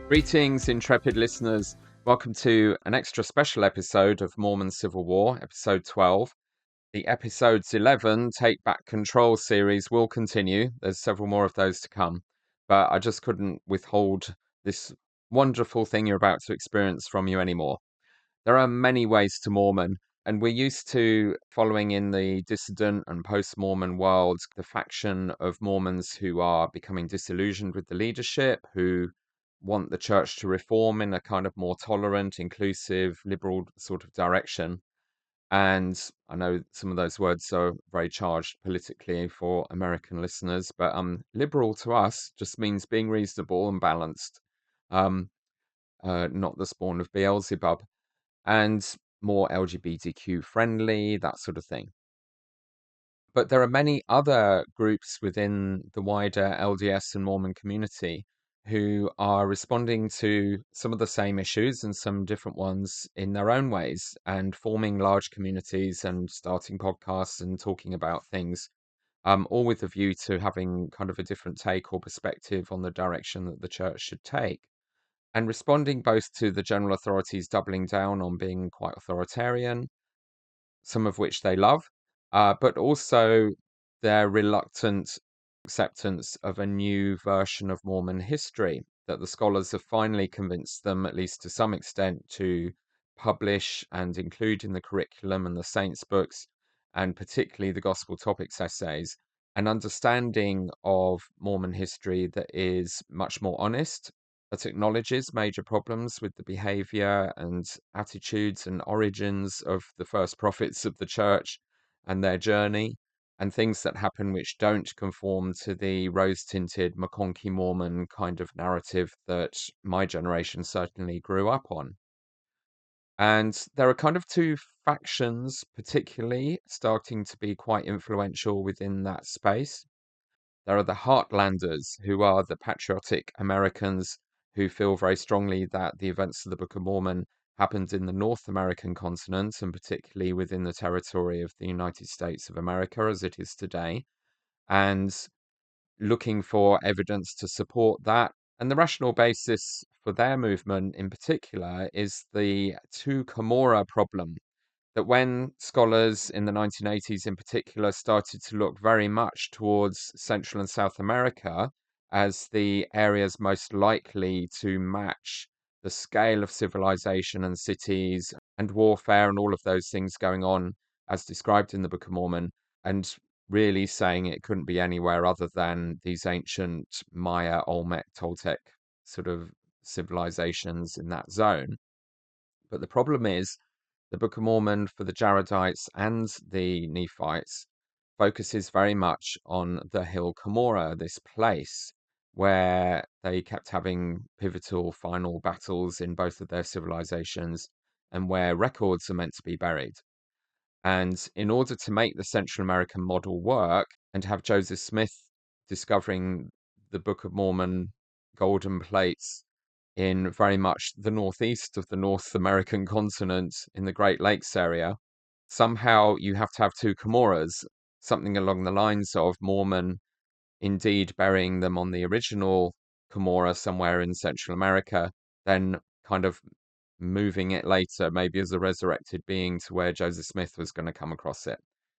Greetings, intrepid listeners. Welcome to an extra special episode of Mormon Civil War, episode 12. The episodes 11 Take Back Control series will continue. There's several more of those to come, but I just couldn't withhold this wonderful thing you're about to experience from you anymore. There are many ways to Mormon, and we're used to following in the dissident and post-Mormon world the faction of Mormons who are becoming disillusioned with the leadership, who want the church to reform in a kind of more tolerant, inclusive, liberal sort of direction. And I know some of those words are very charged politically for American listeners, but liberal to us just means being reasonable and balanced, um, not the spawn of Beelzebub, and more LGBTQ friendly, that sort of thing. But there are many other groups within the wider LDS and Mormon community who are responding to some of the same issues and some different ones in their own ways and forming large communities and starting podcasts and talking about things, all with a view to having kind of a different take or perspective on the direction that the church should take and responding both to the general authorities doubling down on being quite authoritarian, some of which they love, but also their reluctant acceptance of a new version of Mormon history that the scholars have finally convinced them, at least to some extent, to publish and include in the curriculum and the saints' books, and particularly the gospel topics essays, an understanding of Mormon history that is much more honest, that acknowledges major problems with the behavior and attitudes and origins of the first prophets of the church and their journey, and things that happen which don't conform to the rose-tinted McConkie Mormon kind of narrative that my generation certainly grew up on. And there are kind of two factions, particularly, starting to be quite influential within that space. There are the Heartlanders, who are the patriotic Americans who feel very strongly that the events of the Book of Mormon happened in the North American continent, and particularly within the territory of the United States of America as it is today, and looking for evidence to support that. And the rational basis for their movement in particular is the two Cumorah problem, that when scholars in the 1980s in particular started to look very much towards Central and South America as the areas most likely to match the scale of civilization and cities and warfare and all of those things going on as described in the Book of Mormon, and really saying it couldn't be anywhere other than these ancient Maya, Olmec, Toltec sort of civilizations in that zone. But the problem is, the Book of Mormon for the Jaredites and the Nephites focuses very much on the hill Cumorah, this place where they kept having pivotal final battles in both of their civilizations and where records are meant to be buried. And in order to make the Central American model work and have Joseph Smith discovering the Book of Mormon golden plates in very much the northeast of the North American continent in the Great Lakes area, somehow you have to have two Cumorahs, something along the lines of Mormon indeed burying them on the original Cumorah somewhere in Central America, then kind of moving it later, maybe as a resurrected being, to where Joseph Smith was going to come across it.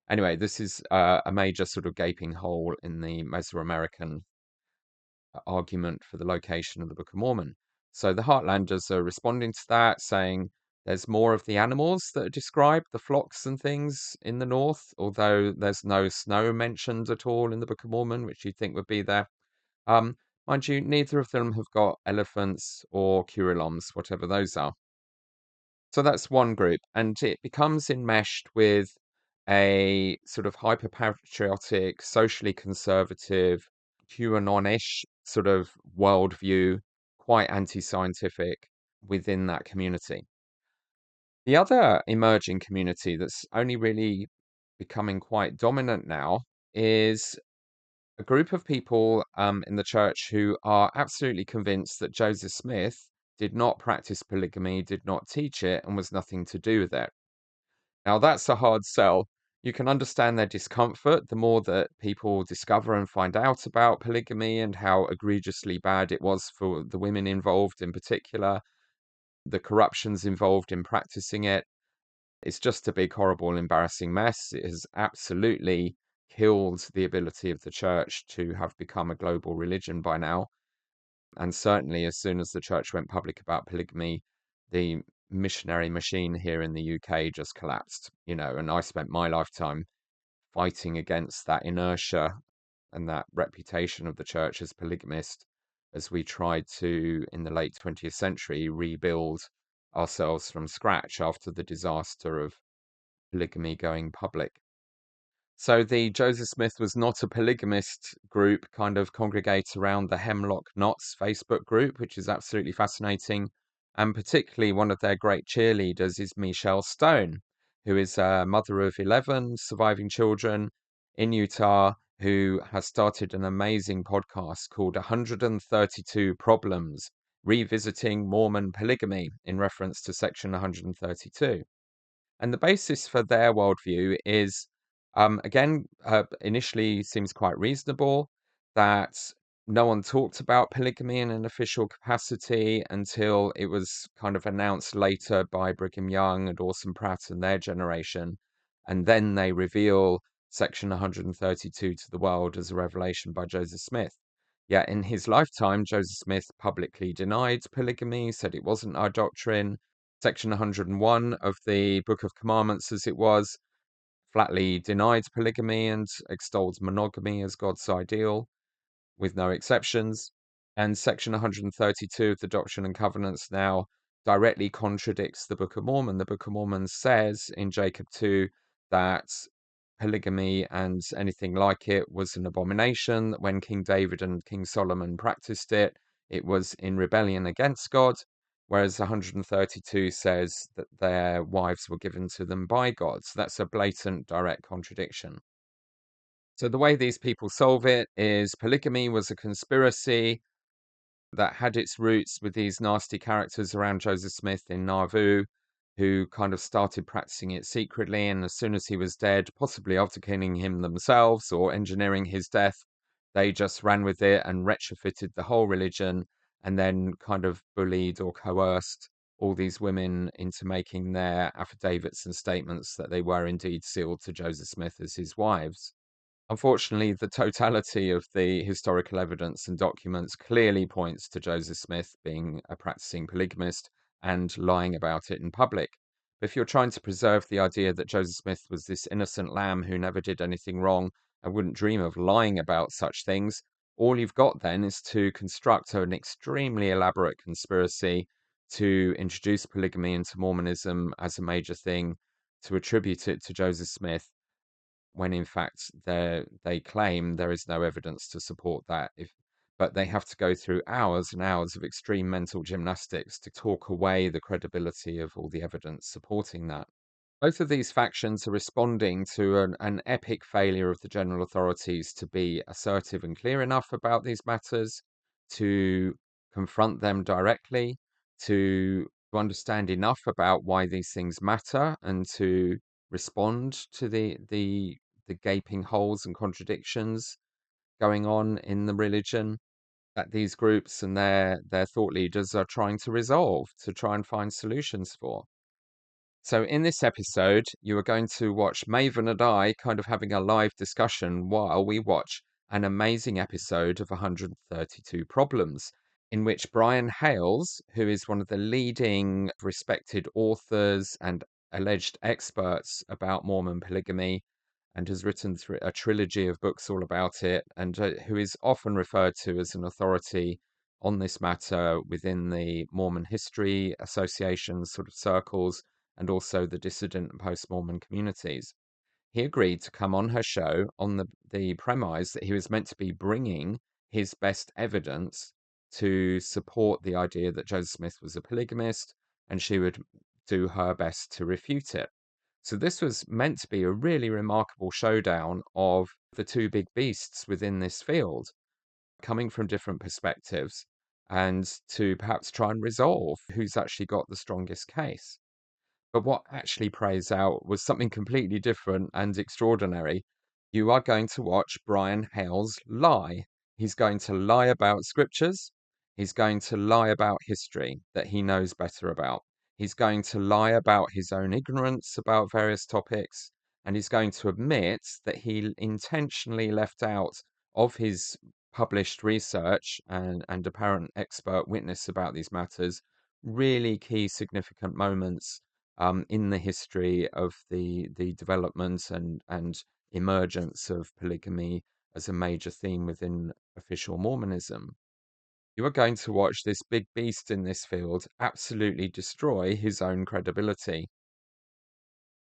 Anyway, this is a major sort of gaping hole in the Mesoamerican argument for the location of the Book of Mormon. So the Heartlanders are responding to that, saying there's more of the animals that are described, the flocks and things in the north, although there's no snow mentioned at all in the Book of Mormon, which you'd think would be there. Um, Mind you, neither of them have got elephants or curiloms, whatever those are. So that's one group, and it becomes enmeshed with a sort of hyper patriotic, socially conservative, QAnon-ish sort of worldview, quite anti-scientific within that community. The other emerging community that's only really becoming quite dominant now is a group of people in the church who are absolutely convinced that Joseph Smith did not practice polygamy, did not teach it, and was nothing to do with it. Now, that's a hard sell. You can understand their discomfort the more that people discover and find out about polygamy and how egregiously bad it was for the women involved in particular, the corruptions involved in practicing it. It's just a big, horrible, embarrassing mess. It has absolutely killed the ability of the church to have become a global religion by now. And certainly, as soon as the church went public about polygamy, the missionary machine here in the UK just collapsed, and I spent my lifetime fighting against that inertia and that reputation of the church as polygamist as we tried to, in the late 20th century, rebuild ourselves from scratch after the disaster of polygamy going public. So the Joseph Smith was not a polygamist group kind of congregate around the Hemlock Knots Facebook group, which is absolutely fascinating. And particularly one of their great cheerleaders is Michelle Stone, who is a mother of 11 surviving children in Utah, who has started an amazing podcast called 132 Problems, Revisiting Mormon Polygamy in reference to section 132. And the basis for their worldview is, again, initially seems quite reasonable that no one talked about polygamy in an official capacity until it was kind of announced later by Brigham Young and Orson Pratt and their generation. And then they reveal Section 132 to the world as a revelation by Joseph Smith. Yet in his lifetime, Joseph Smith publicly denied polygamy, said it wasn't our doctrine. Section 101 of the Book of Commandments, as it was, flatly denied polygamy and extolled monogamy as God's ideal, with no exceptions. And Section 132 of the Doctrine and Covenants now directly contradicts the Book of Mormon. The Book of Mormon says in Jacob 2 that polygamy and anything like it was an abomination. When King David and King Solomon practiced it, it was in rebellion against God, whereas 132 says that their wives were given to them by God. So that's a blatant, direct contradiction. So the way these people solve it is polygamy was a conspiracy that had its roots with these nasty characters around Joseph Smith in Nauvoo, who kind of started practicing it secretly. And as soon as he was dead, possibly after killing him themselves or engineering his death, they just ran with it and retrofitted the whole religion and then kind of bullied or coerced all these women into making their affidavits and statements that they were indeed sealed to Joseph Smith as his wives. Unfortunately, the totality of the historical evidence and documents clearly points to Joseph Smith being a practicing polygamist and lying about it in public. But if you're trying to preserve the idea that Joseph Smith was this innocent lamb who never did anything wrong and wouldn't dream of lying about such things, all you've got then is to construct an extremely elaborate conspiracy to introduce polygamy into Mormonism as a major thing, to attribute it to Joseph Smith when in fact they claim there is no evidence to support that. But they have to go through hours and hours of extreme mental gymnastics to talk away the credibility of all the evidence supporting that. Both of these factions are responding to an epic failure of the general authorities to be assertive and clear enough about these matters, to confront them directly, to understand enough about why these things matter, and to respond to the gaping holes and contradictions going on in the religion that these groups and their thought leaders are trying to resolve, to try and find solutions for. So in this episode, you are going to watch Maven and I kind of having a live discussion while we watch an amazing episode of 132 Problems, in which Brian Hales, who is one of the leading respected authors and alleged experts about Mormon polygamy, and has written a trilogy of books all about it, and who is often referred to as an authority on this matter within the Mormon History Association sort of circles and also the dissident and post-Mormon communities. He agreed to come on her show on the premise that he was meant to be bringing his best evidence to support the idea that Joseph Smith was a polygamist, and she would do her best to refute it. So this was meant to be a really remarkable showdown of the two big beasts within this field, coming from different perspectives, and to perhaps try and resolve who's actually got the strongest case. But what actually plays out was something completely different and extraordinary. You are going to watch Brian Hales lie. He's going to lie about scriptures. He's going to lie about history that he knows better about. He's going to lie about his own ignorance about various topics. And he's going to admit that he intentionally left out of his published research and apparent expert witness about these matters really key significant moments in the history of the development and emergence of polygamy as a major theme within official Mormonism. You are going to watch this big beast in this field absolutely destroy his own credibility.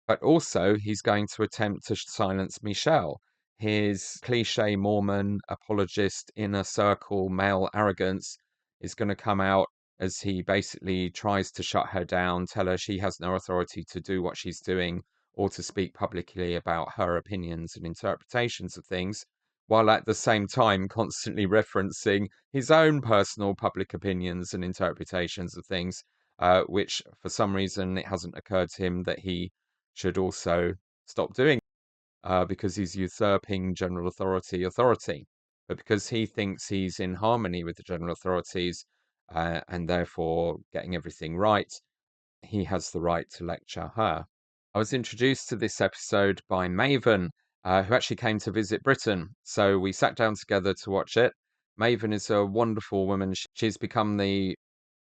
But also, he's going to attempt to silence Michelle. His cliche Mormon apologist inner circle male arrogance is going to come out as he basically tries to shut her down, tell her she has no authority to do what she's doing or to speak publicly about her opinions and interpretations of things, while at the same time constantly referencing his own personal public opinions and interpretations of things, which for some reason it hasn't occurred to him that he should also stop doing because he's usurping general authority. But because he thinks he's in harmony with the general authorities and therefore getting everything right, he has the right to lecture her. I was introduced to this episode by Maven, who actually came to visit Britain. So we sat down together to watch it. Maven is a wonderful woman. She's become the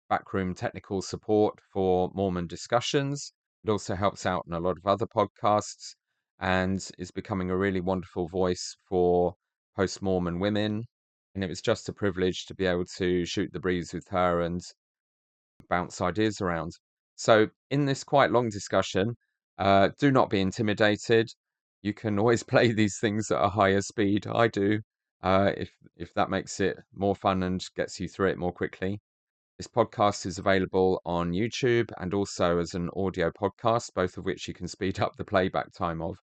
backroom technical support for Mormon discussions. It also helps out in a lot of other podcasts and is becoming a really wonderful voice for post Mormon women. And it was just a privilege to be able to shoot the breeze with her and bounce ideas around. So, in this quite long discussion, do not be intimidated. You can always play these things at a higher speed. I do, if that makes it more fun and gets you through it more quickly. This podcast is available on YouTube and also as an audio podcast, both of which you can speed up the playback time of.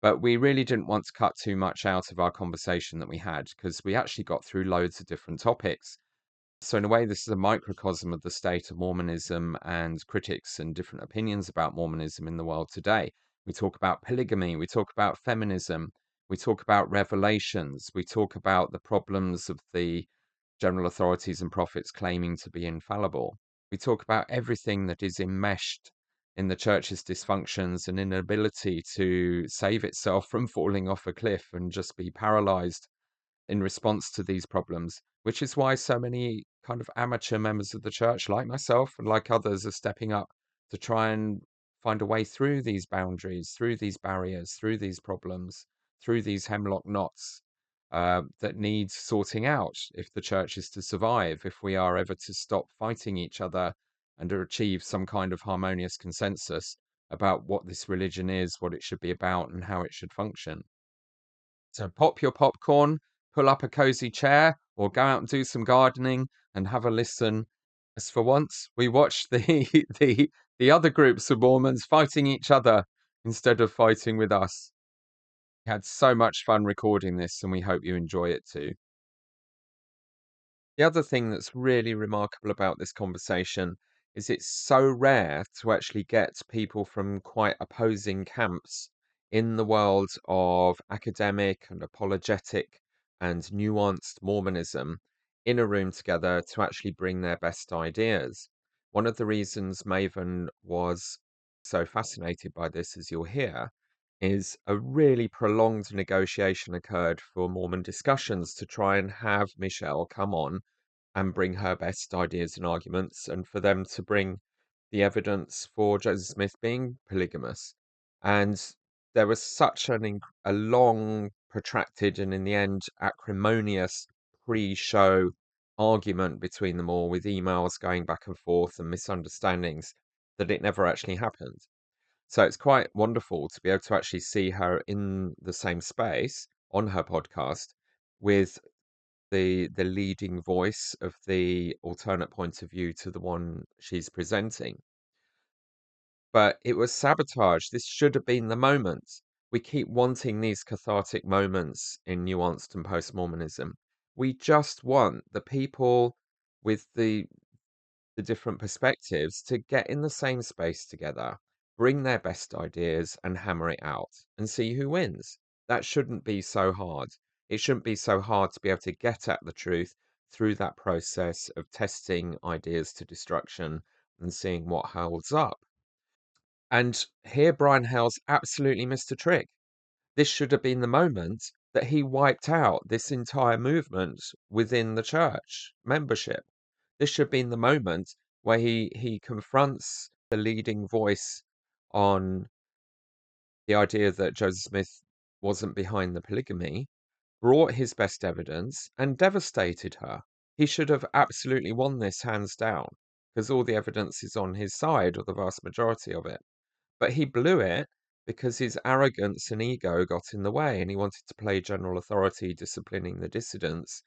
But we really didn't want to cut too much out of our conversation that we had because we actually got through loads of different topics. So, in a way, this is a microcosm of the state of Mormonism and critics and different opinions about Mormonism in the world today. We talk about polygamy, we talk about feminism, we talk about revelations, we talk about the problems of the general authorities and prophets claiming to be infallible. We talk about everything that is enmeshed in the church's dysfunctions and inability to save itself from falling off a cliff and just be paralyzed in response to these problems, which is why so many kind of amateur members of the church, like myself and like others, are stepping up to try and find a way through these boundaries, through these barriers, through these problems, through these hemlock knots that need sorting out if the church is to survive, if we are ever to stop fighting each other and to achieve some kind of harmonious consensus about what this religion is, what it should be about, and how it should function. So pop your popcorn, pull up a cozy chair, or go out and do some gardening and have a listen. As for once, we watched the other groups of Mormons fighting each other instead of fighting with us. We had so much fun recording this, and we hope you enjoy it too. The other thing that's really remarkable about this conversation is it's so rare to actually get people from quite opposing camps in the world of academic and apologetic and nuanced Mormonism in a room together to actually bring their best ideas. One of the reasons Maven was so fascinated by this, as you'll hear, is a really prolonged negotiation occurred for Mormon discussions to try and have Michelle come on and bring her best ideas and arguments, and for them to bring the evidence for Joseph Smith being polygamous. And there was such a long, protracted, and in the end, acrimonious pre-show argument between them all, with emails going back and forth and misunderstandings, that it never actually happened. So it's quite wonderful to be able to actually see her in the same space on her podcast with the leading voice of the alternate point of view to the one she's presenting. But it was sabotage. This should have been the moment. We keep wanting these cathartic moments in nuanced and post-Mormonism. We just want the people with the different perspectives to get in the same space together bring their best ideas and hammer it out and see who wins. That shouldn't be so hard. It shouldn't be so hard to be able to get at the truth through that process of testing ideas to destruction and seeing what holds up. And here Brian Hales absolutely missed a trick. This should have been the moment that he wiped out this entire movement within the church membership. This should have been the moment where he confronts the leading voice on the idea that Joseph Smith wasn't behind the polygamy, brought his best evidence, and devastated her. He should have absolutely won this hands down, because all the evidence is on his side, or the vast majority of it. But he blew it because his arrogance and ego got in the way, and he wanted to play general authority, disciplining the dissidents,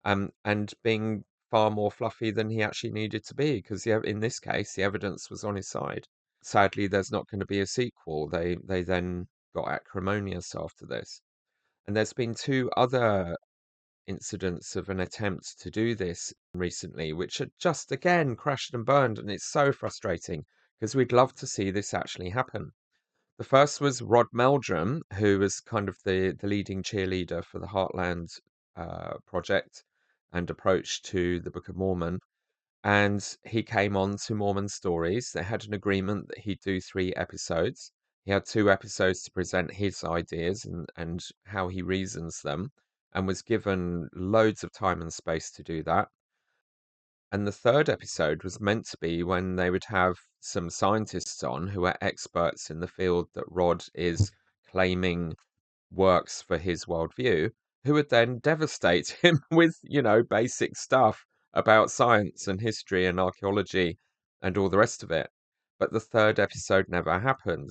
and being far more fluffy than he actually needed to be, because in this case, the evidence was on his side. Sadly, there's not going to be a sequel. They then got acrimonious after this. And there's been two other incidents of an attempt to do this recently, which are just again crashed and burned, and it's so frustrating because we'd love to see this actually happen. The first was Rod Meldrum, who was kind of the leading cheerleader for the Heartland project and approach to the Book of Mormon. And he came on to Mormon Stories. They had an agreement that he'd do 3 episodes. He had 2 episodes to present his ideas and how he reasons them, and was given loads of time and space to do that. And the third episode was meant to be when they would have some scientists on who are experts in the field that Rod is claiming works for his worldview, who would then devastate him with, basic stuff about science and history and archaeology and all the rest of it. But the third episode never happened.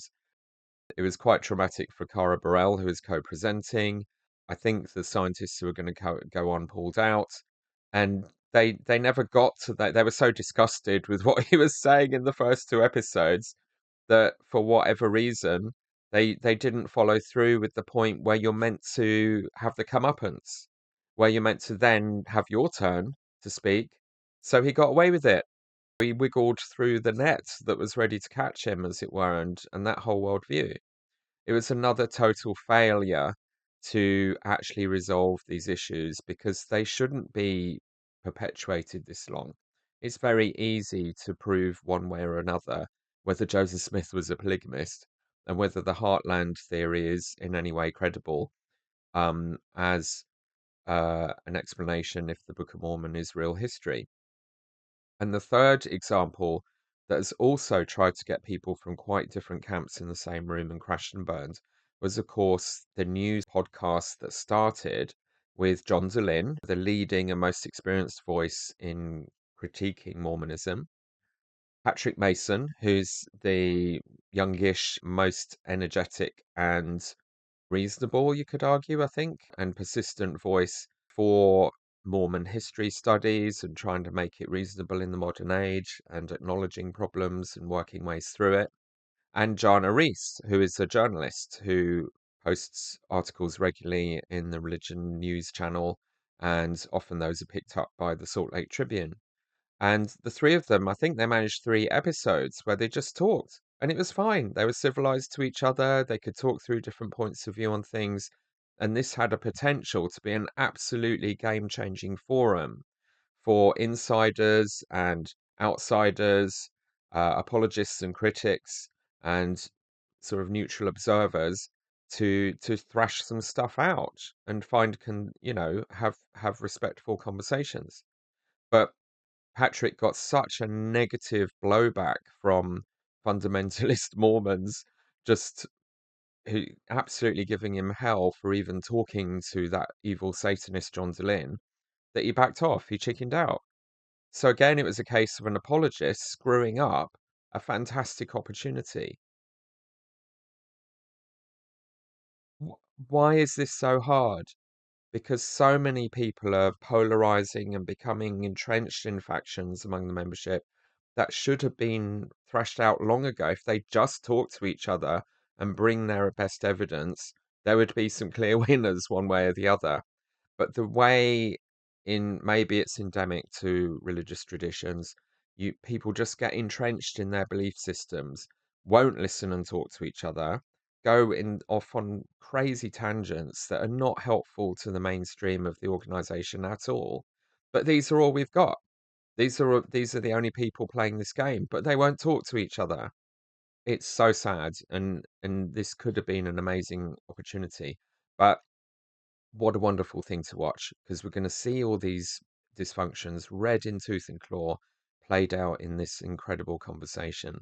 It was quite traumatic for Cara Burrell, who is co-presenting. I think the scientists who were going to go on pulled out, and they never got to that. They were so disgusted with what he was saying in the first 2 episodes that for whatever reason they didn't follow through with the point where you're meant to have the comeuppance, where you're meant to then have your turn to speak. So he got away with it. He wiggled through the net that was ready to catch him, as it were, and that whole worldview. It was another total failure to actually resolve these issues because they shouldn't be perpetuated this long. It's very easy to prove one way or another whether Joseph Smith was a polygamist and whether the Heartland theory is in any way credible, as an explanation if the Book of Mormon is real history. And the third example that has also tried to get people from quite different camps in the same room and crashed and burned was, of course, the news podcast that started with John Dehlin, the leading and most experienced voice in critiquing Mormonism, Patrick Mason, who's the youngish, most energetic and reasonable, you could argue, I think, and persistent voice for Mormon history studies and trying to make it reasonable in the modern age and acknowledging problems and working ways through it. And Jana Reese, who is a journalist who posts articles regularly in the Religion News channel, and often those are picked up by the Salt Lake Tribune. And the three of them, I think they managed 3 episodes where they just talked, and it was fine. They were civilized to each other. They could talk through different points of view on things. And this had a potential to be an absolutely game-changing forum for insiders and outsiders, apologists and critics, and sort of neutral observers to thrash some stuff out and have respectful conversations. But Patrick got such a negative blowback from fundamentalist Mormons, just who absolutely giving him hell for even talking to that evil Satanist John Dehlin, that he backed off. He chickened out. So again, it was a case of an apologist screwing up a fantastic opportunity. Why is this so hard? Because so many people are polarizing and becoming entrenched in factions among the membership that should have been thrashed out long ago. If they just talk to each other and bring their best evidence, there would be some clear winners one way or the other. But the way in maybe it's endemic to religious traditions, you people just get entrenched in their belief systems won't listen and talk to each other, go off on crazy tangents that are not helpful to the mainstream of the organization at all. But these are all we've got. These are the only people playing this game, but they won't talk to each other. It's so sad, and this could have been an amazing opportunity. But what a wonderful thing to watch, because we're going to see all these dysfunctions red in tooth and claw played out in this incredible conversation.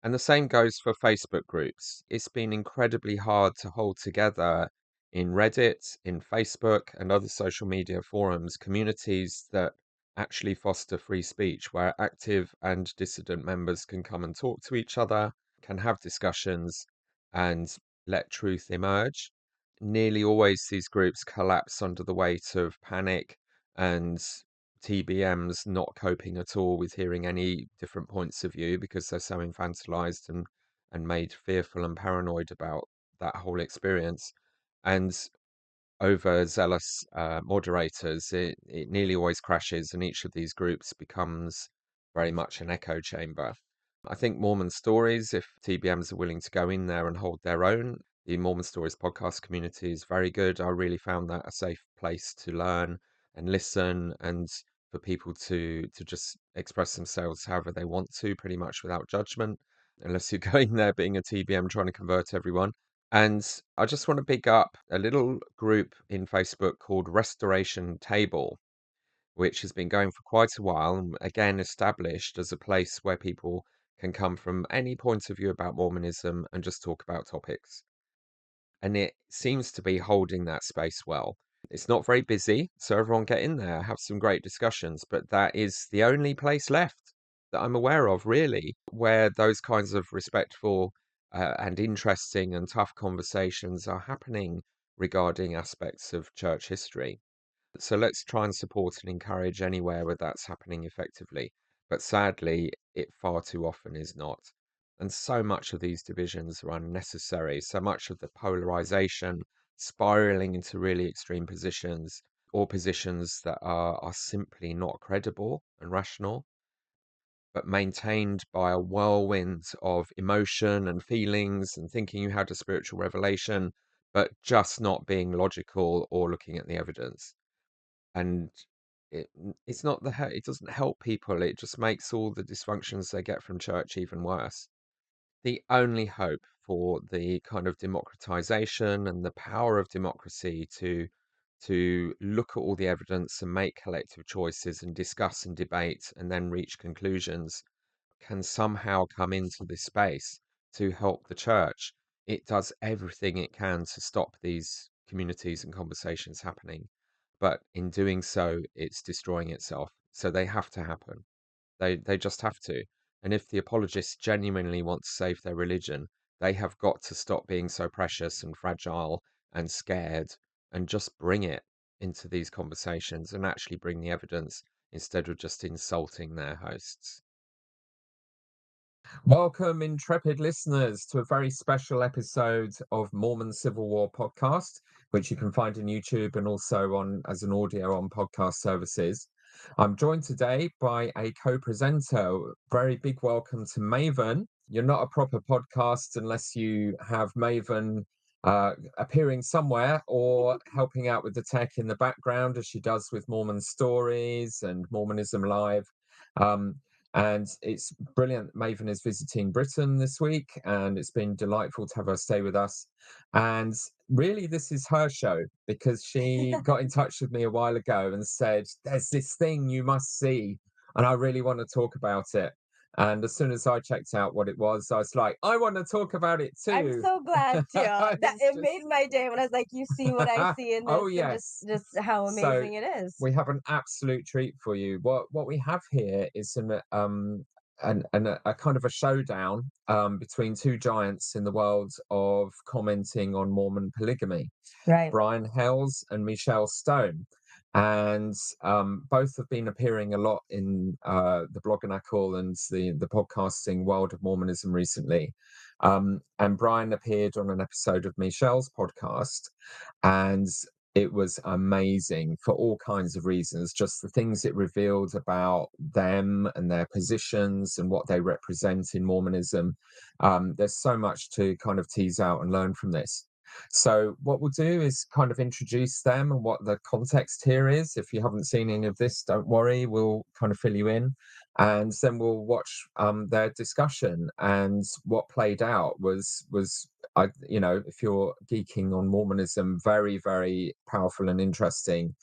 And the same goes for Facebook groups. It's been incredibly hard to hold together in Reddit, in Facebook, and other social media forums, communities that actually foster free speech, where active and dissident members can come and talk to each other, can have discussions, and let truth emerge. Nearly always, these groups collapse under the weight of panic and TBMs not coping at all with hearing any different points of view because they're so infantilized and made fearful and paranoid about that whole experience. And overzealous moderators, it nearly always crashes, and each of these groups becomes very much an echo chamber. I think Mormon Stories, if TBMs are willing to go in there and hold their own, the Mormon Stories podcast community is very good. I really found that a safe place to learn and listen, and for people to just express themselves however they want to, pretty much without judgment, unless you're going there being a TBM trying to convert everyone. And I just want to pick up a little group in Facebook called Restoration Table, which has been going for quite a while, and again established as a place where people can come from any point of view about Mormonism and just talk about topics. And it seems to be holding that space well. It's not very busy, so everyone get in there, have some great discussions, but that is the only place left that I'm aware of, really, where those kinds of respectful and interesting and tough conversations are happening regarding aspects of church history. So let's try and support and encourage anywhere where that's happening effectively. But sadly, it far too often is not. And so much of these divisions are unnecessary. So much of the polarization spiraling into really extreme positions or positions that are simply not credible and rational, but maintained by a whirlwind of emotion and feelings and thinking you had a spiritual revelation, but just not being logical or looking at the evidence. And it's not it doesn't help people, it just makes all the dysfunctions they get from church even worse. The only hope for the kind of democratization and the power of democracy to look at all the evidence and make collective choices and discuss and debate and then reach conclusions can somehow come into this space to help the church. It does everything it can to stop these communities and conversations happening. But in doing so, it's destroying itself. So they have to happen. They just have to. And if the apologists genuinely want to save their religion, they have got to stop being so precious and fragile and scared and just bring it into these conversations and actually bring the evidence instead of just insulting their hosts. Welcome, intrepid listeners, to a very special episode of Mormon Civil War podcast, which you can find on YouTube and also on as an audio on podcast services. I'm joined today by a co-presenter. Very big welcome to Maven. You're not a proper podcast unless you have Maven appearing somewhere or helping out with the tech in the background, as she does with Mormon Stories and Mormonism Live. And it's brilliant. Maven is visiting Britain this week, and it's been delightful to have her stay with us. And really, this is her show because she got in touch with me a while ago and said, "There's this thing you must see, and I really want to talk about it." And as soon as I checked out what it was, I was like, "I want to talk about it too." I'm so glad to. That it made my day when I was like, "You see what I see in this, Oh, and yes. just how So amazing it is." we have an absolute treat for you. What we have here is a kind of a showdown between two giants in the world of commenting on Mormon polygamy, Right. Brian Hales and Michelle Stone. And both have been appearing a lot in the Blogonacle and the podcasting world of Mormonism recently. And Brian appeared on an episode of Michelle's podcast, and it was amazing for all kinds of reasons, just the things it revealed about them and their positions and what they represent in Mormonism. There's so much to kind of tease out and learn from this. So what we'll do is kind of introduce them and what the context here is. If you haven't seen any of this, don't worry, we'll kind of fill you in. And then we'll watch their discussion. And what played out was if you're geeking on Mormonism, very, very powerful and interesting.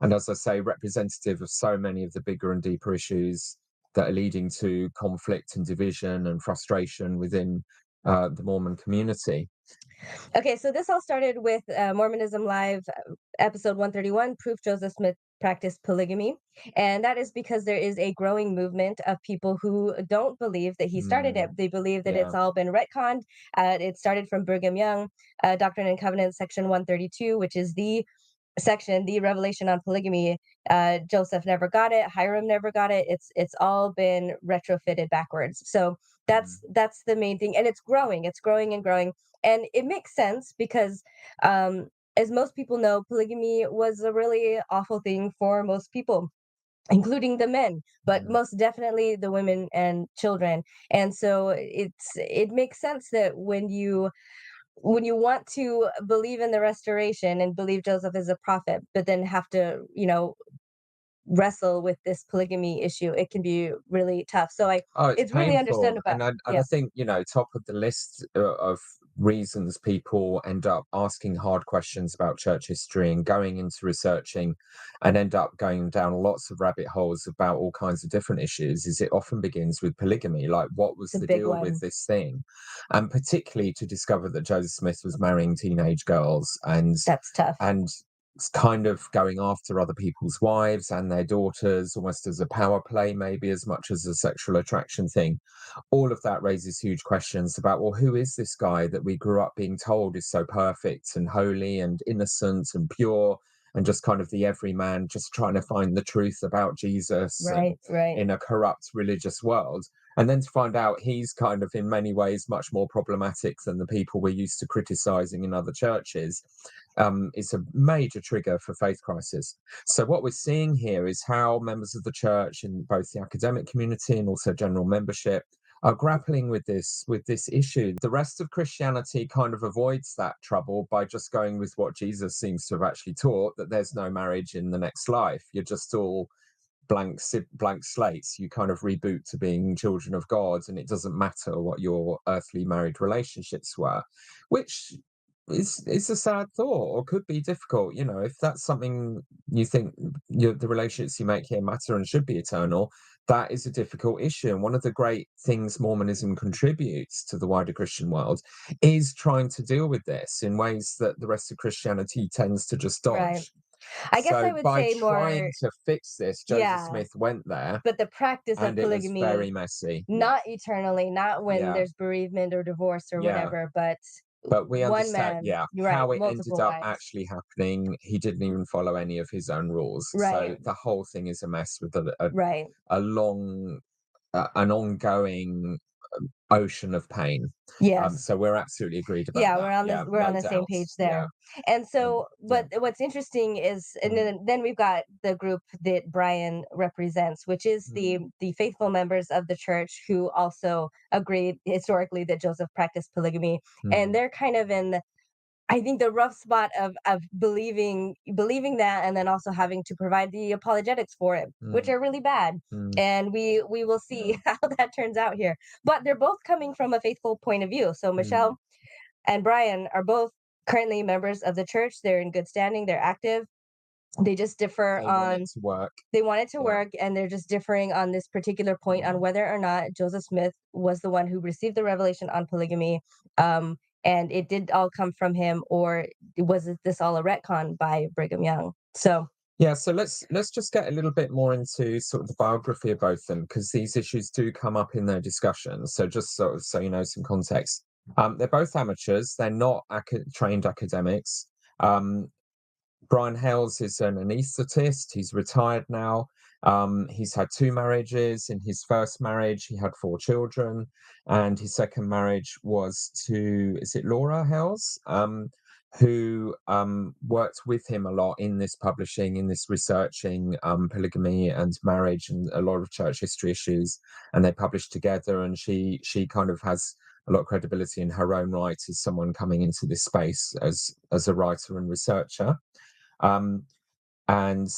And as I say, representative of so many of the bigger and deeper issues that are leading to conflict and division and frustration within the Mormon community. Okay, so this all started with Mormonism Live, episode 131, Proof Joseph Smith Practiced Polygamy. And that is because there is a growing movement of people who don't believe that he started it. They believe that it's Yeah. all been retconned. It started from Brigham Young, Doctrine and Covenants, section 132, which is the section, the revelation on polygamy. Joseph never got it. Hiram never got it. It's all been retrofitted backwards. So that's the main thing, and it's growing. It's growing and growing, and it makes sense because, as most people know, polygamy was a really awful thing for most people, including the men, but Mm. most definitely the women and children. And so it makes sense that when you want to believe in the restoration and believe Joseph is a prophet, but then have to, wrestle with this polygamy issue, it can be really tough. So Oh, it's it's really painful, understandable. and I Yeah, think, top of the list of reasons people end up asking hard questions about church history and going into researching and end up going down lots of rabbit holes about all kinds of different issues is it often begins with polygamy. Like, what was it's a the big deal with one. this thing? And particularly to discover that Joseph Smith was marrying teenage girls That's tough. and kind of going after other people's wives and their daughters almost as a power play, maybe as much as a sexual attraction thing. All of that raises huge questions about, well, who is this guy that we grew up being told is so perfect and holy and innocent and pure and just kind of the everyman just trying to find the truth about Jesus and Right, right. in a corrupt religious world. And then to find out he's kind of in many ways much more problematic than the people we're used to criticizing in other churches. It's a major trigger for faith crisis. So what we're seeing here is how members of the church in both the academic community and also general membership are grappling with this issue. The rest of Christianity kind of avoids that trouble by just going with what Jesus seems to have actually taught, that there's no marriage in the next life. You're just all blank slates. You kind of reboot to being children of God, and it doesn't matter what your earthly married relationships were, which is a sad thought or could be difficult. If that's something you think the relationships you make here matter and should be eternal, that is a difficult issue. And one of the great things Mormonism contributes to the wider Christian world is trying to deal with this in ways that the rest of Christianity tends to just Right. dodge. I guess I So would by say trying more, to fix this, Joseph yeah, Smith went there, but the practice of and it was very polygamy, messy. not eternally, not when Yeah, there's bereavement or divorce or yeah. whatever, but But we one understand, man, yeah, you're right, how it ended multiple up wives. actually happening. He didn't even follow any of his own rules. Right, So the whole thing is a mess with right. a long, an ongoing ocean of pain. Yes. So we're absolutely agreed about Yeah, that. Yeah, we're on no the same doubt. page Yeah, there. And so, yeah. but what's interesting is, and Mm, then we've got the group that Brian represents, which is mm, the faithful members of the church who also agreed historically that Joseph practiced polygamy, and mm, they're kind of in, I think, the rough spot of believing that, and then also having to provide the apologetics for it, which mm, are really bad. mm. And we will Yeah. see how that turns out here. But they're both coming from a faithful point of view. So Mm. Michelle and Brian are both currently members of the church. They're in good standing. They're active. They just differ They want it on, to work. they want it to Yeah. work, and they're just differing on this particular point on Mm. whether or not Joseph Smith was the one who received the revelation on polygamy, and it did all come from him, or this all a retcon by Brigham Young. So Yeah, so let's just get a little bit more into sort of the biography of both of them, because these issues do come up in their discussions. So just sort of so you know some context. They're both amateurs. They're not trained academics. Um, Brian Hales is an anaesthetist. He's retired now. He's had two marriages. In his first marriage, he had four children, and his second marriage was to, is it Laura Hales? who worked with him a lot in this publishing, in this researching polygamy and marriage and a lot of church history issues, and they published together. And she kind of has a lot of credibility in her own right as someone coming into this space as a writer and researcher. Um, and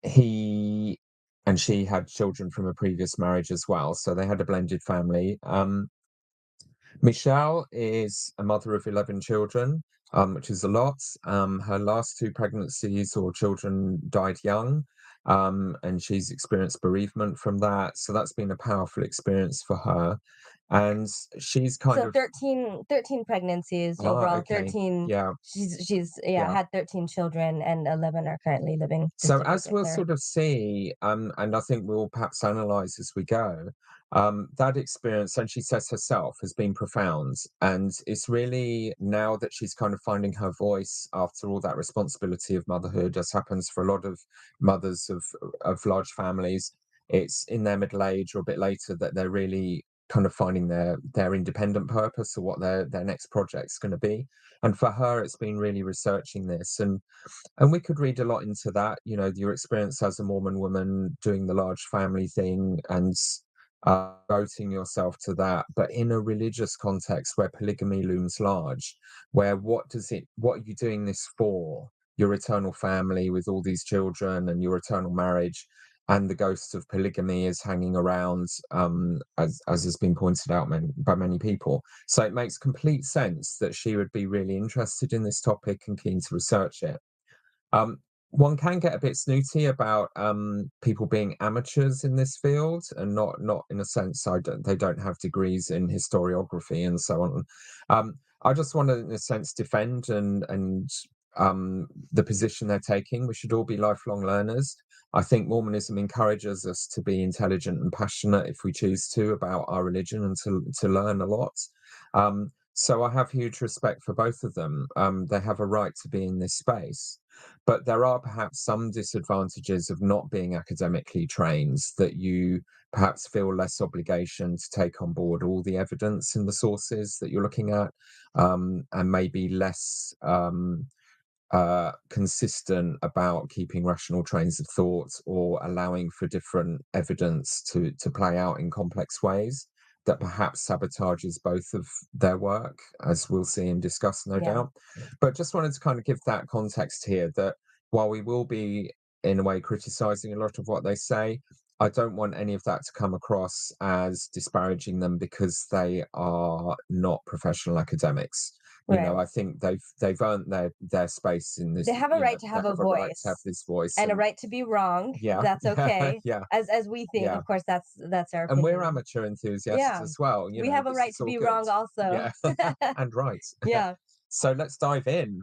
he and she had children from a previous marriage as well, so they had a blended family. Michelle is a mother of 11 children, which is a lot. Her last 2 pregnancies or children died young, and she's experienced bereavement from that. So that's been a powerful experience for her. And she's kind So of 13 pregnancies overall, okay, 13. yeah, She's yeah. had 13 children, and 11 are currently living, just So to as make it we'll clear. sort of see, and I think we'll perhaps analyze as we go, that experience, and she says herself, has been profound. And it's really now that she's kind of finding her voice after all that responsibility of motherhood, as happens for a lot of mothers of large families. It's in their middle age or a bit later that they're really kind of finding their independent purpose or what their next project's going to be. And for her, it's been really researching this. And we could read a lot into that, your experience as a Mormon woman doing the large family thing and devoting yourself to that, but in a religious context where polygamy looms large, where what are you doing this for? Your eternal family with all these children and your eternal marriage, and the ghost of polygamy is hanging around, as has been pointed out by many people. So it makes complete sense that she would be really interested in this topic and keen to research it. Um, One can get a bit snooty about people being amateurs in this field, and not in a sense they don't have degrees in historiography and so on. I just want to, in a sense, defend the position they're taking. We should all be lifelong learners. I think Mormonism encourages us to be intelligent and passionate if we choose to about our religion and to learn a lot. So I have huge respect for both of them. They have a right to be in this space. But there are perhaps some disadvantages of not being academically trained, that you perhaps feel less obligation to take on board all the evidence and the sources that you're looking at, and maybe less consistent about keeping rational trains of thought or allowing for different evidence to play out in complex ways that perhaps sabotages both of their work, as we'll see and discuss, no Yeah. doubt. But just wanted to kind of give that context here, that while we will be in a way criticizing a lot of what they say, I don't want any of that to come across as disparaging them because they are not professional academics. Right. I think they've earned their space in this. They have a right to They have a have a right to have voice this voice, and a and right to be wrong. yeah, That's yeah, okay. yeah, As we think, yeah. of course, that's our And we're opinion. amateur enthusiasts Yeah. as well. We have a This right is to all be good. wrong also. Yeah, and right. Yeah. So let's dive in.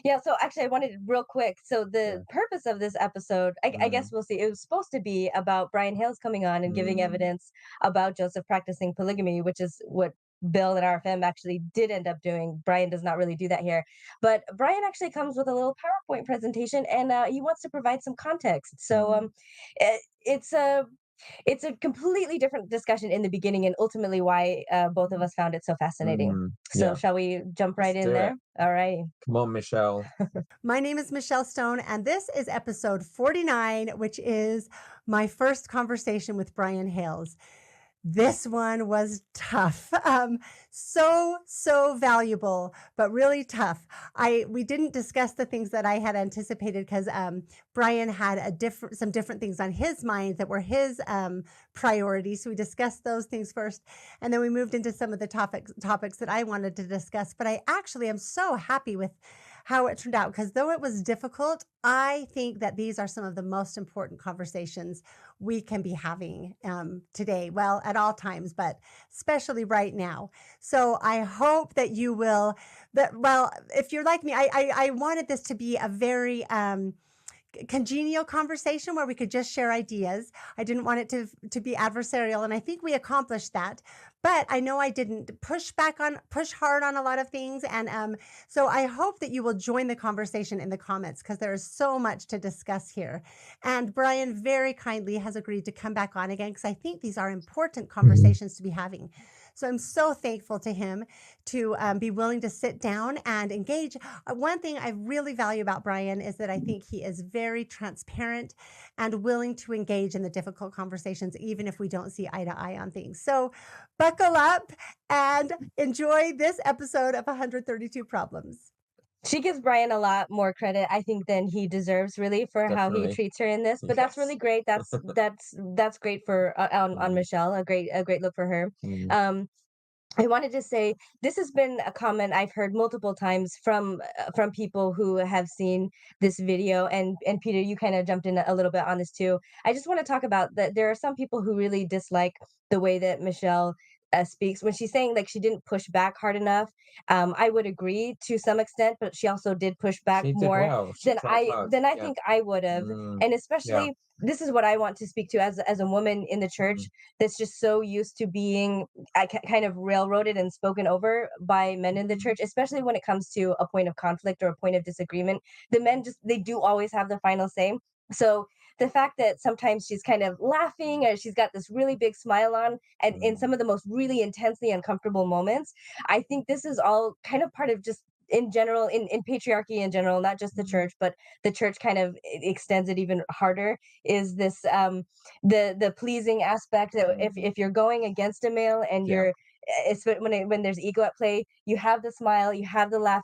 Yeah, so actually I wanted real quick. So Yeah. the purpose of this episode, I guess Mm, we'll see. It was supposed to be about Brian Hales coming on and giving mm, evidence about Joseph practicing polygamy, which is what Bill and RFM actually did end up doing. Brian does not really do that here. But Brian actually comes with a little PowerPoint presentation, and he wants to provide some context. So mm, it's a completely different discussion in the beginning, and ultimately why both of us found it so fascinating. So yeah. shall we jump right Let's in do there? it. All right. Come on, Michelle. My name is Michelle Stone, and this is episode 49, which is my first conversation with Brian Hales. This one was tough. So valuable, but really tough. We didn't discuss the things that I had anticipated because Brian had some different things on his mind that were his priorities. So we discussed those things first, and then we moved into some of the topics that I wanted to discuss. But I actually am so happy with how it turned out, because though it was difficult, I think that these are some of the most important conversations we can be having today. Well, at all times, but especially right now. So I hope that you will, if you're like me, I wanted this to be a very congenial conversation where we could just share ideas. I didn't want it to be adversarial, and I think we accomplished that. But I know I didn't push hard on a lot of things, and so I hope that you will join the conversation in the comments, because there is so much to discuss here. And Brian very kindly has agreed to come back on again, because I think these are important conversations to be having. So I'm so thankful to him to be willing to sit down and engage. One thing I really value about Brian is that I think he is very transparent and willing to engage in the difficult conversations, even if we don't see eye to eye on things. So buckle up and enjoy this episode of 132 Problems. She gives Brian a lot more credit, I think, than he deserves, really, for how he Definitely. treats her in this. But that's really Yes. great. That's great for on Mm, Michelle. A great look for her. mm. Um, I wanted to say this has been a comment I've heard multiple times from people who have seen this video, and Peter, you kind of jumped in a little bit on this too. I just want to talk about that. There are some people who really dislike the way that Michelle speaks when she's saying like she didn't push back hard enough. I would agree to some extent, but she also did push back She did more well. She than tried I hard. than I Yeah. think I would have, Mm, and yeah. especially this is what I want to speak to as a woman in the church Mm, that's just so used to being kind of railroaded and spoken over by men in the church, especially when it comes to a point of conflict or a point of disagreement. The men just they do always have the final say. So the fact that sometimes she's kind of laughing or she's got this really big smile on, and in some mm, of the most really intensely uncomfortable moments, I think this is all kind of part of just in general in patriarchy in general, not just the church, but the church kind of extends it even harder, is this the pleasing aspect that mm. if you're going against a male and Yeah. it's when there's ego at play, you have the smile, you have the laugh,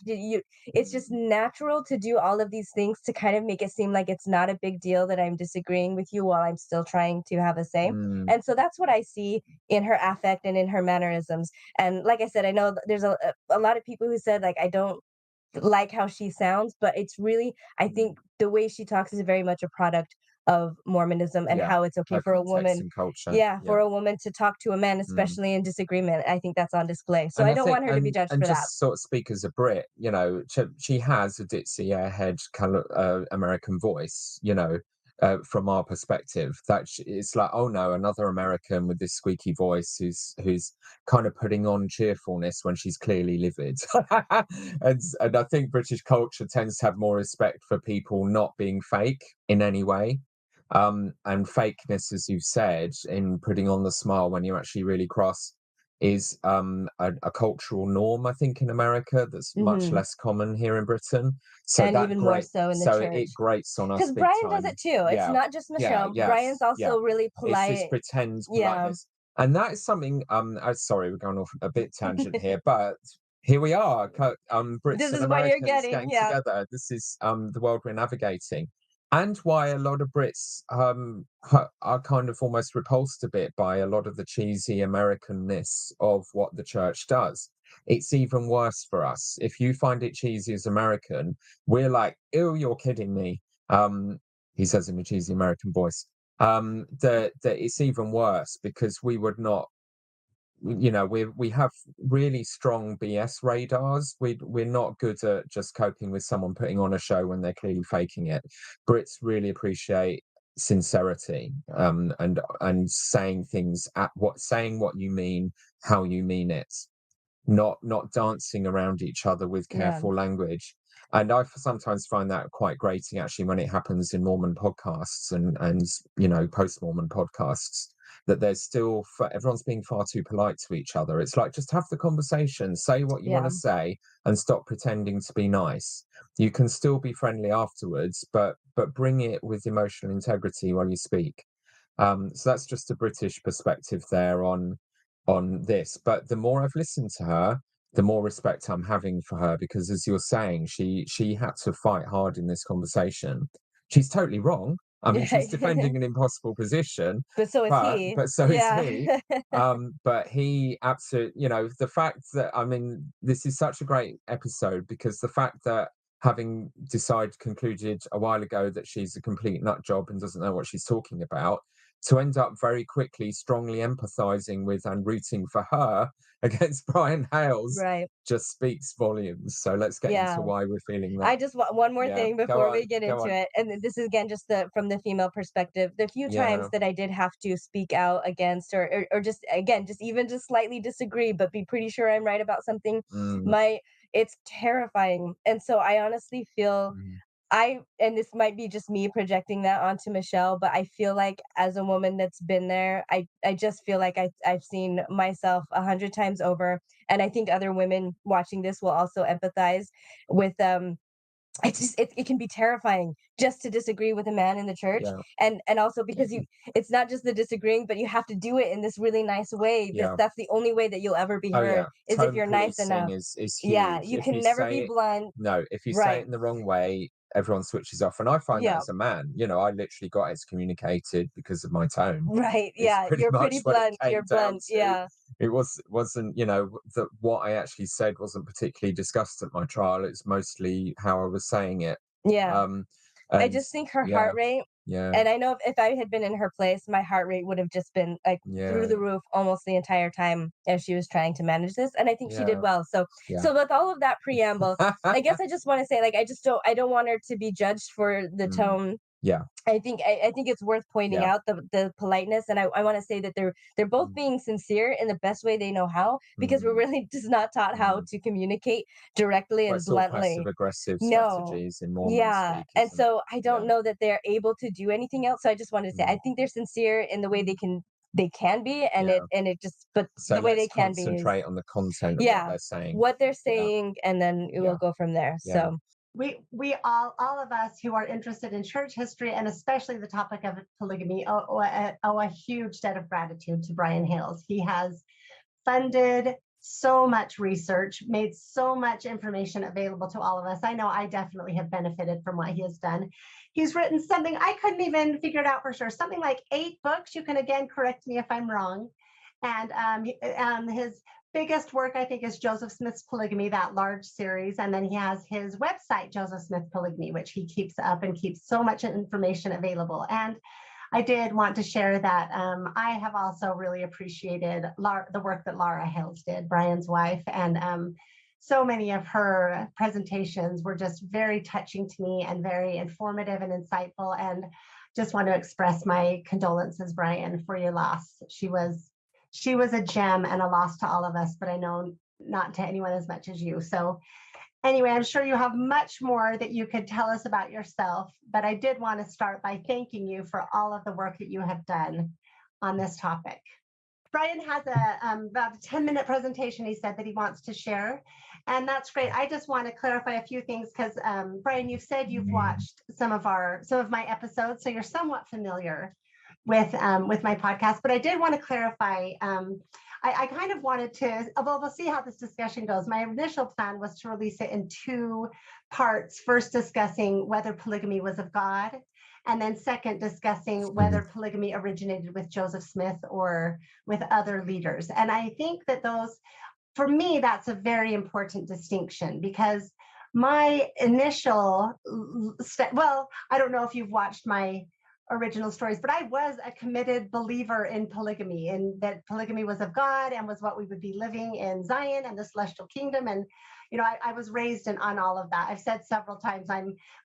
it's just natural to do all of these things to kind of make it seem like it's not a big deal that I'm disagreeing with you while I'm still trying to have a say. Mm, And so that's what I see in her affect and in her mannerisms. And like I said, I know there's a lot of people who said like I don't like how she sounds, but it's really, I mm. think the way she talks is very much a product of Mormonism and Yeah. how it's okay Her for a context woman, and culture. yeah, Yeah. for a woman to talk to a man, Mm. especially in disagreement. I think that's on display. So And I I don't think, want her to be judged and for that. just sort of speak as a Brit, she has a ditzy airhead kind of American voice, from our perspective. It's like, oh no, another American with this squeaky voice who's kind of putting on cheerfulness when she's clearly livid. And I think British culture tends to have more respect for people not being fake in any way. And fakeness, as you've said, in putting on the smile when you're actually really cross is a cultural norm, I think, in America that's much Hmm. less common here in Britain. So And even more so in the so it church. grates on us Because big Brian does time. it too. It's Yeah, not just yeah, Michelle. Brian's yes, yeah. also really It's this polite. pretend Yeah. politeness, and that is something. Sorry, we're going off a bit tangent here, but here we are, Brits This and is what you're Americans getting. getting Yeah. together. This is the world we're navigating, and why a lot of Brits are kind of almost repulsed a bit by a lot of the cheesy Americanness of what the church does. It's even worse for us. If you find it cheesy as American, we're like, "Ew, you're kidding me." Um, he says in a cheesy American voice. That it's even worse because we would not, we have really strong BS radars. We're not good at just coping with someone putting on a show when they're clearly faking it. Brits really appreciate sincerity, and saying what you mean, how you mean it, not dancing around each other with Yeah. careful language. And I sometimes find that quite grating, actually, when it happens in Mormon podcasts and post-Mormon podcasts, that there's still everyone's being far too polite to each other. It's like, just have the conversation, say what you want Yeah. to say, and stop pretending to be nice. You can still be friendly afterwards, but bring it with emotional integrity while you speak. So that's just a British perspective there on this. But the more I've listened to her, the more respect I'm having for her, because, as you're saying, she had to fight hard in this conversation. She's totally wrong. I mean, she's Yeah. defending an impossible position, But so is but he. so is Yeah. he. But he absolutely, the fact that, I mean, this is such a great episode because the fact that, having concluded a while ago that she's a complete nut job and doesn't know what she's talking about, to end up very quickly strongly empathizing with and rooting for her against Brian Hales Right. just speaks volumes. So let's get into Yeah. why we're feeling that. I just want one more Yeah, thing go before on, we get go into on. it, and this is again just from the female perspective. The few times Yeah. that I did have to speak out against, or just again, just slightly disagree, but be pretty sure I'm right about something, Mm, my it's terrifying, and so I honestly feel mm, and this might be just me projecting that onto Michelle, but I feel like as a woman that's been there, I just feel like I've seen myself 100 times over, and I think other women watching this will also empathize with it can be terrifying just to disagree with a man in the church, Yeah. and also because it's not just the disagreeing, but you have to do it in this really nice way. Yeah. That's the only way that you'll ever be Oh heard, yeah. is if Tone you're nice policing enough. is Yeah, huge. you If can you never say be it, blunt. no, if you say it Right. in the wrong way, everyone switches off. And I find that Yeah. as a man, I literally got excommunicated because of my tone. Right. It's Yeah, pretty you're much pretty what it blunt. came You're down blunt. to. Yeah. It wasn't, that what I actually said wasn't particularly discussed at my trial. It's mostly how I was saying it. Yeah. Um, I and just think her yeah, heart rate, yeah, and I know if I had been in her place, my heart rate would have just been like through yeah, the roof almost the entire time as she was trying to manage this. And I think she did yeah, well. So yeah. so with all of that preamble, I guess I just want to say, like, I don't want her to be judged for the Mm, tone. yeah, I think it's worth pointing yeah. out the politeness, and I want to say that they're both Mm, being sincere in the best way they know how, because we're mm, really just not taught how mm. to communicate directly Well, and it's all passive bluntly. aggressive No. strategies in Mormon Yeah. speak, And isn't it? so I Yeah. don't know that they're able to do anything else. So I just wanted to say I Mm, think they're sincere in the way they can be, yeah. and it just, but So the way they let's can be is, concentrate on the content of what yeah, they're saying. what they're Yeah, saying, and then it will yeah, go from there. yeah. So We all of us who are interested in church history, and especially the topic of polygamy, owe a huge debt of gratitude to Brian Hales. He has funded so much research, made so much information available to all of us. I know I definitely have benefited from what he has done. He's written something, I couldn't even figure it out for sure, something like 8 books. You can again correct me if I'm wrong. And his biggest work, I think, is Joseph Smith's Polygamy, that large series. And then he has his website, Joseph Smith Polygamy, which he keeps up and keeps so much information available. And I did want to share that I have also really appreciated the work that Laura Hales did, Brian's wife, and so many of her presentations were just very touching to me and very informative and insightful. And just want to express my condolences, Brian, for your loss. She was a gem and a loss to all of us, but I know not to anyone as much as you. So anyway, I'm sure you have much more that you could tell us about yourself, but I did want to start by thanking you for all of the work that you have done on this topic. Brian has about a 10-minute presentation he said that he wants to share, and that's great. I just want to clarify a few things because Brian, you've said you've watched some of my episodes, so you're somewhat familiar with my podcast, but I did want to clarify. I kind of wanted to, well, we'll see how this discussion goes. My initial plan was to release it in 2 parts, first discussing whether polygamy was of God, and then second discussing whether polygamy originated with Joseph Smith or with other leaders. And I think that for me, that's a very important distinction, because my initial, well, I don't know if you've watched my original stories, but I was a committed believer in polygamy, and that polygamy was of God and was what we would be living in Zion and the celestial kingdom. And I was raised on all of that. I've said several times,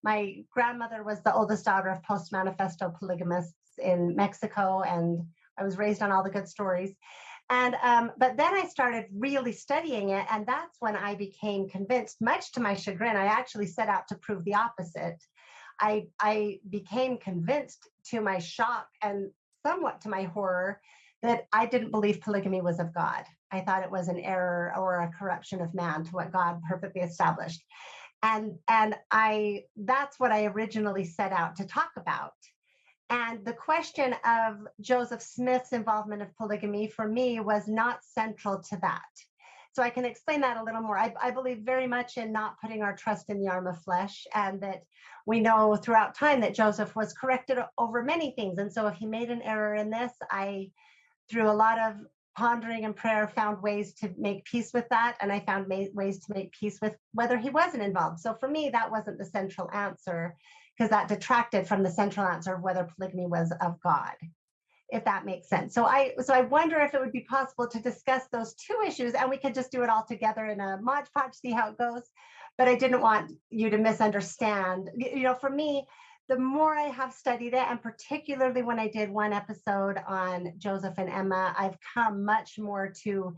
my grandmother was the oldest daughter of post-manifesto polygamists in Mexico, and I was raised on all the good stories. And but then I started really studying it, and that's when I became convinced, much to my chagrin. I actually set out to prove the opposite. I became convinced, to my shock and somewhat to my horror, that I didn't believe polygamy was of God. I thought it was an error or a corruption of man to what God perfectly established. And that's what I originally set out to talk about. And the question of Joseph Smith's involvement of polygamy for me was not central to that. So I can explain that a little more. I believe very much in not putting our trust in the arm of flesh, and that we know throughout time that Joseph was corrected over many things. And so if he made an error in this, I, through a lot of pondering and prayer, found ways to make peace with that. And I found ways to make peace with whether he wasn't involved. So for me, that wasn't the central answer, because that detracted from the central answer of whether polygamy was of God, if that makes sense. So I wonder if it would be possible to discuss those 2 issues, and we could just do it all together in a Mod Podge, see how it goes. But I didn't want you to misunderstand. For me, the more I have studied it, and particularly when I did one episode on Joseph and Emma, I've come much more to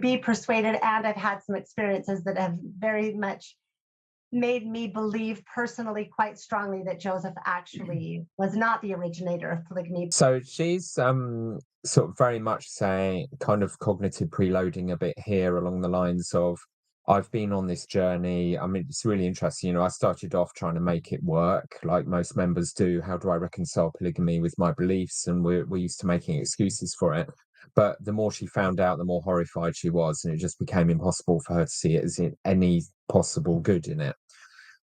be persuaded, and I've had some experiences that have very much made me believe personally quite strongly that Joseph actually was not the originator of polygamy. So she's sort of very much saying, kind of cognitive preloading a bit here along the lines of, I've been on this journey. I mean, it's really interesting. You know, I started off trying to make it work like most members do. How do I reconcile polygamy with my beliefs? And we're used to making excuses for it. But the more she found out, the more horrified she was. And it just became impossible for her to see it as in any possible good in it.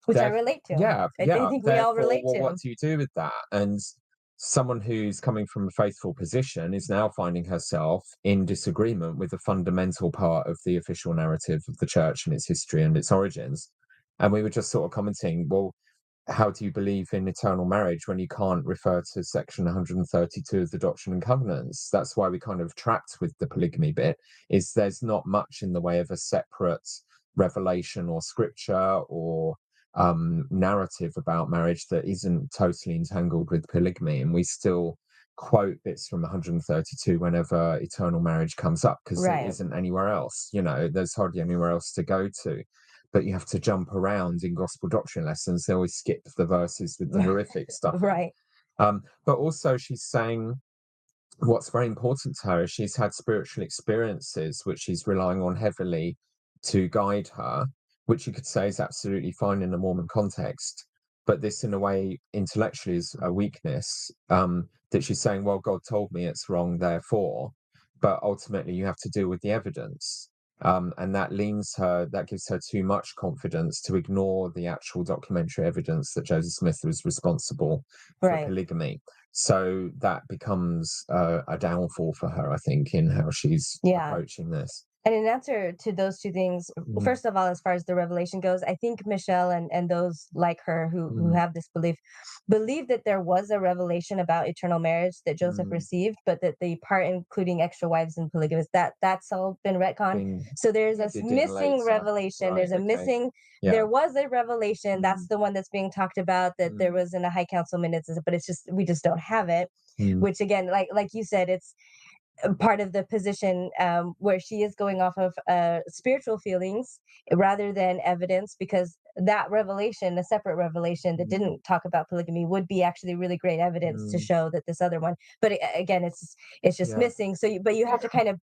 Which I relate to. Yeah, I yeah. think we all Therefore, relate well, to. what do you do with that? And someone who's coming from a faithful position is now finding herself in disagreement with a fundamental part of the official narrative of the church and its history and its origins. And we were just sort of commenting, well, how do you believe in eternal marriage when you can't refer to section 132 of the Doctrine and Covenants? That's why we kind of trapped with the polygamy bit, is there's not much in the way of a separate revelation or scripture or narrative about marriage that isn't totally entangled with polygamy, and we still quote bits from 132 whenever eternal marriage comes up because it isn't anywhere else. You know, there's hardly anywhere else to go to, but you have to jump around in gospel doctrine lessons. They always skip the verses with the horrific stuff. But also she's saying what's very important to her is she's had spiritual experiences which she's relying on heavily to guide her, which you could say is absolutely fine in a Mormon context. But this, in a way, intellectually is a weakness, that she's saying, well, God told me it's wrong, therefore. But ultimately, you have to deal with the evidence. And that gives her too much confidence to ignore the actual documentary evidence that Joseph Smith was responsible for polygamy. So that becomes a downfall for her, I think, in how she's approaching this. And in answer to those two things, first of all, as far as the revelation goes, I think Michelle and those like her who have this believe that there was a revelation about eternal marriage that Joseph received, but that the part including extra wives and polygamous, that's all been retconned. So there's a missing revelation. There's a missing. There was a revelation. That's the one that's being talked about. That there was in the High Council minutes, but it's just we just don't have it. Which again, like you said, it's part of the position where she is going off of spiritual feelings rather than evidence, because that revelation, a separate revelation that didn't talk about polygamy, would be actually really great evidence to show that this other one. But again, it's just missing. So, but you have to kind of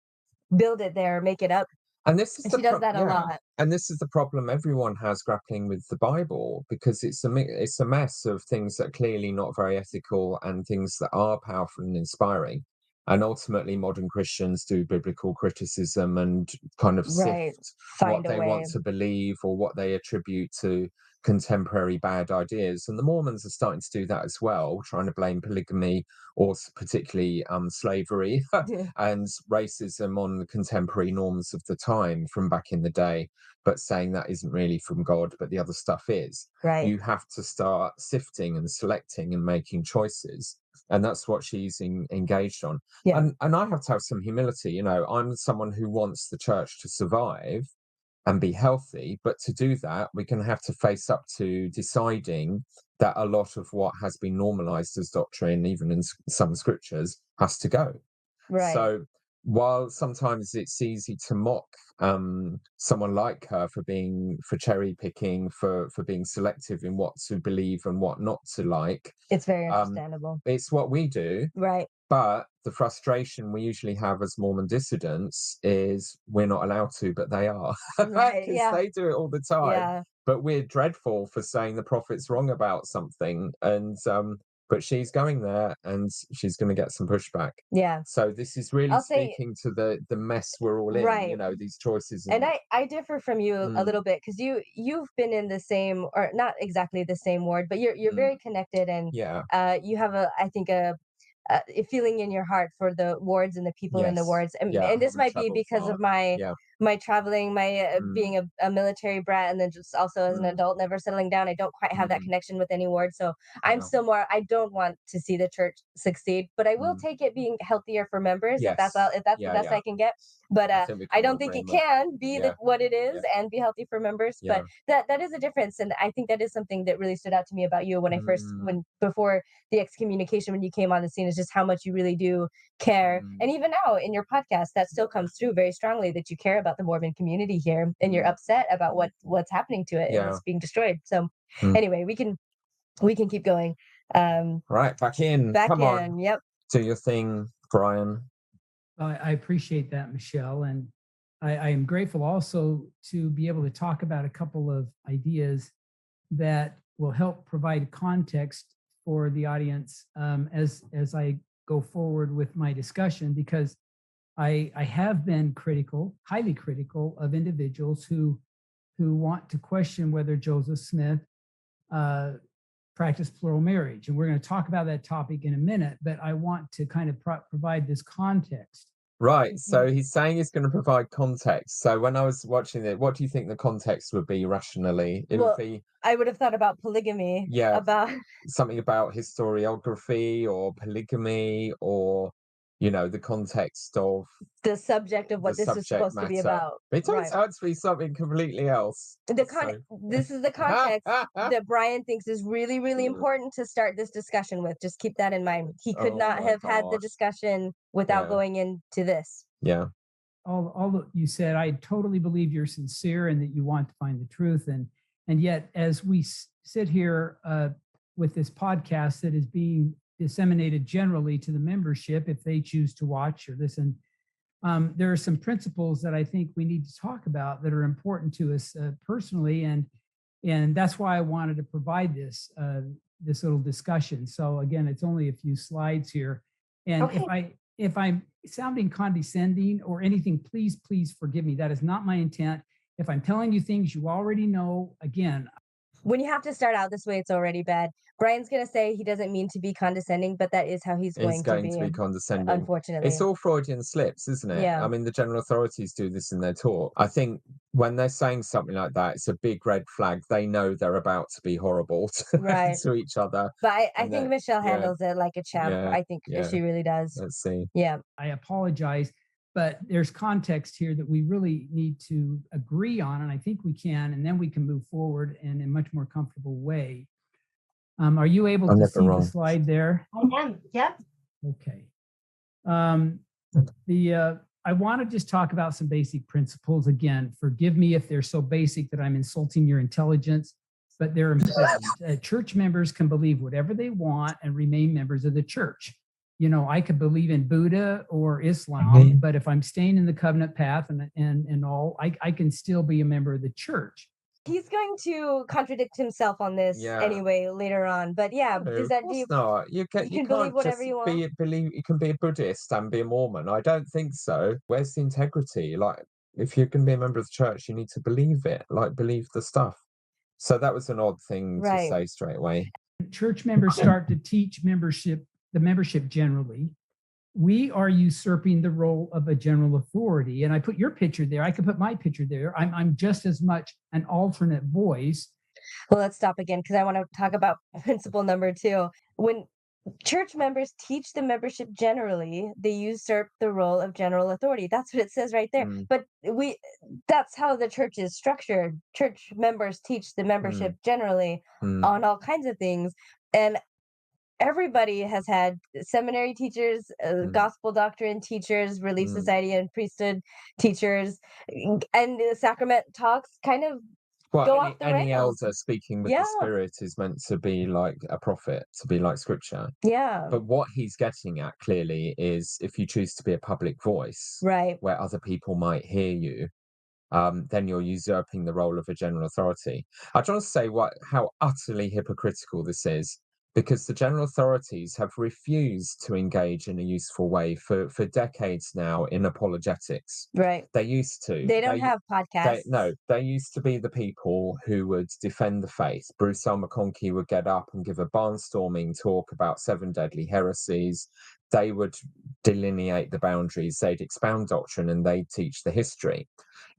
build it there, make it up. And this is she does that a lot. And this is the problem everyone has grappling with the Bible, because it's a mess of things that are clearly not very ethical and things that are powerful and inspiring. And ultimately, modern Christians do biblical criticism and kind of sift what they want to believe or what they attribute to contemporary bad ideas. And the Mormons are starting to do that as well, trying to blame polygamy or particularly slavery and racism on the contemporary norms of the time from back in the day, but saying that isn't really from God, but the other stuff is. You have to start sifting and selecting and making choices. And that's what she's engaged on. And I have to have some humility. You know, I'm someone who wants the church to survive and be healthy, but to do that, we're going to have to face up to deciding that a lot of what has been normalized as doctrine, even in some scriptures, has to go. So while sometimes it's easy to mock someone like her for cherry picking, for being selective in what to believe and what not to like, it's very understandable. It's what we do, but the frustration we usually have as Mormon dissidents is we're not allowed to, but they are, because they do it all the time. But we're dreadful for saying the prophet's wrong about something, and but she's going there and she's going to get some pushback. So this is really speaking to the mess we're all in, you know, these choices. And I differ from you a little bit, because you've been in the same, or not exactly the same ward, but you're very connected, and you have I think a feeling in your heart for the wards and the people in the wards, and this might be because of my traveling, my being a military brat, and then just also as an adult never settling down. I don't quite have that connection with any ward, so I'm still more, I don't want to see the church succeed, but I will take it being healthier for members if that's the best I can get. But I don't think it can be what it is and be healthy for members. But that is a difference, and I think that is something that really stood out to me about you when I first, before the excommunication, when you came on the scene, is just how much you really do care. And even now in your podcast, that still comes through very strongly, that you care about the Mormon community here, and you're upset about what's happening to it and it's being destroyed. So anyway, we can keep going. Right, back in. Come on. Yep. Do your thing, Brian. I appreciate that, Michelle. And I am grateful also to be able to talk about a couple of ideas that will help provide context for the audience as I go forward with my discussion, because I have been critical, highly critical of individuals who want to question whether Joseph Smith practiced plural marriage. And we're going to talk about that topic in a minute, but I want to kind of provide this context. Right. So he's saying he's going to provide context. So when I was watching it, what do you think the context would be rationally? It would be, I would have thought about polygamy. Yeah. About something about historiography or polygamy, or, you know, the context of the subject of what the this is subject supposed to be matter. about. But it turns out to be something completely else. This is the context that Brian thinks is really, really important to start this discussion with. Just keep that in mind. He could not have had the discussion without going into this. Yeah. All that you said, I totally believe you're sincere and that you want to find the truth. And yet, as we sit here with this podcast that is being disseminated generally to the membership, if they choose to watch or listen, there are some principles that I think we need to talk about that are important to us personally, and that's why I wanted to provide this little discussion. So again, it's only a few slides here, and if I'm sounding condescending or anything, please forgive me. That is not my intent. If I'm telling you things you already know, again, when you have to start out this way, it's already bad. Brian's going to say he doesn't mean to be condescending, but that is how he's going to be condescending. Unfortunately. It's all Freudian slips, isn't it? Yeah. I mean, the general authorities do this in their talk. I think when they're saying something like that, it's a big red flag. They know they're about to be horrible to each other. But I think Michelle handles it like a champ. Yeah, I think she really does. Let's see. Yeah. I apologize, but there's context here that we really need to agree on, and I think we can, and then we can move forward in a much more comfortable way. Are you able to see the slide there? I am. Yep. Okay. I want to just talk about some basic principles. Again, forgive me if they're so basic that I'm insulting your intelligence, but they're important. Church members can believe whatever they want and remain members of the church. You know, I could believe in Buddha or Islam, but if I'm staying in the covenant path and all, I can still be a member of the church. He's going to contradict himself on this anyway later on. But is that deep? No, you can believe whatever you want. You can be a Buddhist and be a Mormon. I don't think so. Where's the integrity? Like, if you're going to be a member of the church, you need to believe it. Like, believe the stuff. So that was an odd thing to say straight away. Church members start to teach the membership generally. We are usurping the role of a general authority. And I put your picture there. I could put my picture there. I'm just as much an alternate voice. Well, let's stop again because I want to talk about principle number 2. When church members teach the membership generally, they usurp the role of general authority. That's what it says right there. But that's how the church is structured. Church members teach the membership generally on all kinds of things. And everybody has had seminary teachers, gospel doctrine teachers, relief society and priesthood teachers, and the sacrament talks kind of go off the any rails. elder speaking with the Spirit is meant to be like a prophet, to be like Scripture. Yeah. But what he's getting at clearly is if you choose to be a public voice, where other people might hear you, then you're usurping the role of a general authority. I just want to say how utterly hypocritical this is, because the general authorities have refused to engage in a useful way for decades now in apologetics. Right. They used to. They don't have podcasts. They used to be the people who would defend the faith. Bruce L. McConkie would get up and give a barnstorming talk about 7 deadly heresies. They would delineate the boundaries, they'd expound doctrine, and they'd teach the history.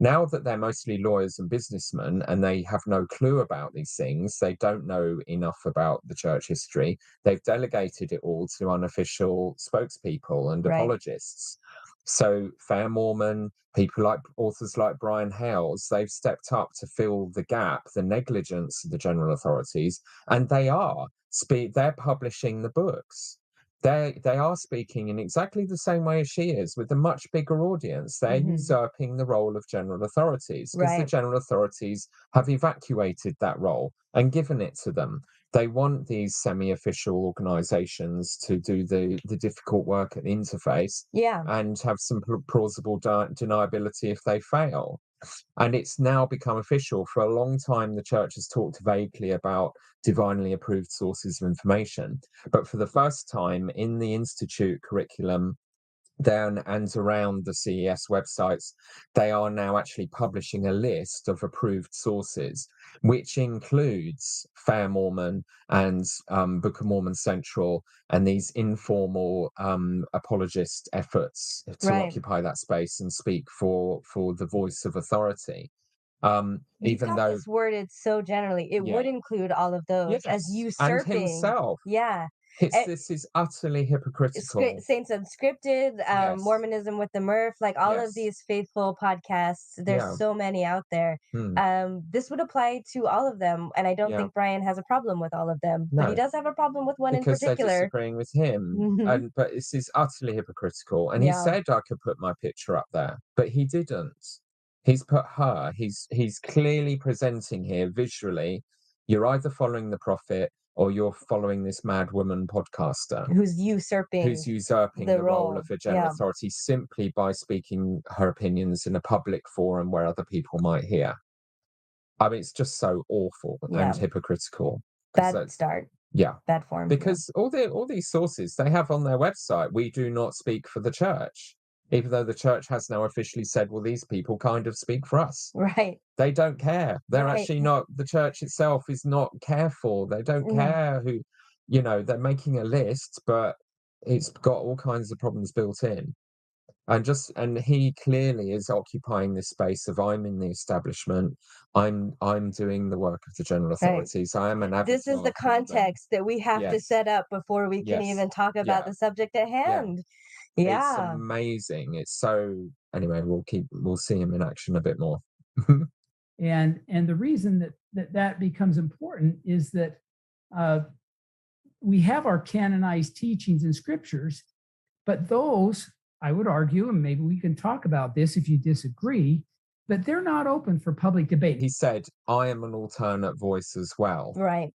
Now that they're mostly lawyers and businessmen and they have no clue about these things, they don't know enough about the church history, they've delegated it all to unofficial spokespeople and apologists. So Fair Mormon, authors like Brian Hales, they've stepped up to fill the gap, the negligence of the general authorities, and they're publishing the books. they are speaking in exactly the same way as she is, with a much bigger audience. They're usurping the role of general authorities, because the Right. general authorities have evacuated that role and given it to them. They want these semi-official organizations to do the difficult work at the interface Yeah. and have some plausible deniability if they fail. And it's now become official. For a long time, the church has talked vaguely about divinely approved sources of information. But for the first time in the Institute curriculum, down and around the CES websites, they are now actually publishing a list of approved sources, which includes Fair Mormon and Book of Mormon Central, and these informal apologist efforts to Right. occupy that space and speak for the voice of authority. You've Even got though, this worded so generally. It yeah, would include all of those as yes, and usurping. himself, Yeah. this is utterly hypocritical. Saints Unscripted, Yes, Mormonism with the Murph, like all of yes, these faithful podcasts. There's yeah. so many out there. Hmm. This would apply to all of them, and I don't Yeah. think Brian has a problem with all of them, but he No, does have a problem with one in because they're particular. disagreeing with him. Mhm. But this is utterly hypocritical. And he Yeah. said I could put my picture up there, but he didn't. He's put her. He's clearly presenting here visually. You're either following the prophet or you're following this mad woman podcaster Who's usurping who's usurping the the role role. of a general Yeah. authority simply by speaking her opinions in a public forum where other people might hear. I mean, it's just so awful Yeah. and hypocritical. 'Cause Bad start. yeah, Bad form. because all these sources they have on their website, we do not speak for the church, even though the church has now officially said, well, these people kind of speak for us. Yeah. Right. They don't care. They're Right. actually not, the church itself is not careful. They don't No. care who, they're making a list, but it's got all kinds of problems built in. And he clearly is occupying this space of, I'm in the establishment, I'm doing the work of the general Right. authorities, I am an avatar This is the for them. context that we have to Yes, set up before we can yes, even talk about yeah, the subject at yeah. hand. It's Yeah. amazing. It's so, anyway, we'll see him in action a bit more. And the reason that becomes important is that we have our canonized teachings and scriptures, but those, I would argue, and maybe we can talk about this if you disagree, but they're not open for public debate. He said, I am an alternate voice as well. Right.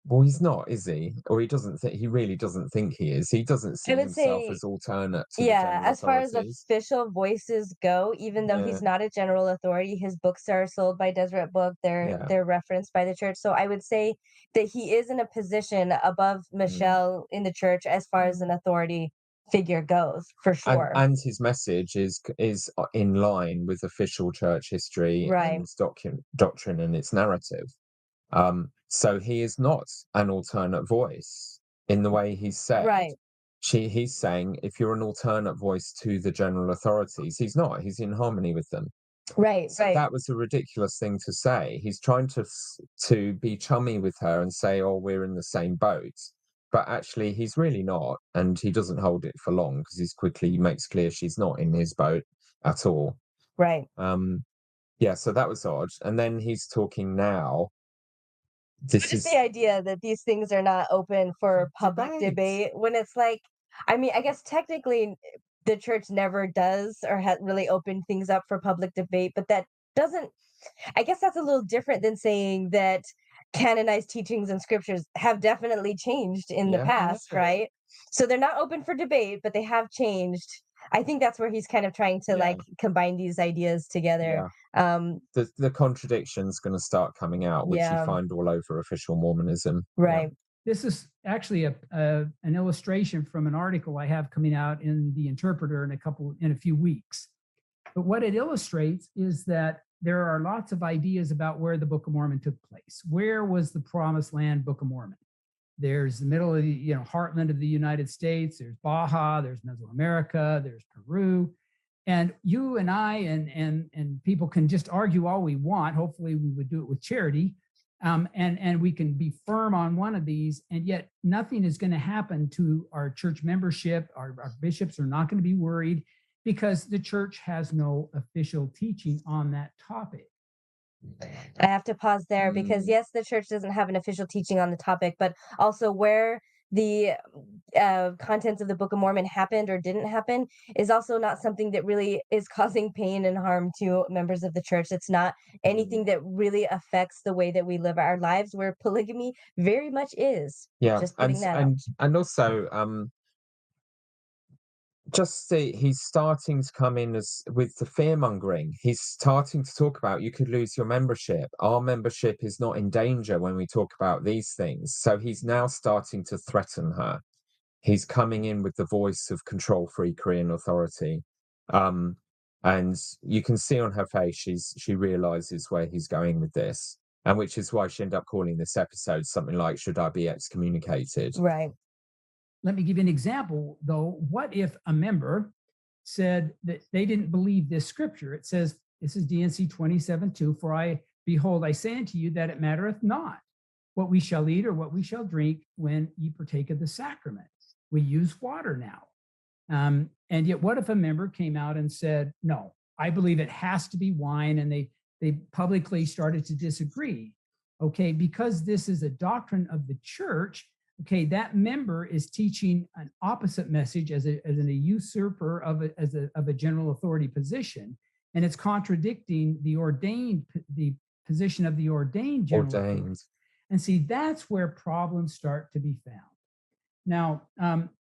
Well, he's not, is he? Or he really doesn't think he is. He doesn't see I would himself say, as alternate to the yeah, general as far as authorities. official voices go, even though Yeah, he's not a general authority, his books are sold by Deseret Book. yeah. They're referenced by the church. So I would say that he is in a position above Michelle in the church as far as an authority figure goes, for sure. And his message is in line with official church history Right. and doctrine and its narrative. So he is not an alternate voice in the way he said. Right. He's saying if you're an alternate voice to the general authorities, he's not. He's in harmony with them. Right. So Right. that was a ridiculous thing to say. He's trying to be chummy with her and say, "Oh, we're in the same boat," but actually, he's really not, and he doesn't hold it for long because he quickly makes clear she's not in his boat at all. Right. Yeah. So that was odd. And then he's talking now. This Just is the idea that these things are not open for public debate. debate when it's like, I mean, I guess technically the church never does or has really opened things up for public debate, but that doesn't, I guess that's a little different than saying that canonized teachings and scriptures have definitely changed in the Yeah, past, yeah. right? So they're not open for debate, but they have changed. I think that's where he's kind of trying to Yeah. like combine these ideas together. The contradiction's going to start coming out, which you Yeah. find all over official Mormonism. Yeah. Right. This is actually an illustration from an article I have coming out in the Interpreter in a few weeks. But what it illustrates is that there are lots of ideas about where the Book of Mormon took place. Where was the Promised Land Book of Mormon? There's the middle of the heartland of the United States. There's Baja. There's Mesoamerica. There's Peru. And you and I and people can just argue all we want. Hopefully, we would do it with charity. And we can be firm on one of these, and yet nothing is going to happen to our church membership. Our bishops are not going to be worried because the church has no official teaching on that topic. I have to pause there because yes, the church doesn't have an official teaching on the topic, but also where the contents of the Book of Mormon happened or didn't happen is also not something that really is causing pain and harm to members of the church. It's not anything that really affects the way that we live our lives, where polygamy very much is. Yeah, Just putting that out. and also just see, he's starting to come in as with the fear mongering. He's starting to talk about you could lose your membership. Our membership is not in danger when we talk about these things. So he's now starting to threaten her. He's coming in with the voice of control-free Korean authority. And you can see on her face she realizes where he's going with this. And which is why she ended up calling this episode something like, "Should I be excommunicated?" Right. Let me give you an example, though. What if a member said that they didn't believe this scripture? It says, this is DNC 27:2, "For I, behold, I say unto you that it mattereth not what we shall eat or what we shall drink when ye partake of the sacrament." We use water now. And yet, what if a member came out and said, "No, I believe it has to be wine," and they publicly started to disagree? Okay, because this is a doctrine of the church, okay, that member is teaching an opposite message as a usurper of a general authority position, and it's contradicting the position of the ordained general authority. And see, that's where problems start to be found. Now,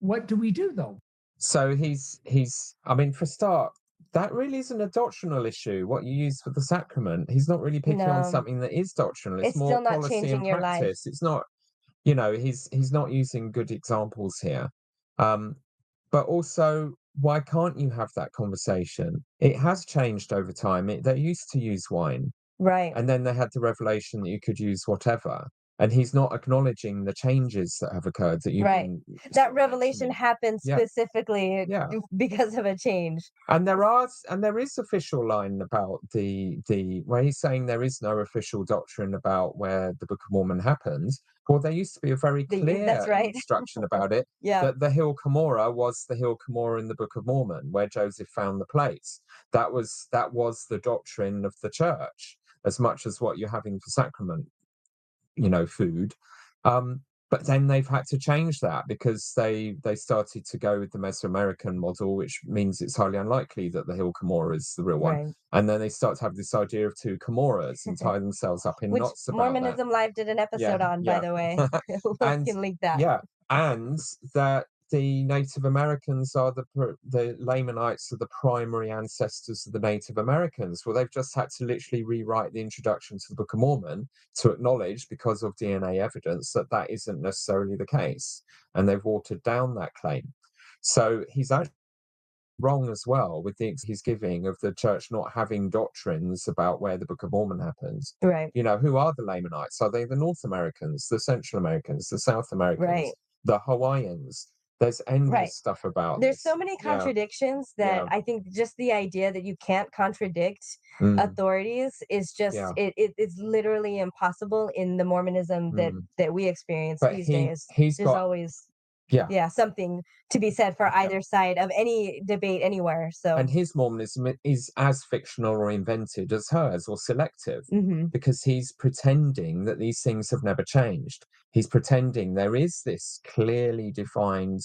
what do we do though? So he's I mean, for a start, that really isn't a doctrinal issue, what you use for the sacrament. He's not really picking on No. something that is doctrinal. It's It's more still not policy and changing your life. practice. It's not, you know, he's not using good examples here. But also, why can't you have that conversation? It has changed over time. They used to use wine, Right. and then they had the revelation that you could use whatever. And he's not acknowledging the changes that have occurred that you've Right. been That revelation mentioning. happened Yeah. specifically Yeah. because of a change. And there is official line about the where he's saying there is no official doctrine about where the Book of Mormon happens. Well, there used to be a very clear That's right. instruction about it, Yeah. that the Hill Cumorah was the Hill Cumorah in the Book of Mormon, where Joseph found the plates. That was the doctrine of the church, as much as what you're having for sacrament, you know, food. But then they've had to change that because they started to go with the Mesoamerican model, which means it's highly unlikely that the Hill Cumorah is the real one. Right. And then they start to have this idea of two Cumorahs and tie themselves up in Which knots about Mormonism Live did an episode on, by the way. We And can link that. yeah, and that the Native Americans are the Lamanites are the primary ancestors of the Native Americans. Well, they've just had to literally rewrite the introduction to the Book of Mormon to acknowledge, because of DNA evidence, that that isn't necessarily the case, and they've watered down that claim. So he's actually wrong as well with the he's giving of the church not having doctrines about where the Book of Mormon happens. Right. You know, who are the Lamanites? Are they the North Americans, the Central Americans, the South Americans, Right. the Hawaiians? There's endless Right. stuff about There's this. so many contradictions that I think just the idea that you can't contradict authorities is just it's literally impossible in the Mormonism that we experience these days. There's always something to be said for either side of any debate anywhere. So, and his Mormonism is as fictional or invented as hers, or selective, because he's pretending that these things have never changed. He's pretending there is this clearly defined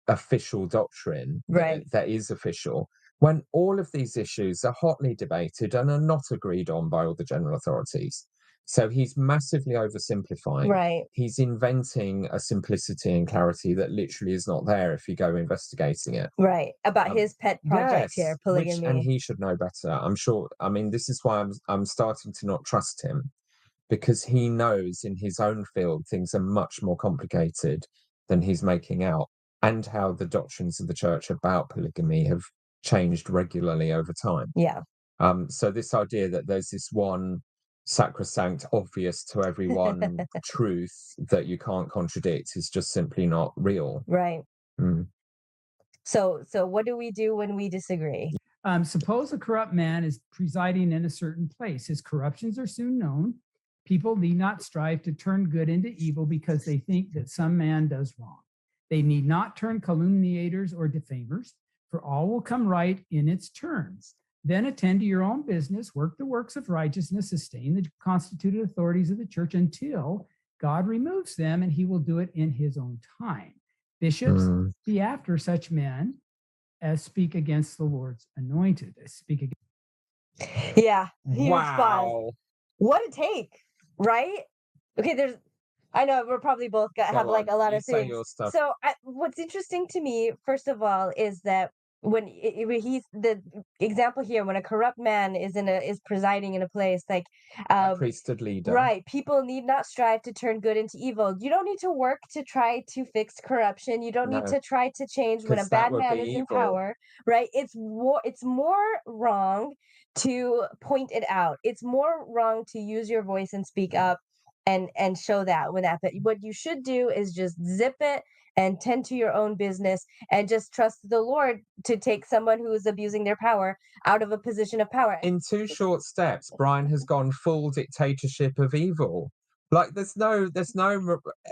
official doctrine that is official, when all of these issues are hotly debated and are not agreed on by all the general authorities. So he's massively oversimplifying. Right. He's inventing a simplicity and clarity that literally is not there if you go investigating it. Right. About his pet project here, polygamy. And he should know better, I'm sure. I mean, this is why I'm starting to not trust him, because he knows in his own field things are much more complicated than he's making out, and how the doctrines of the church about polygamy have changed regularly over time. Yeah. So this idea that there's this one sacrosanct, obvious to everyone truth that you can't contradict is just simply not real. Right. So what do we do when we disagree? Suppose a corrupt man is presiding in a certain place. His corruptions are soon known. People need not strive to turn good into evil because they think that some man does wrong. They need not turn calumniators or defamers, for all will come right in its turn. Then attend to your own business, work the works of righteousness, sustain the constituted authorities of the church until God removes them, and he will do it in his own time. Bishops be after such men as speak against the Lord's anointed, as speak against. Yeah, huge pause. Wow. What a take, right? Okay, I know we're probably both have like a lot You of say things. your stuff. So what's interesting to me, first of all, is that when he's the example here, when a corrupt man is presiding in a place, like A priesthood leader. right, people need not strive to turn good into evil. You don't need to work to try to fix corruption. You don't need No. to try to change when a 'Cause that bad would man be is in evil. power, right? It's more wrong to point it out. It's more wrong to use your voice and speak up and show that when that. But what you should do is just zip it and tend to your own business and just trust the Lord to take someone who is abusing their power out of a position of power. In 2 short steps, Brian has gone full dictatorship of evil. Like there's no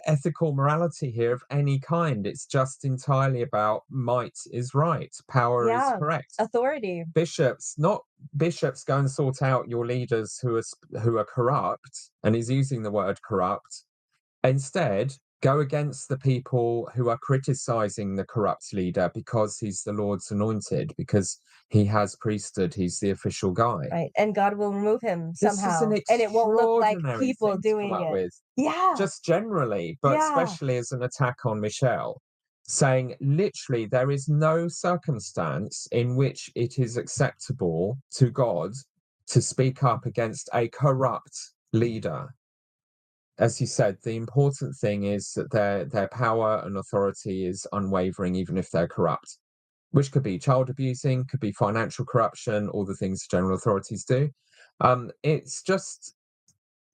ethical morality here of any kind. It's just entirely about might is right, power is correct. Authority. Bishops go and sort out your leaders who are corrupt, and he's using the word corrupt. Instead, go against the people who are criticizing the corrupt leader because he's the Lord's anointed, because he has priesthood, he's the official guy. Right. And God will remove him somehow. This is an and it won't look like extraordinary people thing to doing come up it. with. Yeah. Just generally, but especially as an attack on Michelle, saying literally there is no circumstance in which it is acceptable to God to speak up against a corrupt leader. As you said, the important thing is that their power and authority is unwavering, even if they're corrupt, which could be child abusing, could be financial corruption, all the things general authorities do. It's just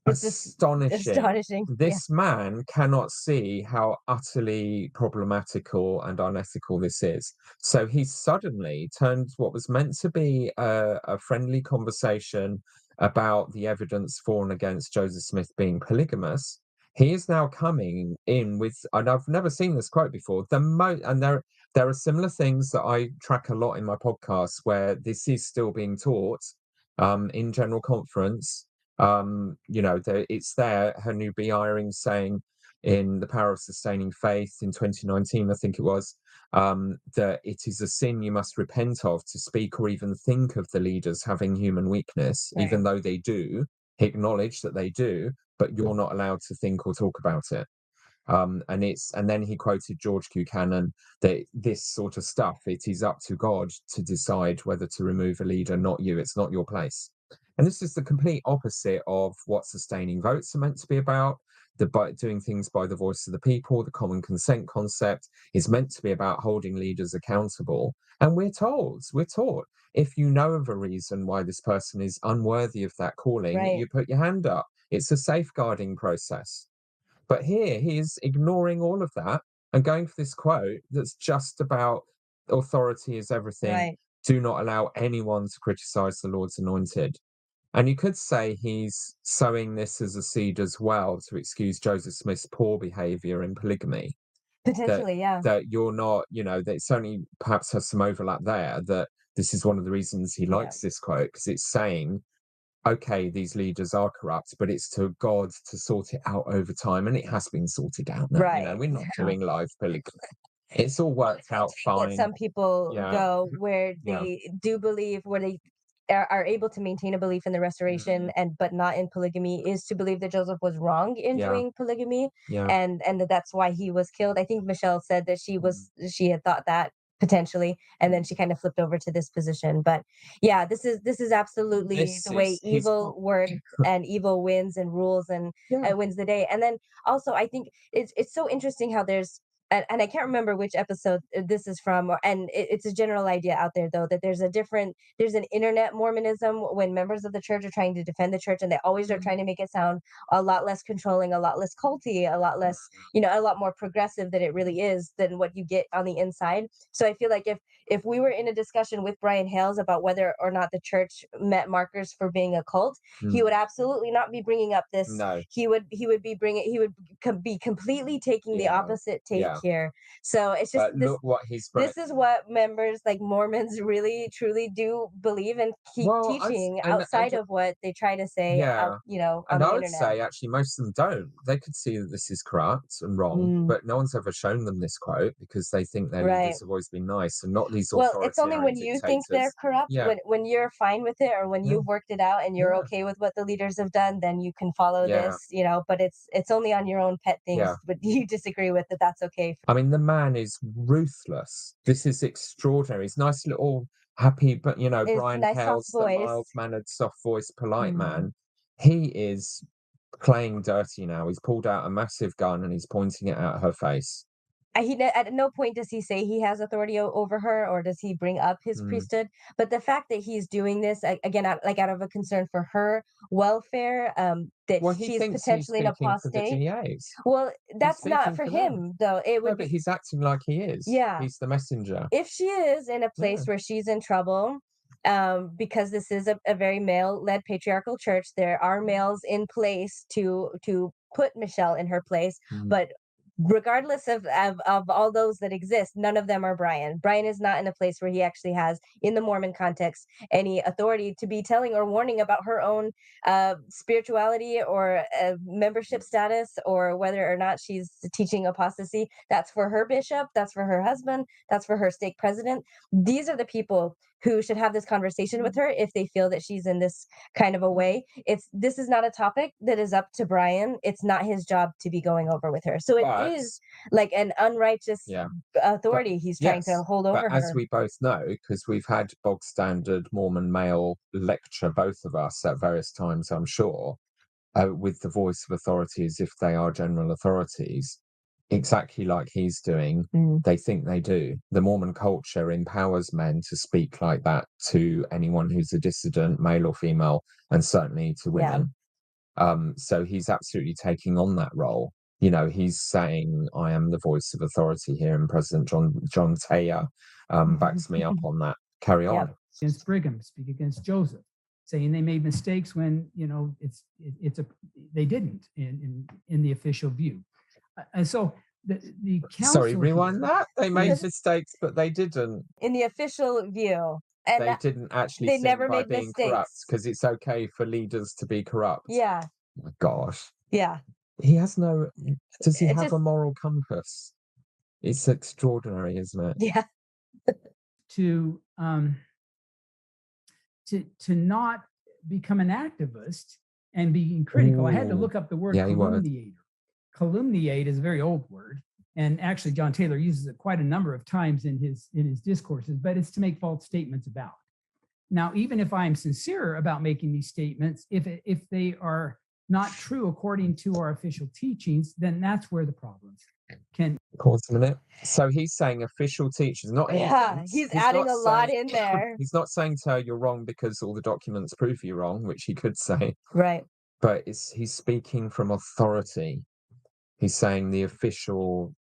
astonishing. This man cannot see how utterly problematical and unethical this is. So he suddenly turned what was meant to be a friendly conversation about the evidence for and against Joseph Smith being polygamous. He is now coming in with, and I've never seen this quote before, and there are similar things that I track a lot in my podcast where this is still being taught in general conference. It's there. Hanubi Eyring saying in The Power of Sustaining Faith in 2019, I think it was, that it is a sin you must repent of to speak or even think of the leaders having human weakness, Right. even though they do acknowledge that they do, but you're not allowed to think or talk about it. And then he quoted George Buchanan that this sort of stuff, it is up to God to decide whether to remove a leader, not you. It's not your place. And this is the complete opposite of what sustaining votes are meant to be about. Doing things by the voice of the people, the common consent concept is meant to be about holding leaders accountable. And we're taught, if you know of a reason why this person is unworthy of that calling, Right. you put your hand up. It's a safeguarding process. But here he is ignoring all of that and going for this quote that's just about authority is everything. Right. Do not allow anyone to criticize the Lord's anointed. And you could say he's sowing this as a seed as well to excuse Joseph Smith's poor behavior in polygamy. Potentially, that you're not, that it certainly perhaps has some overlap there, that this is one of the reasons he likes this quote, because it's saying, okay, these leaders are corrupt, but it's to God to sort it out over time, and it has been sorted out now. Right. We're not doing live polygamy. It's all worked out fine. That some people go where they do believe, where they are able to maintain a belief in the restoration but not in polygamy, is to believe that Joseph was wrong in doing polygamy, and that's why he was killed. I think Michelle said that she had thought that potentially, and then she kind of flipped over to this position. But yeah, this is absolutely the way evil works, and evil wins and rules and wins the day. And then also I think it's so interesting how there's, and I can't remember which episode this is from, and it's a general idea out there though, that there's an internet Mormonism when members of the church are trying to defend the church, and they always are trying to make it sound a lot less controlling, a lot less culty, a lot less, a lot more progressive than it really is, than what you get on the inside. So I feel like if we were in a discussion with Brian Hales about whether or not the church met markers for being a cult, he would absolutely not be bringing up this. No. He would be completely taking the opposite take here. So it's just But look what he's this is what members like Mormons really truly do believe and keep teaching outside of what they try to say out, on and the I would internet. say actually most of them don't. They could see that this is corrupt and wrong, but no one's ever shown them this quote because they think their leaders have always been nice and not these Well, it's only when authoritarian you think they're dictators. corrupt, when you're fine with it, or when you've worked it out and you're okay with what the leaders have done, then you can follow this, but it's only on your own pet things but you disagree with that's okay. I mean, the man is ruthless. This is extraordinary. He's nice little happy, but Brian nice, Hales, soft the voice. mild-mannered, soft-voiced, polite man. He is playing dirty now. He's pulled out a massive gun and he's pointing it at her face. At no point does he say he has authority over her, or does he bring up his priesthood. But the fact that he's doing this again, out of a concern for her welfare, that she's potentially an apostate. Well, that's not for him, though. It would. But he's acting like he is. Yeah, he's the messenger. If she is in a place where she's in trouble, because this is a very male-led patriarchal church, there are males in place to put Michelle in her place, but regardless of all those that exist, none of them are Brian. Brian is not in a place where he actually has, in the Mormon context, any authority to be telling or warning about her own spirituality or membership status, or whether or not she's teaching apostasy. That's for her bishop, that's for her husband, that's for her stake president. These are the people who should have this conversation with her if they feel that she's in this kind of a way. This is not a topic that is up to Brian. It's not his job to be going over with her. So it is like an unrighteous authority he's trying to hold over her. As we both know, because we've had bog standard Mormon male lecture, both of us, at various times, I'm sure, with the voice of authority as if they are general authorities, exactly like he's doing. They think they do. The Mormon culture empowers men to speak like that to anyone who's a dissident, male or female, and certainly to women. So he's absolutely taking on that role. He's saying, I am the voice of authority here, and President John Taylor backs me up on that. Carry on. Against Brigham, speak against Joseph, saying they made mistakes when they didn't in the official view. And so the council. Sorry, rewind that. They made mistakes, but they didn't. In the official view. And they didn't actually. They never made being mistakes. Corrupt, because it's okay for leaders to be corrupt. Yeah. Oh my gosh. Yeah. He has no. Does he have a moral compass? It's extraordinary, isn't it? Yeah. To not become an activist and being critical. I had to look up the word calumniator. Calumniate is a very old word, and actually John Taylor uses it quite a number of times in his discourses, but it's to make false statements about. Now, even if I'm sincere about making these statements, if they are not true according to our official teachings, then that's where the problems can. Pause a minute. So he's saying official teachers, not he's adding a lot in there. He's not saying to her you're wrong because all the documents prove you're wrong, which he could say. Right. But he's speaking from authority. He's saying the official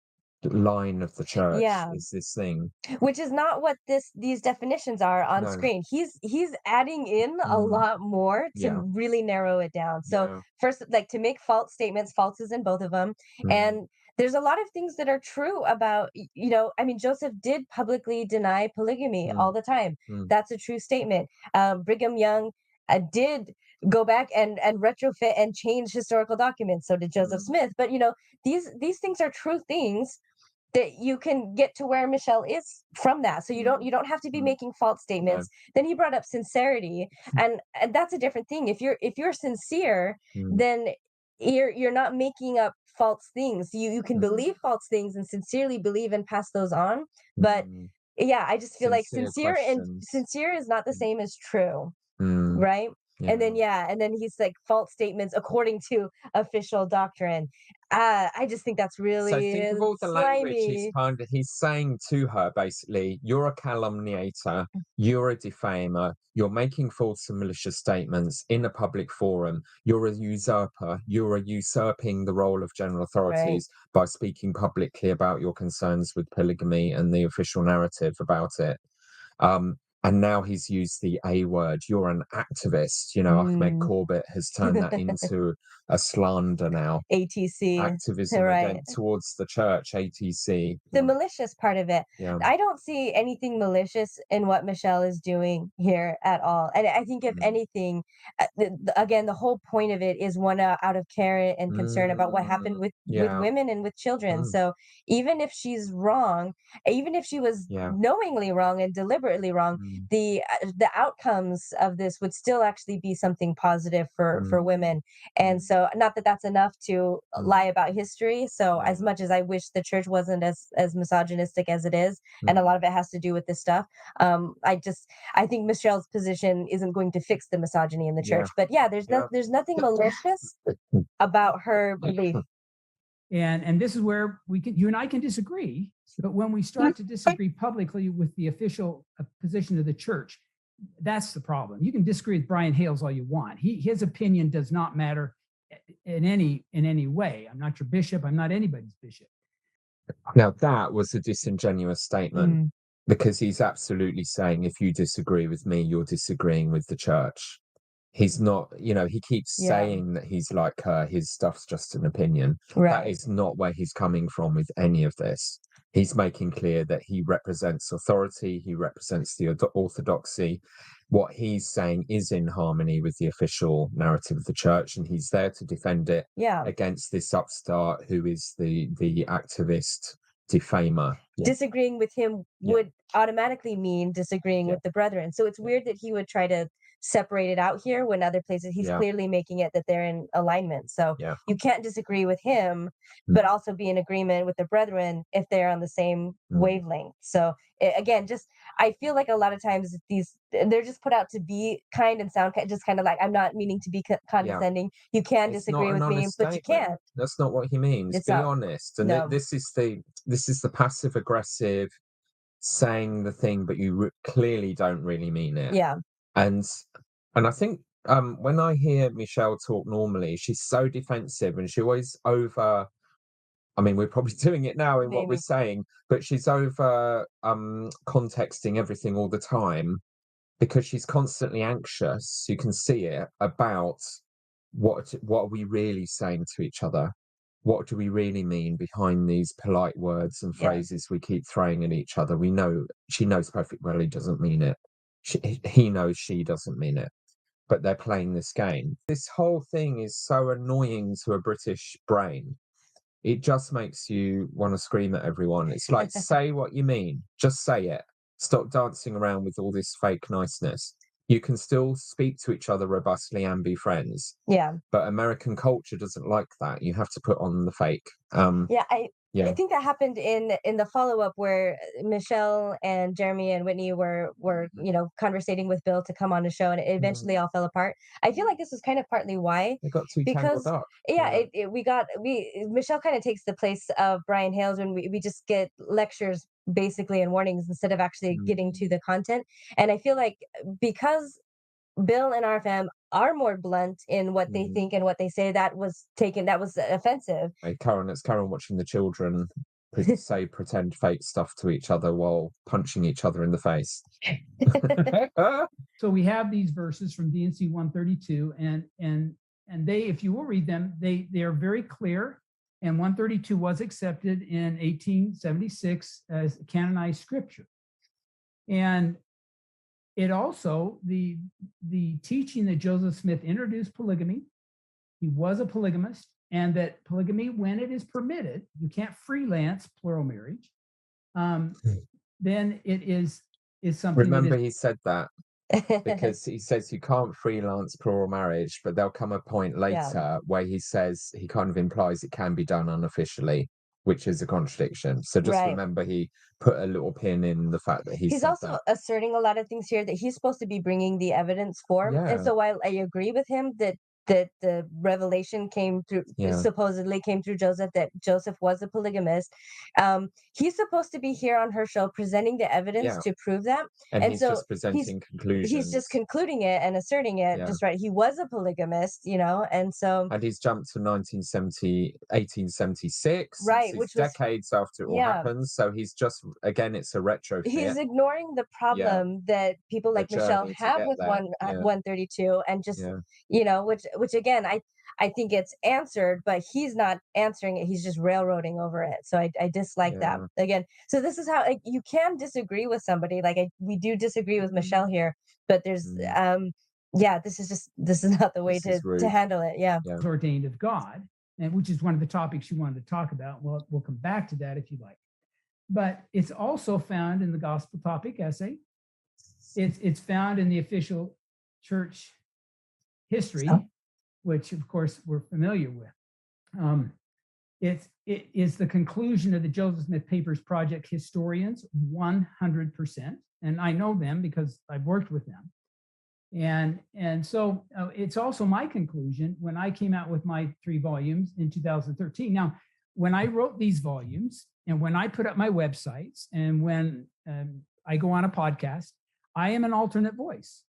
line of the church is this thing, which is not what these definitions are on screen. He's adding in a lot more to really narrow it down. So first, like, to make false statements, false is in both of them, and there's a lot of things that are true about, Joseph did publicly deny polygamy all the time. That's a true statement. Brigham Young did go back and retrofit and change historical documents. So did Joseph Smith. But these things are true things that you can get to where Michelle is from that. So you don't have to be making false statements. Then he brought up sincerity, and that's a different thing. If you're sincere, then you're not making up false things. You can believe false things and sincerely believe and pass those on. But I just feel like sincere is not the same as true. Right. And then he's like false statements according to official doctrine. I just think that's really so think of all the slimy. language he's saying to her, basically, you're a calumniator, you're a defamer, you're making false and malicious statements in a public forum, you're a usurper, you're usurping the role of general authorities by speaking publicly about your concerns with polygamy and the official narrative about it. And now he's used the A word. You're an activist. You know, Ahmed Corbett has turned that into a slander now. ATC. Activism again towards the church, ATC. The malicious part of it. Yeah. I don't see anything malicious in what Michelle is doing here at all. And I think if anything, again, the whole point of it is one out of care and concern about what happened with women and with children. So even if she's wrong, even if she was knowingly wrong and deliberately wrong, the outcomes of this would still actually be something positive for women. And so, not that that's enough to lie about history. So as much as I wish the church wasn't as misogynistic as it is, and a lot of it has to do with this stuff, I think Michelle's position isn't going to fix the misogyny in the church. But there's nothing malicious about her belief. And this is where you and I can disagree, but when we start to disagree publicly with the official position of the church, that's the problem. You can disagree with Brian Hales all you want. His opinion does not matter in any way. I'm not your bishop. I'm not anybody's bishop. Now that was a disingenuous statement, because he's absolutely saying, if you disagree with me, you're disagreeing with the church. He's not, he keeps saying that he's like her, his stuff's just an opinion. That is not where he's coming from with any of this. He's making clear that he represents authority, he represents the orthodoxy. What he's saying is in harmony with the official narrative of the church, and he's there to defend it against this upstart who is the activist defamer. Disagreeing with him would automatically mean disagreeing with the brethren. So it's weird that he would try to separate it out here when other places he's clearly making it that they're in alignment. So you can't disagree with him, but also be in agreement with the brethren if they're on the same wavelength. So again, I feel like a lot of times they're just put out to be kind and sound just kind of like, I'm not meaning to be condescending. You can disagree with me, but you can't. That's not what he means. Be honest. And this is the passive aggressive saying the thing, but you clearly don't really mean it. And I think when I hear Michelle talk normally, she's so defensive and she always we're probably doing it now in what we're saying, but she's over contexting everything all the time, because she's constantly anxious. You can see it about what are we really saying to each other? What do we really mean behind these polite words and phrases we keep throwing at each other? We know she knows perfectly well he doesn't mean it. He knows she doesn't mean it, but they're playing this game. This whole thing is so annoying to a British brain. It just makes you want to scream at everyone. It's like, say what you mean. Just say it. Stop dancing around with all this fake niceness. You can still speak to each other robustly and be friends. But American culture doesn't like that. You have to put on the fake. I think that happened in the follow-up where Michelle and Jeremy and Whitney were conversating with Bill to come on the show, and it eventually all fell apart. I feel like this was kind of partly why they got too tangled up. Michelle kind of takes the place of Brian Hales when we just get lectures basically and warnings instead of actually getting to the content. And I feel like because Bill and RFM are more blunt in what they think and what they say, that was offensive. Hey, Karen, it's Karen watching the children pretend fake stuff to each other while punching each other in the face. So we have these verses from D&C 132, and they, if you will read them, they are very clear. And 132 was accepted in 1876 as canonized scripture. And it also, the teaching that Joseph Smith introduced polygamy, he was a polygamist, and that polygamy, when it is permitted, you can't freelance plural marriage, then it is something. Remember, he said that because he says you can't freelance plural marriage, but there'll come a point later where he says, he kind of implies it can be done unofficially, which is a contradiction. So just remember, he put a little pin in the fact that he's also asserting a lot of things here that he's supposed to be bringing the evidence for. And so while I agree with him that that the revelation came through, Yeah. supposedly came through Joseph, that Joseph was a polygamist. He's supposed to be here on her show presenting the evidence Yeah. to prove that. And And he's so just presenting conclusions. he's just concluding it and asserting it, Yeah. just right. He was a polygamist, you know, and so And he's jumped to 1876, right, so which it's was decades after it all yeah. happens. So he's just, again, it's a retrofit. He's ignoring the problem that people The like Michelle journey to have get with there. Yeah. 132, and just Yeah. you know, which again, I think it's answered, but he's not answering it. He's just railroading over it. So I dislike that Yeah. again. So this is how you can disagree with somebody. Like we do disagree with Michelle here, but there's yeah, this is not the way This is to rude. handle it. Yeah. Yeah. Ordained of God, and which is one of the topics you wanted to talk about. Well, we'll come back to that if you like. But it's also found in the gospel topic essay. It's found in the official church history, which of course we're familiar with. It is the conclusion of the Joseph Smith Papers Project historians, 100%, and I know them because I've worked with them. And so it's also my conclusion when I came out with my 3 volumes in 2013. Now, when I wrote these volumes and when I put up my websites and when I go on a podcast, I am an alternate voice.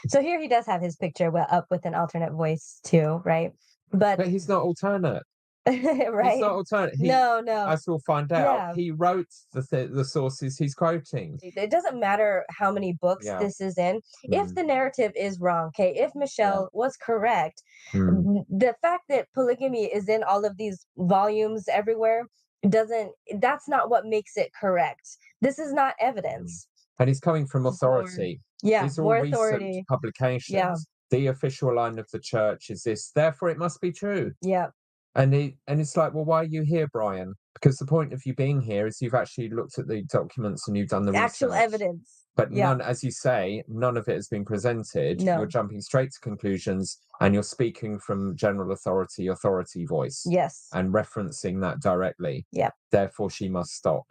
So here he does have his picture up with an alternate voice too, right? But he's not alternate. Right? He's not alternate. No. As we'll find out, Yeah. he wrote the sources he's quoting. It doesn't matter how many books this is in. If the narrative is wrong, okay, if Michelle was correct, the fact that polygamy is in all of these volumes everywhere that's not what makes it correct. This is not evidence. And he's coming from authority. These are all recent authority. publications. Yeah. The official line of the church is this, therefore it must be true. Yeah. And it's like, well, why are you here, Brian? Because the point of you being here is you've actually looked at the documents and you've done the Actual research. evidence. But none, as you say, none of it has been presented. No. You're jumping straight to conclusions and you're speaking from general authority voice. Yes. And referencing that directly. Yeah. Therefore, she must stop.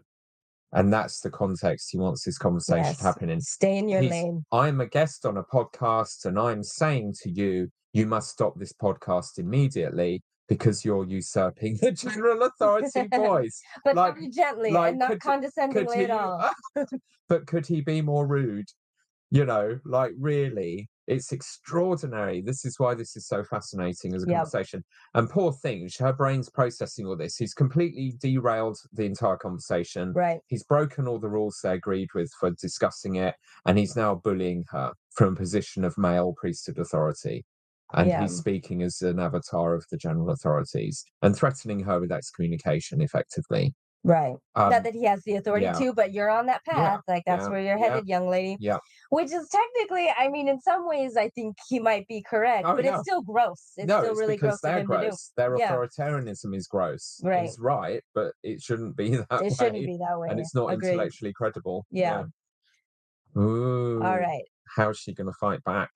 And that's the context he wants this conversation happening. Stay in your lane. I'm a guest on a podcast and I'm saying to you, you must stop this podcast immediately because you're usurping the general authority voice. But very gently and not condescendingly at all. But could he be more rude? You know, like really, it's extraordinary. This is why this is so fascinating as a conversation. And poor thing, her brain's processing all this. He's completely derailed the entire conversation. Right. He's broken all the rules they agreed with for discussing it. And he's now bullying her from a position of male priesthood authority. And he's speaking as an avatar of the general authorities and threatening her with excommunication effectively. Right. Not that he has the authority to, but you're on that path. Like that's where you're headed, young lady. Yeah. Which is technically, I mean, in some ways, I think he might be correct, but it's still gross. It's still really gross of him to do. Their authoritarianism is gross. Right. He's right, but it shouldn't be that way. It shouldn't be that way. And it's not intellectually credible. Yeah. Ooh. All right. How's she going to fight back?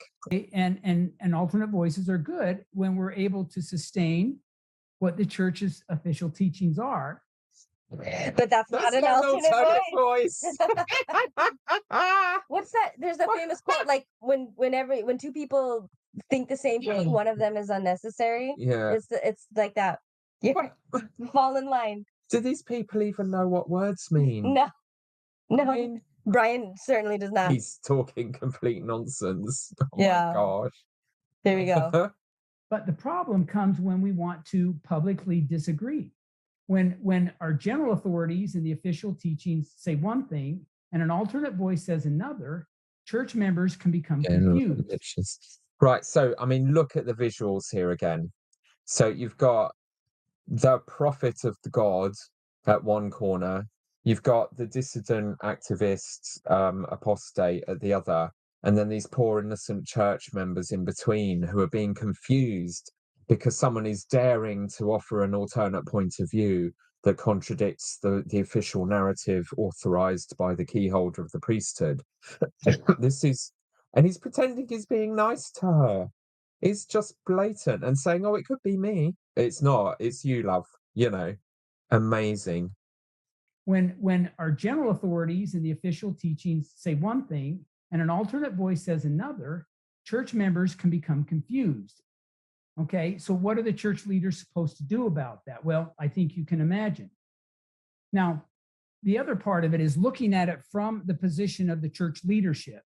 And alternate voices are good when we're able to sustain what the church's official teachings are. But that's not an alternate voice. What's that? There's a famous quote, like when two people think the same thing, one of them is unnecessary. Yeah. It's like that. Yeah. Fall in line. Do these people even know what words mean? No. I mean, Brian certainly does not. He's talking complete nonsense. Oh my gosh. Here we go. But the problem comes when we want to publicly disagree. When our general authorities and the official teachings say one thing and an alternate voice says another, church members can become confused. Right. So, I mean, look at the visuals here again. So you've got the prophet of the God at one corner. You've got the dissident activist, apostate at the other. And then these poor innocent church members in between who are being confused because someone is daring to offer an alternate point of view that contradicts the official narrative authorized by the key holder of the priesthood. And he's pretending he's being nice to her. It's just blatant and saying, oh, it could be me. It's not. It's you, love. You know, amazing. When our general authorities and the official teachings say one thing and an alternate voice says another, church members can become confused. Okay, so what are the church leaders supposed to do about that? Well, I think you can imagine. Now, the other part of it is looking at it from the position of the church leadership.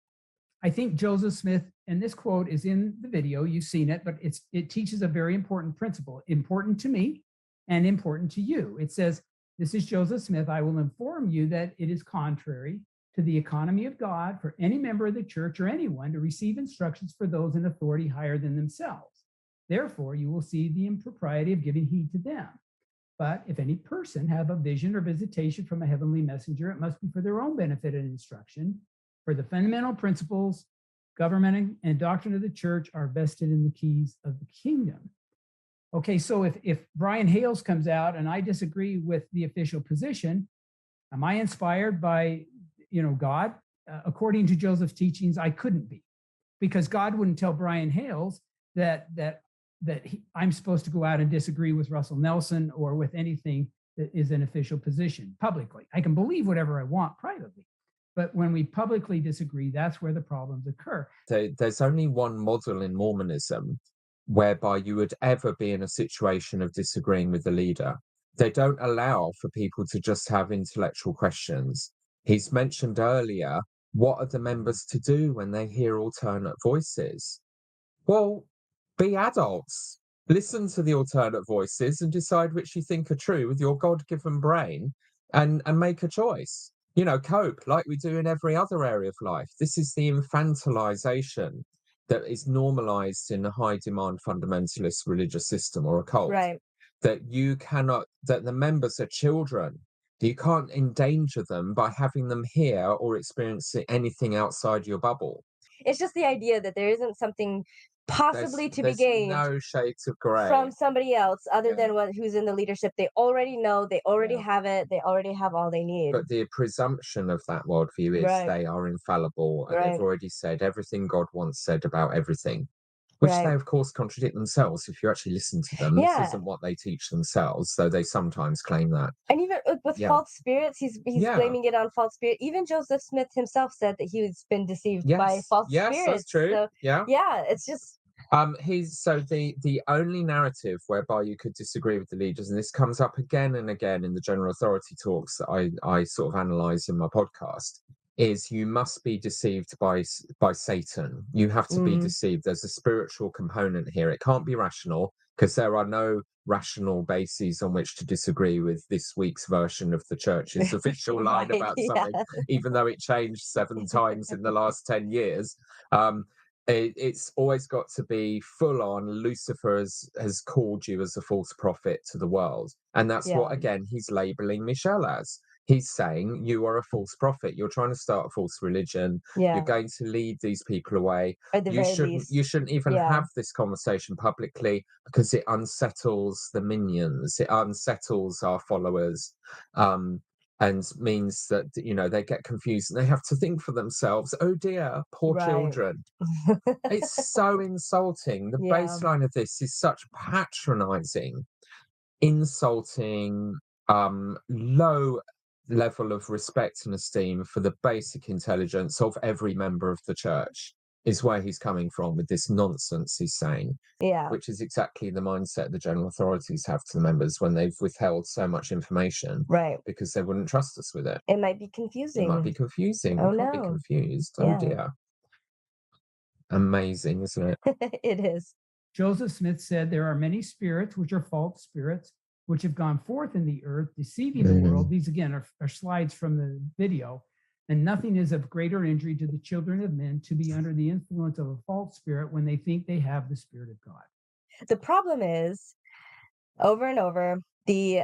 I think Joseph Smith, and this quote is in the video, you've seen it, but it teaches a very important principle, important to me and important to you. It says, this is Joseph Smith, I will inform you that it is contrary to the economy of God for any member of the church or anyone to receive instructions for those in authority higher than themselves. Therefore, you will see the impropriety of giving heed to them. But if any person have a vision or visitation from a heavenly messenger, it must be for their own benefit and instruction. For the fundamental principles, government, and doctrine of the church are vested in the keys of the kingdom. Okay, so if Brian Hales comes out and I disagree with the official position, am I inspired by, God? According to Joseph's teachings, I couldn't be, because God wouldn't tell Brian Hales that I'm supposed to go out and disagree with Russell Nelson or with anything that is an official position publicly. I can believe whatever I want privately, but when we publicly disagree, that's where the problems occur. There's only one model in Mormonism whereby you would ever be in a situation of disagreeing with the leader. They don't allow for people to just have intellectual questions. He's mentioned earlier, what are the members to do when they hear alternate voices? Well, be adults. Listen to the alternate voices and decide which you think are true with your God-given brain and make a choice. Cope like we do in every other area of life. This is the infantilization that is normalized in a high-demand fundamentalist religious system or a cult. Right. That the members are children. You can't endanger them by having them hear or experience anything outside your bubble. It's just the idea that there isn't something possibly to be gained no shades of gray from somebody else other than who's in the leadership. They already know, they already have it, they already have all they need. But the presumption of that worldview is they are infallible, and they've already said everything God once said about everything, which they of course contradict themselves. If you actually listen to them, this isn't what they teach themselves, though they sometimes claim that. And even with false spirits, he's blaming it on false spirit. Even Joseph Smith himself said that he's been deceived by false spirits. Yes, that's true. So, it's just the only narrative whereby you could disagree with the leaders, and this comes up again and again in the general authority talks that I sort of analyze in my podcast, is you must be deceived by Satan. You have to be deceived. There's a spiritual component here. It can't be rational, because there are no rational bases on which to disagree with this week's version of the church's official line about something, even though it changed 7 times in the last 10 years. It's always got to be full on. Lucifer has called you as a false prophet to the world. And that's what, again, he's labeling Michelle as. He's saying you are a false prophet. You're trying to start a false religion. You're going to lead these people away. You shouldn't even have this conversation publicly, because it unsettles the minions. It unsettles our followers. And means that, they get confused and they have to think for themselves. Oh dear, poor children. It's so insulting. The baseline of this is such patronizing, insulting, low level of respect and esteem for the basic intelligence of every member of the church is where he's coming from with this nonsense he's saying, which is exactly the mindset the general authorities have to the members when they've withheld so much information, because they wouldn't trust us with it. It might be confusing. We can't be confused. Oh dear. Amazing, isn't it? It is. Joseph Smith said there are many spirits, which are false spirits, which have gone forth in the earth, deceiving the world. These, again, are slides from the video. And nothing is of greater injury to the children of men to be under the influence of a false spirit when they think they have the Spirit of God. The problem is, over and over, the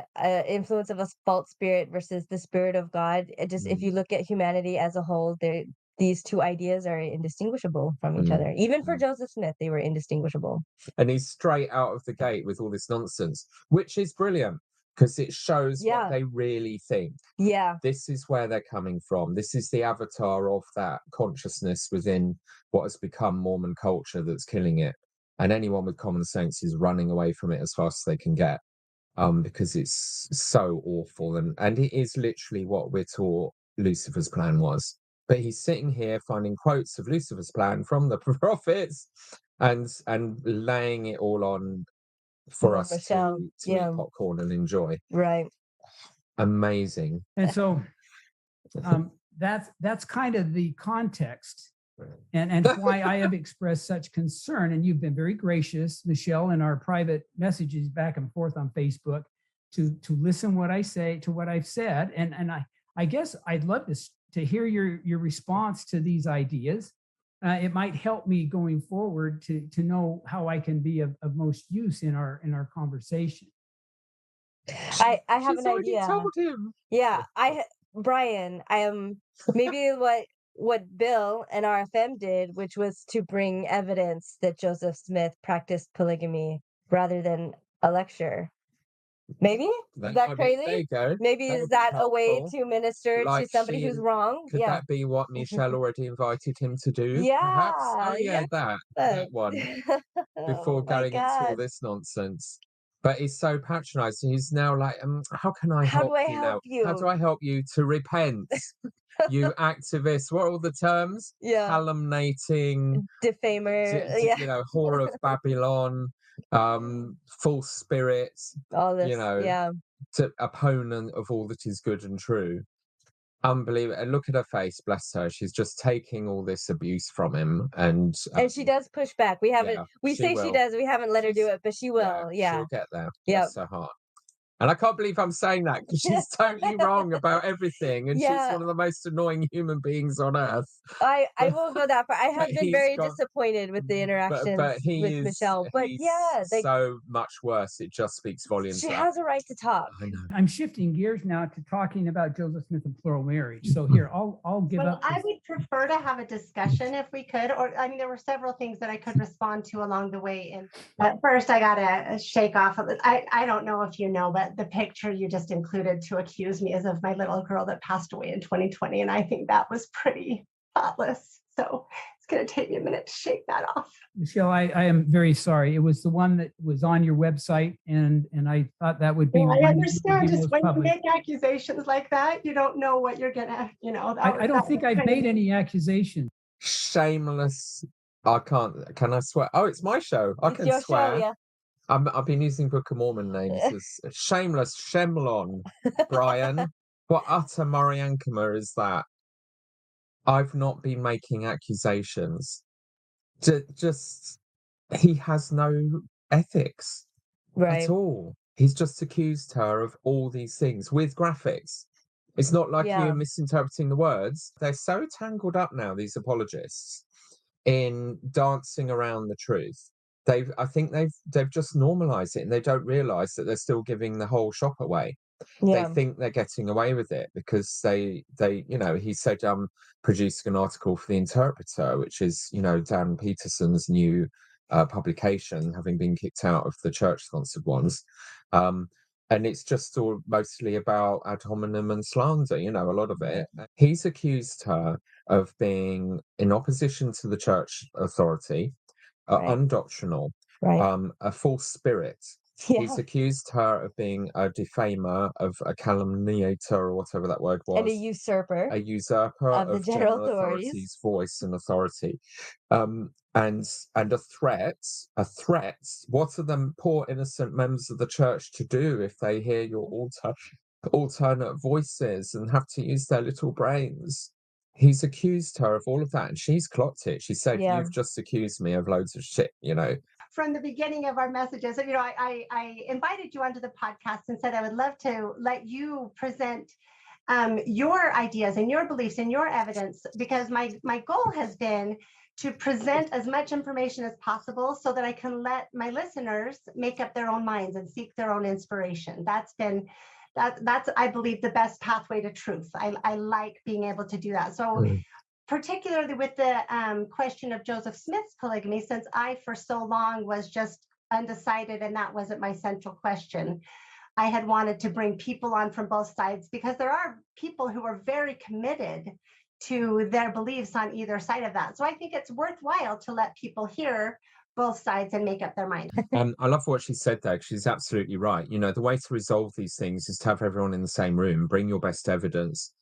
influence of a false spirit versus the Spirit of God. If you look at humanity as a whole, these two ideas are indistinguishable from each other. Even for Joseph Smith, they were indistinguishable. And he's straight out of the gate with all this nonsense, which is brilliant, because it shows what they really think. This is where they're coming from. This is the avatar of that consciousness within what has become Mormon culture that's killing it. And anyone with common sense is running away from it as fast as they can get, because it's so awful. And it is literally what we're taught Lucifer's plan was. But he's sitting here finding quotes of Lucifer's plan from the prophets and laying it all on for us Michelle, to eat popcorn and enjoy. Right. Amazing. And so that's kind of the context and why I have expressed such concern. And you've been very gracious, Michelle, in our private messages back and forth on Facebook to listen what I say to what I've said. And I guess I'd love to hear your response to these ideas. It might help me going forward to know how I can be of most use in our conversation. I have an idea. Told him. Yeah, Brian, I am maybe what Bill and RFM did, which was to bring evidence that Joseph Smith practiced polygamy rather than a lecture. Maybe? Is that crazy? There you go. Maybe is that a way to minister to somebody who's wrong? Could that be what Michelle already invited him to do? Perhaps? Oh yeah, that one. Before going into all this nonsense. But he's so patronizing. He's now like, how can I help you now? How do I help you to repent? You activists. What are all the terms? Yeah. Calumnating, defamer, whore of Babylon, false spirits, all this, opponent of all that is good and true. Unbelievable. And look at her face, bless her. She's just taking all this abuse from him, and she does push back. We haven't. She does. We haven't let her do it, but she will. Yeah, she'll get there. Bless her heart. And I can't believe I'm saying that because she's totally wrong about everything, and she's one of the most annoying human beings on earth. I will go that far. I have been very disappointed with the interactions with Michelle, but so much worse. It just speaks volumes. She has a right to talk. I know. I'm shifting gears now to talking about Joseph Smith and plural marriage. So here, I'll give up. I would prefer to have a discussion if we could, or I mean, there were several things that I could respond to along the way. And at first, I got to shake off of it. I don't know if you know, but the picture you just included to accuse me is of my little girl that passed away in 2020. And I think that was pretty thoughtless. So it's going to take me a minute to shake that off. Michelle, I am very sorry. It was the one that was on your website. And I thought that would be. Well, I understand. Just when you make accusations like that, you don't know what you're going to, I don't think I've made any accusations. Shameless. Can I swear? Oh, it's my show. I can swear. Show, yeah. I've been using Book of Mormon names as shameless Shemlon, Brian. What utter Mariankama is that? I've not been making accusations. Just he has no ethics at all. He's just accused her of all these things with graphics. It's not like you're misinterpreting the words. They're so tangled up now, these apologists, in dancing around the truth. I think they've just normalized it, and they don't realize that they're still giving the whole shop away. They think they're getting away with it because they he said producing an article for the Interpreter, which is Dan Peterson's new publication, having been kicked out of the church-sponsored ones, and it's just all mostly about ad hominem and slander. A lot of it. He's accused her of being in opposition to the church authority. Undoctrinal, a false spirit. He's accused her of being a defamer, of a calumniator, or whatever that word was, and a usurper of the general authority's voice and authority, and a threat. What are the poor innocent members of the church to do if they hear your alternate voices and have to use their little brains? He's accused her of all of that, and she's clocked it. She said, "You've just accused me of loads of shit." From the beginning of our messages, I invited you onto the podcast and said I would love to let you present your ideas and your beliefs and your evidence, because my goal has been to present as much information as possible so that I can let my listeners make up their own minds and seek their own inspiration. That's I believe the best pathway to truth. I like being able to do that. So particularly with the question of Joseph Smith's polygamy, since I for so long was just undecided and that wasn't my central question, I had wanted to bring people on from both sides, because there are people who are very committed to their beliefs on either side of that. So I think it's worthwhile to let people hear both sides and make up their mind. I love what she said there. She's absolutely right. The way to resolve these things is to have everyone in the same room, bring your best evidence.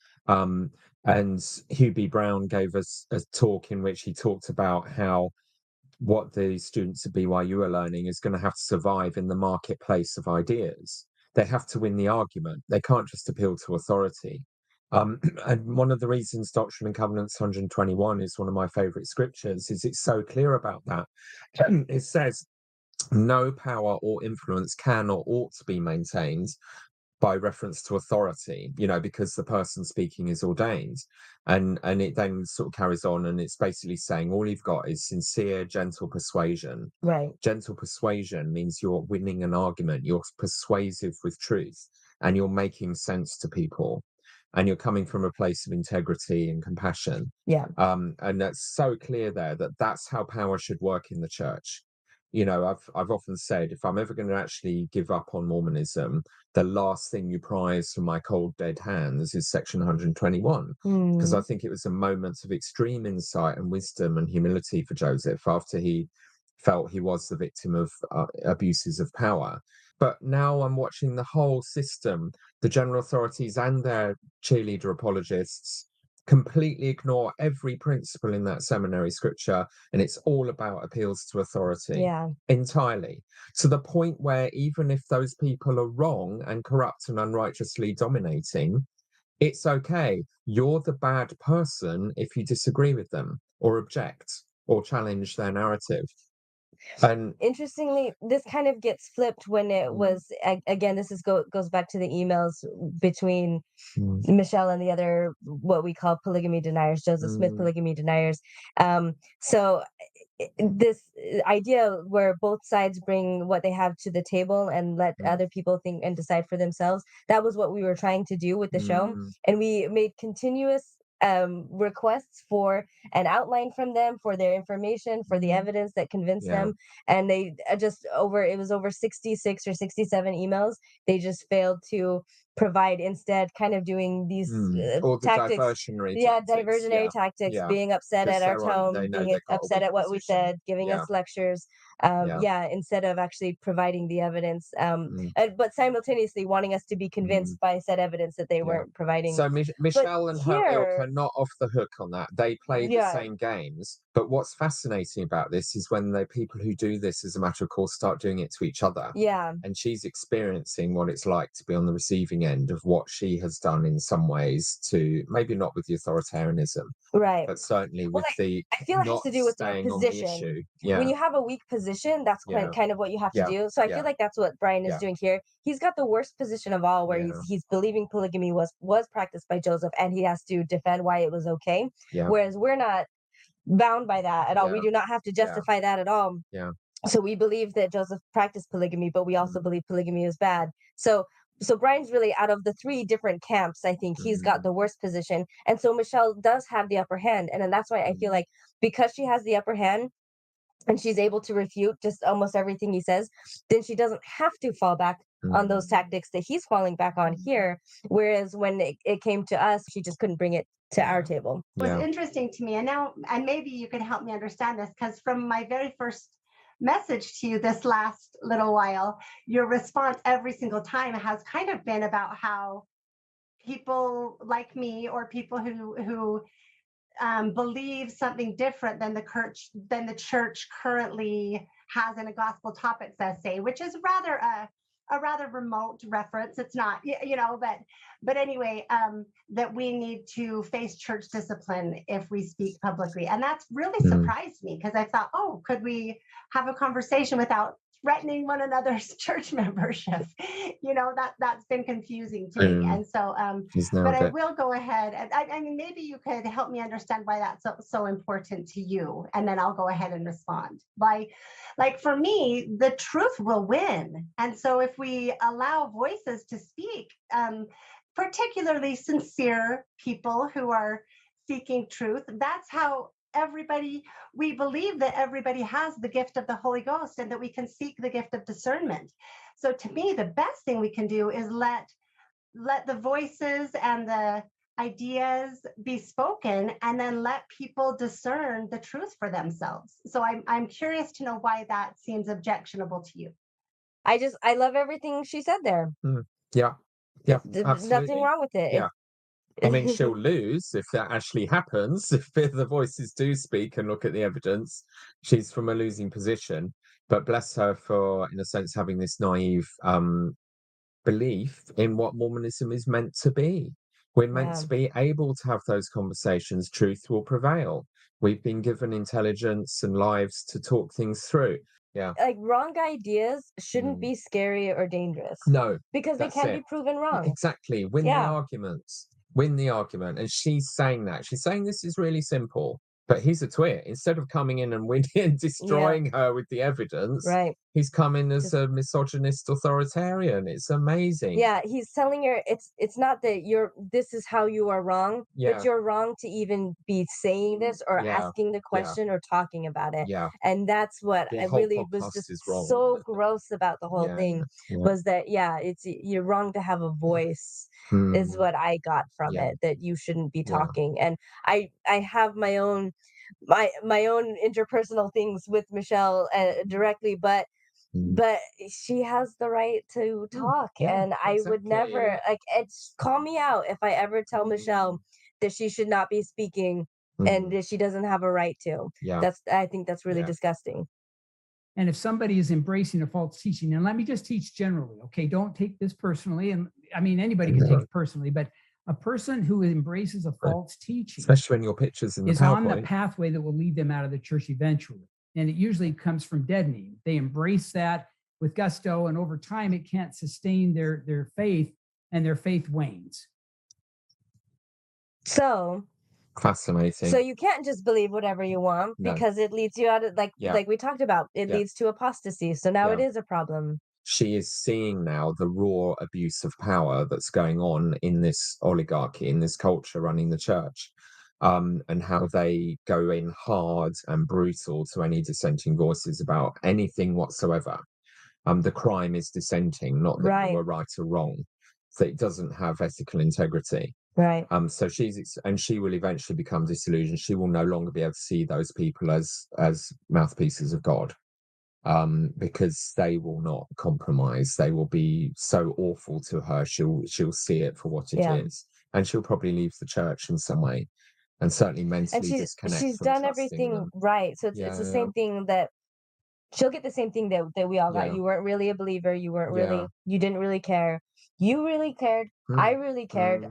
And Hugh B. Brown gave us a talk in which he talked about how what the students at BYU are learning is going to have to survive in the marketplace of ideas. They have to win the argument. They can't just appeal to authority. And one of the reasons Doctrine and Covenants 121 is one of my favorite scriptures is it's so clear about that. It says, no power or influence can or ought to be maintained by reference to authority, because the person speaking is ordained. And it then sort of carries on, and it's basically saying all you've got is sincere, gentle persuasion. Right. Gentle persuasion means you're winning an argument, you're persuasive with truth, and you're making sense to people, and you're coming from a place of integrity and compassion. Yeah. And that's so clear there that that's how power should work in the church. I've often said, if I'm ever going to actually give up on Mormonism, the last thing you prize from my cold dead hands is section 121, because I think it was a moment of extreme insight and wisdom and humility for Joseph after he felt he was the victim of abuses of power. But now I'm watching the whole system, the general authorities and their cheerleader apologists, completely ignore every principle in that seminary scripture, and it's all about appeals to authority. Entirely, to the point where even if those people are wrong and corrupt and unrighteously dominating, it's okay. You're the bad person if you disagree with them or object or challenge their narrative. And interestingly, this kind of gets flipped when it was again. This goes back to the emails between Michelle and the other, what we call polygamy deniers, Joseph Smith polygamy deniers. So this idea where both sides bring what they have to the table and let other people think and decide for themselves, that was what we were trying to do with the show. And we made continuous requests for an outline from them, for their information, for the evidence that convinced them, and they it was over 66 or 67 emails they just failed to provide, instead kind of doing these all the tactics, diversionary tactics, being upset just at our so tone, being upset at what we said, giving us lectures, instead of actually providing the evidence, but simultaneously wanting us to be convinced by said evidence that they weren't providing. So Michelle and her ilk are not off the hook on that. They play the same games. But what's fascinating about this is when the people who do this as a matter of course start doing it to each other. And she's experiencing what it's like to be on the receiving end of what she has done in some ways, to maybe not with the authoritarianism, but certainly with I feel it has to do with the position. When you have a weak position, that's kind of what you have to do. So I feel like that's what Brian is doing here. He's got the worst position of all, where he's believing polygamy was practiced by Joseph, and he has to defend why it was okay. Whereas we're not bound by that at all. We do not have to justify that at all. So we believe that Joseph practiced polygamy, but we also believe polygamy is bad. So Brian's really, out of the three different camps, I think he's got the worst position. And so Michelle does have the upper hand. And then that's why I feel like, because she has the upper hand and she's able to refute just almost everything he says, then she doesn't have to fall back on those tactics that he's falling back on here. Whereas when it came to us, she just couldn't bring it to our table. It was interesting to me. And maybe you can help me understand this, because from my very first message to you this last little while, your response every single time has kind of been about how people like me, or people who believe something different than the church currently has in a gospel topics essay, which is a rather remote reference. It's not, but anyway, that we need to face church discipline if we speak publicly. And that's really surprised me, because I thought, oh, could we have a conversation without threatening one another's church membership? That's been confusing to me. And so, but I will go ahead. And I mean, maybe you could help me understand why that's so important to you. And then I'll go ahead and respond. Like for me, the truth will win. And so if we allow voices to speak, particularly sincere people who are seeking truth, that's how we believe that everybody has the gift of the Holy Ghost, and that we can seek the gift of discernment. So to me, the best thing we can do is let the voices and the ideas be spoken, and then let people discern the truth for themselves. So I'm curious to know why that seems objectionable to you. I love everything she said there. There's nothing wrong with it. I mean, she'll lose if that actually happens. If the voices do speak and look at the evidence, she's from a losing position. But bless her for, in a sense, having this naive belief in what Mormonism is meant to be. We're meant to be able to have those conversations. Truth will prevail. We've been given intelligence and lives to talk things through. Yeah. Like, wrong ideas shouldn't be scary or dangerous. No. Because they can be proven wrong. Exactly. Win the arguments. Win the argument. And she's saying that. She's saying this is really simple. But he's a twit. Instead of coming in and winning and destroying her with the evidence, he's come in as a misogynist authoritarian. It's amazing. Yeah, he's telling her it's not that this is how you are wrong, but you're wrong to even be saying this or asking the question or talking about it. Yeah. And that's what The I whole really was podcast just is wrong. so gross about the whole thing was that you're wrong to have a voice is what I got from it, that you shouldn't be talking. And I have my own interpersonal things with Michelle directly, but she has the right to talk, and I would never call me out if I ever tell Michelle that she should not be speaking and that she doesn't have a right to. I think that's really disgusting. And if somebody is embracing a false teaching, and let me just teach generally, okay, don't take this personally. And I mean, anybody can take it personally, but a person who embraces a false teaching, especially when your pictures in the is on the pathway that will lead them out of the church eventually. And it usually comes from deadening. They embrace that with gusto, and over time it can't sustain their faith, and their faith wanes. So fascinating. So you can't just believe whatever you want, because it leads you out of like we talked about, it leads to apostasy. So now it is a problem. She is seeing now the raw abuse of power that's going on in this oligarchy, in this culture running the church, and how they go in hard and brutal to any dissenting voices about anything whatsoever. The crime is dissenting, not that you are right or wrong. So it doesn't have ethical integrity. Right. So she will eventually become disillusioned. She will no longer be able to see those people as mouthpieces of God. Because they will not compromise. They will be so awful to her. She'll see it for what it is, and she'll probably leave the church in some way, and certainly mentally disconnect. She's done everything right, so it's the same thing that she'll get the same thing that we all got. You weren't really a believer. You weren't really. You didn't really care. You really cared. I really cared.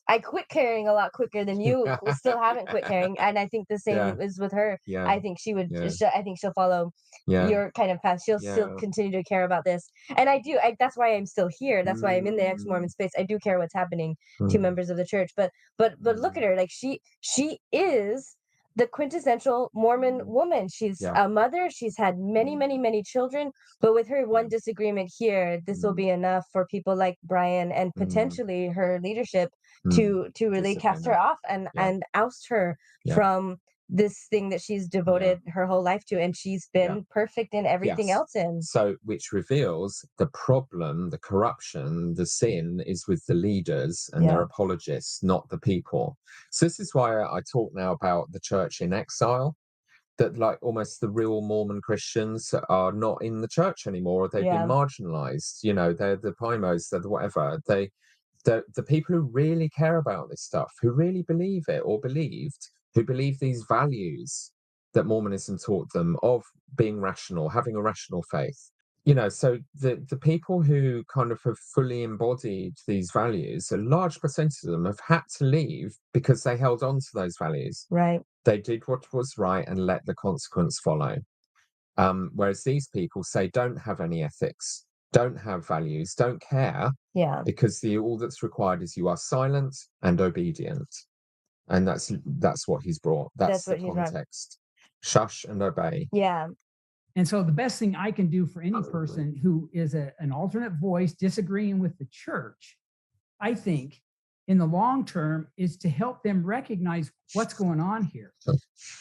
I quit caring a lot quicker than you still haven't quit caring, and I think the same is with her. I think she would. I think she'll follow your kind of path. She'll still continue to care about this, and I do. That's why I'm still here. That's why I'm in the ex-Mormon space. I do care what's happening to members of the church, but look at her. Like she is the quintessential Mormon woman. She's a mother. She's had many children, but with her one disagreement here, this will be enough for people like Brian and potentially her leadership to really cast her off and oust her from this thing that she's devoted her whole life to, and she's been perfect in everything else in. So, which reveals the problem, the corruption, the sin is with the leaders and their apologists, not the people. So this is why I talk now about the church in exile, that like almost the real Mormon Christians are not in the church anymore. They've been marginalized. You know, they're the primos, they're the whatever. The people who really care about this stuff, who really believe it or believed, who believe these values that Mormonism taught them of being rational, having a rational faith. You know, so the people who kind of have fully embodied these values, a large percentage of them have had to leave because they held on to those values. Right. They did what was right and let the consequence follow. Whereas these people say don't have any ethics, don't have values, don't care. Yeah. Because all that's required is you are silent and obedient. And that's what he's brought. That's the context. Shush and obey. Yeah. And so the best thing I can do for any person who is an alternate voice disagreeing with the church, I think, in the long term, is to help them recognize what's going on here,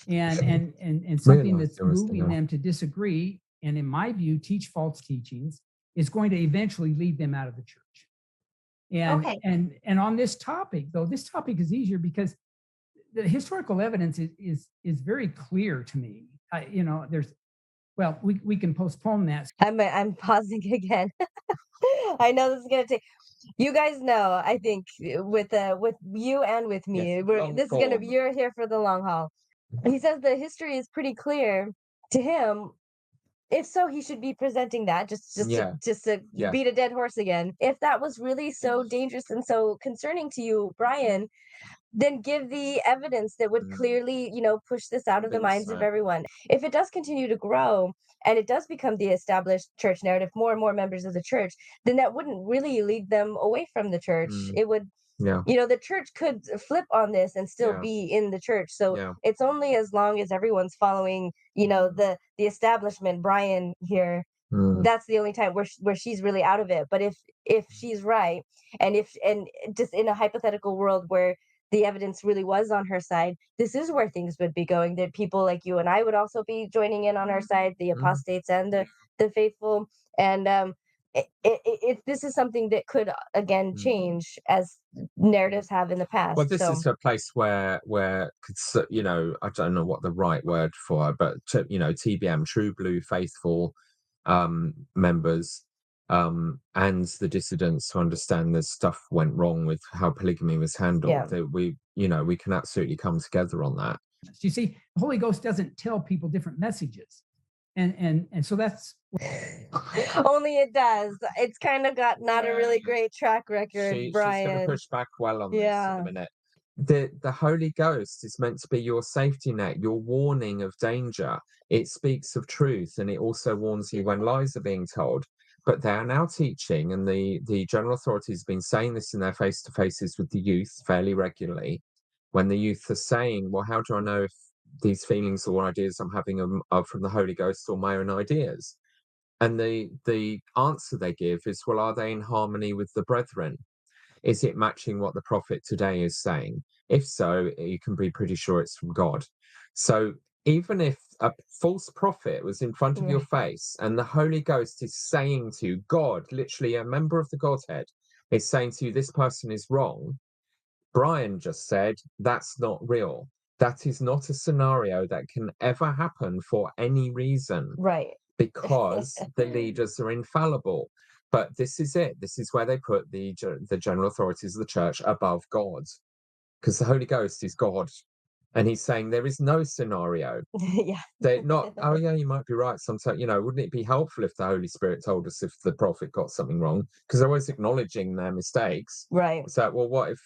and something that's moving them to disagree, and in my view, teach false teachings, is going to eventually lead them out of the church. And on this topic, though, this topic is easier because the historical evidence is very clear to me. Well, we can postpone that. I'm pausing again. I know this is gonna take. You guys know, I think, with you and with me, Yes, we're long this is gonna form. be, you're here for the long haul. He says the history is pretty clear to him. If so, he should be presenting that, Yeah. just to Yeah. beat a dead horse again. If that was really so dangerous and so concerning to you, Brian, then give the evidence that would clearly, push this out of the Convince minds of that. everyone. If it does continue to grow and it does become the established church narrative, more and more members of the church, then that wouldn't really lead them away from the church. It would, Yeah. the church could flip on this and still Yeah. be in the church. So Yeah. it's only as long as everyone's following, the establishment, Brian here, that's the only time where she's really out of it. But if she's right, and just in a hypothetical world where the evidence really was on her side, this is where things would be going, that people like you and I would also be joining in on our side, the apostates and the faithful. And this is something that could again change as narratives have in the past. Well, this So is a place where I don't know what the right word for it, but TBM, true blue faithful members and the dissidents who understand that stuff went wrong with how polygamy was handled, that we can absolutely come together on that. You see, the Holy Ghost doesn't tell people different messages. And so that's only it does. It's kind of got not a really great track record, Brian. She's going to push back well on this in a minute. The Holy Ghost is meant to be your safety net, your warning of danger. It speaks of truth, and it also warns you when lies are being told. But they are now teaching, and the general authorities have been saying this in their face-to-faces with the youth fairly regularly, when the youth are saying, well, how do I know if these feelings or ideas I'm having are from the Holy Ghost or my own ideas? And the answer they give is, well, are they in harmony with the brethren? Is it matching what the prophet today is saying? If so, you can be pretty sure it's from God. So even if a false prophet was in front of your face and the Holy Ghost is saying to you, God, literally a member of the Godhead, is saying to you, this person is wrong, Brian just said, that's not real. That is not a scenario that can ever happen for any reason. Right. Because the leaders are infallible. But this is it. This is where they put the general authorities of the church above God, because the Holy Ghost is God, and he's saying there is no scenario. Yeah. They're not. Oh yeah, you might be right. Sometimes, wouldn't it be helpful if the Holy Spirit told us if the prophet got something wrong? Because they're always acknowledging their mistakes. Right. So, well, what if?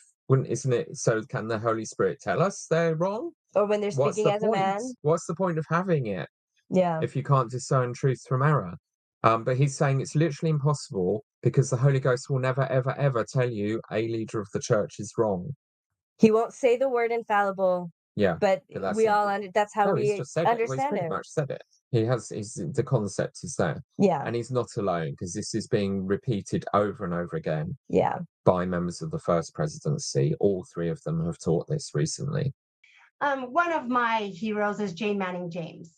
Isn't it? So, can the Holy Spirit tell us they're wrong? Or when they're speaking as a man? What's the point of having it? Yeah. If you can't discern truth from error. But he's saying it's literally impossible because the Holy Ghost will never, ever, ever tell you a leader of the church is wrong. He won't say the word infallible. Yeah. But we all that's how he's we just said understand it. Well, he's pretty much said it. The concept is there. Yeah. And he's not alone, because this is being repeated over and over again. Yeah. By members of the First Presidency. All three of them have taught this recently. One of my heroes is Jane Manning James.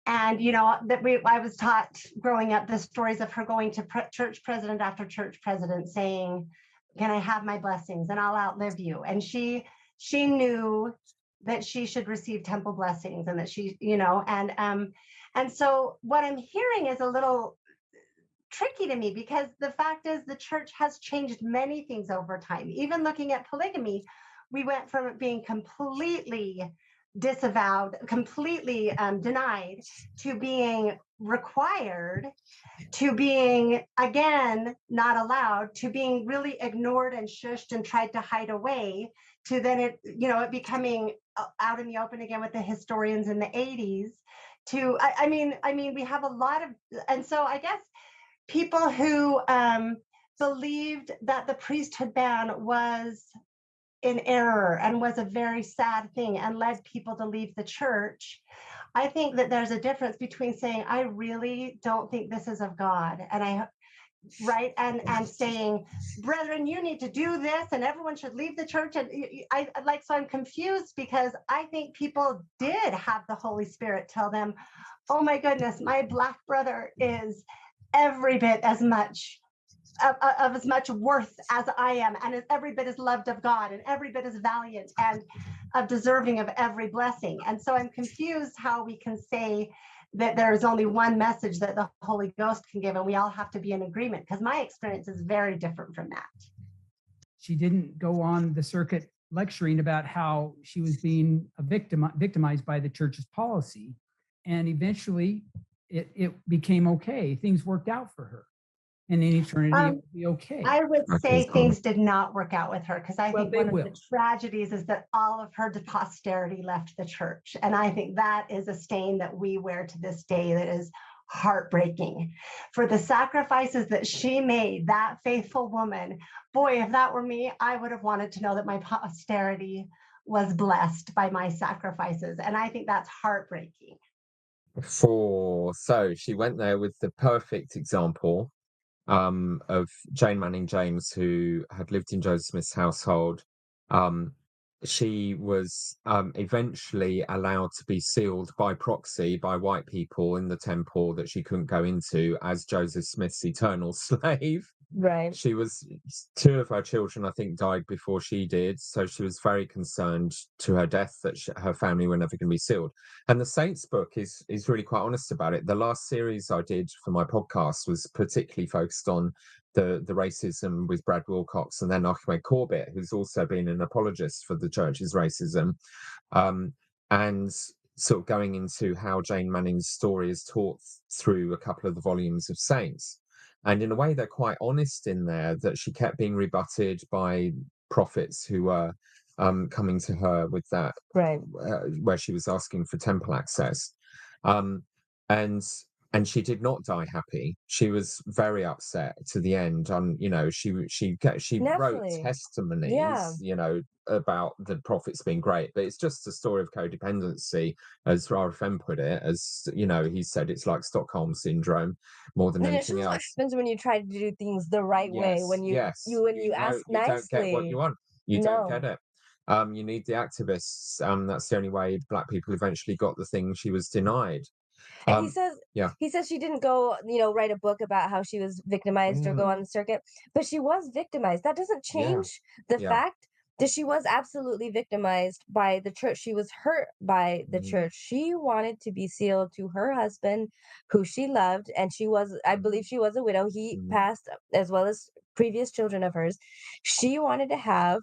And, I was taught growing up the stories of her going to church president after church president saying, can I have my blessings and I'll outlive you. And she knew that she should receive temple blessings, and that she, and so what I'm hearing is a little tricky to me, because the fact is the church has changed many things over time. Even looking at polygamy, we went from it being completely disavowed, completely denied, to being required, to being, again, not allowed, to being really ignored and shushed and tried to hide away, to then it becoming out in the open again with the historians in the 80s. I mean, we have a lot of, and so I guess people who believed that the priesthood ban was in error and was a very sad thing and led people to leave the church. I think that there's a difference between saying, I really don't think this is of God, and and saying, brethren, you need to do this and everyone should leave the church. And so I'm confused, because I think people did have the Holy Spirit tell them, oh my goodness, my Black brother is every bit as much of as much worth as I am, and is every bit as loved of God, and every bit as valiant and of deserving of every blessing. And so I'm confused how we can say that there is only one message that the Holy Ghost can give, and we all have to be in agreement, because my experience is very different from that. She didn't go on the circuit lecturing about how she was being victimized by the church's policy. And eventually it became okay. Things worked out for her. And in eternity, it will be okay. I would say Okay. things did not work out with her, because I Well, think they one of will. the tragedies is that all of her posterity left the church. And I think that is a stain that we wear to this day that is heartbreaking. For the sacrifices that she made, that faithful woman, boy, if that were me, I would have wanted to know that my posterity was blessed by my sacrifices. And I think that's heartbreaking. So she went there with the perfect example of Jane Manning James, who had lived in Joseph Smith's household. She was eventually allowed to be sealed by proxy by white people in the temple that she couldn't go into as Joseph Smith's eternal slave. Right. She was, 2 of her children, I think, died before she did. So she was very concerned to her death that her family were never going to be sealed. And the Saints book is really quite honest about it. The last series I did for my podcast was particularly focused on the racism with Brad Wilcox, and then Ahmed Corbett, who's also been an apologist for the church's racism. And sort of going into how Jane Manning's story is taught through a couple of the volumes of Saints. And in a way, they're quite honest in there that she kept being rebutted by prophets who were coming to her with that, Right. where she was asking for temple access. And she did not die happy. She was very upset to the end. She wrote Naturally. testimonies, Yeah. about the prophets being great, but it's just a story of codependency, as RFM put it. As he said, it's like Stockholm syndrome more than And it's anything just what else. happens when you try to do things the right way. When you ask You don't get what nicely. you want. You don't No. get it. You need the activists. That's the only way Black people eventually got the thing she was denied. And Yeah. he says she didn't go, write a book about how she was victimized or go on the circuit, but she was victimized. That doesn't change the Yeah. fact that she was absolutely victimized by the church. She was hurt by the church. She wanted to be sealed to her husband, who she loved, and I believe she was a widow. He passed, as well as previous children of hers. She wanted to have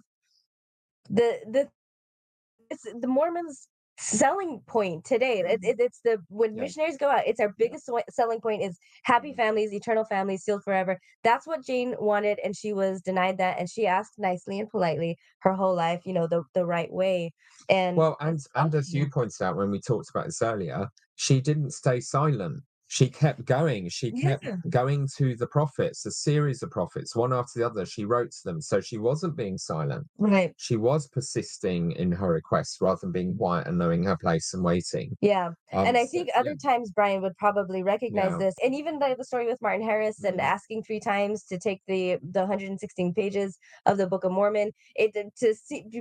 it's the Mormons' selling point today. It's when missionaries go out, it's our biggest selling point is happy families, eternal families, sealed forever. That's what Jane wanted, and she was denied that. And she asked nicely and politely her whole life, the right way. And Well, and as you pointed out when we talked about this earlier, she didn't stay silent. She kept going. She kept going to the prophets, a series of prophets, one after the other. She wrote to them. So she wasn't being silent. Right. She was persisting in her requests rather than being quiet and knowing her place and waiting. Yeah. And I think other times Brian would probably recognize this. And even the story with Martin Harris and asking 3 times to take the 116 pages of the Book of Mormon, to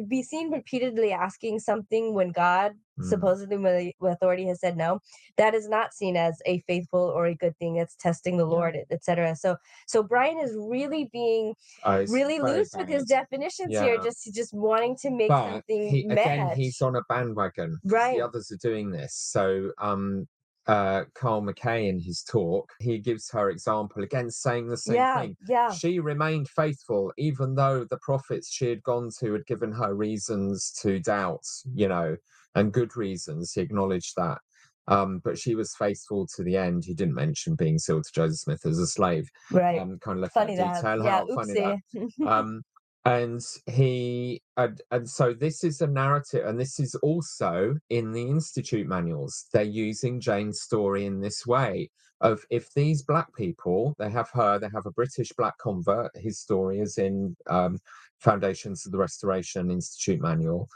be seen repeatedly asking something when God supposedly with authority has said no, that is not seen as a faithful or a good thing. It's testing the Lord, etc. So Brian is really being really loose with his definitions here, just wanting to make something match. He's on a bandwagon. Right. The others are doing this. So Carl McKay in his talk, he gives her example again, saying the same thing. Yeah. She remained faithful, even though the prophets she had gone to had given her reasons to doubt, and good reasons. He acknowledged that. But she was faithful to the end. He didn't mention being sold to Joseph Smith as a slave. Right. Kind of left Funny that detail out. Funny that. And so this is a narrative, and this is also in the Institute manuals. They're using Jane's story in this way of, if these Black people, they have a British Black convert, his story is in Foundations of the Restoration Institute manual.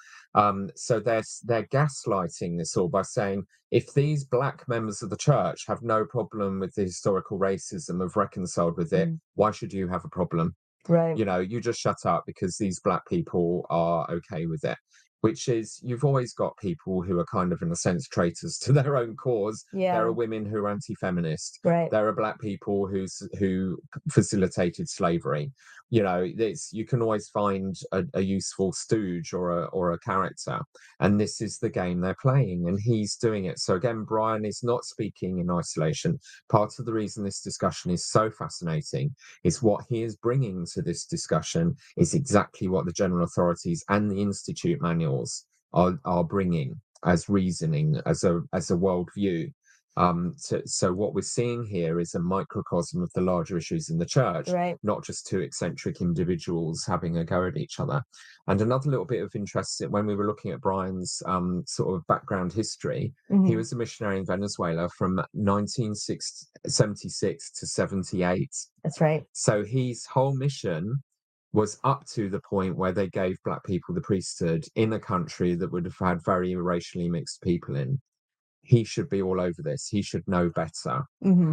So they're gaslighting this all by saying, if these Black members of the church have no problem with the historical racism, have reconciled with it, why should you have a problem? Right. You just shut up because these Black people are okay with it. which is you've always got people who are kind of, in a sense, traitors to their own cause. Yeah. There are women who are anti-feminist. Right. There are black people who facilitated slavery. You know, you can always find a useful stooge or a character, and this is the game they're playing, and he's doing it. So again, Brian is not speaking in isolation. Part of the reason this discussion is so fascinating is what he is bringing to this discussion is exactly what the general authorities and the institute manuals are bringing as reasoning, as a worldview. So what we're seeing here is a microcosm of the larger issues in the church, Right. not just two eccentric individuals having a go at each other. And another little bit of interest, when we were looking at Brian's sort of background history, he was a missionary in Venezuela from 1976 to 78. That's right. So his whole mission was up to the point where they gave black people the priesthood in a country that would have had very racially mixed people in. He should be all over this. He should know better.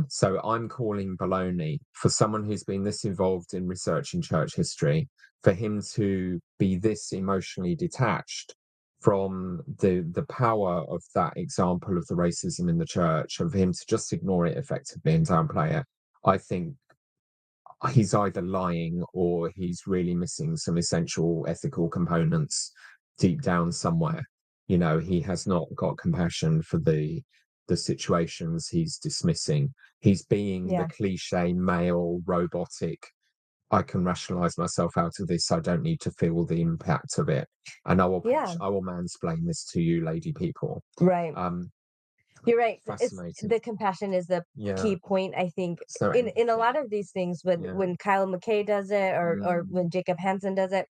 So I'm calling baloney for someone who's been this involved in researching church history, for him to be this emotionally detached from the power of that example of the racism in the church, and for him to just ignore it effectively and downplay it. I think he's either lying or he's really missing some essential ethical components deep down somewhere. You know, he has not got compassion for the situations he's dismissing. He's being the cliche male robotic, I can rationalize myself out of this, I don't need to feel the impact of it, and I will mansplain this to you lady people. Right. You're right. Fascinating. The compassion is the key point, I think, in a lot of these things. When Kyle McKay does it, or when Jacob Hansen does it,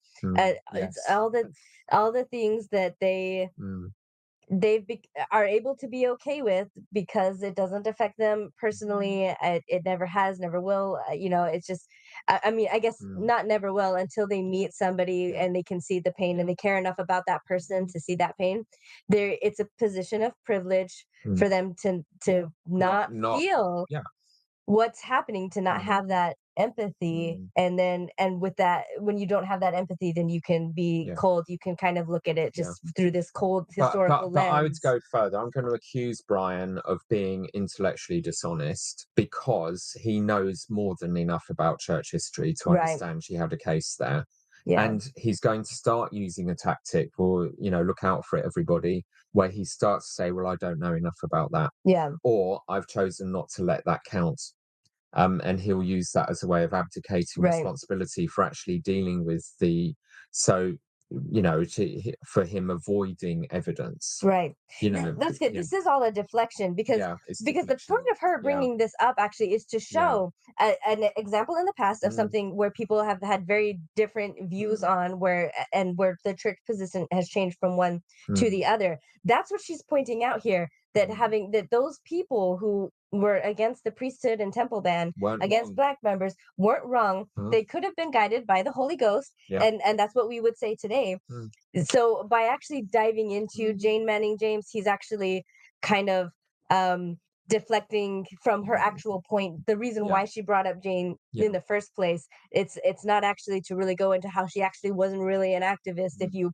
it's all the things that they are able to be okay with because it doesn't affect them personally. It never has, never will. You know, it's just, I mean, I guess not never will until they meet somebody and they can see the pain and they care enough about that person to see that pain. It's a position of privilege for them to not feel what's happening, to not have that empathy. And with that, when you don't have that empathy, then you can be cold. You can kind of look at it just through this cold historical lens. But I would go further. I'm going to accuse Brian of being intellectually dishonest because he knows more than enough about church history to understand she had a case there. And he's going to start using a tactic, or, you know, look out for it, everybody, where he starts to say, well, I don't know enough about that. Or I've chosen not to let that count. And he'll use that as a way of abdicating responsibility for actually dealing with for him avoiding evidence. You know, that's good. This is all a deflection because the point of her bringing this up actually is to show an example in the past of something where people have had very different views on where the church position has changed from one to the other. That's what she's pointing out here, that those people who were against the priesthood and temple ban, against black members, weren't wrong. They could have been guided by the Holy Ghost, and that's what we would say today. So by actually diving into Jane Manning James, he's actually kind of deflecting from her actual point, the reason why she brought up Jane in the first place. It's not actually to really go into how she actually wasn't really an activist, if you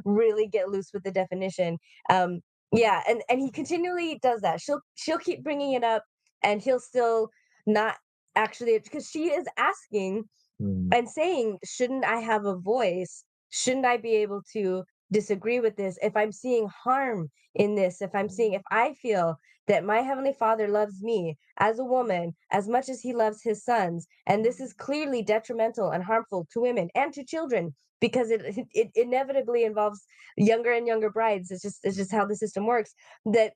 really get loose with the definition. And he continually does that. She'll keep bringing it up, and he'll still not actually, because she is asking and saying, shouldn't I have a voice? Shouldn't I be able to disagree with this? If I'm seeing harm in this, if I feel that my Heavenly Father loves me as a woman as much as he loves his sons, and this is clearly detrimental and harmful to women and to children, because it inevitably involves younger and younger brides. It's just how the system works, that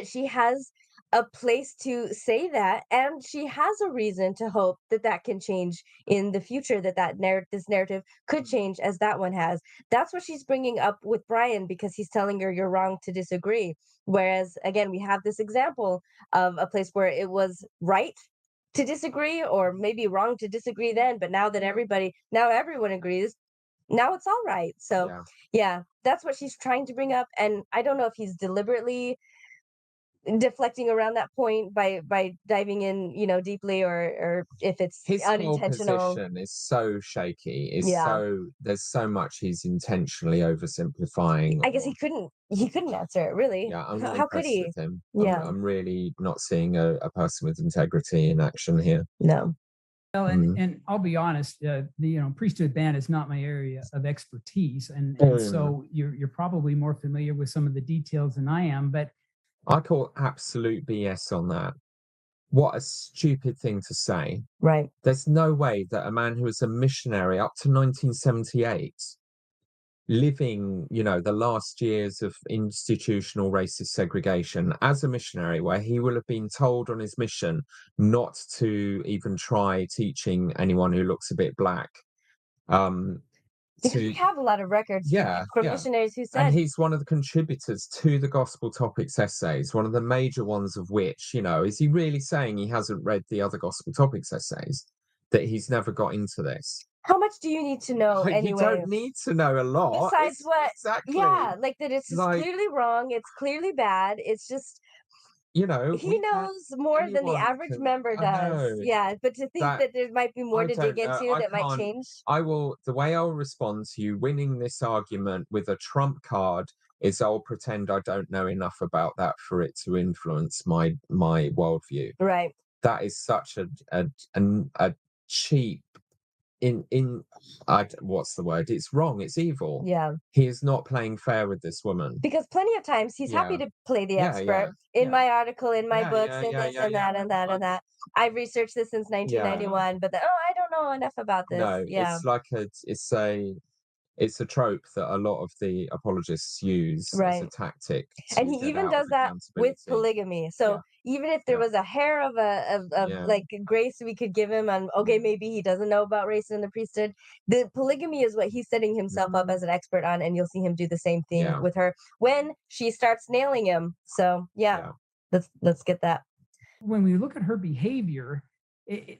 she has a place to say that, and she has a reason to hope that can change in the future, this narrative could change as that one has. That's what she's bringing up with Brian, because he's telling her, you're wrong to disagree. Whereas again, we have this example of a place where it was right to disagree, or maybe wrong to disagree then, but now everyone agrees, now it's all right. So that's what she's trying to bring up. And I don't know if he's deliberately deflecting around that point by diving in, deeply, or if it's His whole unintentional. position is so shaky. Yeah. There's so much he's intentionally oversimplifying. I guess he couldn't answer it, really. Yeah, I'm not How could impressed he? with him. Yeah. I'm really not seeing a person with integrity in action here. No. Well, and I'll be honest, the priesthood ban is not my area of expertise, and so you're probably more familiar with some of the details than I am. But I call absolute BS on that. What a stupid thing to say. Right. There's no way that a man who was a missionary up to 1978, living, the last years of institutional racist segregation as a missionary, where he will have been told on his mission not to even try teaching anyone who looks a bit black. Because we have a lot of records from missionaries who said. And he's one of the contributors to the Gospel Topics essays, one of the major ones of which, is he really saying he hasn't read the other Gospel Topics essays, that he's never got into this? How much do you need to know anyway? You don't need to know a lot. Besides what? Exactly. Yeah, like that it's just clearly wrong. It's clearly bad. It's just, he knows more than the average member does. Yeah, but to think that there might be more to dig into that might change. The way I'll respond to you winning this argument with a trump card is I'll pretend I don't know enough about that for it to influence my worldview. Right. That is such a cheap, what's the word? It's wrong. It's evil. Yeah. He is not playing fair with this woman. Because plenty of times he's happy to play the expert in my article, in my books, and this and that and that and that. I've researched this since 1991, but I don't know enough about this. No, it's like it's a trope that a lot of the apologists use as a tactic. And he even does that with polygamy. So even if there was a hair of like grace we could give him on, maybe he doesn't know about race in the priesthood, the polygamy is what he's setting himself up as an expert on, and you'll see him do the same thing with her when she starts nailing him. So let's get that. When we look at her behavior,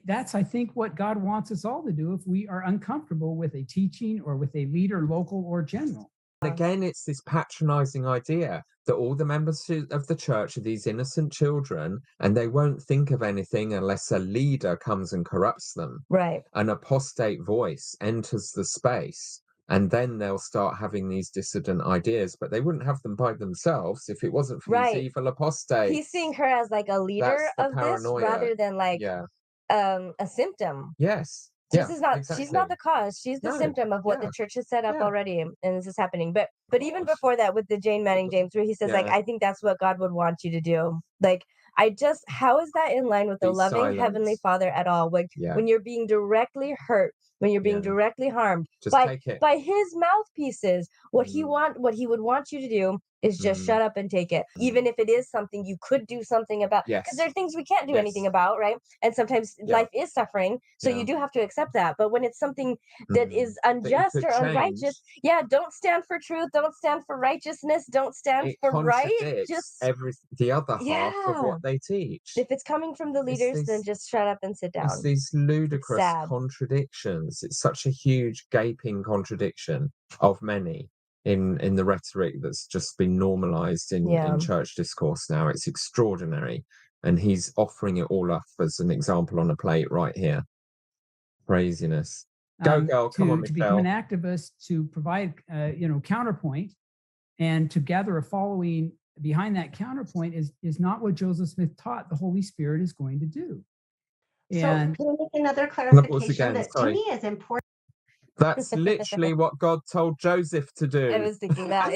that's, I think, what God wants us all to do if we are uncomfortable with a teaching or with a leader, local or general. Again, it's this patronizing idea that all the members of the church are these innocent children and they won't think of anything unless a leader comes and corrupts them. Right. An apostate voice enters the space, and then they'll start having these dissident ideas, but they wouldn't have them by themselves if it wasn't for these evil apostates. He's seeing her as like a leader of paranoia. This rather than like a symptom. Yes. This is not she's not the cause. She's the symptom of what the church has set up already, and this is happening. But even before that, with the Jane Manning James, where he says like, I think that's what God would want you to do. Like, how is that in line with the loving Heavenly Father at all? Like when you're being directly hurt, when you're being directly harmed by his mouthpieces, what he would want you to do is just shut up and take it, even if it is something you could do something about, because there are things we can't do anything about, right? And sometimes life is suffering, so you do have to accept that. But when it's something that is unjust or unrighteous, don't stand for truth, don't stand for righteousness, don't stand for right. Just the other half of what they teach. If it's coming from the leaders, then just shut up and sit down. It's these ludicrous contradictions. It's such a huge gaping contradiction of many in the rhetoric that's just been normalized in church discourse now. It's extraordinary, and he's offering it all up as an example on a plate right here. Craziness. Go girl, come on, Michelle. To become an activist, to provide counterpoint, and to gather a following behind that counterpoint is not what Joseph Smith taught the Holy Spirit is going to do. And so can we make another clarification that to me is important? That's literally what God told Joseph to do. I was thinking that,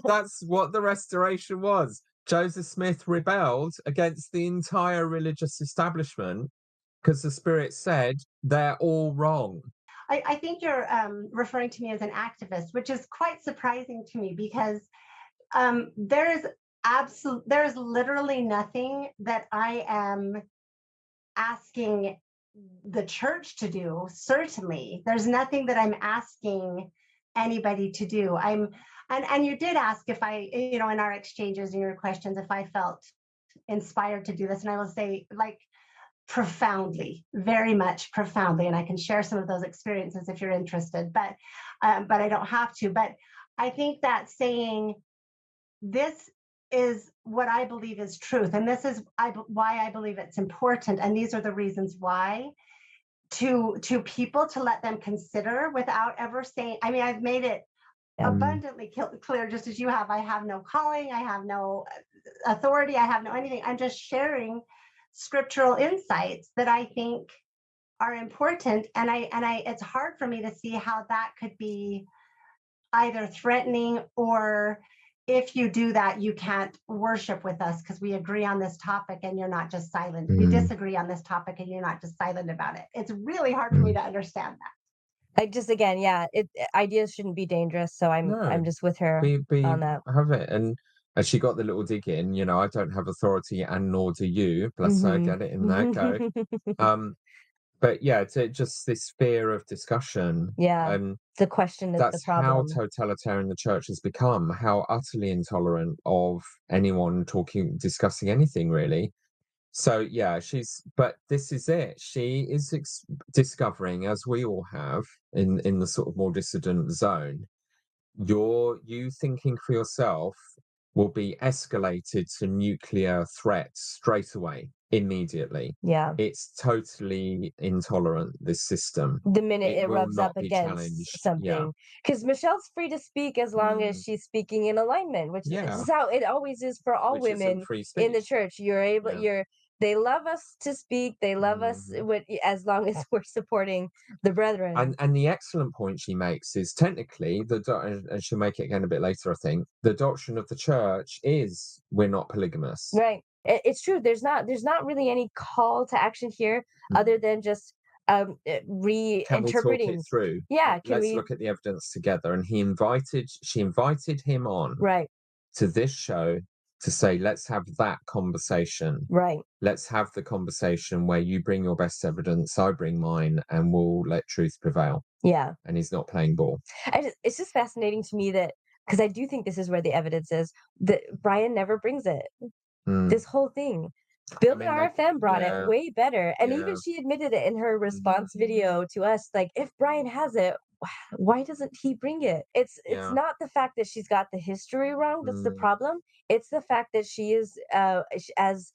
That's what the restoration was. Joseph Smith rebelled against the entire religious establishment because the Spirit said they're all wrong. I think you're referring to me as an activist, which is quite surprising to me because there is literally nothing that I am asking the church to do. Certainly there's nothing that I'm asking anybody to do. And you did ask if I, in our exchanges and your questions, if I felt inspired to do this, and I will say, like, profoundly, very much profoundly, and I can share some of those experiences if you're interested, but I don't have to. But I think that saying this is what I believe is truth. And this is why I believe it's important. And these are the reasons why to people, to let them consider without ever saying, I mean, I've made it abundantly clear, just as you have. I have no calling, I have no authority, I have no anything. I'm just sharing scriptural insights that I think are important. And I it's hard for me to see how that could be either threatening, or if you do that, you can't worship with us because we agree on this topic and you're not just silent. We disagree on this topic and you're not just silent about it. It's really hard for me to understand that. I just, again, yeah, ideas shouldn't be dangerous. So I'm No, just with her be on that. have it. And she got the little dig in, you know, I don't have authority and nor do you. Bless her, get it in there, go. But yeah, to just this fear of discussion. Yeah, And the question is the that's how problem. totalitarian the church has become, how utterly intolerant of anyone discussing anything really. So yeah, but this is it. She is discovering, as we all have in the sort of more dissident zone, you thinking for yourself will be escalated to nuclear threats straight away, immediately. Yeah. It's totally intolerant, this system. The minute it will rubs not up be against challenged. something, because Michelle's free to speak as long as she's speaking in alignment, which is how it always is for all Which isn't women free in the speech. church. You're able, they love us to speak, they love us as long as we're supporting the brethren. And the excellent point she makes is technically and she'll make it again a bit later, I think, the doctrine of the church is we're not polygamous. Right. It's true. There's not really any call to action here other than just Can we talk reinterpreting. it through? Yeah, Let's look at the evidence together. And she invited him on right to this show to say, let's have that conversation. right. Let's have the conversation where you bring your best evidence, I bring mine, and we'll let truth prevail. Yeah. And he's not playing ball. It's just fascinating to me that, because I do think this is where the evidence is, that Brian never brings it. This whole thing. Bill and RFM brought it way better. And even she admitted it in her response video to us. Like, if Brian has it, why doesn't he bring it? It's not the fact that she's got the history wrong that's the problem. It's the fact that she is as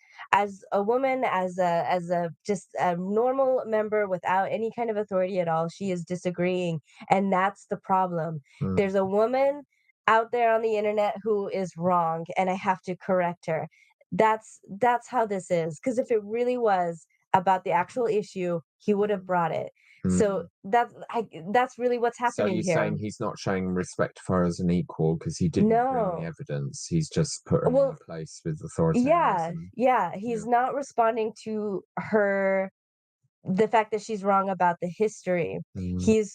a woman, as a just a normal member without any kind of authority at all, she is disagreeing, and that's the problem. There's a woman out there on the internet who is wrong, and I have to correct her. That's how this is, because if it really was about the actual issue, he would have brought it. So that's really what's happening here. So you're saying he's not showing respect for her as an equal because he didn't bring the evidence. He's just put her in a place with authoritarianism. He's not responding to her, the fact that she's wrong about the history.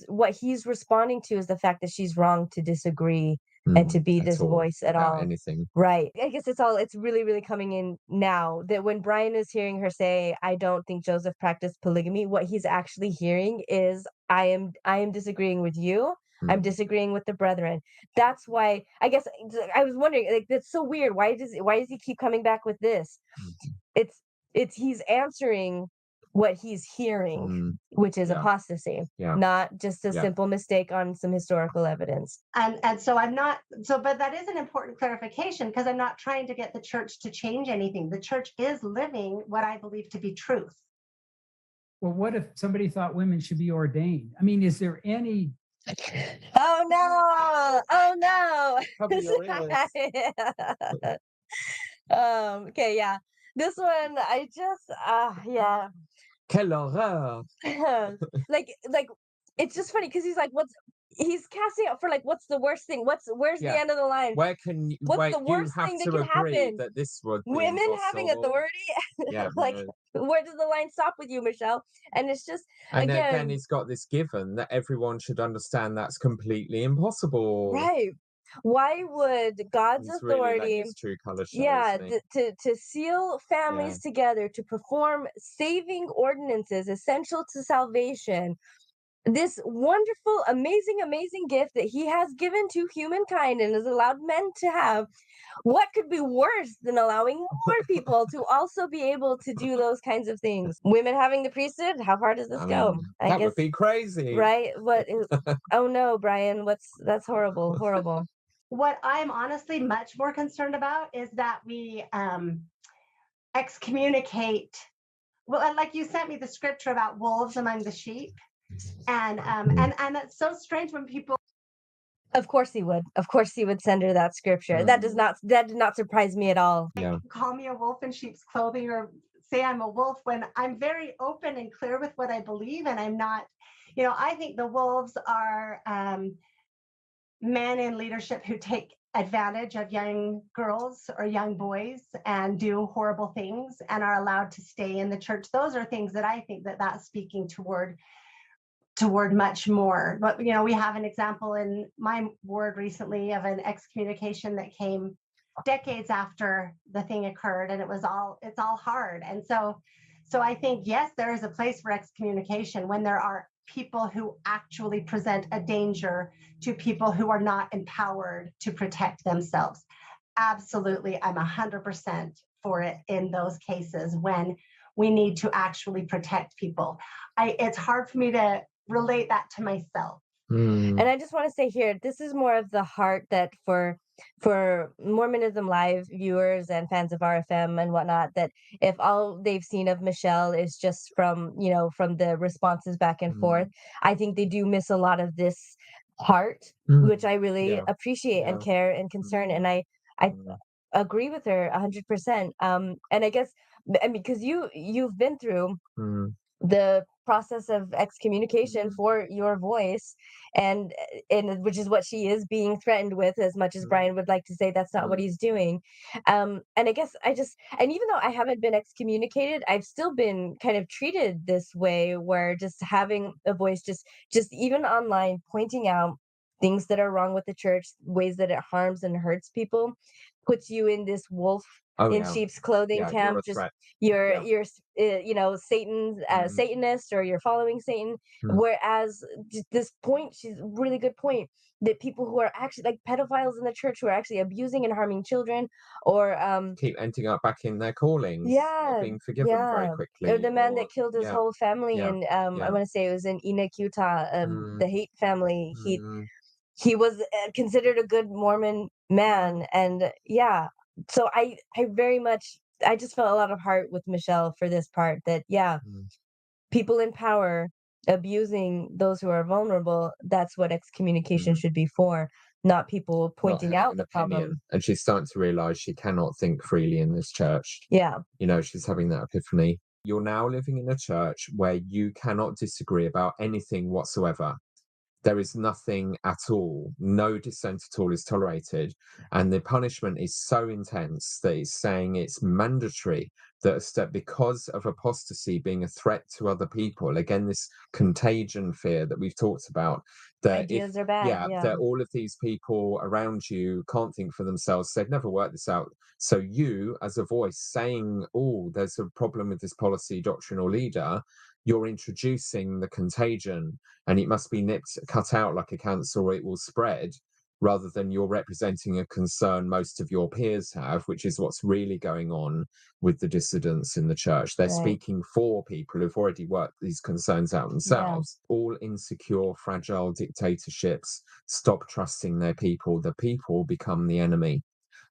What he's responding to is the fact that she's wrong to disagree and to be this voice at all. Anything. Right. I guess it's really, really coming in now that when Brian is hearing her say, I don't think Joseph practiced polygamy, what he's actually hearing is, I am disagreeing with you. I'm disagreeing with the brethren. That's why, I guess, I was wondering, like, that's so weird. Why does he keep coming back with this? It's he's answering what he's hearing, which is apostasy, not just a simple mistake on some historical evidence. And so I'm not, but that is an important clarification, because I'm not trying to get the church to change anything. The church is living what I believe to be truth. Well, what if somebody thought women should be ordained? I mean, is there any... Oh no. Okay, yeah. This one, I just, Quelle horreur. like, it's just funny because he's casting out for, like, what's the worst thing? Where's the end of the line? What's the worst thing that can happen? That this would be women having impossible. authority? Like, where does the line stop with you, Michelle? And it's just, and again he's got this given that everyone should understand that's completely impossible. Right. Why would God's authority, really like his true color show, to seal families together, to perform saving ordinances essential to salvation, this wonderful, amazing gift that he has given to humankind and has allowed men to have, what could be worse than allowing more people to also be able to do those kinds of things? Women having the priesthood, how far does this go? I guess would be crazy, right? But oh no, Brian, that's horrible. What I'm honestly much more concerned about is that we excommunicate. Well, like you sent me the scripture about wolves among the sheep, and that's so strange when people Of course he would. Of course he would send her that scripture. That did not surprise me at all. Yeah. call me a wolf in sheep's clothing or say I'm a wolf when I'm very open and clear with what I believe, and I'm not. I think the wolves are men in leadership who take advantage of young girls or young boys and do horrible things and are allowed to stay in the church. Those are things that I think that's speaking toward much more. But we have an example in my ward recently of an excommunication that came decades after the thing occurred, and it's all hard. And so I think, yes, there is a place for excommunication when there are people who actually present a danger to people who are not empowered to protect themselves. Absolutely, I'm 100% for it in those cases when we need to actually protect people. It's hard for me to relate that to myself. And I just want to say here, this is more of the heart that for Mormonism Live viewers and fans of RFM and whatnot, that if all they've seen of Michelle is just from the responses back and forth, I think they do miss a lot of this heart, which I really appreciate and care and concern. And I agree with her 100%. And I guess, because you've been through the process of excommunication for your voice, and which is what she is being threatened with, as much as Brian would like to say that's not what he's doing. And I guess and even though I haven't been excommunicated, I've still been kind of treated this way, where just having a voice, just even online, pointing out things that are wrong with the church, ways that it harms and hurts people, puts you in this wolf in sheep's clothing camp. You're Satanist, or you're following Satan. Whereas this point, she's a really good point, that people who are actually like pedophiles in the church, who are actually abusing and harming children, or keep ending up back in their callings, not being forgiven very quickly. Or the man that killed his whole family, and I want to say it was in Enoch, Utah, the Hate family. He was considered a good Mormon man, and so I very much, I just felt a lot of heart with Michelle for this part, that people in power abusing those who are vulnerable, that's what excommunication should be for, not people pointing out the problem. And she's starting to realize she cannot think freely in this church. She's having that epiphany. You're now living in a church where you cannot disagree about anything whatsoever. There is nothing at all. No dissent at all is tolerated. And the punishment is so intense that it's saying it's mandatory that because of apostasy being a threat to other people, again, this contagion fear that we've talked about, that ideas are bad, that all of these people around you can't think for themselves. They've never worked this out. So you, as a voice saying, oh, there's a problem with this policy, doctrine, or leader, you're introducing the contagion, and it must be cut out like a cancer, or it will spread, rather than you're representing a concern most of your peers have, which is what's really going on with the dissidents in the church. They're speaking for people who've already worked these concerns out themselves. All insecure, fragile dictatorships stop trusting their people. The people become the enemy,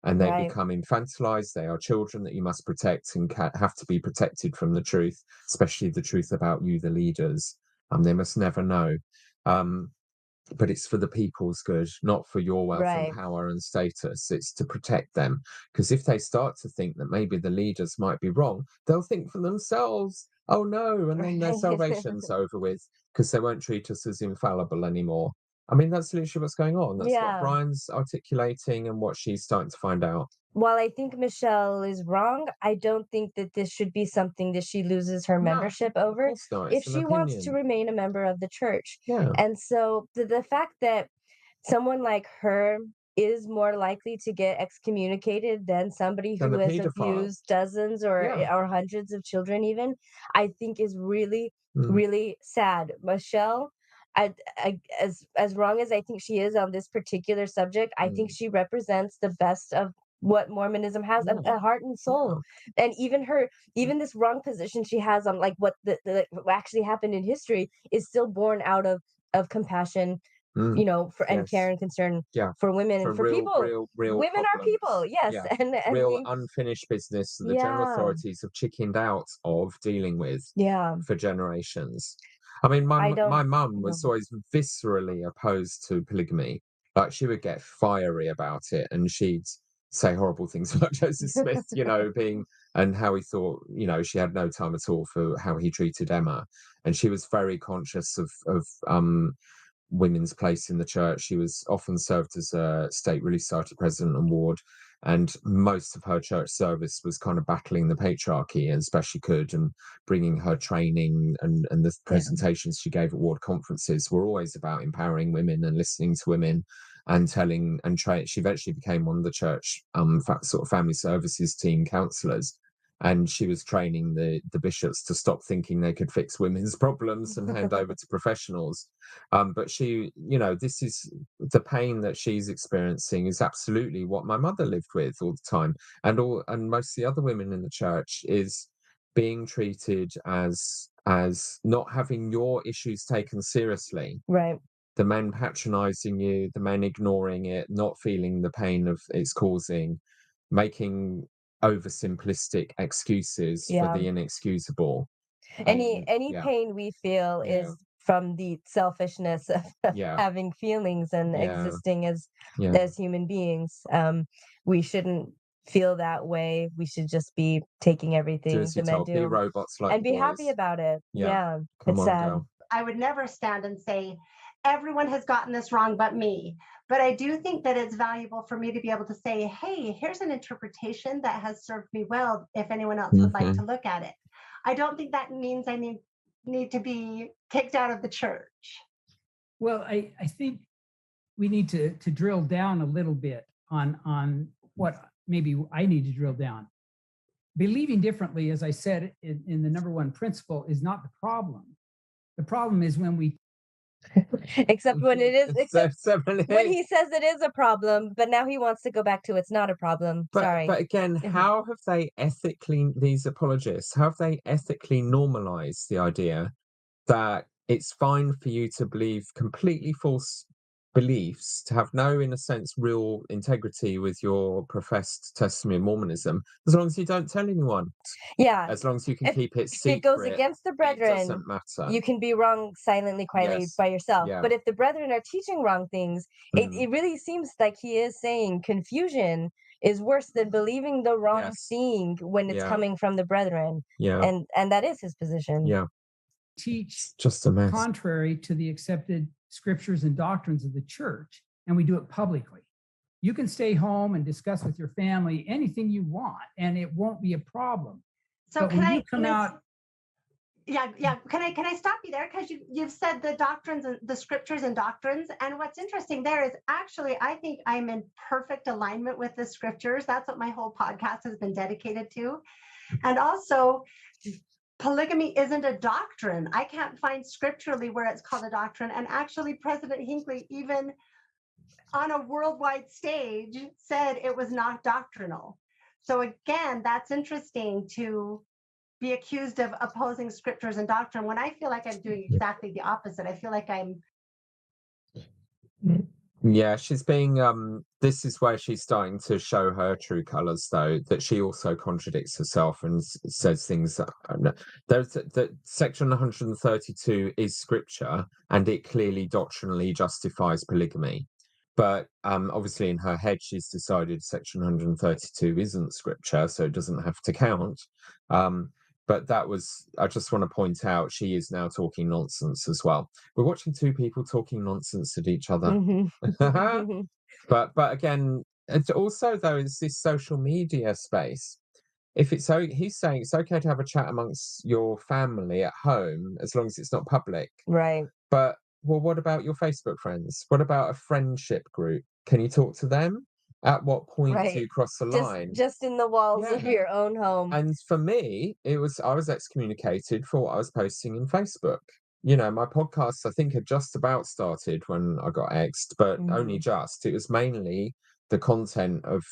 and they become infantilized. They are children that you must protect, and have to be protected from the truth, especially the truth about you, the leaders. They must never know. But it's for the people's good, not for your wealth and power and status. It's to protect them. Because if they start to think that maybe the leaders might be wrong, they'll think for themselves, oh no, and then their salvation's over with, because they won't treat us as infallible anymore. I mean, that's literally what's going on. That's what Brian's articulating and what she's starting to find out. While I think Michelle is wrong, I don't think that this should be something that she loses her membership over, if she wants to remain a member of the church. And so the fact that someone like her is more likely to get excommunicated than somebody who has abused dozens or hundreds of children even, I think is really, really sad. Michelle, as wrong as I think she is on this particular subject, I think she represents the best of what Mormonism has, a heart and soul. And even this wrong position she has on like what actually happened in history is still born out of compassion, you know, for and care yes, and concern yeah, for women and for for people. real Women are people, problems. yes, Yeah, and real we, unfinished business that the general yeah, authorities have chickened out of dealing with yeah. for generations. I mean, I my don't, mum no. was always viscerally opposed to polygamy. Like, she would get fiery about it, and she'd say horrible things about Joseph Smith, you know, being and how he thought, you know, she had no time at all for how he treated Emma, and she was very conscious of women's place in the church. She was often served as a state relief society president and ward, and most of her church service was kind of battling the patriarchy as best she could, and bringing her training and the presentations she gave at ward conferences were always about empowering women and listening to women and telling and she eventually became one of the church sort of family services team counselors, and she was training the bishops to stop thinking they could fix women's problems and hand over to professionals. But she, you know, this is the pain that she's experiencing is absolutely what my mother lived with all the time, and most of the other women in the church is being treated as not having your issues taken seriously. Right. The men patronizing you, the men ignoring it, not feeling the pain of it's causing, making oversimplistic excuses for Yeah. the inexcusable. Any Yeah, pain we feel yeah, is from the selfishness of yeah, having feelings and yeah, existing yeah. as human beings. We shouldn't feel that way. We should just be taking Do everything as the you're men told. Be do robots like and the be happy boys. about it. Yeah. Yeah, Come it's on, sad. girl. I would never stand and say, everyone has gotten this wrong but me. But I do think that it's valuable for me to be able to say, hey, here's an interpretation that has served me well if anyone else would like to look at it. I don't think that means I need to be kicked out of the church. Well, I think we need to drill down a little bit on what maybe I need to drill down. Believing differently, as I said in the number one principle, is not the problem. The problem is when we Except when it is, except Seven, when he says it is a problem, but now he wants to go back to it's not a problem. Sorry. But again, how have they ethically, these apologists, how have they ethically normalized the idea that it's fine for you to believe completely false beliefs, to have no, in a sense, real integrity with your professed testimony of Mormonism, as long as you don't tell anyone, Yeah. as long as you can If keep it it secret, goes against the it brethren, doesn't matter. you can be wrong silently, quietly Yes. by yourself. Yeah. But if the brethren are teaching wrong things, it really seems like he is saying confusion is worse than believing the wrong Yes. thing when it's Yeah. coming from the brethren. Yeah. And that is his position. Yeah. teach It's just a mess. contrary to the accepted scriptures and doctrines of the church, and we do it publicly. You can stay home and discuss with your family anything you want, and it won't be a problem. So But can when I you come out, yeah. Can I stop you there? Because you've said the doctrines and the scriptures and doctrines. And what's interesting there is actually, I think I'm in perfect alignment with the scriptures. That's what my whole podcast has been dedicated to. And also, polygamy isn't a doctrine. I can't find scripturally where it's called a doctrine. And actually, President Hinckley, even on a worldwide stage, said it was not doctrinal. So again, that's interesting to be accused of opposing scriptures and doctrine when I feel like I'm doing exactly the opposite. I feel like I'm. Yeah, she's being this is where she's starting to show her true colors, though, that she also contradicts herself and says things that there's that section 132 is scripture, and it clearly doctrinally justifies polygamy. But obviously in her head she's decided section 132 isn't scripture, so it doesn't have to count. But that was, I just want to point out, she is now talking nonsense as well. We're watching two people talking nonsense at each other. Mhm. But again, it's also, though, it's this social media space. If it's so, he's saying it's okay to have a chat amongst your family at home as long as it's not public. Right. But well, what about your Facebook friends? What about a friendship group? Can you talk to them? At what point do Right. you cross the line? Just in the walls of Yeah. your own home. And for me, I was excommunicated for what I was posting in Facebook. You know, my podcast, I think, had just about started when I got exed, but only just. It was mainly the content of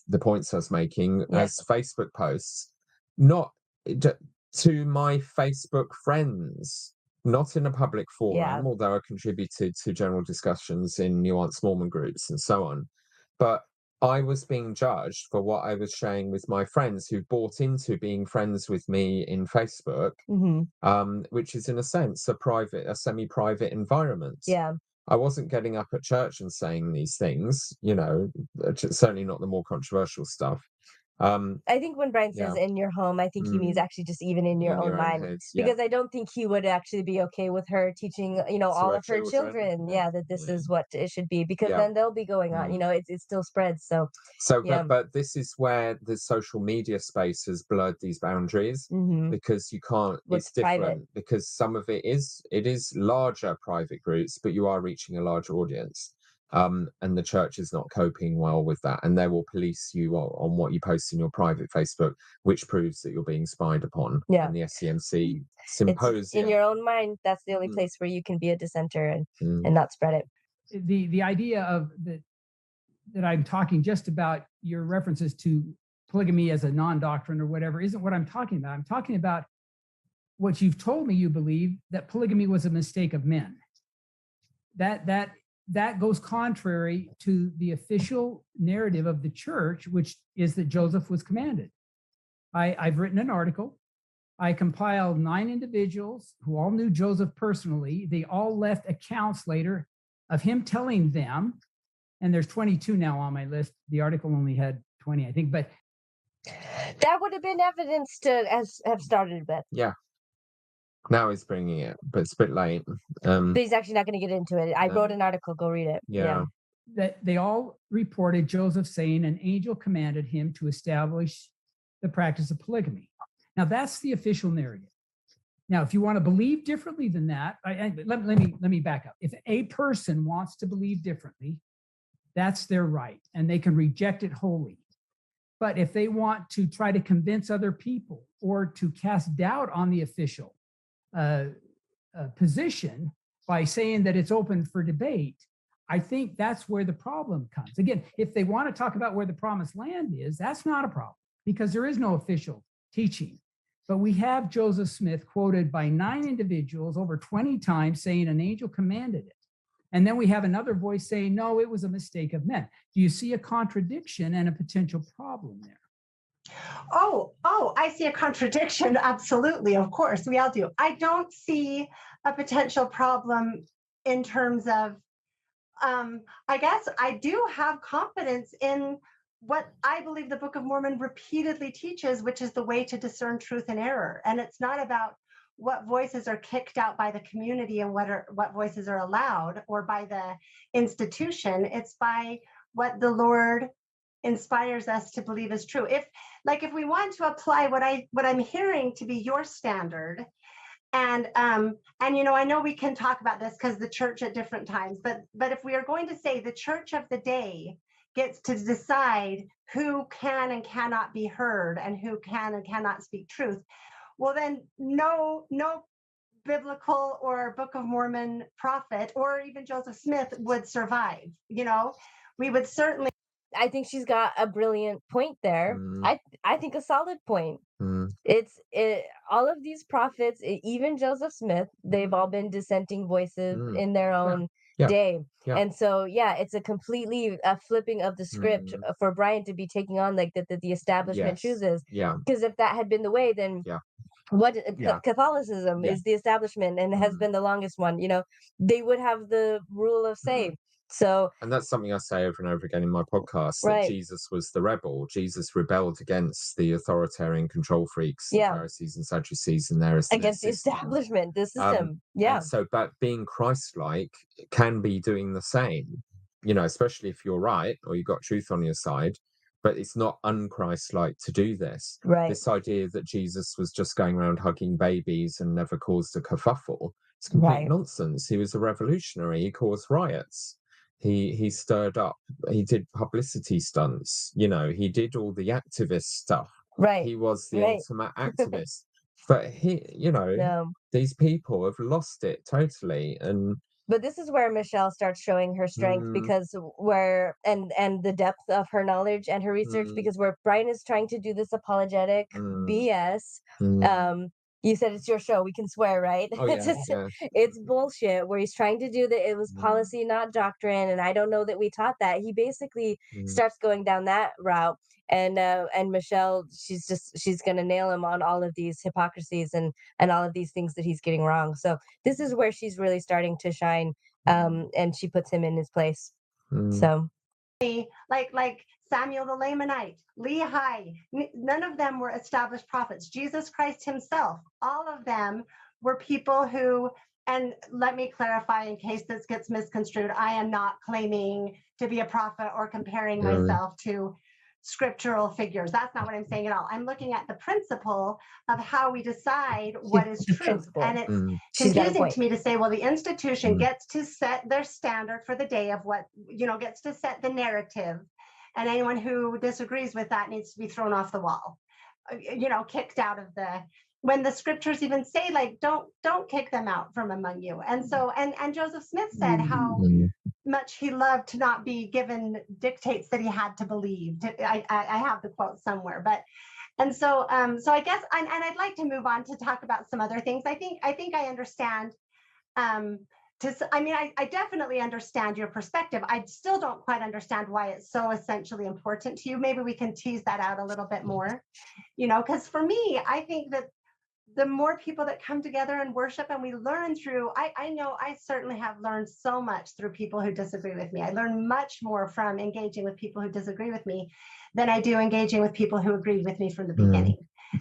the points I was making as Facebook posts, not to my Facebook friends. not in a public forum, Yeah. although I contributed to general discussions in nuanced Mormon groups and so on. But I was being judged for what I was sharing with my friends who bought into being friends with me in Facebook, which is in a sense a semi-private environment. Yeah. I wasn't getting up at church and saying these things, certainly not the more controversial stuff. I think when Brian says Yeah. in your home, I think he means actually just even in your In own your own mind. heads, yeah. Because I don't think he would actually be okay with her teaching, all her of her children. children, that this is what it should be, because Yeah. then they'll be going on, it still spreads. So yeah. But this is where the social media space has blurred these boundaries, because you can't, What's it's different, private. because some of it is larger private groups, but you are reaching a larger audience. And the church is not coping well with that, and they will police you on what you post in your private Facebook, which proves that you're being spied upon. Yeah. And the SCMC It's symposium. in your own mind. That's the only place where you can be a dissenter and not spread it. The idea of that I'm talking just about your references to polygamy as a non-doctrine or whatever isn't what I'm talking about. I'm talking about what you've told me you believe, that polygamy was a mistake of men. That goes contrary to the official narrative of the church, which is that Joseph was commanded. I've written an article. I compiled 9 individuals who all knew Joseph personally. They all left accounts later of him telling them, and there's 22 now on my list. The article only had 20, I think, but that would have been evidence to have started with. Yeah. Now he's bringing it, but it's a bit late. But he's actually not going to get into it. I wrote an article. Go read it. Yeah. That they all reported Joseph saying an angel commanded him to establish the practice of polygamy. Now that's the official narrative. Now, if you want to believe differently than that, let me back up. If a person wants to believe differently, that's their right, and they can reject it wholly. But if they want to try to convince other people or to cast doubt on the official position by saying that it's open for debate, I think that's where the problem comes. Again, if they want to talk about where the promised land is, that's not a problem, because there is no official teaching. But we have Joseph Smith quoted by 9 individuals over 20 times saying an angel commanded it. And then we have another voice saying, no, it was a mistake of men. Do you see a contradiction and a potential problem there? Oh, I see a contradiction. Absolutely. Of course, we all do. I don't see a potential problem in terms of, I guess I do have confidence in what I believe the Book of Mormon repeatedly teaches, which is the way to discern truth and error. And it's not about what voices are kicked out by the community and what voices are allowed, or by the institution. It's by what the Lord inspires us to believe is true. If we want to apply what I'm hearing to be your standard, and I know we can talk about this because the church at different times, but if we are going to say the church of the day gets to decide who can and cannot be heard and who can and cannot speak truth, well then no biblical or Book of Mormon prophet or even Joseph Smith would survive. We would certainly. I think she's got a brilliant point there. I think a solid point. All of these prophets, even Joseph Smith, they've all been dissenting voices in their own day. Yeah. And so, it's a completely flipping of the script for Brian to be taking on like the establishment chooses. Yeah. Because if that had been the way, then what Catholicism is the establishment and has been the longest one, they would have the rule of say. So, and that's something I say over and over again in my podcast, that Jesus was the rebel. Jesus rebelled against the authoritarian control freaks, the Pharisees and Sadducees, and their against the establishment, the system. So, but being Christ-like can be doing the same, especially if you're right or you've got truth on your side. But it's not un-Christ-like to do this. Right. This idea that Jesus was just going around hugging babies and never caused a kerfuffle, it's complete nonsense. He was a revolutionary. He caused riots. He stirred up. He did publicity stunts. He did all the activist stuff. Right. He was the ultimate activist. But these people have lost it totally. But this is where Michelle starts showing her strength, because and the depth of her knowledge and her research, because where Brian is trying to do this apologetic BS, you said it's your show, we can swear, right? Oh It's yeah, just, yeah. it's bullshit where he's trying to do that. It was policy, not doctrine, and I don't know that we taught that. He basically starts going down that route, and Michelle, she's gonna nail him on all of these hypocrisies and all of these things that he's getting wrong. So this is where she's really starting to shine, and she puts him in his place. So like Samuel the Lamanite, Lehi, none of them were established prophets. Jesus Christ himself, all of them were people who, and let me clarify in case this gets misconstrued, I am not claiming to be a prophet or comparing myself to scriptural figures. That's not what I'm saying at all. I'm looking at the principle of how we decide what is truth. And it's confusing to me to say, well, the institution gets to set their standard for the day of what, gets to set the narrative. And anyone who disagrees with that needs to be thrown off the wall, kicked out of when the scriptures even say, like, don't kick them out from among you. And so, and Joseph Smith said how much he loved to not be given dictates that he had to believe. I have the quote somewhere, so I guess, and I'd like to move on to talk about some other things. I think I understand. I definitely understand your perspective. I still don't quite understand why it's so essentially important to you. Maybe we can tease that out a little bit more, because for me, I think that the more people that come together and worship and we learn through, I know I certainly have learned so much through people who disagree with me. I learn much more from engaging with people who disagree with me than I do engaging with people who agreed with me from the beginning.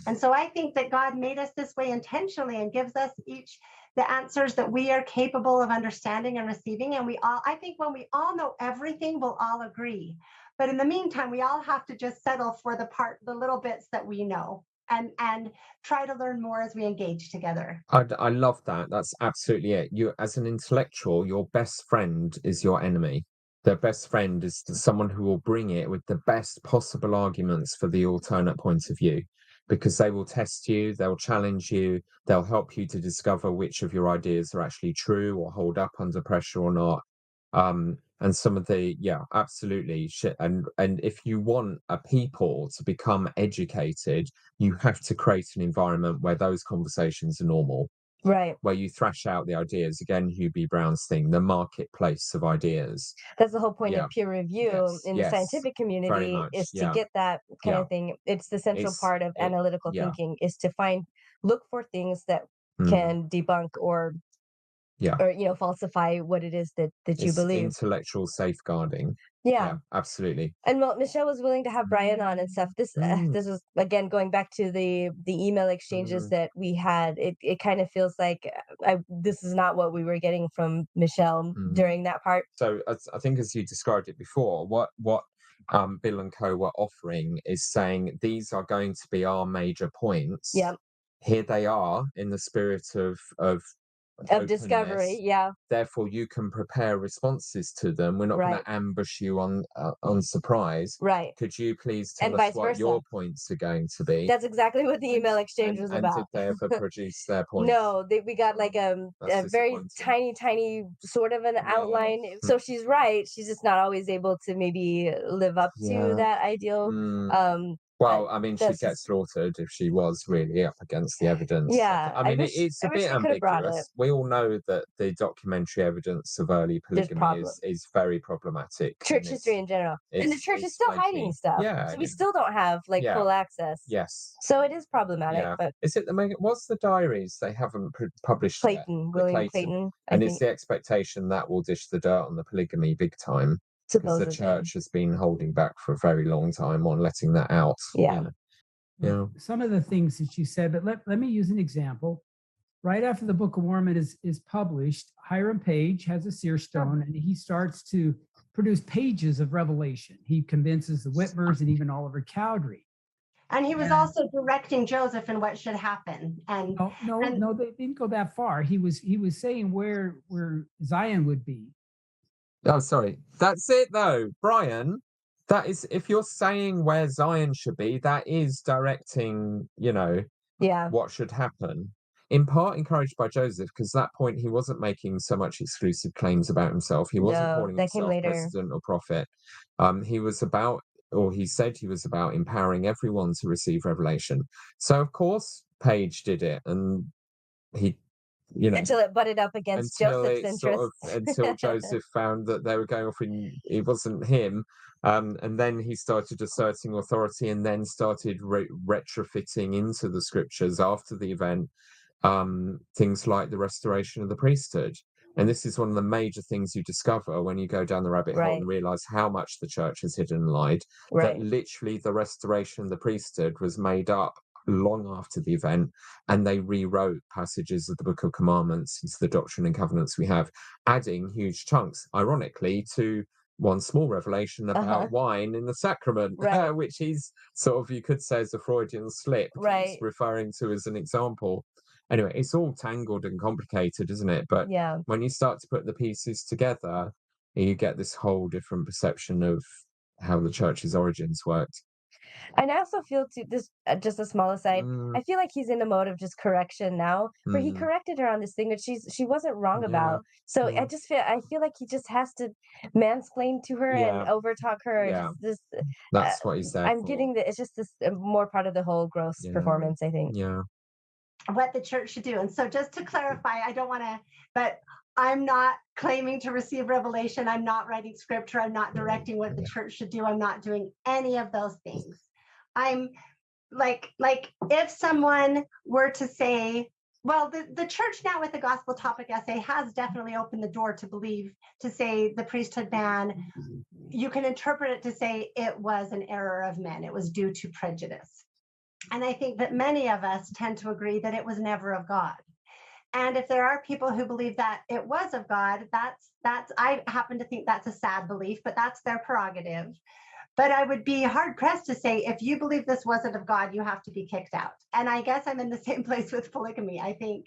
And so I think that God made us this way intentionally and gives us each the answers that we are capable of understanding and receiving. And I think when we all know everything, we'll all agree. But in the meantime, we all have to just settle for the little bits that we know. And try to learn more as we engage together. I love that. That's absolutely it. You, as an intellectual, your best friend is your enemy. The best friend is someone who will bring it with the best possible arguments for the alternate point of view, because they will test you, they'll challenge you, they'll help you to discover which of your ideas are actually true or hold up under pressure or not. And some of absolutely shit. And if you want a people to become educated, you have to create an environment where those conversations are normal, right? Where you thrash out the ideas. Again, Hugh B. Brown's thing, the marketplace of ideas. That's the whole point of peer review in the scientific community, is to get that kind of thing. It's the central part of analytical thinking, is to look for things that can debunk or falsify what it is that you believe. Intellectual safeguarding. Yeah, absolutely. And Michelle was willing to have Brian on and stuff. This was, again, going back to the email exchanges that we had. It kind of feels like this is not what we were getting from Michelle during that part. So I think, as you described it before, what Bill and Co were offering is saying these are going to be our major points. Yeah. Here they are in the spirit of discovery. Therefore, you can prepare responses to them. We're not going to ambush you on surprise. Right. Could you please tell us what your points are going to be? That's exactly what the email exchange was about. And did they ever produce their points? No, we got like a very tiny sort of an outline. So she's right. She's just not always able to maybe live up to that ideal. Well, I mean, she'd get slaughtered if she was really up against the evidence. Yeah, I mean, it's a bit ambiguous. We all know that the documentary evidence of early polygamy is very problematic. Church history in general. And the church is still hiding stuff. Yeah. So we still don't have full access. Yes. So it is problematic. Yeah. But is it what's the diaries they haven't published Clayton, yet? William Clayton. And it's the expectation that will dish the dirt on the polygamy big time. Because the church has been holding back for a very long time on letting that out. Yeah. Some of the things that you said, but let me use an example. Right after the Book of Mormon is published, Hiram Page has a seer stone, and he starts to produce pages of revelation. He convinces the Whitmers and even Oliver Cowdery. And he was also directing Joseph in what should happen. And no, they didn't go that far. He was saying where Zion would be. Oh, sorry. That's it, though, Brian. That is, if you're saying where Zion should be, that is directing, what should happen. In part encouraged by Joseph, because at that point he wasn't making so much exclusive claims about himself. He wasn't calling himself president or prophet. He said he was about empowering everyone to receive revelation. So, of course, page did it, and he, until it butted up against Joseph's interests. Until Joseph found that they were going off in, it wasn't him, and then he started asserting authority, and then started retrofitting into the scriptures after the event things like the restoration of the priesthood. And this is one of the major things you discover when you go down the rabbit hole and realize how much the church has hidden and lied. That literally the restoration of the priesthood was made up long after the event, and they rewrote passages of the Book of Commandments into the Doctrine and Covenants we have, adding huge chunks, ironically, to one small revelation about wine in the sacrament, which he's sort of, you could say, is a Freudian slip, he's referring to as an example. Anyway, it's all tangled and complicated, isn't it? But when you start to put the pieces together, you get this whole different perception of how the church's origins worked. And I also feel too, this just a small aside, I feel like he's in a mode of just correction now, where he corrected her on this thing that she wasn't wrong about. So I feel like he just has to mansplain to her and overtalk her. That's what he's there I'm for. getting it's just this more part of the whole gross performance, I think. What the church should do. And so just to clarify, I don't want to, but I'm not claiming to receive revelation. I'm not writing scripture. I'm not directing what the church should do. I'm not doing any of those things. I'm like if someone were to say, well, the church now with the gospel topic essay has definitely opened the door to say the priesthood ban, you can interpret it to say it was an error of men. It was due to prejudice. And I think that many of us tend to agree that it was never of God. And if there are people who believe that it was of God, that's I happen to think that's a sad belief, but that's their prerogative. But I would be hard pressed to say, if you believe this wasn't of God, you have to be kicked out. And I guess I'm in the same place with polygamy. I think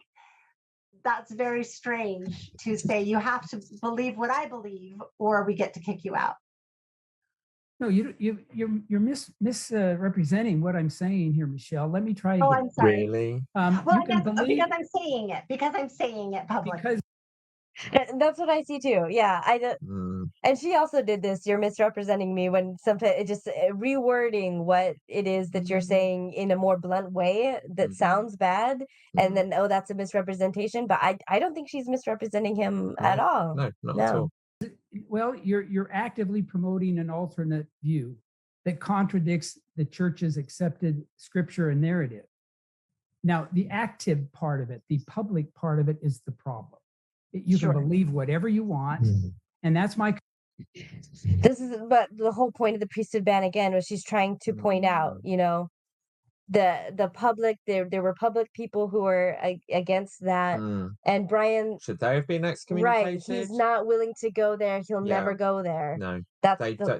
that's very strange to say you have to believe what I believe or we get to kick you out. No, you're misrepresenting what I'm saying here, Michelle. Let me try again. Oh, I'm sorry. Really? Well, I guess because I'm saying it publicly. That's what I see too. Yeah, and she also did this. You're misrepresenting me when sometimes it just rewording what it is that you're saying in a more blunt way that sounds bad, and then that's a misrepresentation. But I don't think she's misrepresenting him at all. No, not at all. Well, you're actively promoting an alternate view that contradicts the church's accepted scripture and narrative. Now, the active part of it, the public part of it, is the problem. You can believe whatever you want, and that's my. But the whole point of the priesthood ban again was she's trying to point out, the public, there were public people who were against that, and Brian, should they have been excommunicated? He's not willing to go there. He'll never go there. No,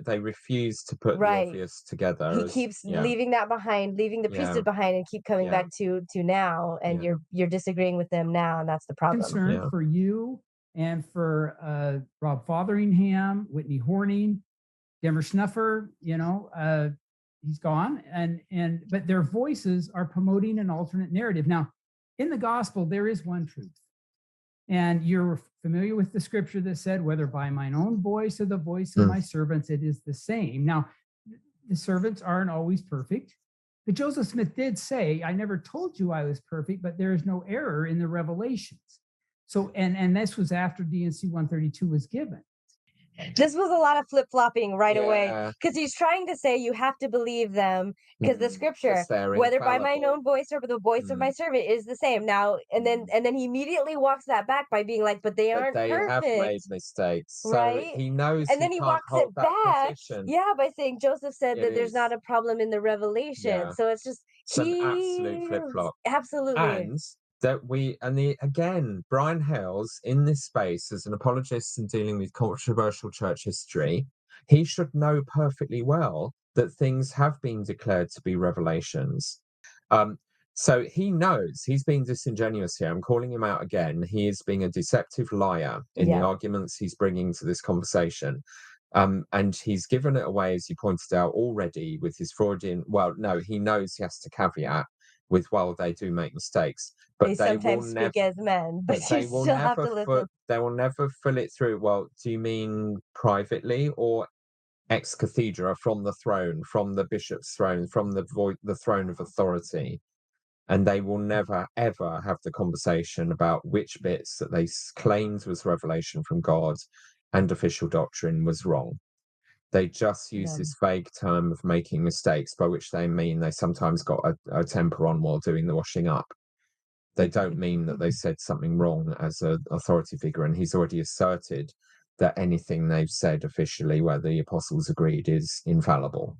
they refuse to put the obvious together. He keeps leaving that behind, leaving the priesthood behind, and keep coming back to now, and you're disagreeing with them now, and that's the problem. Concern for you and for Rob Fotheringham, Whitney Horning, Demmer Snuffer, he's gone, but their voices are promoting an alternate narrative. Now, in the gospel, there is one truth, and you're familiar with the scripture that said, whether by mine own voice or the voice of my servants, it is the same. Now, the servants aren't always perfect, but Joseph Smith did say, I never told you I was perfect, but there is no error in the revelations. So, and this was after D&C 132 was given. This was a lot of flip-flopping right away, because he's trying to say you have to believe them because the scripture, whether by mine own voice or the voice of my servant, is the same. Now and then he immediately walks that back by being like, but they aren't perfect. They have made mistakes, right? So he knows, and then he walks it back, position. By saying Joseph said that there's not a problem in the revelation. So it's just some absolute flip-flop. Absolutely. And again, Brian Hales, in this space as an apologist and dealing with controversial church history, he should know perfectly well that things have been declared to be revelations. So he knows he's being disingenuous here. I'm calling him out again. He is being a deceptive liar in the arguments he's bringing to this conversation. And he's given it away, as you pointed out already, with his Freudian. Well, no, he knows he has to caveat with, while they do make mistakes, but they sometimes speak as men, but they will still have to listen. They will never fill it through. Well, do you mean privately or ex cathedra, from the throne, from the bishop's throne, from the throne of authority? And they will never, ever have the conversation about which bits that they claimed was revelation from God and official doctrine was wrong. They just use Yeah. this vague term of making mistakes, by which they mean they sometimes got a temper on while doing the washing up. They don't mean that they said something wrong as an authority figure. And he's already asserted that anything they've said officially, where the apostles agreed, is infallible.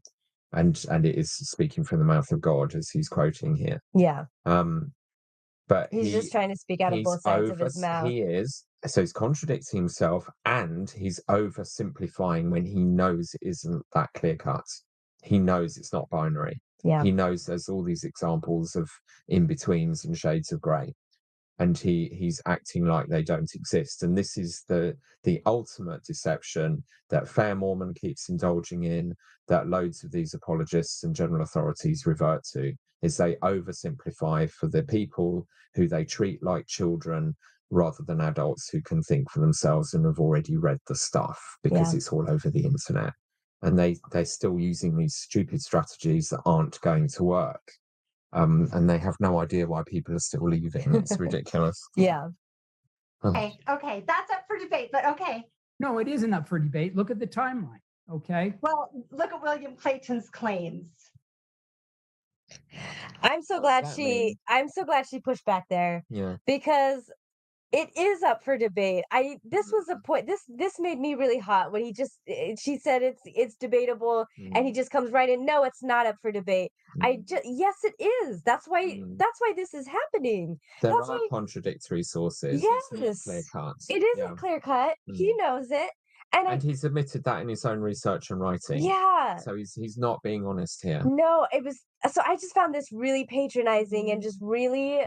And it is speaking from the mouth of God, as he's quoting here. Yeah. But He's just trying to speak out of both sides of his mouth. So he's contradicting himself, and he's oversimplifying when he knows it isn't that clear cut. He knows it's not binary. Yeah. He knows there's all these examples of in-betweens and shades of grey, and he's acting like they don't exist. And this is the ultimate deception that Fair Mormon keeps indulging in, that loads of these apologists and general authorities revert to, is they oversimplify for the people who they treat like children rather than adults who can think for themselves and have already read the stuff, because it's all over the internet. And they're still using these stupid strategies that aren't going to work. And they have no idea why people are still leaving. It's ridiculous. Yeah. Okay, that's up for debate, but okay. No, it isn't up for debate. Look at the timeline. Okay. Well, look at William Clayton's claims. I'm so glad she pushed back there. Yeah. Because it is up for debate. This was a point. This made me really hot when she said it's debatable, and he just comes right in. No, it's not up for debate. Yes, it is. That's why this is happening. There That's are why, contradictory sources. yes, It's not clear cut. it isn't clear cut. He knows it, and he's admitted that in his own research and writing. Yeah. So he's not being honest here. No, it was. So I just found this really patronizing and just really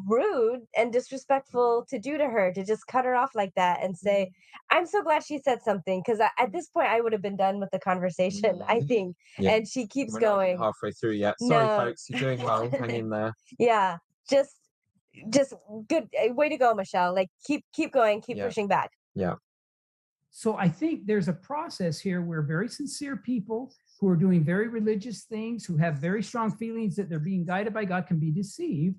rude and disrespectful to do to her, to just cut her off like that and say, I'm so glad she said something, because at this point I would have been done with the conversation, I think. Yeah. And she keeps We're not going. even halfway through yet. Sorry, No. folks, you're doing well. Hang in there. Yeah, just good. Way to go, Michelle. Like keep going, keep pushing back. Yeah. So I think there's a process here where very sincere people who are doing very religious things, who have very strong feelings that they're being guided by God, can be deceived.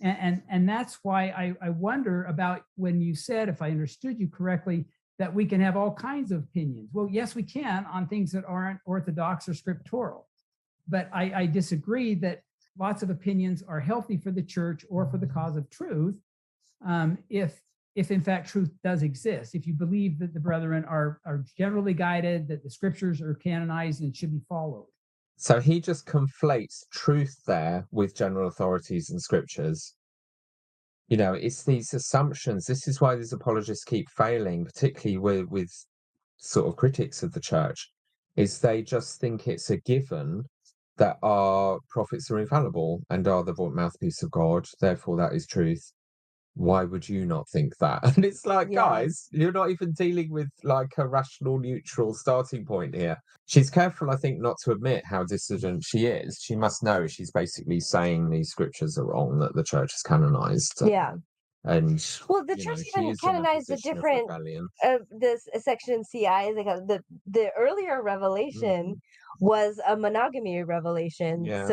And that's why I wonder about when you said, if I understood you correctly, that we can have all kinds of opinions. Well, yes, we can, on things that aren't orthodox or scriptural. But I disagree that lots of opinions are healthy for the church or for the cause of truth, if in fact truth does exist. If you believe that the brethren are generally guided, that the scriptures are canonized and should be followed. So he just conflates truth there with general authorities and scriptures. You know, it's these assumptions. This is why these apologists keep failing, particularly with sort of critics of the church, is they just think it's a given that our prophets are infallible and are the mouthpiece of God. Therefore, that is truth. Why would you not think that? And it's like, guys, you're not even dealing with like a rational, neutral starting point here. She's careful, I think, not to admit how dissident she is. She must know she's basically saying these scriptures are wrong, that the church is canonized. Yeah. And well, the church even canonized a different this section CI. The earlier revelation was a monogamy revelation. Yeah.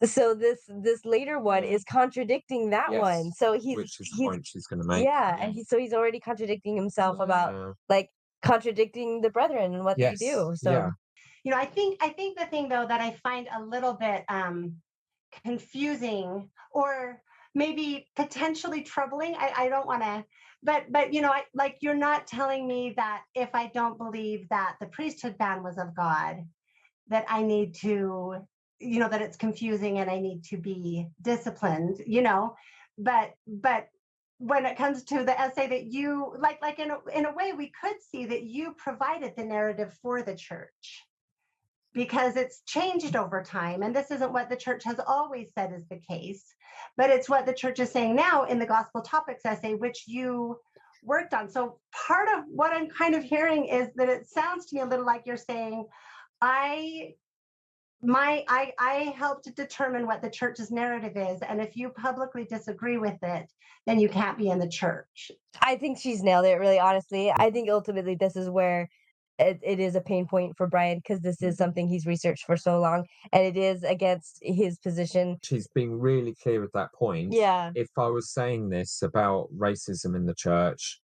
So this later one is contradicting that one. So which is the point she's going to make. Yeah, and he's already contradicting himself about like contradicting the brethren and what they do. So you know, I think the thing though that I find a little bit confusing or maybe potentially troubling. I don't want to, but you know, you're not telling me that if I don't believe that the priesthood ban was of God, that I need to, you know, that it's confusing and I need to be disciplined, you know, but when it comes to the essay that you like in a way we could see that you provided the narrative for the church, because it's changed over time. And this isn't what the church has always said is the case, but it's what the church is saying now in the Gospel Topics essay, which you worked on. So part of what I'm kind of hearing is that it sounds to me a little like you're saying, I helped determine what the church's narrative is. And if you publicly disagree with it, then you can't be in the church. I think she's nailed it, really, honestly. I think ultimately this is where it is a pain point for Brian because this is something he's researched for so long, and it is against his position. She's being really clear at that point. Yeah, If I was saying this about racism in the church,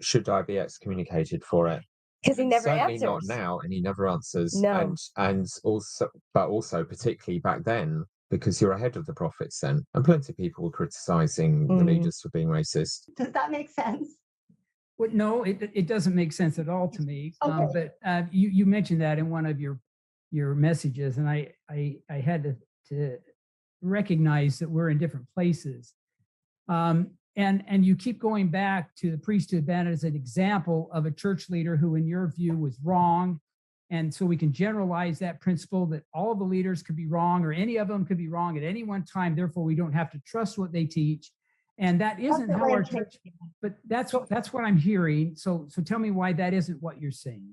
should I be excommunicated for it? because he never Certainly not answers. now, and he never answers. No. And also, but also particularly back then, because you're ahead of the prophets then, and plenty of people were criticizing the Mhm. leaders for being racist. Does that make sense? Well, no, it doesn't make sense at all to me. Okay. But you mentioned that in one of your messages, and I had to recognize that we're in different places. And you keep going back to the priesthood ban as an example of a church leader who, in your view, was wrong. And so we can generalize that principle that all of the leaders could be wrong, or any of them could be wrong at any one time. Therefore, we don't have to trust what they teach. And that isn't how our church, but that's what I'm hearing. So tell me why that isn't what you're saying.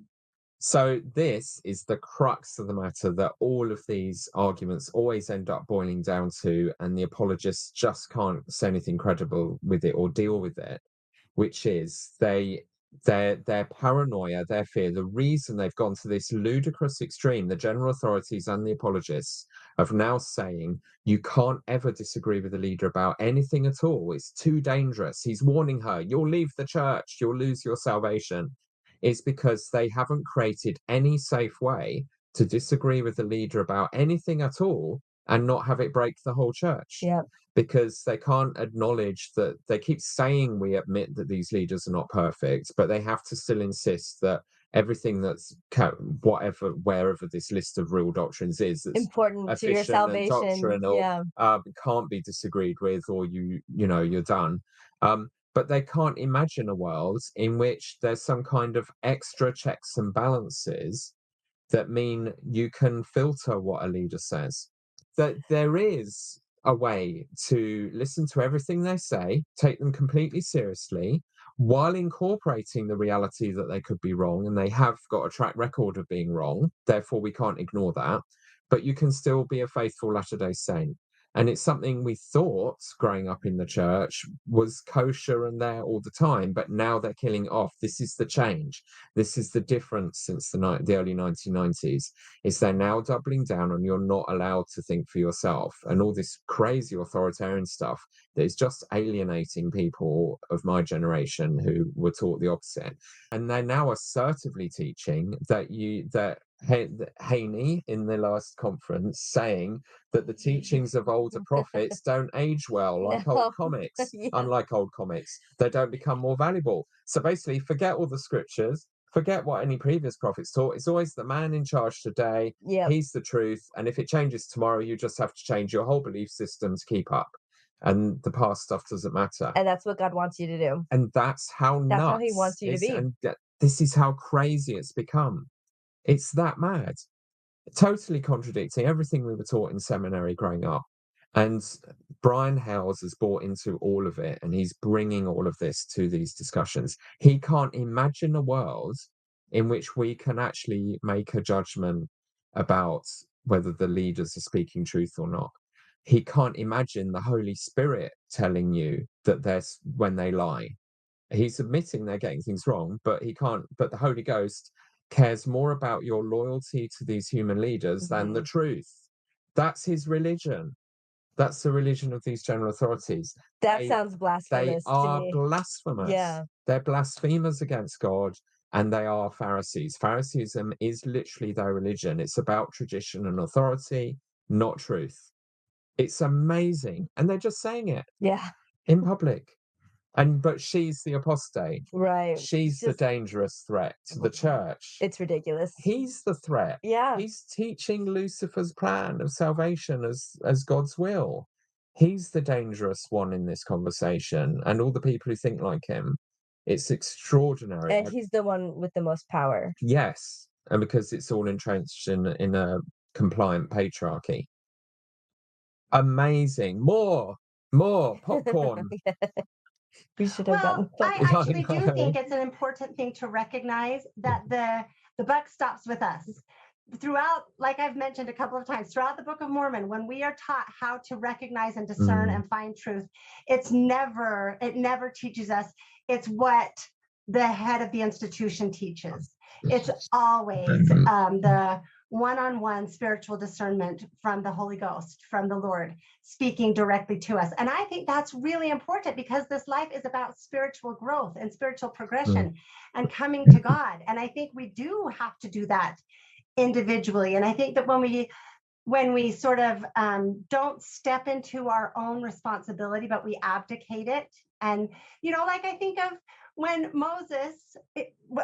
So this is the crux of the matter that all of these arguments always end up boiling down to, and the apologists just can't say anything credible with it or deal with it, which is their paranoia, their fear, the reason they've gone to this ludicrous extreme, the general authorities and the apologists, of now saying you can't ever disagree with the leader about anything at all. It's too dangerous. He's warning her, you'll leave the church, you'll lose your salvation. It's because they haven't created any safe way to disagree with the leader about anything at all and not have it break the whole church. Yeah. Because they can't acknowledge that. They keep saying we admit that these leaders are not perfect, but they have to still insist that everything that's wherever this list of real doctrines is that's Important to your efficient and salvation. doctrinal, Yeah. can't be disagreed with, or you're done. But they can't imagine a world in which there's some kind of extra checks and balances that mean you can filter what a leader says. That there is a way to listen to everything they say, take them completely seriously, while incorporating the reality that they could be wrong, and they have got a track record of being wrong. Therefore, we can't ignore that. But you can still be a faithful Latter-day Saint. And it's something we thought growing up in the church was kosher and there all the time, but now they're killing off. This is the change. This is the difference since the early 1990s, is they're now doubling down on you're not allowed to think for yourself, and all this crazy authoritarian stuff that is just alienating people of my generation who were taught the opposite. And they're now assertively teaching that Haney in the last conference saying that the teachings of older prophets don't age well like No. old comics. Yeah. Unlike old comics, they don't become more valuable. So basically, forget all the scriptures, forget what any previous prophets taught. It's always the man in charge today. Yeah. He's the truth. And if it changes tomorrow, you just have to change your whole belief system to keep up. And the past stuff doesn't matter. And that's what God wants you to do. And that's how That's nuts how he wants you to be. And this is how crazy it's become. It's that mad. Totally contradicting everything we were taught in seminary growing up. And Brian Hales has bought into all of it, and he's bringing all of this to these discussions. He can't imagine a world in which we can actually make a judgment about whether the leaders are speaking truth or not. He can't imagine the Holy Spirit telling you that when they lie. He's admitting they're getting things wrong, but but the Holy Ghost cares more about your loyalty to these human leaders than the truth. That's his religion. That's the religion of these general authorities. That sounds They blasphemous to are me. blasphemous. Yeah. They're blasphemers against God, and they are Pharisees. Phariseeism is literally their religion. It's about tradition and authority, not truth. It's amazing. And they're just saying it Yeah. in public. But she's the apostate. Right. She's the dangerous threat to the church. It's ridiculous. He's the threat. Yeah. He's teaching Lucifer's plan of salvation as God's will. He's the dangerous one in this conversation, and all the people who think like him. It's extraordinary. And he's the one with the most power. Yes, and because it's all entrenched in a compliant patriarchy. Amazing. More popcorn. We should have gotten I popcorn. actually do think it's an important thing to recognize that the buck stops with us. Throughout, like I've mentioned a couple of times, throughout the Book of Mormon, when we are taught how to recognize and discern and find truth, it never teaches us. It's what the head of the institution teaches. It's always the one-on-one spiritual discernment from the Holy Ghost, from the Lord, speaking directly to us. And I think that's really important, because this life is about spiritual growth and spiritual progression and coming to God. And I think we do have to do that individually. And I think that when we sort of don't step into our own responsibility, but we abdicate it. And, like I think of when Moses,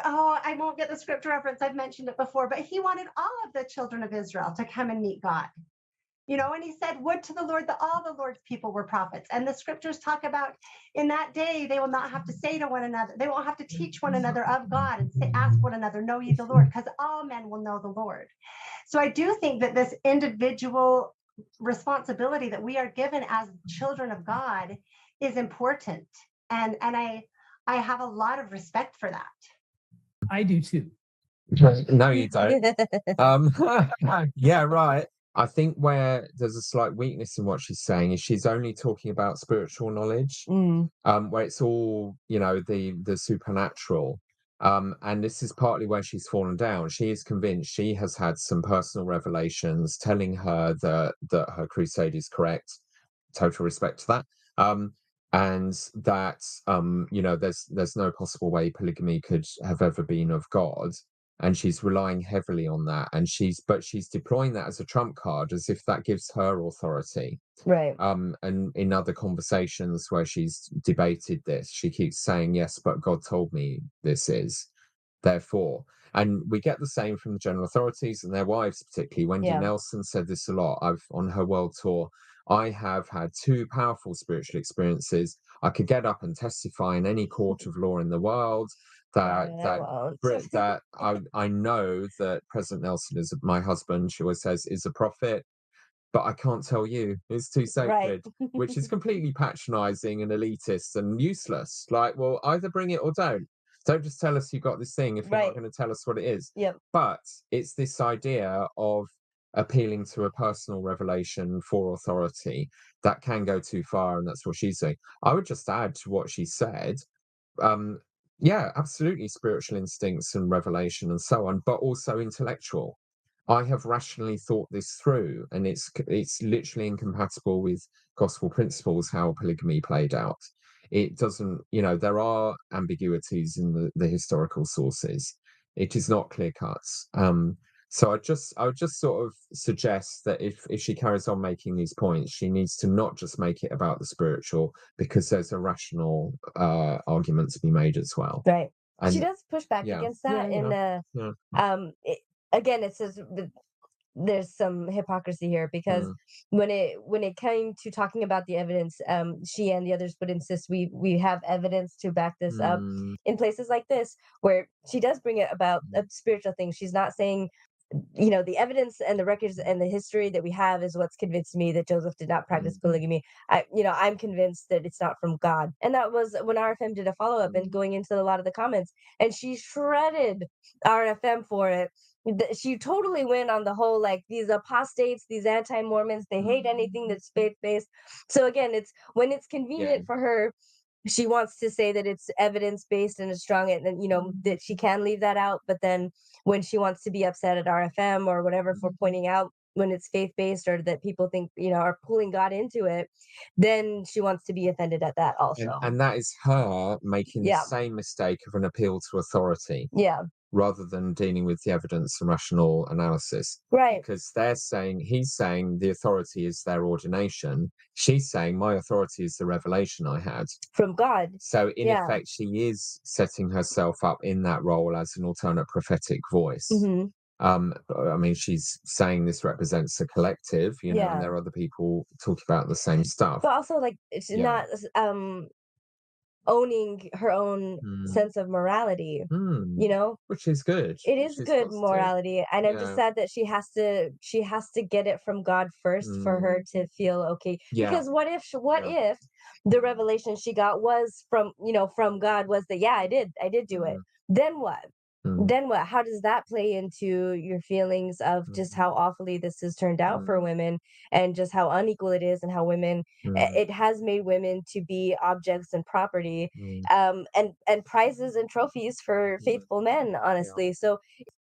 I won't get the scripture reference, I've mentioned it before, but he wanted all of the children of Israel to come and meet God. And he said, would to the Lord that all the Lord's people were prophets. And the scriptures talk about in that day, they will not have to say to one another, they won't have to teach one another of God and ask one another, know ye the Lord, because all men will know the Lord. So I do think that this individual responsibility that we are given as children of God is important. And I have a lot of respect for that. I do too. No, you don't. Yeah, right. I think where there's a slight weakness in what she's saying is she's only talking about spiritual knowledge, where it's all, the supernatural. And this is partly where she's fallen down. She is convinced she has had some personal revelations telling her that her crusade is correct. Total respect to that. And that, there's no possible way polygamy could have ever been of God. And she's relying heavily on that. And she's deploying that as a trump card, as if that gives her authority. Right. And in other conversations where she's debated this, she keeps saying, yes, but God told me this is, therefore. And we get the same from the general authorities and their wives, particularly. Wendy Nelson said this a lot. On her world tour, I have had two powerful spiritual experiences. I could get up and testify in any court of law in the world that I know that President Nelson is my husband. She always says is a prophet, but I can't tell you. It's too sacred, which is completely patronizing and elitist and useless. Like, well, either bring it or don't. Don't just tell us you got this thing if you're not going to tell us what it is. Yep. But it's this idea of appealing to a personal revelation for authority that can go too far, and that's what she's saying. I would just add to what she said, absolutely spiritual instincts and revelation and so on, but also intellectual. I have rationally thought this through, and it's literally incompatible with gospel principles how polygamy played out. It doesn't, there are ambiguities in the historical sources. It is not clear cuts. So I would just sort of suggest that if she carries on making these points, she needs to not just make it about the spiritual, because there's a rational argument to be made as well. Right. And she does push back against that. Again, it says there's some hypocrisy here, because when it came to talking about the evidence, she and the others would insist we have evidence to back this up in places like this, where she does bring it about a spiritual thing. She's not saying, the evidence and the records and the history that we have is what's convinced me that Joseph did not practice polygamy. I'm convinced that it's not from God. And that was when RFM did a follow-up and going into a lot of the comments, and she shredded RFM for it. She totally went on the whole, like, these apostates, these anti-Mormons, they hate anything that's faith-based. So again, it's when it's convenient for her, she wants to say that it's evidence-based and it's strong, and that she can leave that out. But then when she wants to be upset at RFM or whatever for pointing out when it's faith-based, or that people think, are pulling God into it, then she wants to be offended at that also. And that is her making the same mistake of an appeal to authority. Yeah. Rather than dealing with the evidence and rational analysis. Right. Because he's saying the authority is their ordination. She's saying my authority is the revelation I had. From God. So in effect, she is setting herself up in that role as an alternate prophetic voice. She's saying this represents a collective, and there are other people talking about the same stuff. But also, like, it's not owning her own sense of morality, which is good. It is good positive. Morality, and I'm just sad that she has to get it from God first for her to feel okay. Because what if the revelation she got was from God, was that I did do it? Then what? then what? How does that play into your feelings of just how awfully this has turned out for women, and just how unequal it is, and how women it has made women to be objects and property, and prizes and trophies for faithful men, honestly. So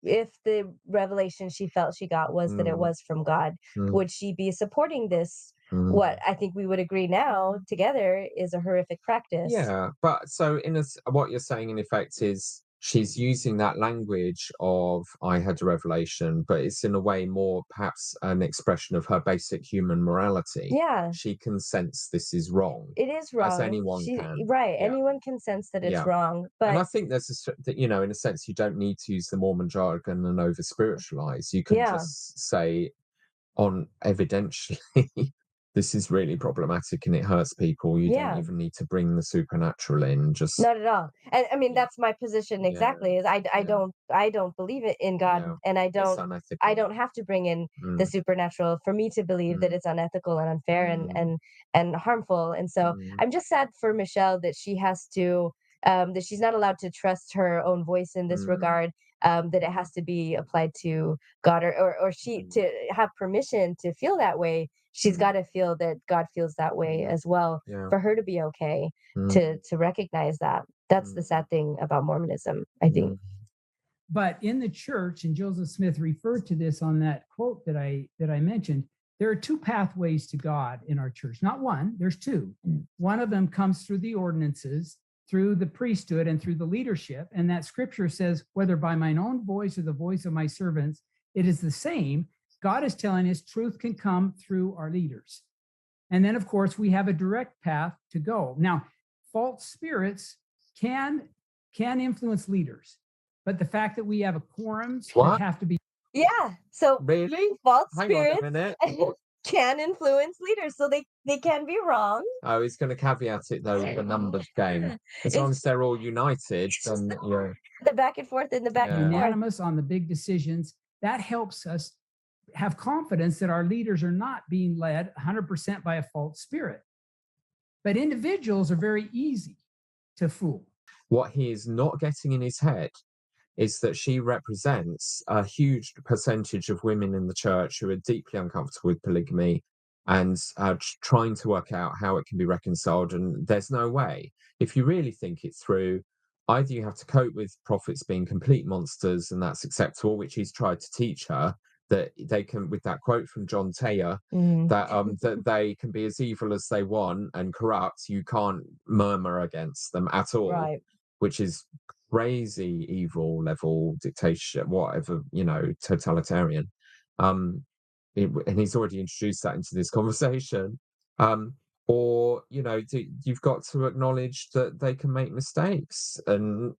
if the revelation she felt she got was that it was from God, would she be supporting this? What I think we would agree now together is a horrific practice. Yeah, but so what you're saying in effect is she's using that language of I had a revelation, but it's in a way more perhaps an expression of her basic human morality. Yeah, She can sense this is wrong, it is as wrong. anyone can. Right, Yeah. anyone can sense that it's Yeah. wrong, And I but think there's that, in a sense, you don't need to use the Mormon jargon and over spiritualize. You can yeah, just say on evidentially this is really problematic and it hurts people. You don't yeah, even need to bring the supernatural in. Just not at all. And I mean, yeah, that's my position yeah, exactly. Is I yeah, don't believe it in God, yeah. and I It's don't unethical. have to bring in the Mm, supernatural for me to believe that mm, it's unethical and unfair and mm, and harmful. And so mm, I'm just sad for Michelle that she has to that she's not allowed to trust her own voice in this mm, regard. That it has to be applied to God, or she mm, to have permission to feel that way. She's got to feel that God feels that way as well yeah. for her to be okay Mm, to recognize that. That's the mm, sad thing about Mormonism, I think. mm, But in the church, and Joseph Smith referred to this on that quote that I mentioned, there are two pathways to God in our church. Not one, there's two. One of them comes through the ordinances, through the priesthood, and through the leadership. And that scripture says, whether by mine own voice or the voice of my servants, it is the same. God is telling us truth can come through our leaders. And then, of course, we have a direct path to go. Now, false spirits can influence leaders, but the fact that we have a quorums that What? have to be Yeah. So Really? false Hang on a spirits minute. can influence leaders, so they can be wrong. Oh, he's going to caveat it though with the numbers game. As long It's as they're all united, then the back and forth and the back and Yeah. forth. unanimous on the big decisions. That helps us have confidence that our leaders are not being led 100% by a false spirit. But individuals are very easy to fool. What he is not getting in his head is that she represents a huge percentage of women in the church who are deeply uncomfortable with polygamy and are trying to work out how it can be reconciled. And there's no way. If you really think it through, either you have to cope with prophets being complete monsters, and that's acceptable, which he's tried to teach her, that they can, with that quote from John Taylor, that they can be as evil as they want and corrupt. You can't murmur against them at all, Right. which is crazy evil level dictatorship, whatever, totalitarian. And he's already introduced that into this conversation. Or you've got to acknowledge that they can make mistakes and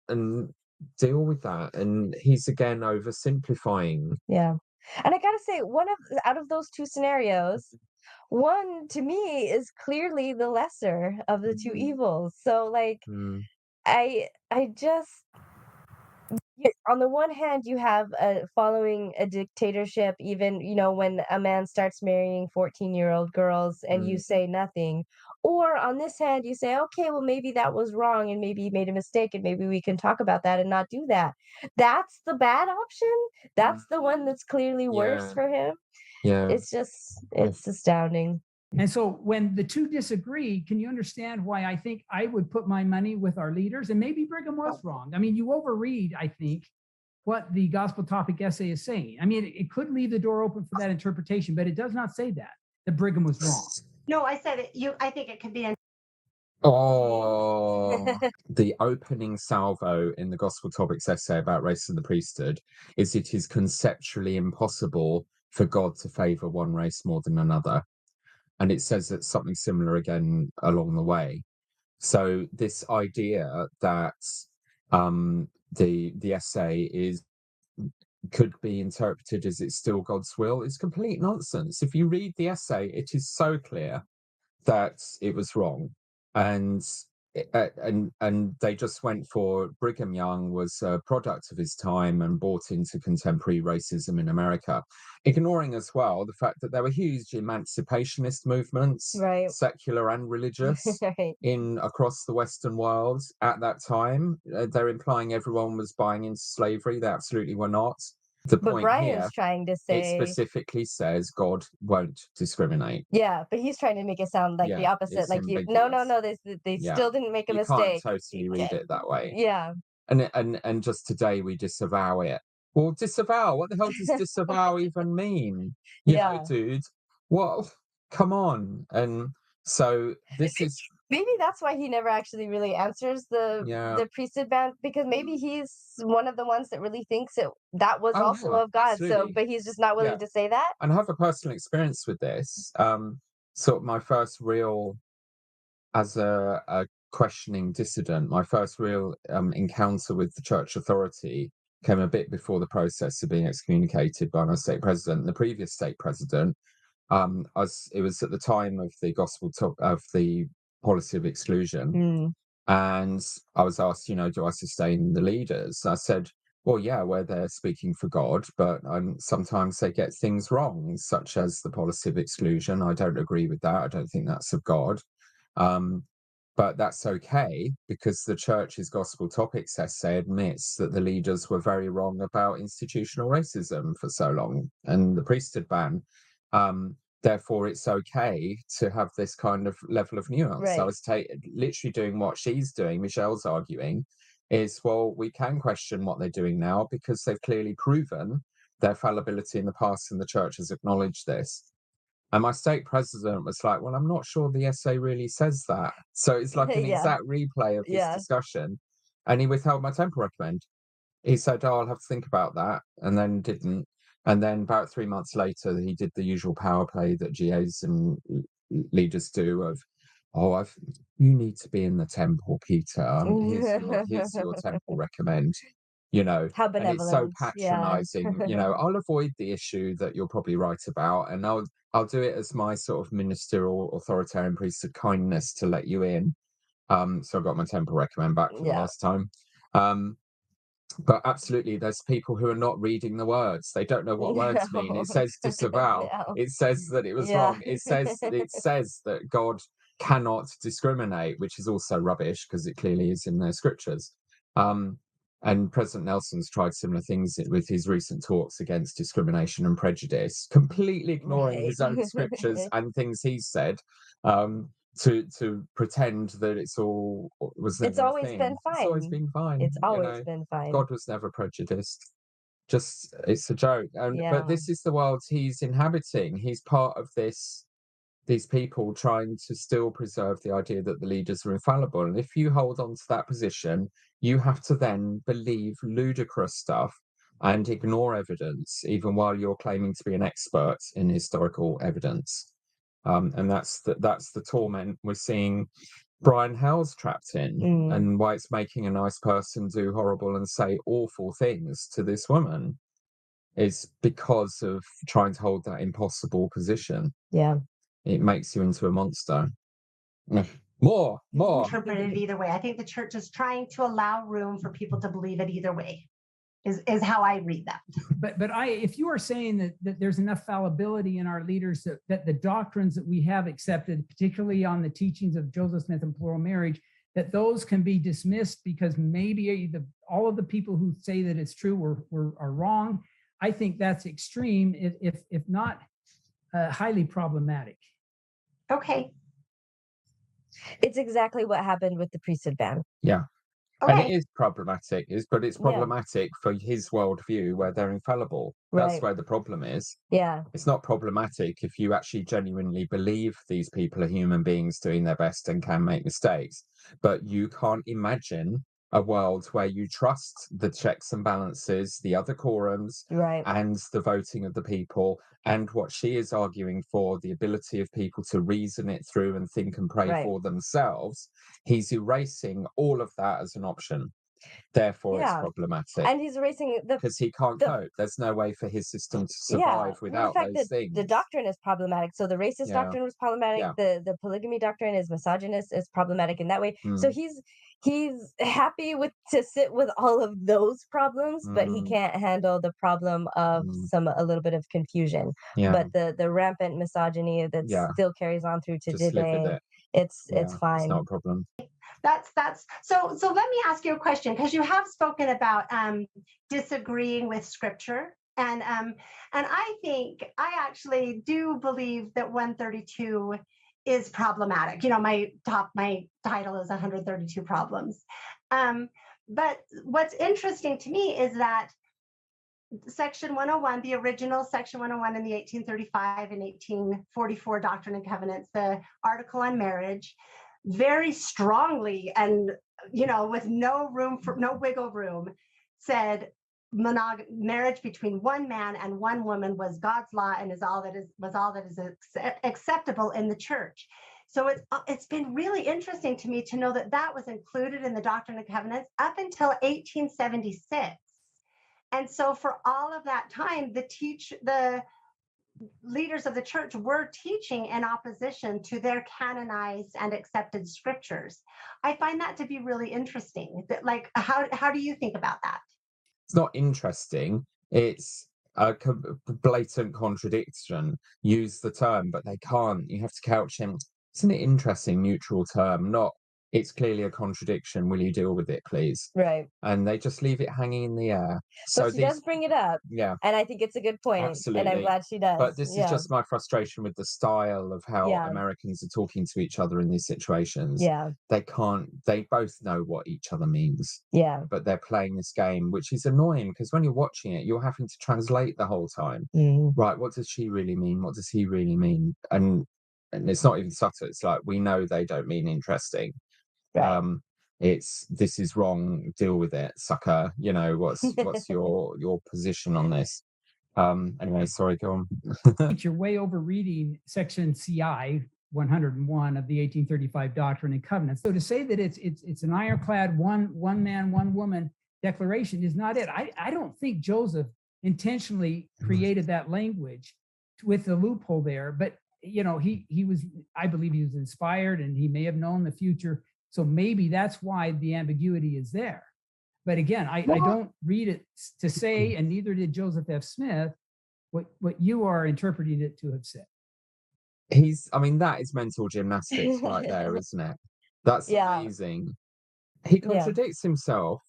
deal with that. And he's again oversimplifying. Yeah. And I gotta say, out of those two scenarios, one to me is clearly the lesser of the two evils. So like Mm, I just on the one hand you have following a dictatorship, even when a man starts marrying 14-year-old girls and you mm, say nothing, or on this hand you say, okay, well, maybe that was wrong and maybe he made a mistake and maybe we can talk about that and not do that. That's the bad option. That's the one that's clearly worse yeah, for him. yeah. It's astounding. And so when the two disagree, can you understand why I think I would put my money with our leaders? And maybe Brigham was wrong. I mean, you overread, I think, what the gospel topic essay is saying. I mean, it could leave the door open for that interpretation, but it does not say that Brigham was wrong. No, I said it. I think it could be. Oh, the opening salvo in the Gospel Topics essay about race and the priesthood is it is conceptually impossible for God to favor one race more than another. And it says that something similar again along the way. So this idea that the essay could be interpreted as it's still God's will is complete nonsense. If you read the essay, it is so clear that it was wrong. And and they just went for Brigham Young was a product of his time and bought into contemporary racism in America, ignoring as well the fact that there were huge emancipationist movements, Right. secular and religious, Right. in across the Western world at that time. They're implying everyone was buying into slavery. They absolutely were not. The But point Brian here, is trying to it say, specifically says God won't discriminate. yeah, but he's trying to make it sound like the Yeah, opposite. it's Like no, ambiguous. they Yeah, still didn't make a you can't mistake. totally read it that way. Yeah. And just today we disavow it. Well, disavow, what the hell does disavow even mean? You know, Yeah. dude, what? Come on. And so this is, Maybe that's why he never actually really answers yeah. the priesthood ban, because maybe he's one of the ones that really thinks that was Oh, also yeah, of God. So, absolutely. but he's just not willing Yeah. to say that. And I have a personal experience with this. Sort of my first real, as a questioning dissident, my first real encounter with the church authority came a bit before the process of being excommunicated by my stake president. The previous stake president, it was at the time of the of the policy of exclusion, Mm. and I was asked, do I sustain the leaders? I said, well, yeah, where they're speaking for God, but sometimes they get things wrong, such as the policy of exclusion. I don't agree with that. I don't think that's of God. Um, but that's okay, because the church's gospel topics essay admits that the leaders were very wrong about institutional racism for so long and the priesthood ban. Therefore, it's okay to have this kind of level of nuance. Right. I was literally doing what she's doing, Michelle's arguing, is, well, we can question what they're doing now because they've clearly proven their fallibility in the past, and the church has acknowledged this. And my stake president was like, well, I'm not sure the essay really says that. So it's like an Yeah. exact replay of this Yeah. discussion. And he withheld my temple recommend. He said, oh, I'll have to think about that, and then didn't. And then about 3 months later, he did the usual power play that GAs and leaders do of, oh, you need to be in the temple, Peter. Here's your temple recommend. How And it's so benevolent. Yeah. patronizing. I'll avoid the issue that you're probably right about, and I'll do it as my sort of ministerial authoritarian priesthood kindness to let you in. So I got my temple recommend back for the Yeah. last time. But absolutely, there's people who are not reading the words. They don't know what words mean. No. It says disavow. No. It says that it was Yeah. wrong. It says that God cannot discriminate, which is also rubbish because it clearly is in their scriptures. And President Nelson's tried similar things with his recent talks against discrimination and prejudice, completely ignoring his own scriptures and things he's said, to pretend that it's all was It's never a always thing. been It's always fine. been fine. It's always been fine. God was never prejudiced. Just, it's a joke. Yeah. But this is the world he's inhabiting. He's part of these people trying to still preserve the idea that the leaders are infallible. And if you hold on to that position, you have to then believe ludicrous stuff and ignore evidence, even while you're claiming to be an expert in historical evidence. And that's the torment we're seeing Brian Hales trapped in, and why it's making a nice person do horrible and say awful things to this woman is because of trying to hold that impossible position. Yeah. It makes you into a monster. More. Interpret it either way. I think the church is trying to allow room for people to believe it either way. Is how I read that. But if you are saying that there's enough fallibility in our leaders that the doctrines that we have accepted, particularly on the teachings of Joseph Smith and plural marriage, that those can be dismissed because maybe all of the people who say that it's true are wrong. I think that's extreme, if not highly problematic. Okay. It's exactly what happened with the priesthood ban. Yeah. Okay. And it is problematic, but it's problematic for his worldview where they're infallible. That's where the problem is. Yeah. It's not problematic if you actually genuinely believe these people are human beings doing their best and can make mistakes. But you can't imagine a world where you trust the checks and balances, the other quorums, and the voting of the people, and what she is arguing for, the ability of people to reason it through and think and pray for themselves. He's erasing all of that as an option. Therefore, it's Yeah. problematic And he's erasing because he can't the cope. There's no way for his system to yeah, survive well, the without fact those that things. the doctrine is problematic. So the racist Yeah. doctrine was problematic. Yeah. The polygamy doctrine is misogynist, is problematic in that way. So he's happy with to sit with all of those problems, but he can't handle the problem of a little bit of confusion. Yeah. But the rampant misogyny that Yeah. still carries on through to Just live with today, it. it's Yeah, it's fine. not a problem. That's so let me ask you a question, because you have spoken about disagreeing with scripture, and I think I actually do believe that 132 is problematic. You know, my title is 132 problems. But what's interesting to me is that Section 101, the original Section 101 in the 1835 and 1844 Doctrine and Covenants, the article on marriage, very strongly, and with no wiggle room, said marriage between one man and one woman was God's law and was all that is acceptable in the church. So it's been really interesting to me to know that was included in the Doctrine and Covenants up until 1876. And so for all of that time, the leaders of the church were teaching in opposition to their canonized and accepted scriptures. I find that to be really interesting. Like, how do you think about that? It's not interesting. It's a blatant contradiction. Use the term, but they can't. You have to couch him. Isn't it interesting? Neutral term, not. It's clearly a contradiction. Will you deal with it, please? Right. And they just leave it hanging in the air. So she does bring it up. Yeah. And I think it's a good point. Absolutely. And I'm glad she does. But this is just my frustration with the style of how Americans are talking to each other in these situations. Yeah. They both know what each other means. Yeah. But they're playing this game, which is annoying because when you're watching it, you're having to translate the whole time. Right, what does she really mean? What does he really mean? And it's not even subtle. It's like, we know they don't mean interesting. Right. This is wrong, deal with it, sucker. What's your position on this? Anyway, sorry, go on. You're way over reading section CI 101 of the 1835 Doctrine and Covenants. So to say that it's an ironclad one man, one woman declaration is not it. I don't think Joseph intentionally created that language with the loophole there, but he was, I believe he was inspired, and he may have known the future. So maybe that's why the ambiguity is there. But again, I don't read it to say, and neither did Joseph F. Smith, what you are interpreting it to have said. That is mental gymnastics right there, isn't it? That's amazing. He contradicts himself,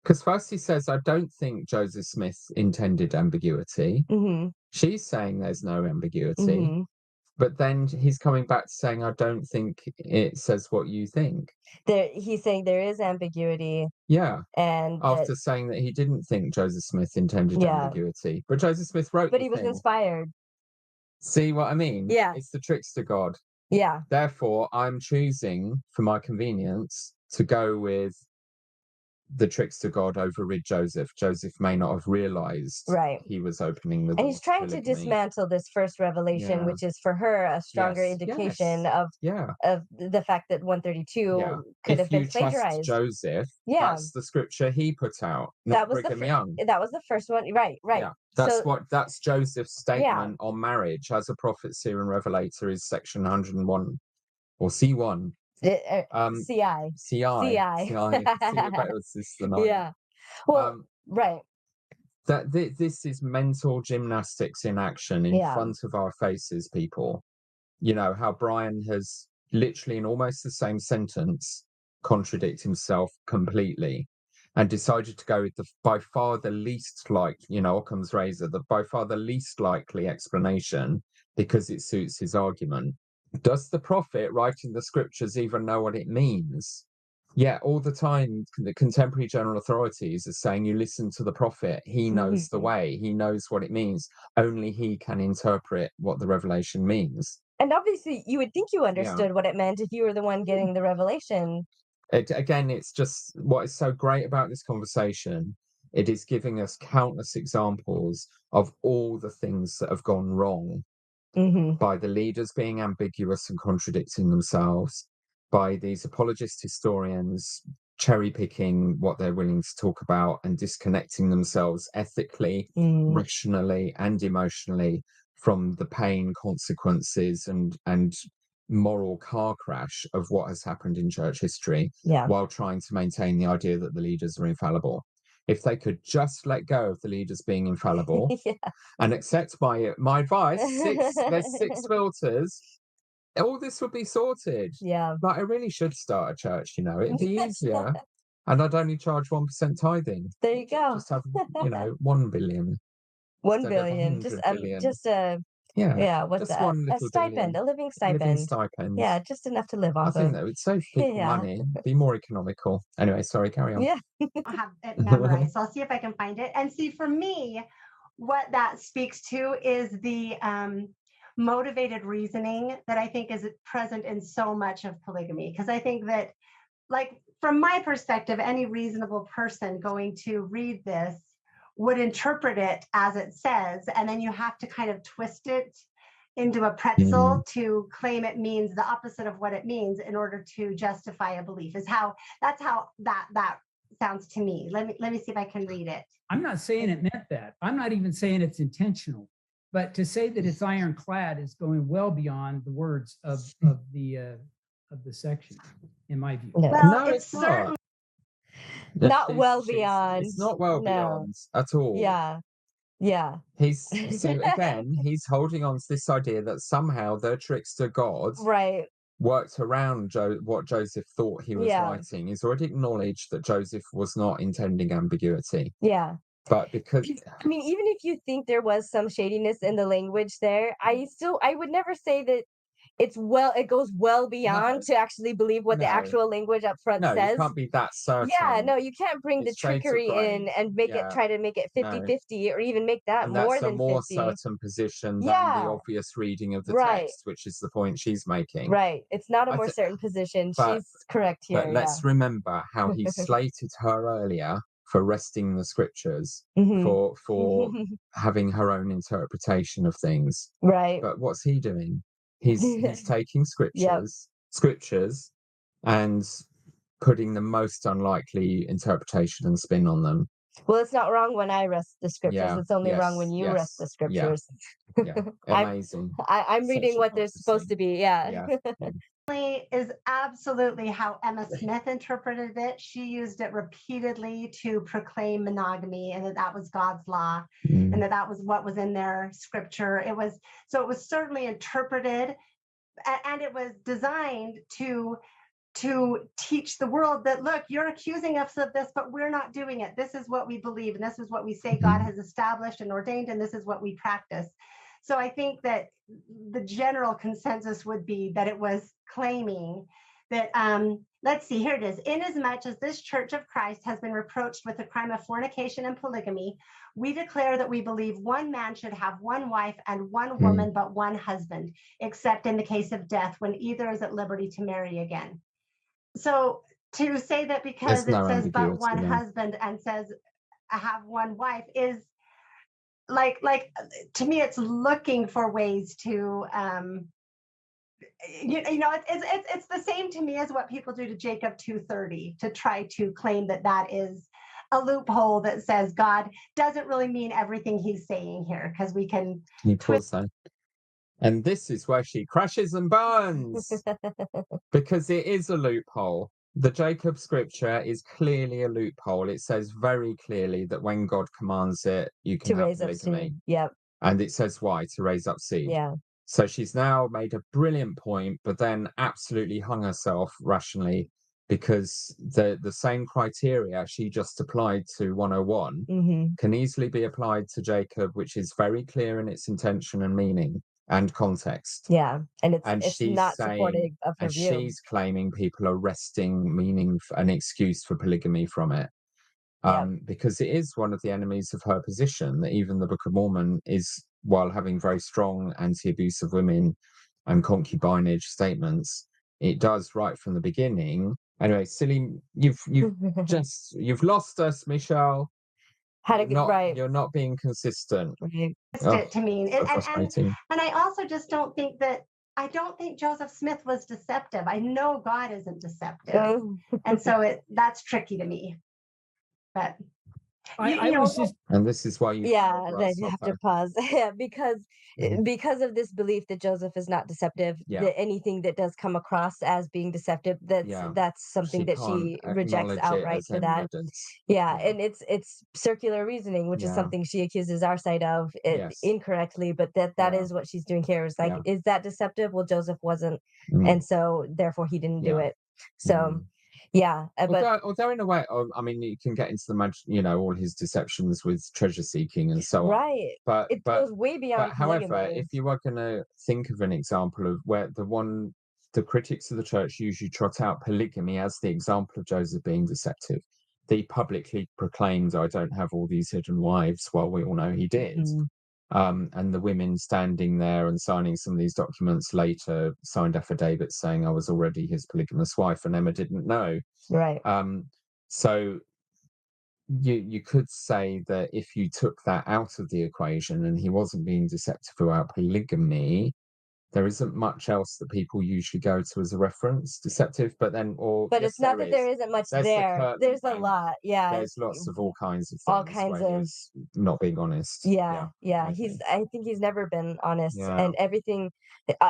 because first he says, I don't think Joseph Smith intended ambiguity. She's saying there's no ambiguity. But then he's coming back to saying, I don't think it says what you think. He's saying there is ambiguity. Yeah. And after saying that he didn't think Joseph Smith intended ambiguity. But Joseph Smith wrote But he was inspired. See what I mean? Yeah. It's the trickster God. Yeah. Therefore, I'm choosing, for my convenience, to go with the trickster God over Joseph. Joseph may not have realized he was opening the door. And he's trying to dismantle this first revelation, which is for her a stronger indication of the fact that 132 could have been plagiarized. If you trust Joseph, that's the scripture he put out, not Brigham Young. That was the first one. Right. Yeah. That's Joseph's statement on marriage as a prophet, seer, and revelator is section 101 or C1. CI. Yeah. Well, right. That this is mental gymnastics in action in front of our faces, people. How Brian has literally in almost the same sentence contradict himself completely and decided to go with by far the least Occam's razor, by far the least likely explanation because it suits his argument. Does the prophet writing the scriptures even know what it means? Yeah, all the time, the contemporary general authorities are saying, you listen to the prophet. He knows the way. He knows what it means. Only he can interpret what the revelation means. And obviously, you would think you understood what it meant if you were the one getting the revelation. Again, it's just what is so great about this conversation. It is giving us countless examples of all the things that have gone wrong by the leaders being ambiguous and contradicting themselves, by these apologist historians cherry picking what they're willing to talk about and disconnecting themselves ethically, rationally, and emotionally from the pain, consequences, and moral car crash of what has happened in church history, while trying to maintain the idea that the leaders are infallible. If they could just let go of the leaders being infallible and accept my advice, there's 6 filters, all this would be sorted. But I really should start a church, it'd be easier. And I'd only charge 1% tithing. There you go. Just have, 1 billion. 1 billion. Just what's just that? one A little stipend, billion. a living stipend. Living stipend. Yeah, just enough to live I off think of. that would save people money, be more economical. Anyway, sorry, carry on. Yeah. I don't have it memorized, so I'll see if I can find it. And see, for me, what that speaks to is the motivated reasoning that I think is present in so much of polygamy. Because I think that, like, from my perspective, any reasonable person going to read this would interpret it as it says, and then you have to kind of twist it into a pretzel to claim it means the opposite of what it means in order to justify a belief. That's how that sounds to me. Let me see if I can read it. I'm not saying it meant that. I'm not even saying it's intentional. But to say that it's ironclad is going well beyond the words of the section, in my view. Well, No, it's certainly not well beyond. It's not well beyond at all. Yeah. He's he's holding on to this idea that somehow the trickster God worked around what Joseph thought he was writing. He's already acknowledged that Joseph was not intending ambiguity. But because I mean, even if you think there was some shadiness in the language there, I would never say that it goes well beyond to actually believe what the actual language up front says. No, you can't be that certain. You can't bring the trickery in and try to make it 50-50 or even make that more that's than 50. a more certain position than the obvious reading of the text, which is the point she's making. It's not a more certain position. She's correct here. But let's remember how he slated her earlier for wresting the scriptures, for having her own interpretation of things. But what's he doing? He's taking scriptures and putting the most unlikely interpretation and spin on them. Well, it's not wrong when I wrest the scriptures. It's only wrong when you wrest the scriptures. Amazing. I'm reading what they're supposed to be. Is absolutely how Emma Smith interpreted it. She used it repeatedly to proclaim monogamy and that was God's law and that was what was in their scripture. It was certainly interpreted, and it was designed to teach the world that, look, you're accusing us of this, but we're not doing it. This is what we believe, and this is what we say God has established and ordained, and this is what we practice. So I think that the general consensus would be that it was claiming that, let's see, here it is. Inasmuch as this Church of Christ has been reproached with the crime of fornication and polygamy, we declare that we believe one man should have one wife and one woman, but one husband, except in the case of death, when either is at liberty to marry again. So to say that because it says but one husband and says I have one wife is like to me, it's looking for ways to it's the same to me as what people do to Jacob 2:30 to try to claim that is a loophole that says God doesn't really mean everything he's saying here, because we can twist that. And this is where she crashes and burns because it is a loophole. The Jacob scripture is clearly a loophole. It says very clearly that when God commands it, you can have polygamy. And it says why? To raise up seed. So she's now made a brilliant point, but then absolutely hung herself rationally, because the same criteria she just applied to 101 can easily be applied to Jacob, which is very clear in its intention and meaning and context. And it's not supportive of her view. She's claiming people are wresting meaning, an excuse for polygamy from it. Because it is one of the enemies of her position that even the Book of Mormon is, while having very strong anti-abuse of women and concubinage statements, it does right from the beginning. Anyway, silly, you've lost us, Michelle. You're not being consistent. It to mean and I also just don't think that I don't think Joseph Smith was deceptive. I know God isn't deceptive. Oh. And so that's tricky to me. But I was just And this is why you Yeah, right, I have to Sopho. pause. Yeah, because Mhm. because of this belief that Joseph is not deceptive, Yeah. that anything that does come across as being deceptive, Yeah. that's something She that can't she rejects acknowledge it outright as for that. evidence. Yeah, Yeah. and it's circular reasoning, which is Yeah. something she accuses our side of Yes. incorrectly, but that Yeah. is what she's doing here. Is like, Yeah. is that deceptive? Well, Joseph wasn't, Mm. and so therefore he didn't do Yeah. it. So yeah, but Although in a way, I mean, you can get into all his deceptions with treasure seeking and so on. right, But it goes way beyond however, polygamy. if you were going to think of an example of where the critics of the church usually trot out polygamy as the example of Joseph being deceptive. He publicly proclaimed, "I don't have all these hidden wives." Well, we all know he did. Mhm. And the women standing there and signing some of these documents later signed affidavits saying I was already his polygamous wife, and Emma didn't know. Right. So you could say that if you took that out of the equation and he wasn't being deceptive about polygamy, there isn't much else that people usually go to as a reference. Deceptive, but But it's not that there isn't much There's the there. curtain There's a thing. lot. Yeah. There's lots of all kinds of all things kinds where of he's not being honest. yeah. Okay. I think he's never been honest, Yeah. and everything,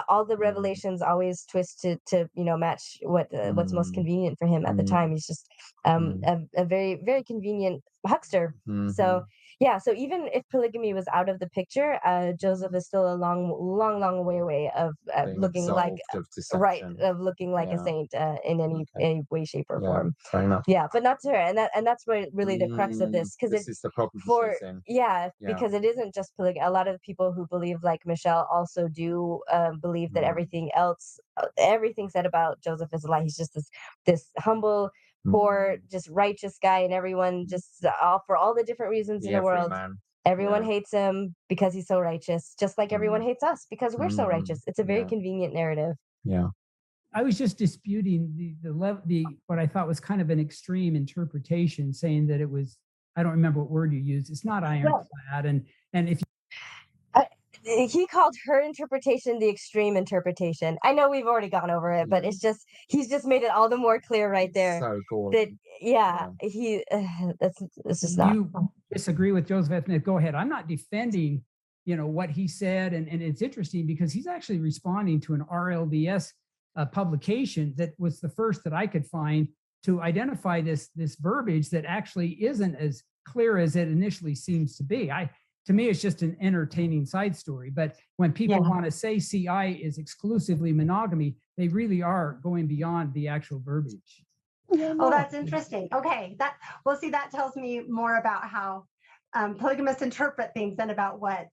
all the Mm. revelations always twist to match what's most Mm. convenient for him at the Mm. time. He's just Mm. a very very convenient huckster. Mhm. So yeah, so even if polygamy was out of the picture, Joseph is still a long way away of Being looking like absolved of right deception. of looking like a Yeah. saint in Okay. any way, shape, or Yeah, form. fair enough. Yeah, but not to her, and that's really the crux of this, because This is the problem for she's in. yeah, Yeah. because it isn't just a lot of people who believe like Michelle also do believe that Mm. everything else, everything said about Joseph is a lie. He's just this humble, poor, just righteous guy, and everyone just all for all the different reasons in the world. everyman. Everyone Yeah. hates him because he's so righteous, just like everyone hates us because we're so righteous. It's a very Yeah. convenient narrative. Yeah. I was just disputing the what I thought was kind of an extreme interpretation, saying that it was, I don't remember what word you used. It's not ironclad, and if He called her interpretation the extreme interpretation. I know we've already gone over it, but it's just he's just made it all the more clear right there So cool. that he that's just not. you disagree with Joseph Smith, go ahead. I'm not defending, what he said, and it's interesting because he's actually responding to an RLDS publication that was the first that I could find to identify this verbiage that actually isn't as clear as it initially seems to be. To me, it's just an entertaining side story. But when people want to say CI is exclusively monogamy, they really are going beyond the actual verbiage. Oh, that's interesting. Okay, that tells me more about how polygamists interpret things than about what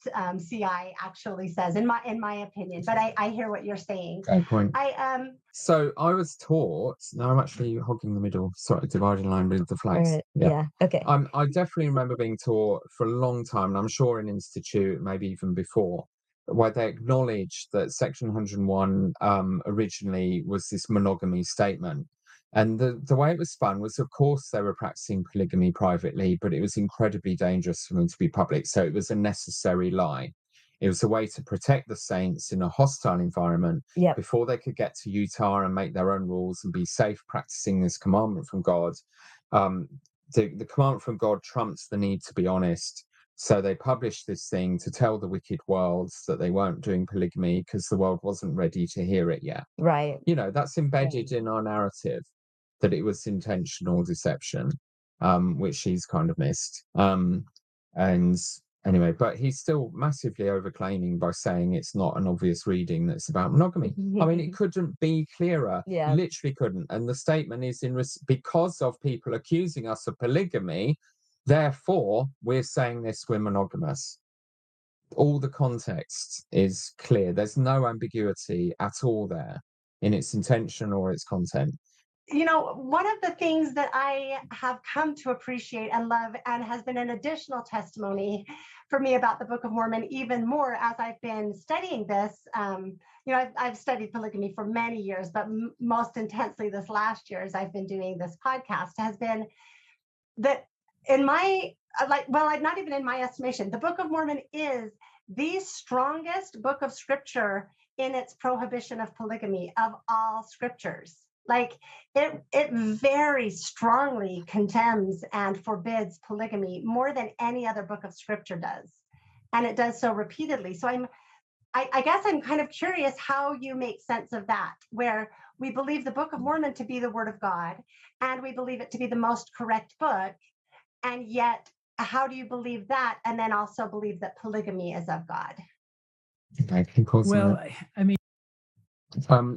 CI actually says, in my opinion. But I hear what you're saying. Great point. So I was taught. Now I'm actually hogging the middle, sort of dividing line with the flags. Yeah. Okay. I definitely remember being taught for a long time, and I'm sure in Institute, maybe even before, where they acknowledged that Section 101 originally was this monogamy statement. And the way it was spun was, of course, they were practicing polygamy privately, but it was incredibly dangerous for them to be public. So it was a necessary lie. It was a way to protect the saints in a hostile environment before they could get to Utah and make their own rules and be safe practicing this commandment from God. The commandment from God trumps the need to be honest. So they published this thing to tell the wicked world that they weren't doing polygamy because the world wasn't ready to hear it yet. Right. That's embedded in our narrative, that it was intentional deception, which she's kind of missed. And anyway, but he's still massively overclaiming by saying it's not an obvious reading that's about monogamy. I mean, it couldn't be clearer. Yeah. Literally couldn't. And the statement is because of people accusing us of polygamy, therefore we're saying this, we're monogamous. All the context is clear. There's no ambiguity at all there in its intention or its content. One of the things that I have come to appreciate and love, and has been an additional testimony for me about the Book of Mormon, even more as I've been studying this. I've studied polygamy for many years, but most intensely this last year, as I've been doing this podcast, has been that in my not even in my estimation, the Book of Mormon is the strongest book of scripture in its prohibition of polygamy of all scriptures. Like it very strongly condemns and forbids polygamy more than any other book of scripture does. And it does so repeatedly. So I guess I'm kind of curious how you make sense of that, where we believe the Book of Mormon to be the word of God, and we believe it to be the most correct book. And yet, how do you believe that? And then also believe that polygamy is of God? Okay, can pause on Well, that. I mean,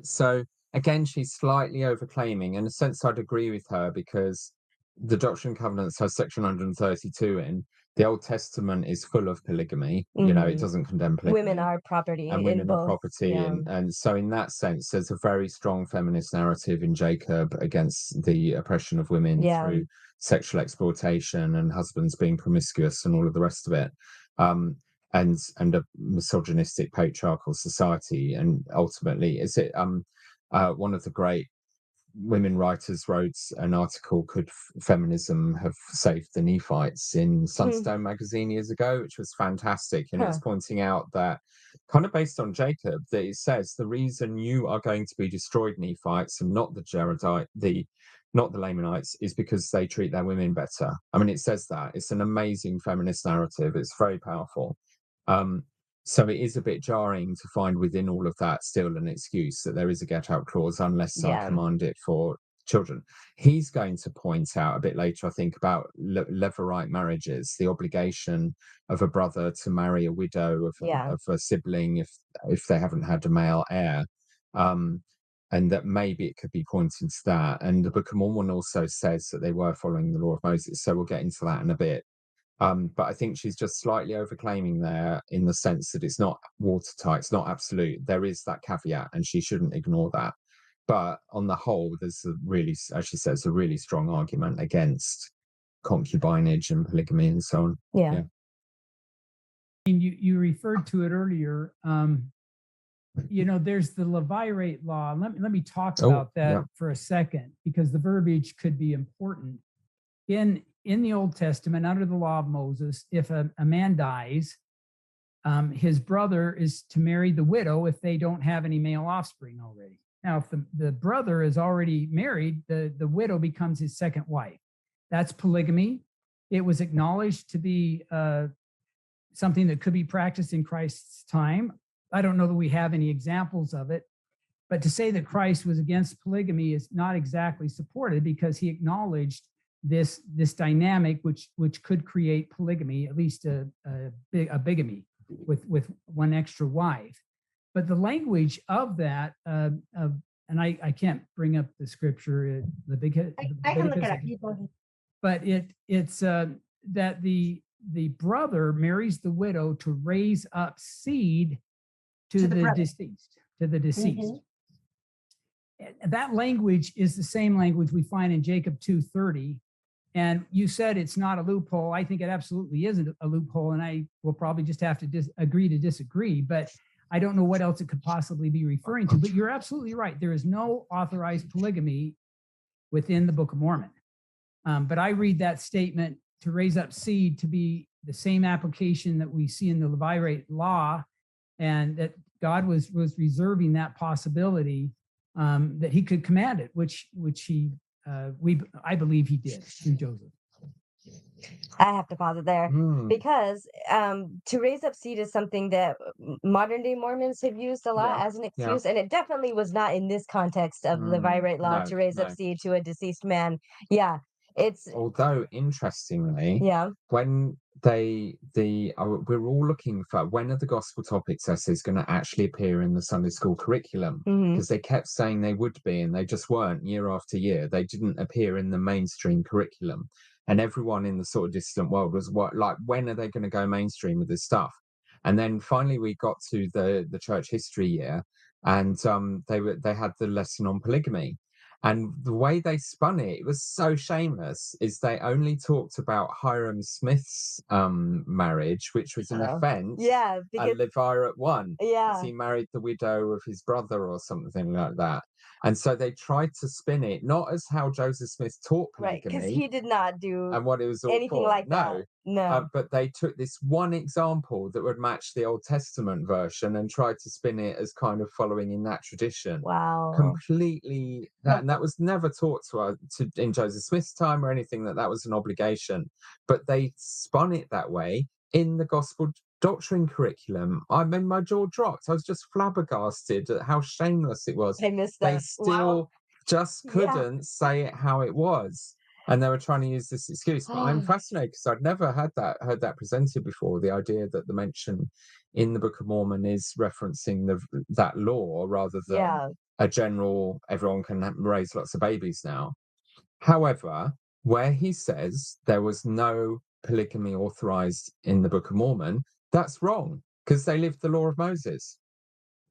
So again, she's slightly overclaiming. In a sense, I'd agree with her because the Doctrine and Covenants has section 132 in. The Old Testament is full of polygamy. You know, it Mhm. doesn't condemn polygamy. Women are property And in women are both. property. Yeah. And so in that sense, there's a very strong feminist narrative in Jacob against the oppression of women Yeah. through sexual exploitation and husbands being promiscuous and all of the rest of it. And a misogynistic patriarchal society. And ultimately, is it one of the great women writers wrote an article, Could Feminism Have Saved the Nephites, in Sunstone magazine years ago, which was fantastic. And it's pointing out that, kind of based on Jacob, that it says the reason you are going to be destroyed, Nephites, and not the Jaredite, not the Lamanites, is because they treat their women better. I mean, it says that. It's an amazing feminist narrative. It's very powerful. So it is a bit jarring to find within all of that still an excuse that there is a get out clause unless I command it for children. He's going to point out a bit later, I think, about levirate marriages, the obligation of a brother to marry a widow of a sibling if they haven't had a male heir. And that maybe it could be pointing to that. And the Book of Mormon also says that they were following the law of Moses. So we'll get into that in a bit. But I think she's just slightly overclaiming there in the sense that it's not watertight, it's not absolute. There is that caveat, and she shouldn't ignore that. But on the whole, there's a really, as she says, a really strong argument against concubinage and polygamy and so on. Yeah. I mean, you referred to it earlier. You know, there's the levirate law. Let me talk about that for a second, because the verbiage could be important. In the Old Testament, under the law of Moses, if a man dies, his brother is to marry the widow if they don't have any male offspring already. Now, if the brother is already married, the widow becomes his second wife. That's polygamy. It was acknowledged to be something that could be practiced in Christ's time. I don't know that we have any examples of it, but to say that Christ was against polygamy is not exactly supported, because he acknowledged this dynamic which could create polygamy, at least a bigamy with one extra wife. But the language of that, and I can't bring up the scripture, I can look it up. But it's that the brother marries the widow to raise up seed to the deceased. Mm-hmm. That language is the same language we find in Jacob 2:30. And you said it's not a loophole. I think it absolutely isn't a loophole, and I will probably just have to agree to disagree. But I don't know what else it could possibly be referring to. But you're absolutely right. There is no authorized polygamy within the Book of Mormon. But I read that statement to raise up seed to be the same application that we see in the levirate law, and that God was reserving that possibility, that he could command it, which he I believe he did through Joseph. I have to pause it there because to raise up seed is something that modern day Mormons have used a lot as an excuse, and it definitely was not in this context of the levirate law to raise up seed to a deceased man. Yeah, it's although interestingly, when we're all looking for when are the gospel topics essays going to actually appear in the Sunday school curriculum, because they kept saying they would be, and they just weren't. Year after year, they didn't appear in the mainstream curriculum, and everyone in the sort of distant world was when are they going to go mainstream with this stuff? And then finally we got to the church history year, and they had the lesson on polygamy. And the way they spun it was so shameless, is they only talked about Hiram Smith's marriage, which was an offense. Yeah, And because Levirate won, because yeah, he married the widow of his brother or something like that. And so they tried to spin it, not as how Joseph Smith taught right, because polygamy he did not do and what it was all anything for. like No. that. No. But they took this one example that would match the Old Testament version and tried to spin it as kind of following in that tradition. Wow. Completely, and that was never taught to in Joseph Smith's time or anything, that was an obligation. But they spun it that way in the gospel doctrine curriculum. I mean, my jaw dropped. I was just flabbergasted at how shameless it was. I missed They that. still just Yeah. couldn't say it how it was. And they were trying to use this excuse. But I'm fascinated because I'd never heard that presented before. The idea that the mention in the Book of Mormon is referencing that law rather than Yeah. a general, everyone can raise lots of babies now. However, where he says there was no polygamy authorized in the Book of Mormon, that's wrong, because they lived the law of Moses.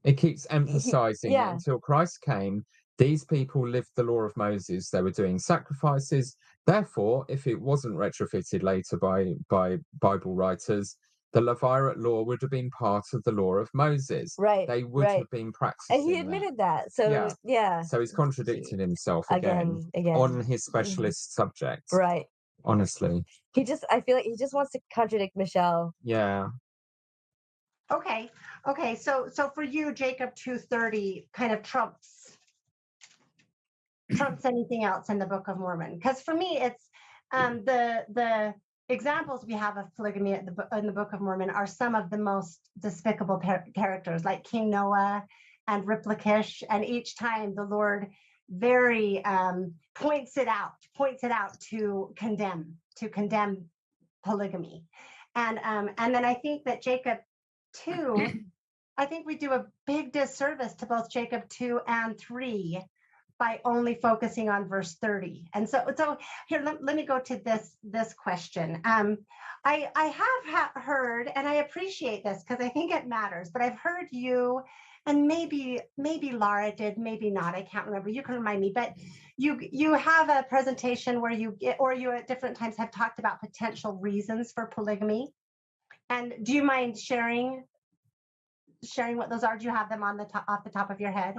It keeps emphasizing it yeah. until Christ came. These people lived the law of Moses. They were doing sacrifices. Therefore, if it wasn't retrofitted later by Bible writers, the Levirate law would have been part of the law of Moses. Right. They would right. have been practicing And he admitted that. So yeah. So he's contradicted himself Again. on his specialist subject. Right. Honestly. I feel like he just wants to contradict Michelle. Yeah. Okay. So for you, Jacob 2:30 kind of trumps anything else in the Book of Mormon. Because for me, it's the examples we have of polygamy in the Book of Mormon are some of the most despicable characters, like King Noah and Riplakish, and each time the Lord very points it out to condemn polygamy, and then I think that Jacob 2, I think we do a big disservice to both Jacob 2 and 3 by only focusing on verse 30. And so here, let me go to this question. I have heard, and I appreciate this because I think it matters, but I've heard you, and maybe Laura did, maybe not, I can't remember, you can remind me, but you have a presentation where you at different times have talked about potential reasons for polygamy. And do you mind sharing what those are? Do you have them off the top of your head?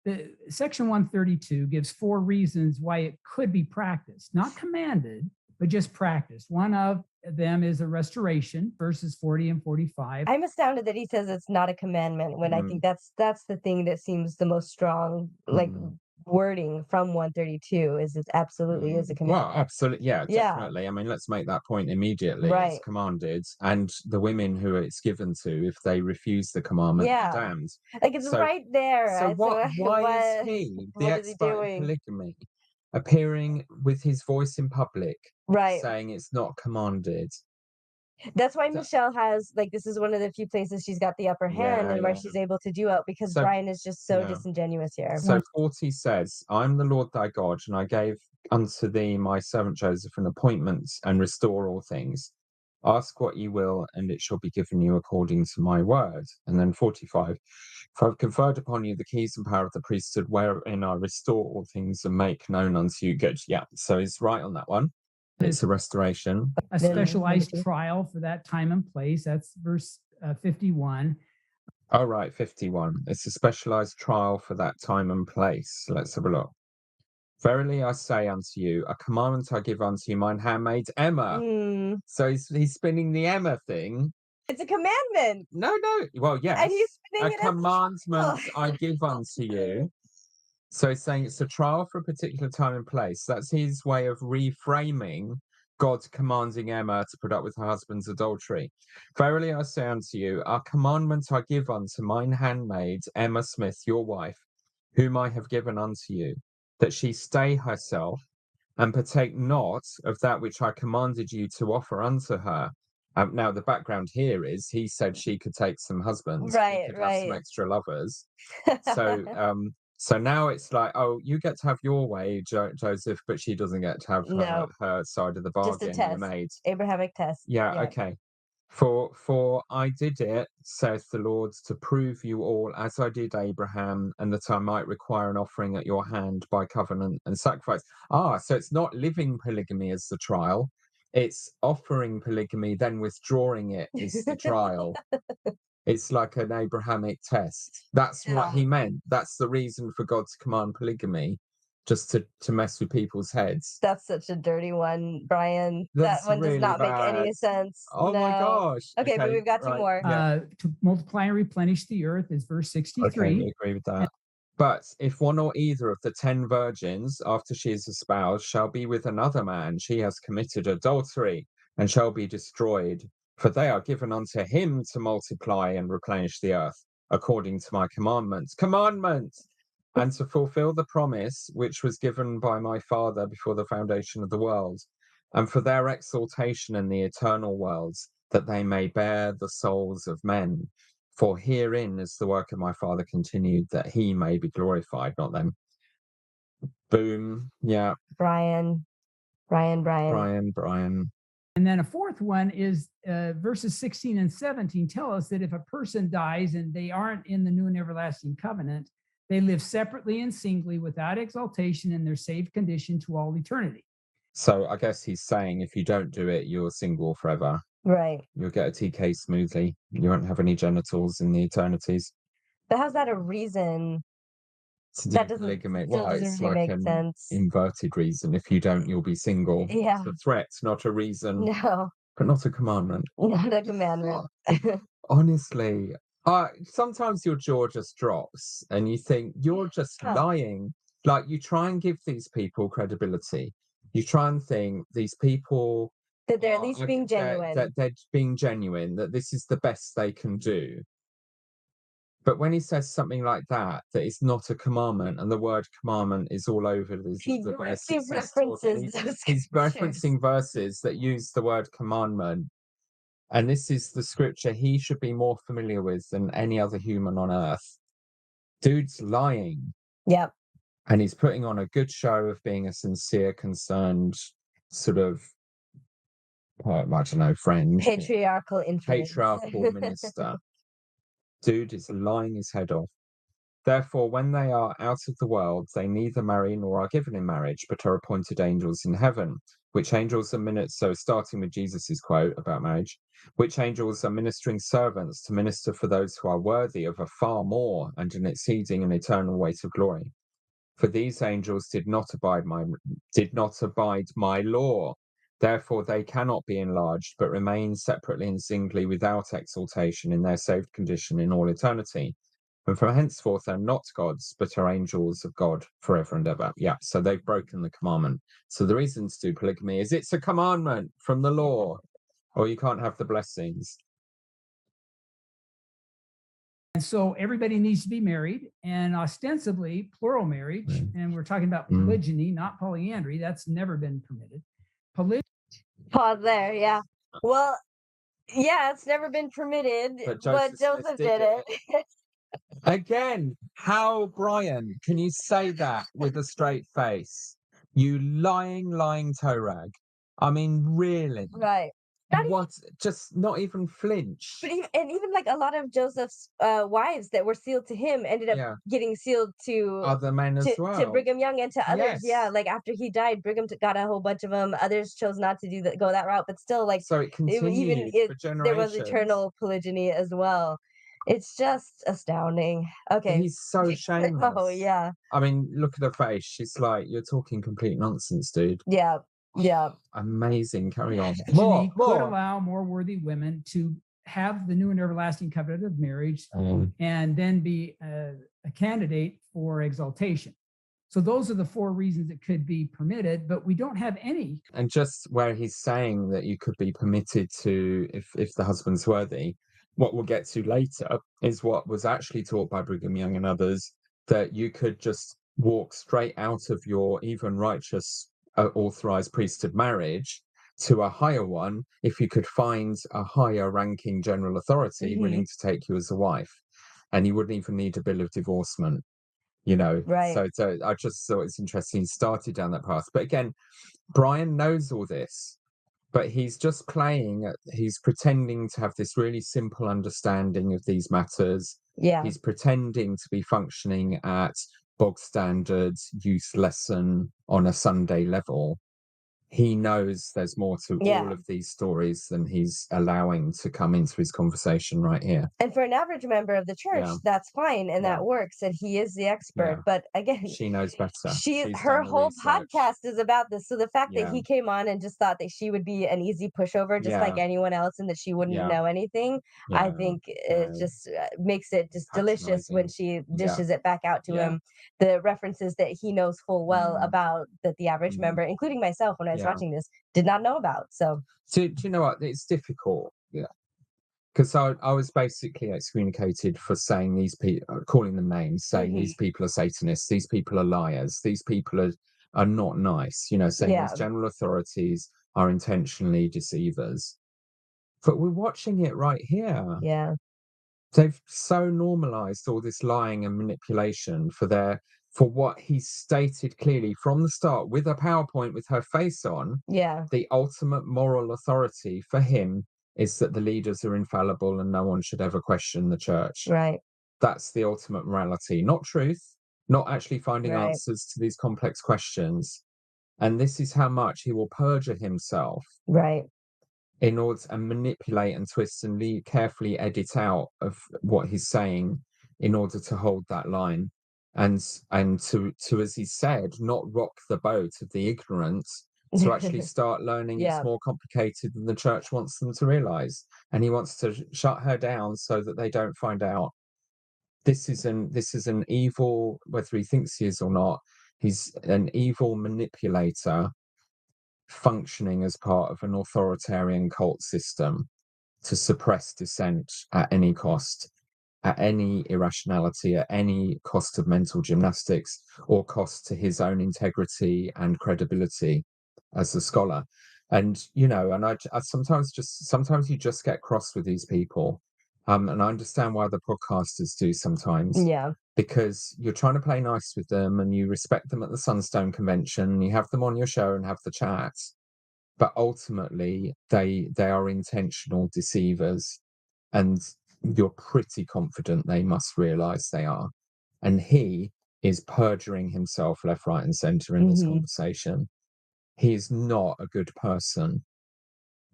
The section 132 gives 4 reasons why it could be practiced, not commanded, but just practiced. One of them is a restoration, verses 40 and 45. I'm astounded that he says it's not a commandment when I think that's the thing that seems the most strong, like wording from 132 is it absolutely is a commandment. Well, absolutely, yeah, definitely. I mean, let's make that point immediately. Right. It's commanded, and the women who it's given to, if they refuse the commandment, are damned. Like it's right there. So why is he, the expert in polygamy, appearing with his voice in public, saying it's not commanded? That's why Michelle has, like, this is one of the few places she's got the upper hand and where she's able to do it, because Brian is just so disingenuous here. So 40 says, I'm the Lord thy God, and I gave unto thee my servant Joseph an appointment and restore all things. Ask what you will, and it shall be given you according to my word. And then 45, for I've conferred upon you the keys and power of the priesthood, wherein I restore all things and make known unto you good. Yeah, so he's right on that one. It's a restoration. A specialized trial for that time and place. That's verse 51. Oh, right, 51. It's a specialized trial for that time and place. Let's have a look. Verily I say unto you, a commandment I give unto you, mine handmaid Emma. So he's spinning the Emma thing. It's a commandment. No. Well, yes. And he's spinning a commandment I give unto you. So he's saying it's a trial for a particular time and place. That's his way of reframing God commanding Emma to put up with her husband's adultery. Verily I say unto you, a commandment I give unto mine handmaid Emma Smith, your wife, whom I have given unto you, that she stay herself and partake not of that which I commanded you to offer unto her. Now, the background here is he said she could take some husbands, he could have some extra lovers. So now it's like, oh, you get to have your way, Joseph, but she doesn't get to have her side of the bargain. Just a test. Abrahamic test. Yeah, okay. For I did it, saith the Lord, to prove you all as I did Abraham, and that I might require an offering at your hand by covenant and sacrifice. So it's not living polygamy as the trial, it's offering polygamy, then withdrawing it is the trial. It's like an Abrahamic test. That's what he meant. That's the reason for God to command polygamy, just to mess with people's heads. That's such a dirty one, Brian. That's That one does really not make any bad. sense. Oh my No. gosh. Okay, but we've got two right, more. yeah. To multiply and replenish the earth is verse 63. Okay, we agree with that. But if one or either of the 10 virgins, after she is espoused, shall be with another man, she has committed adultery and shall be destroyed. For they are given unto him to multiply and replenish the earth, according to my commandments. Commandments! And to fulfill the promise which was given by my Father before the foundation of the world, and for their exaltation in the eternal worlds, that they may bear the souls of men. For herein is the work of my Father continued, that he may be glorified, not them. Boom. Yeah. Brian. And then a fourth one is verses 16 and 17 tell us that if a person dies and they aren't in the new and everlasting covenant, they live separately and singly without exaltation in their saved condition to all eternity. So I guess he's saying if you don't do it, you're single forever. Right. You'll get a TK smoothly. You won't have any genitals in the eternities. But how's that a reason? That doesn't it's really like make sense. Inverted reason. If you don't, you'll be single. Yeah. It's a threat, not a reason. No. But not a commandment. Not a commandment. Honestly, sometimes your jaw just drops and you think you're just lying. Like, you try and give these people credibility. You try and think these people that they're at least being genuine. That they're being genuine, that this is the best they can do. But when he says something like that is not a commandment, and the word commandment is all over this, he references he's referencing verses that use the word commandment. And this is the scripture he should be more familiar with than any other human on earth. Dude's lying. Yep. And he's putting on a good show of being a sincere, concerned, sort of, I don't know, friend. Patriarchal minister. Dude is lying his head off. Therefore, when they are out of the world, they neither marry nor are given in marriage, but are appointed angels in heaven, which angels are so starting with Jesus's quote about marriage, which angels are ministering servants to minister for those who are worthy of a far more and an exceeding and eternal weight of glory. For these angels did not abide my law. Therefore, they cannot be enlarged, but remain separately and singly without exaltation in their saved condition in all eternity. And from henceforth they're not gods, but are angels of God forever and ever. Yeah, so they've broken the commandment. So the reason to do polygamy is it's a commandment from the law, or you can't have the blessings. And so everybody needs to be married, and ostensibly plural marriage. And we're talking about polygyny, not polyandry. That's never been permitted. Pause there. Yeah. Well, yeah, it's never been permitted, but Joseph did it. Again, how, Brian, can you say that with a straight face? You lying toe rag. I mean, really? Right. Just not even flinch. But even like a lot of Joseph's wives that were sealed to him ended up getting sealed to other men as well, to Brigham Young and to others. Yeah, like after he died, Brigham got a whole bunch of them. Others chose not to go that route, but still, like, so it continued for generations. There was eternal polygyny as well. It's just astounding. Okay, he's so shameless. Oh yeah. I mean, look at her face. She's like, you're talking complete nonsense, dude. Yeah. Yeah. Amazing. Carry on. More. Could allow more worthy women to have the new and everlasting covenant of marriage and then be a candidate for exaltation. So those are the four reasons it could be permitted, but we don't have any. And just where he's saying that you could be permitted to, if the husband's worthy, what we'll get to later is what was actually taught by Brigham Young and others, that you could just walk straight out of your even righteous authorized priesthood marriage to a higher one if you could find a higher ranking general authority willing to take you as a wife, and you wouldn't even need a bill of divorcement, right? So I just thought it's interesting he started down that path. But again, Brian knows all this, But he's just he's pretending to have this really simple understanding of these matters. Yeah. He's pretending to be functioning at bog standard youth lesson on a Sunday level. He knows there's more to all of these stories than he's allowing to come into his conversation right here. And for an average member of the church, that's fine, and that works, and he is the expert. But again, she knows better. Her whole podcast is about this. So the fact that he came on and just thought that she would be an easy pushover, just like anyone else, and that she wouldn't know anything, I think it just makes it just delicious when she dishes it back out to him. The references that he knows full well about, that the average member, including myself when I was watching this, did not know about. So do you know what? It's difficult. Because I was basically excommunicated for saying these people, calling them names, saying these people are Satanists, these people are liars, these people are not nice, saying these general authorities are intentionally deceivers. But we're watching it right here. Yeah. They've so normalized all this lying and manipulation for what he stated clearly from the start with a PowerPoint with her face on. Yeah. The ultimate moral authority for him is that the leaders are infallible and no one should ever question the church. Right. That's the ultimate morality, not truth, not actually finding answers to these complex questions. And this is how much he will perjure himself. Right. In order to manipulate and twist and carefully edit out of what he's saying in order to hold that line and to as he said, not rock the boat of the ignorant, to actually start learning it's more complicated than the church wants them to realize. And he wants to shut her down so that they don't find out. This is an evil, whether he thinks he is or not, he's an evil manipulator functioning as part of an authoritarian cult system to suppress dissent at any cost, at any irrationality, at any cost of mental gymnastics, or cost to his own integrity and credibility as a scholar. And I sometimes you just get cross with these people, and I understand why the podcasters do sometimes. Yeah. Because you're trying to play nice with them and you respect them at the Sunstone Convention and you have them on your show and have the chat. But ultimately, they are intentional deceivers. And you're pretty confident they must realize they are. And he is perjuring himself left, right, and center in this conversation. He is not a good person.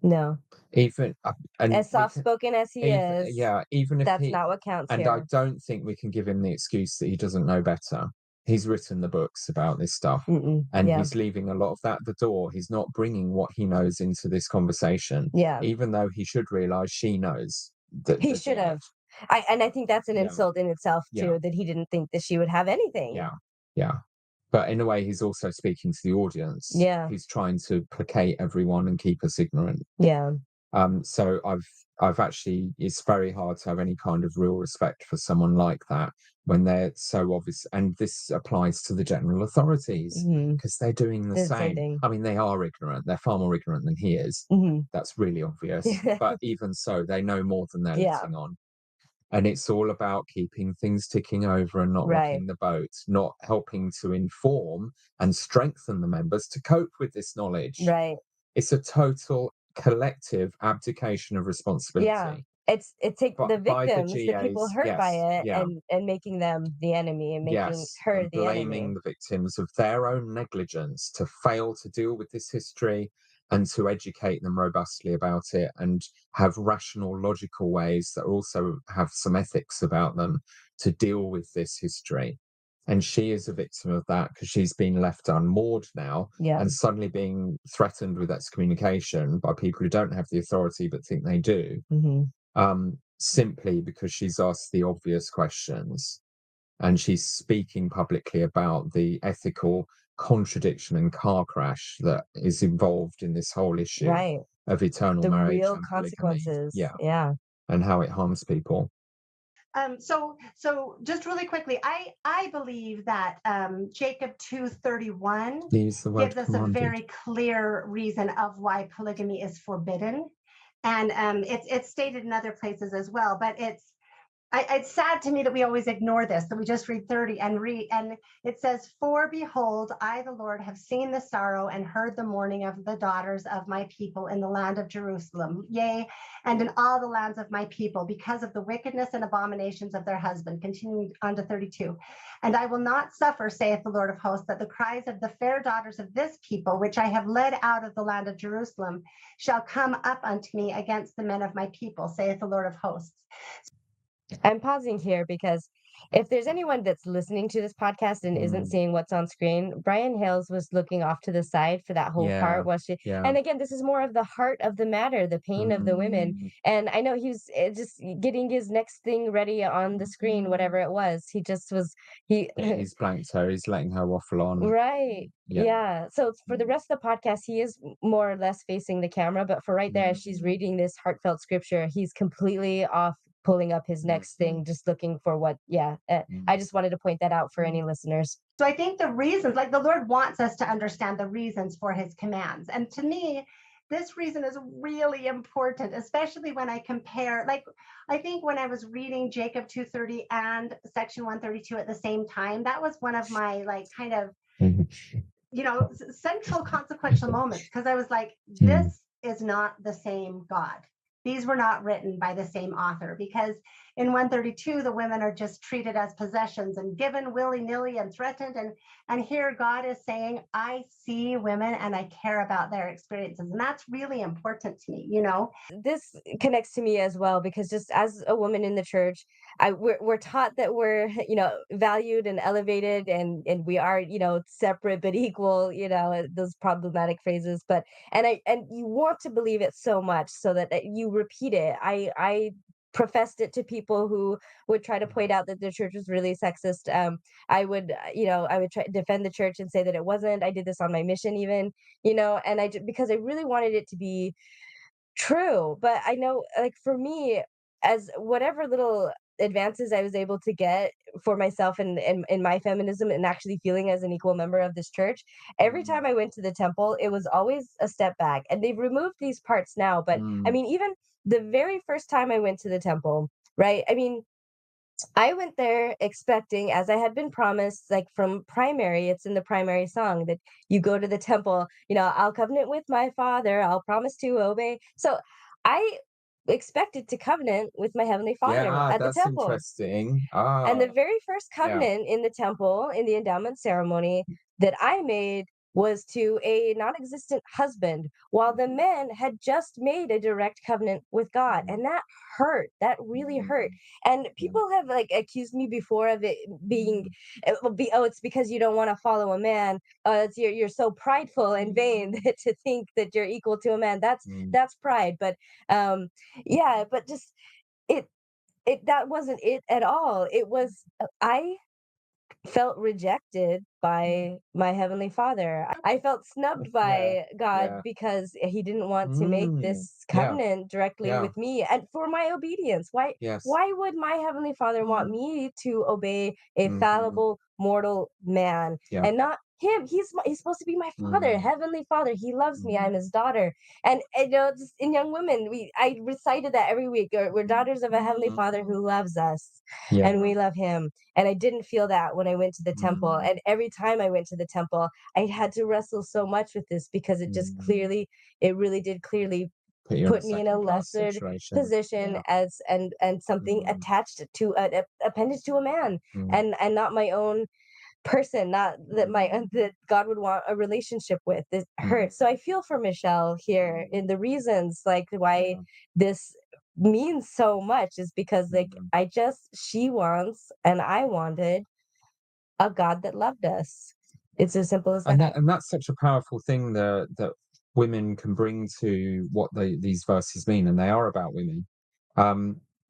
No. Even as soft-spoken as he is, even if that's not what counts and here. I don't think we can give him the excuse that he doesn't know better. He's written the books about this stuff, and he's leaving a lot of that at the door. He's not bringing what he knows into this conversation. Even though he should realize she knows that he should have. I think that's an insult in itself too, that he didn't think that she would have anything. But in a way, he's also speaking to the audience. He's trying to placate everyone and keep us ignorant. So I've actually, it's very hard to have any kind of real respect for someone like that when they're so obvious. And this applies to the general authorities because they're doing the same thing. I mean, they are ignorant. They're far more ignorant than he is. That's really obvious. But even so, they know more than they're letting on. And it's all about keeping things ticking over and not rocking the boat, not helping to inform and strengthen the members to cope with this knowledge. It's a total collective abdication of responsibility. It's the victims, the people hurt by it, and making them the enemy and making her the enemy. Blaming the victims of their own negligence to fail to deal with this history and to educate them robustly about it and have rational, logical ways that also have some ethics about them to deal with this history. And she is a victim of that because she's been left unmoored now and suddenly being threatened with excommunication by people who don't have the authority but think they do, simply because she's asked the obvious questions. And she's speaking publicly about the ethical contradiction and car crash that is involved in this whole issue of eternal marriage, real and consequences. And how it harms people. So just really quickly, I believe that Jacob 2:31 gives us a very clear reason of why polygamy is forbidden, and it's stated in other places as well. But it's it's sad to me that we always ignore this, that we just read 30 and it says, for behold, I, the Lord, have seen the sorrow and heard the mourning of the daughters of my people in the land of Jerusalem, yea, and in all the lands of my people, because of the wickedness and abominations of their husband. Continuing on to 32. And I will not suffer, saith the Lord of hosts, that the cries of the fair daughters of this people, which I have led out of the land of Jerusalem, shall come up unto me against the men of my people, saith the Lord of hosts. I'm pausing here because if there's anyone that's listening to this podcast and isn't seeing what's on screen, Brian Hales was looking off to the side for that whole part. And again, this is more of the heart of the matter, the pain of the women. And I know he was just getting his next thing ready on the screen, whatever it was. He just was, He's blanked her. He's letting her waffle on. Right. Yeah. So for the rest of the podcast, he is more or less facing the camera. But for right there, as she's reading this heartfelt scripture, he's completely off pulling up his next thing, just looking for what, I just wanted to point that out for any listeners. So I think the reasons, like the Lord wants us to understand the reasons for his commands. And to me, this reason is really important, especially when I compare, like, I think when I was reading Jacob 2:30 and section 132 at the same time, that was one of my, like, kind of, central consequential moments, because I was like, this is not the same God. These were not written by the same author, because in 132, the women are just treated as possessions and given willy-nilly and threatened. And here God is saying, I see women and I care about their experiences. And that's really important to me, This connects to me as well, because just as a woman in the church, we're taught that we're, valued and elevated, and we are, separate but equal, those problematic phrases. But and you want to believe it so much so that you repeat it. I professed it to people who would try to point out that the church was really sexist. I would try to defend the church and say that it wasn't. I did this on my mission even, and because I really wanted it to be true. But I know, like, for me, as whatever little advances I was able to get for myself and in my feminism and actually feeling as an equal member of this church, every time I went to the temple, it was always a step back. And they've removed these parts now, but I mean, even the very first time I went to the temple, right? I mean, I went there expecting, as I had been promised, like from primary, it's in the primary song that you go to the temple, I'll covenant with my father, I'll promise to obey. So I expected to covenant with my heavenly father at the that's temple. interesting. And the very first covenant in the temple, in the endowment ceremony that I made, was to a non-existent husband, while the men had just made a direct covenant with God. And that hurt. That really hurt. And people have, like, accused me before of it being, it's because you don't want to follow a man. You're so prideful and vain to think that you're equal to a man. That's pride. But but just it that wasn't it at all. It was, I felt rejected by my heavenly father. I felt snubbed by God because he didn't want to make this covenant directly with me and for my obedience. Why would my heavenly father want me to obey a fallible mortal man and not him? He's supposed to be my father, heavenly father. He loves me. I'm his daughter. And just in young women, I recited that every week. We're daughters of a heavenly father who loves us, and we love him. And I didn't feel that when I went to the temple. And every time I went to the temple, I had to wrestle so much with this, because it just it really did clearly put me in a lesser position as and something attached to an appendage to a man, and not my own person, not that that God would want a relationship with. It hurts. So I feel for Michelle here in the reasons, like, why this means so much is because, like, she wants and I wanted a God that loved us. It's as simple as that. And that's such a powerful thing that women can bring to what these verses mean, and they are about women.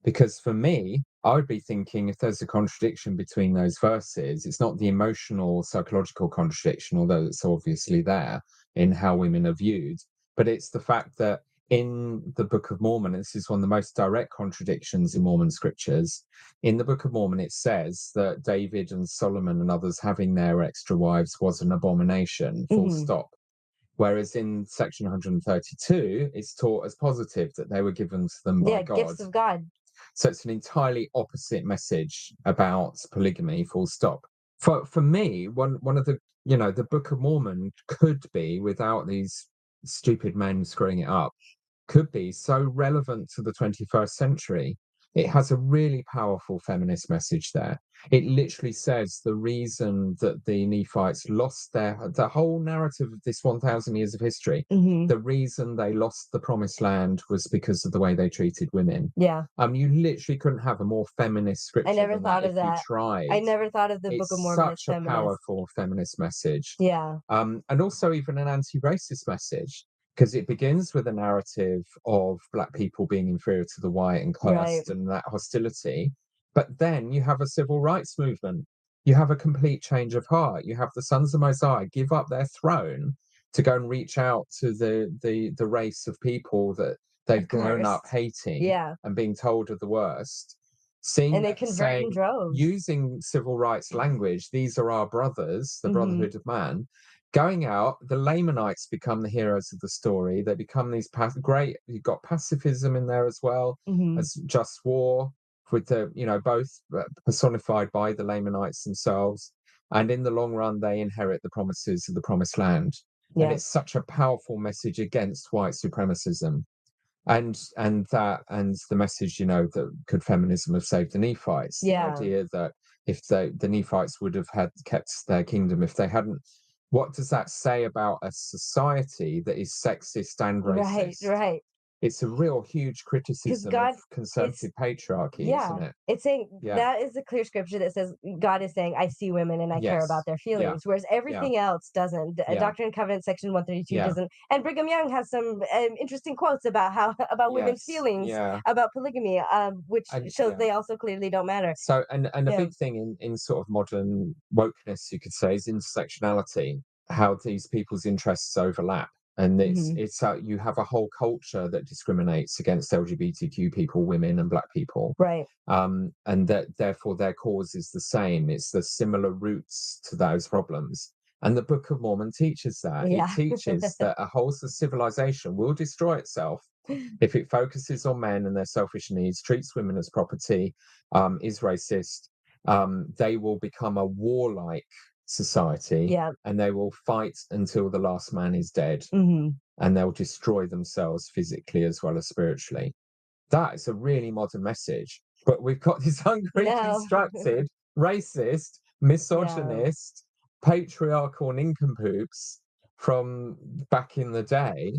Because for me, I would be thinking, if there's a contradiction between those verses, it's not the emotional, psychological contradiction, although it's obviously there in how women are viewed, but it's the fact that in the Book of Mormon, this is one of the most direct contradictions in Mormon scriptures. In the Book of Mormon, it says that David and Solomon and others having their extra wives was an abomination, full stop. Whereas in section 132, it's taught as positive, that they were given to them by God. Gifts of God. So it's an entirely opposite message about polygamy, full stop. For me, one of the, the Book of Mormon could be, without these stupid men screwing it up, could be so relevant to the 21st century. It has a really powerful feminist message there. It literally says the reason that the Nephites lost the whole narrative of this 1,000 years of history, the reason they lost the promised land was because of the way they treated women. Yeah. You literally couldn't have a more feminist scripture. I never than thought that of if that. You tried. I never thought of the Book of Mormon as such a feminist. powerful feminist message. Yeah. And also even an anti-racist message, because it begins with a narrative of Black people being inferior to the white and cursed and that hostility. But then you have a civil rights movement. You have a complete change of heart. You have the sons of Mosiah give up their throne to go and reach out to the race of people that they've grown up hating and being told are the worst. And they convert in droves. Using civil rights language, these are our brothers, the brotherhood of man. Going out, the Lamanites become the heroes of the story. They become these great. You've got pacifism in there as well as just war, with the both personified by the Lamanites themselves. And in the long run, they inherit the promises of the promised land. And it's such a powerful message against white supremacism. And the message, that could feminism have saved the Nephites? The idea that if the Nephites would have kept their kingdom if they hadn't. What does that say about a society that is sexist and racist? Right. It's a real huge criticism of conservative patriarchy, isn't it? It's saying that is a clear scripture that says God is saying, I see women and I care about their feelings, whereas everything else doesn't. Doctrine and Covenants section 132 doesn't. And Brigham Young has some interesting quotes about women's feelings about polygamy, which shows they also clearly don't matter. So and a big thing in sort of modern wokeness, you could say, is intersectionality, how these people's interests overlap. And it's you have a whole culture that discriminates against LGBTQ people, women and Black people. Right. And that therefore their cause is the same. It's the similar roots to those problems. And the Book of Mormon teaches that. It teaches that a whole civilization will destroy itself if it focuses on men and their selfish needs, treats women as property, is racist. They will become a warlike society, and they will fight until the last man is dead, and they'll destroy themselves physically as well as spiritually. That is a really modern message, but we've got this unreconstructed, racist, misogynist, patriarchal nincompoops from back in the day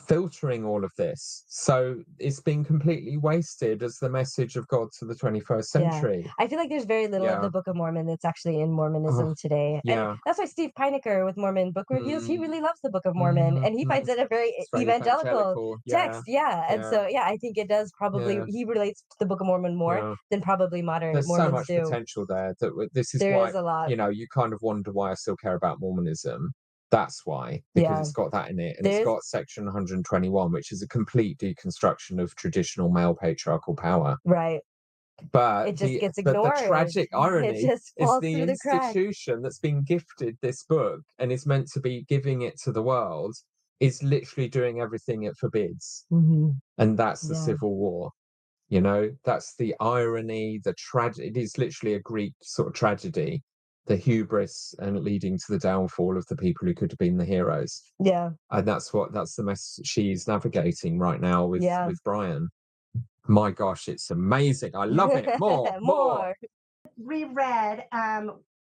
filtering all of this, so it's been completely wasted as the message of God to the 21st century. I feel like there's very little of the Book of Mormon that's actually in Mormonism today, and that's why Steve Pinecker with Mormon Book Reviews, he really loves the Book of Mormon, and he finds it a very evangelical text. And so I think it does probably he relates to the Book of Mormon more than probably modern There's Mormons so much potential there that this is why is a lot. You kind of wonder why I still care about Mormonism. That's why, because it's got that in it, and it's got section 121, which is a complete deconstruction of traditional male patriarchal power. Right. But it just gets ignored. But the tragic irony is the institution that's been gifted this book and is meant to be giving it to the world is literally doing everything it forbids. And that's the Civil War. That's the irony, it is literally a Greek sort of tragedy. The hubris and leading to the downfall of the people who could have been the heroes. And that's the mess she's navigating right now with Brian. My gosh, it's amazing. I love it. More. Reread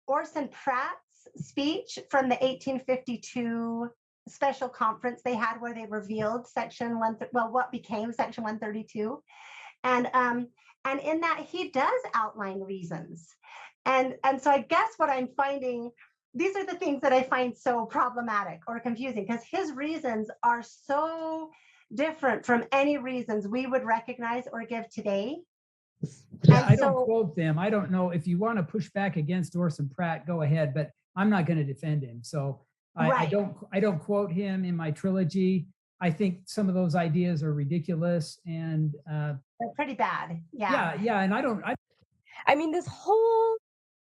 Orson Pratt's speech from the 1852 special conference they had where they revealed what became section 132. And in that he does outline reasons. And so I guess what I'm finding, these are the things that I find so problematic or confusing, because his reasons are so different from any reasons we would recognize or give today. I don't quote them. I don't know if you want to push back against Orson Pratt, go ahead, but I'm not going to defend him. So I don't quote him in my trilogy. I think some of those ideas are ridiculous and they're pretty bad. Yeah. And I mean, this whole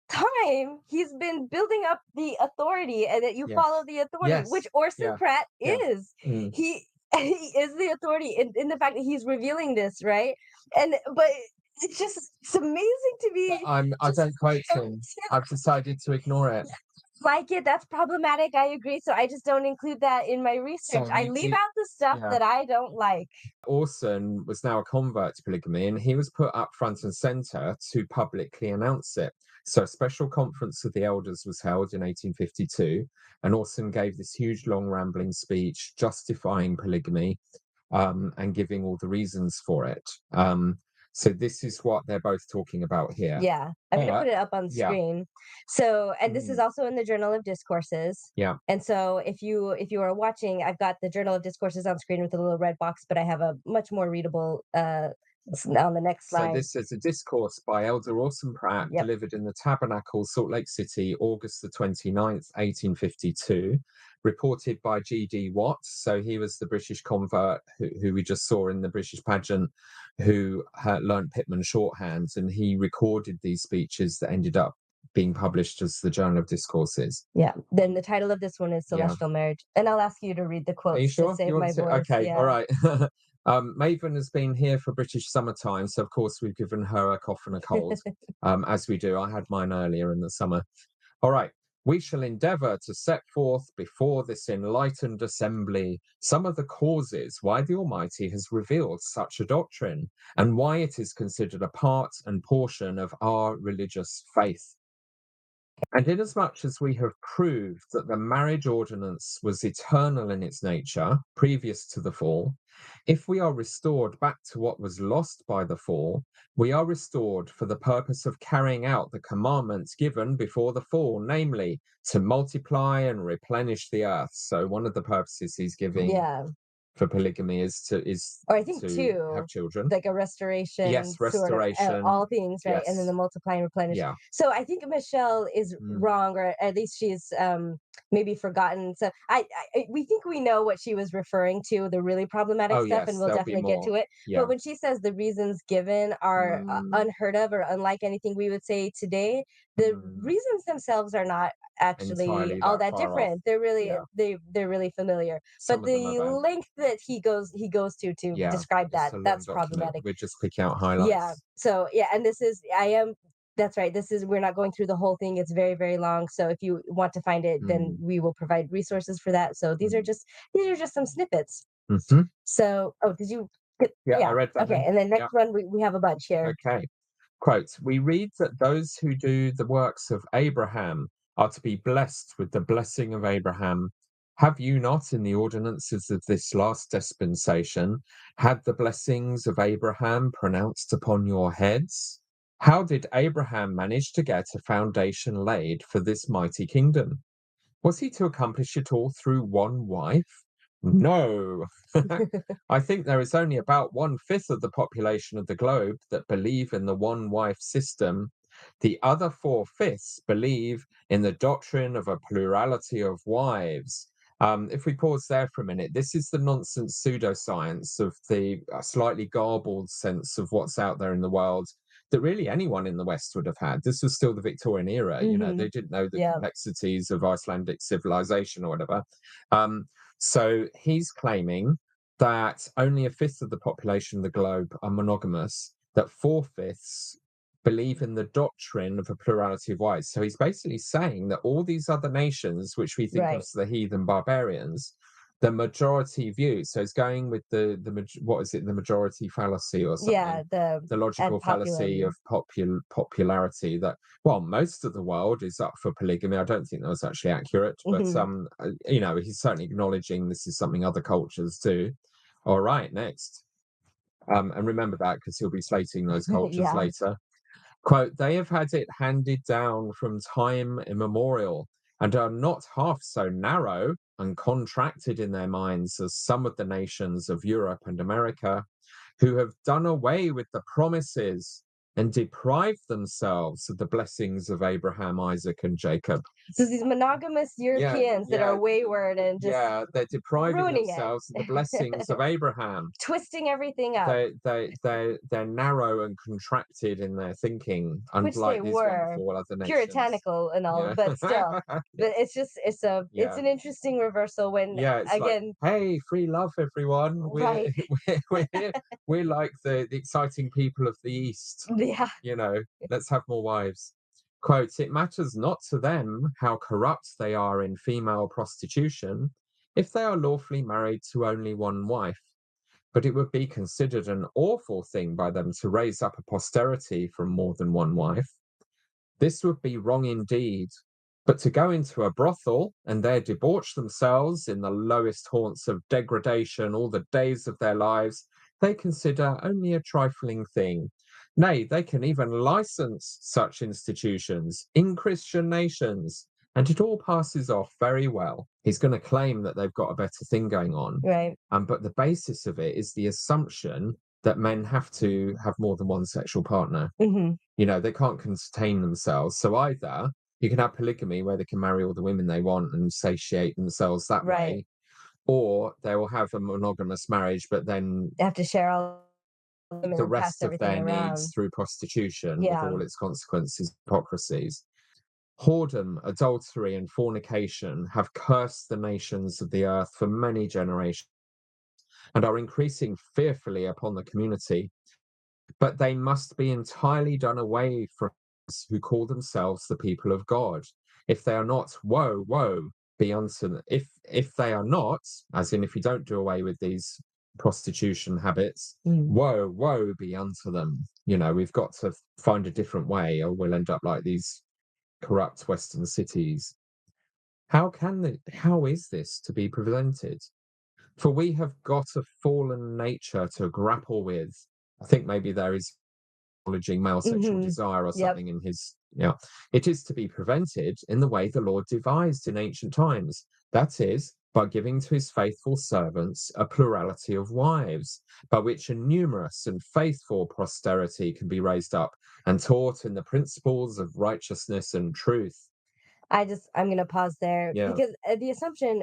time he's been building up the authority and that you follow the authority, which Orson Pratt is. he is the authority in the fact that he's revealing this, right? But it's amazing to me. I don't quote him. I've decided to ignore it. Like it, that's problematic. I agree. So I just don't include that in my research. So I leave out the stuff that I don't like. Orson was now a convert to polygamy, and he was put up front and center to publicly announce it. So a special conference of the elders was held in 1852, and Orson gave this huge, long, rambling speech justifying polygamy and giving all the reasons for it. So this is what they're both talking about here. Yeah, I'm going to put it up on the screen. So, and this is also in the Journal of Discourses. Yeah. And so if you are watching, I've got the Journal of Discourses on screen with a little red box, but I have a much more readable on the next slide. So this is a discourse by Elder Orson Pratt delivered in the Tabernacle, Salt Lake City, August the 29th, 1852, reported by G.D. Watts. So he was the British convert who we just saw in the British pageant, who had learnt Pitman shorthand, and he recorded these speeches that ended up being published as the Journal of Discourses. Yeah. Then the title of this one is Celestial Marriage. And I'll ask you to read the quotes. Are you sure? To save my voice. Okay, all right. Maven has been here for British summertime, so of course we've given her a cough and a cold, as we do. I had mine earlier in the summer. All right. We shall endeavour to set forth before this enlightened assembly some of the causes why the Almighty has revealed such a doctrine, and why it is considered a part and portion of our religious faith. And inasmuch as we have proved that the marriage ordinance was eternal in its nature, previous to the fall, if we are restored back to what was lost by the fall, we are restored for the purpose of carrying out the commandments given before the fall, namely, to multiply and replenish the earth. So one of the purposes he's giving for polygamy is to have children, like a restoration. Yes, restoration. Sort of, all things, right? Yes. And then the multiply and replenish. Yeah. So I think Michelle is wrong, or at least she's maybe forgotten. So we think we know what she was referring to, the really problematic stuff, yes, and we'll definitely get to it. Yeah. But when she says the reasons given are unheard of or unlike anything we would say today, the reasons themselves are not actually all that different. Off. They're really they're really familiar. But the length that he goes to describe that's problematic. We're just picking out highlights. Yeah. So and this is that's right. We're not going through the whole thing. It's very, very long. So if you want to find it, then we will provide resources for that. So these are just some snippets. Mm-hmm. So, did you? I read that. Okay, and then next one we have a bunch here. Okay. Quote, we read that those who do the works of Abraham are to be blessed with the blessing of Abraham. Have you not, in the ordinances of this last dispensation, had the blessings of Abraham pronounced upon your heads? How did Abraham manage to get a foundation laid for this mighty kingdom? Was he to accomplish it all through one wife? No. I think there is only about 1/5 of the population of the globe that believe in the one-wife system. The other 4/5 believe in the doctrine of a plurality of wives. If we pause there for a minute, this is the nonsense pseudoscience of the slightly garbled sense of what's out there in the world that really anyone in the West would have had. This was still the Victorian era. You know, they didn't know the complexities of Icelandic civilization or whatever. So he's claiming that only 1/5 of the population of the globe are monogamous, that 4/5 believe in the doctrine of a plurality of wives. So he's basically saying that all these other nations, which we think of as the heathen barbarians, the majority view. So it's going with the majority fallacy or something? Yeah, the logical fallacy of popularity that, well, most of the world is up for polygamy. I don't think that was actually accurate, but he's certainly acknowledging this is something other cultures do. All right, next. And remember that because he'll be slating those cultures later. Quote, they have had it handed down from time immemorial and are not half so narrow and contracted in their minds as some of the nations of Europe and America, who have done away with the promises and deprived themselves of the blessings of Abraham, Isaac, and Jacob. So these monogamous Europeans that are wayward and just they're depriving ruining themselves it. of the blessings of Abraham. Twisting everything up. They're narrow and contracted in their thinking, Which unlike they these were, wonderful other nations. puritanical and all, but still. But it's just it's an interesting reversal when it's again, like, hey, free love, everyone. right. We're like the exciting people of the East. Yeah. Let's have more wives. Quote, it matters not to them how corrupt they are in female prostitution if they are lawfully married to only one wife, but it would be considered an awful thing by them to raise up a posterity from more than one wife. This would be wrong indeed, but to go into a brothel and there debauch themselves in the lowest haunts of degradation all the days of their lives, they consider only a trifling thing. Nay, they can even license such institutions in Christian nations, and it all passes off very well. He's going to claim that they've got a better thing going on. Right. But the basis of it is the assumption that men have to have more than one sexual partner. Mm-hmm. They can't contain themselves. So either you can have polygamy where they can marry all the women they want and satiate themselves that way, or they will have a monogamous marriage, but then they have to share all the rest of their needs through prostitution with all its consequences, hypocrisies. Whoredom, adultery, and fornication have cursed the nations of the earth for many generations and are increasing fearfully upon the community. But they must be entirely done away from those who call themselves the people of God. If they are not, woe, woe be unto them. If they are not, as in if you don't do away with these prostitution habits, woe, woe be unto them. We've got to find a different way or we'll end up like these corrupt Western cities. How is this to be prevented? For we have got a fallen nature to grapple with. I think maybe there is acknowledging male sexual desire or something in his. It is to be prevented in the way the Lord devised in ancient times. That is, by giving to his faithful servants a plurality of wives, by which a numerous and faithful posterity can be raised up and taught in the principles of righteousness and truth. I'm going to pause there because the assumption,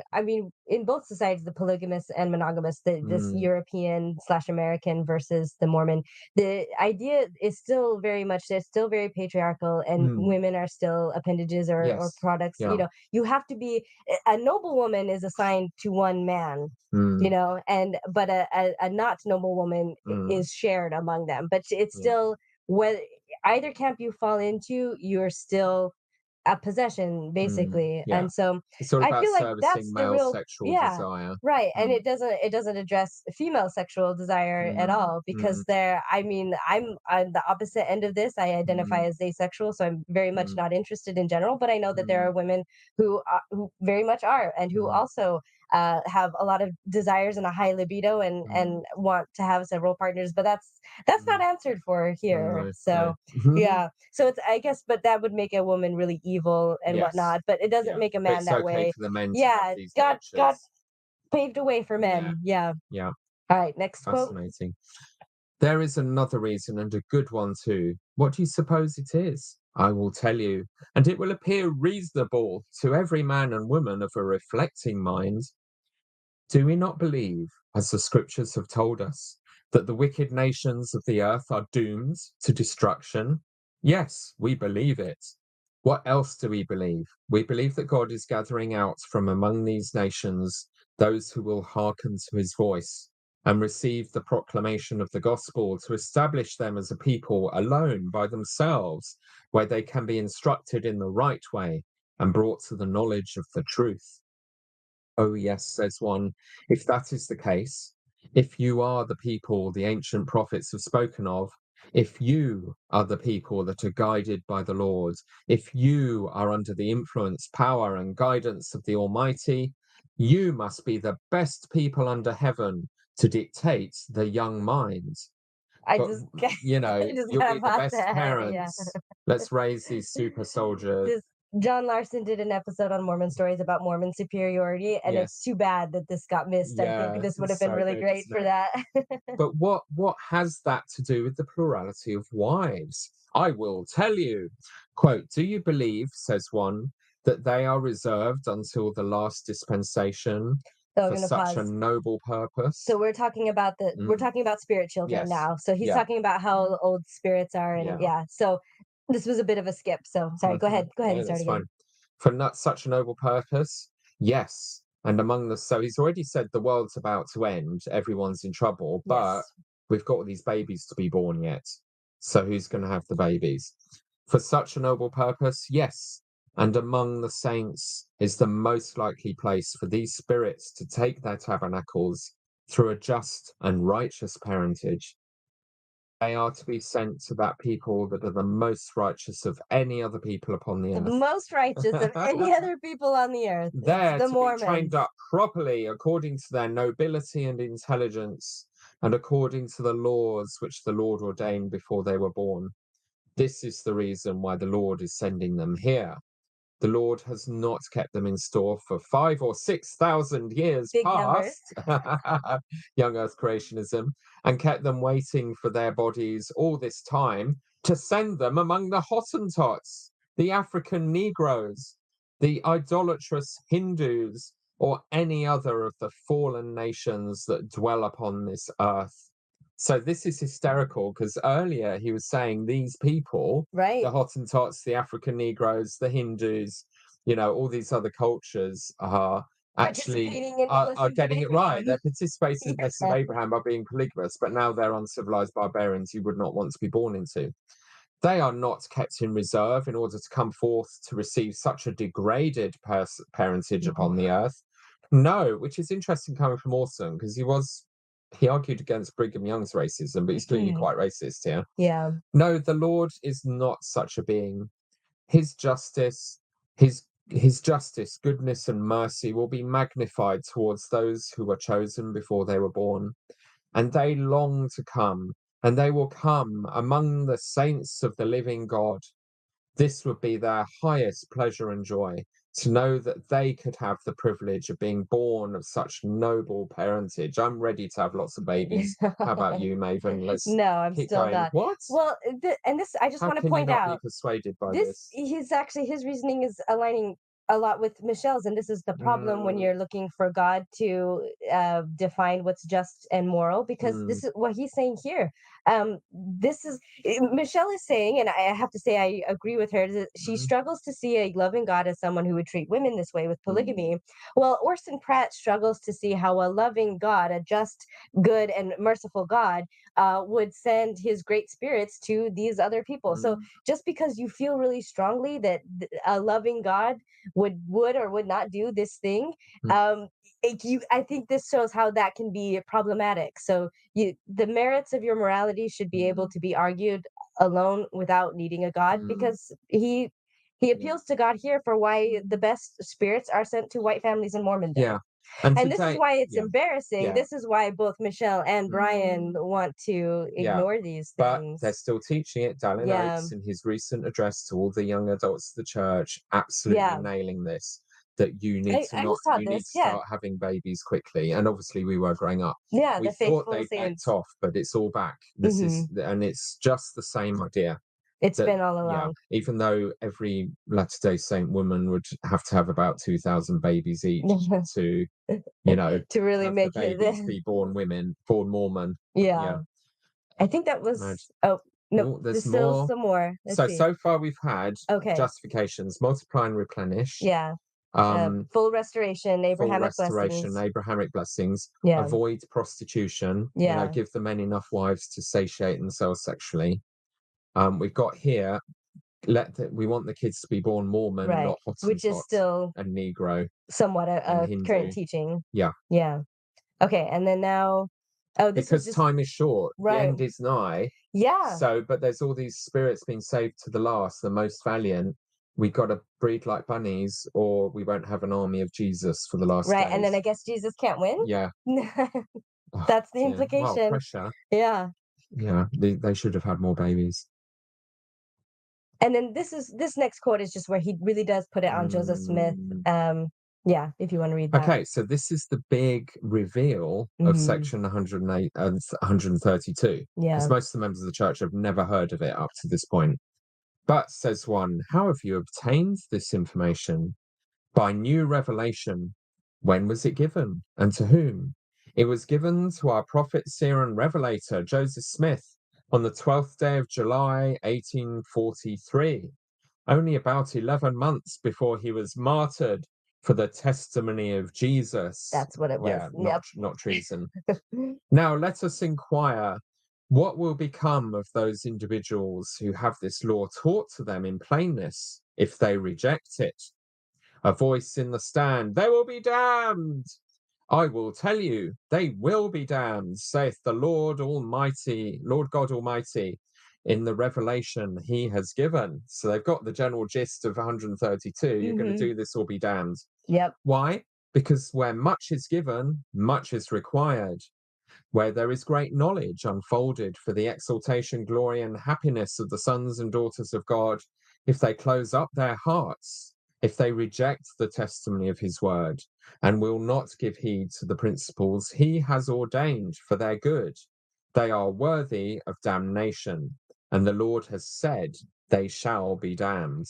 in both societies, the polygamous and monogamous, this European / American versus the Mormon, the idea is still very much, they're still very patriarchal and women are still appendages or products. You have to be, a noble woman is assigned to one man, but a not noble woman is shared among them. But it's still, whether either camp you fall into, you're still a possession basically. And so I feel like that's the real sexual desire, right? And it doesn't address female sexual desire at all, because I'm the opposite end of this. I identify as asexual, so I'm very much not interested in general, but I know that there are women who very much are, and who also have a lot of desires and a high libido and want to have several partners, but that's not answered for here. So it's, I guess, but that would make a woman really evil and whatnot, but it doesn't make a man that way. For the men God paved a way for men. Yeah. All right, next quote. Fascinating. There is another reason, and a good one too. What do you suppose it is? I will tell you, and it will appear reasonable to every man and woman of a reflecting mind. Do we not believe, as the scriptures have told us, that the wicked nations of the earth are doomed to destruction? Yes, we believe it. What else do we believe? We believe that God is gathering out from among these nations those who will hearken to his voice and receive the proclamation of the gospel, to establish them as a people alone by themselves, where they can be instructed in the right way and brought to the knowledge of the truth. Oh yes, says one, if that is the case, if you are the people the ancient prophets have spoken of, if you are the people that are guided by the Lord, if you are under the influence, power, and guidance of the Almighty, you must be the best people under heaven to dictate the young mind. You'll be the best parents. Let's raise these super soldiers. John Larson did an episode on Mormon stories about Mormon superiority, and it's too bad that this got missed. I think this would have been really great for that. But what has that to do with the plurality of wives? I will tell you. Quote, do you believe, says one, that they are reserved until the last dispensation So I'm for gonna such a pause. noble purpose. So we're talking about we're Mm. talking about spirit children Yes. now. So he's Yeah. talking about how old spirits are, and Yeah. So this was a bit of a skip. So sorry. Go ahead. Go ahead No, and start that's again. fine. For not such a noble purpose, yes. And among the so he's already said the world's about to end, everyone's in trouble, but Yes. we've got all these babies to be born yet. So who's going to have the babies? For such a noble purpose, yes. And among the saints is the most likely place for these spirits to take their tabernacles through a just and righteous parentage. They are to be sent to that people that are the most righteous of any other people upon the The earth. most righteous of any other people on the earth. There It's the to Mormons. be trained up properly according to their nobility and intelligence, and according to the laws which the Lord ordained before they were born. This is the reason why the Lord is sending them here. The Lord has not kept them in store for 5,000 or 6,000 years Big past, young earth creationism, and kept them waiting for their bodies all this time to send them among the Hottentots, the African Negroes, the idolatrous Hindus, or any other of the fallen nations that dwell upon this earth. So this is hysterical because earlier he was saying these people, Right. the Hottentots, the African Negroes, the Hindus, all these other cultures are actually Participating in are blessings of getting it right. Abraham. They're participating in the blessings of Abraham by being polygamous, but now they're uncivilized barbarians you would not want to be born into. They are not kept in reserve in order to come forth to receive such a degraded parentage upon the earth. No, which is interesting coming from Orson, because he argued against Brigham Young's racism, but he's clearly quite racist here. Yeah. No, the Lord is not such a being. His justice, his justice, goodness, and mercy will be magnified towards those who were chosen before they were born, and they long to come, and they will come among the saints of the living God. This would be their highest pleasure and joy, to know that they could have the privilege of being born of such noble parentage. I'm ready to have lots of babies. How about you, Maven? Let's No, I'm keep still going. not. What? Well, and this I just How want to can you point not be out persuaded by this. this? His reasoning is aligning a lot with Michelle's, and this is the problem when you're looking for God to define what's just and moral, because this is what he's saying here. This is Michelle is saying, and I have to say I agree with her, that she struggles to see a loving God as someone who would treat women this way with polygamy. Well, Orson Pratt struggles to see how a loving God, a just, good, and merciful God, would send his great spirits to these other people. So just because you feel really strongly that a loving God would or would not do this thing, I think this shows how that can be problematic. So the merits of your morality should be able to be argued alone without needing a God, because he appeals to God here for why the best spirits are sent to white families in Mormondom. Yeah. And this is why it's embarrassing. Yeah. This is why both Michelle and Brian want to ignore these But things. they're still teaching it. Dallin Oates, in his recent address to all the young adults of the church, absolutely nailing this, that you need to start having babies quickly. And obviously we were growing up. Yeah, we the thought faithful they saints. backed off, but it's all back. This is, and it's just the same idea. It's been all along. Yeah, even though every Latter-day Saint woman would have to have about 2,000 babies each to, to really have make the babies be born Mormon. Yeah. I think that was. Right. Oh no, There's still more. some more. Let's see. So far we've had justifications: multiply and replenish. Yeah. Full restoration, Abrahamic blessings. Yeah. Avoid prostitution. Yeah. Give the men enough wives to satiate themselves sexually. We've got here, we want the kids to be born Mormon, not Hottentot, which is still a Negro, somewhat a current teaching. Yeah. Okay, and then now, because time is short, the end is nigh. Yeah. So, but there's all these spirits being saved to the last, the most valiant. We got to breed like bunnies, or we won't have an army of Jesus for the last days. And then I guess Jesus can't win. Yeah. That's the implication. Wow, pressure. Yeah. Yeah, they should have had more babies. And then this next quote is just where he really does put it on Joseph Smith. Yeah, if you want to read that. Okay, so this is the big reveal of section 108 and 132. Yeah. Because most of the members of the church have never heard of it up to this point. But, says one, how have you obtained this information? By new revelation. When was it given, and to whom? It was given to our prophet, seer, and revelator, Joseph Smith, on the 12th day of July, 1843, only about 11 months before he was martyred for the testimony of Jesus. That's what it was. Yeah, Yep. not treason. Now let us inquire, what will become of those individuals who have this law taught to them in plainness if they reject it? A voice in the stand, they will be damned. I will tell you, they will be damned, saith the Lord Almighty, Lord God Almighty, in the revelation he has given. So they've got the general gist of 132. You're going to do this or be damned. Yep. Why? Because where much is given, much is required. Where there is great knowledge unfolded for the exaltation, glory, and happiness of the sons and daughters of God, if they close up their hearts, if they reject the testimony of his word, and will not give heed to the principles he has ordained for their good, they are worthy of damnation, and the Lord has said they shall be damned.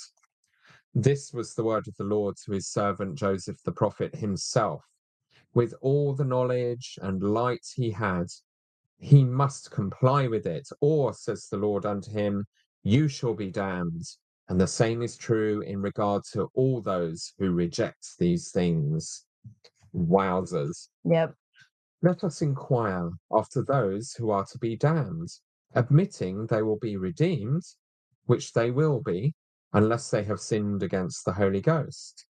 This was the word of the Lord to his servant Joseph the prophet himself. With all the knowledge and light he had, he must comply with it, or, says the Lord unto him, you shall be damned. And the same is true in regard to all those who reject these things. Wowzers. Yep. Let us inquire after those who are to be damned, admitting they will be redeemed, which they will be, unless they have sinned against the Holy Ghost.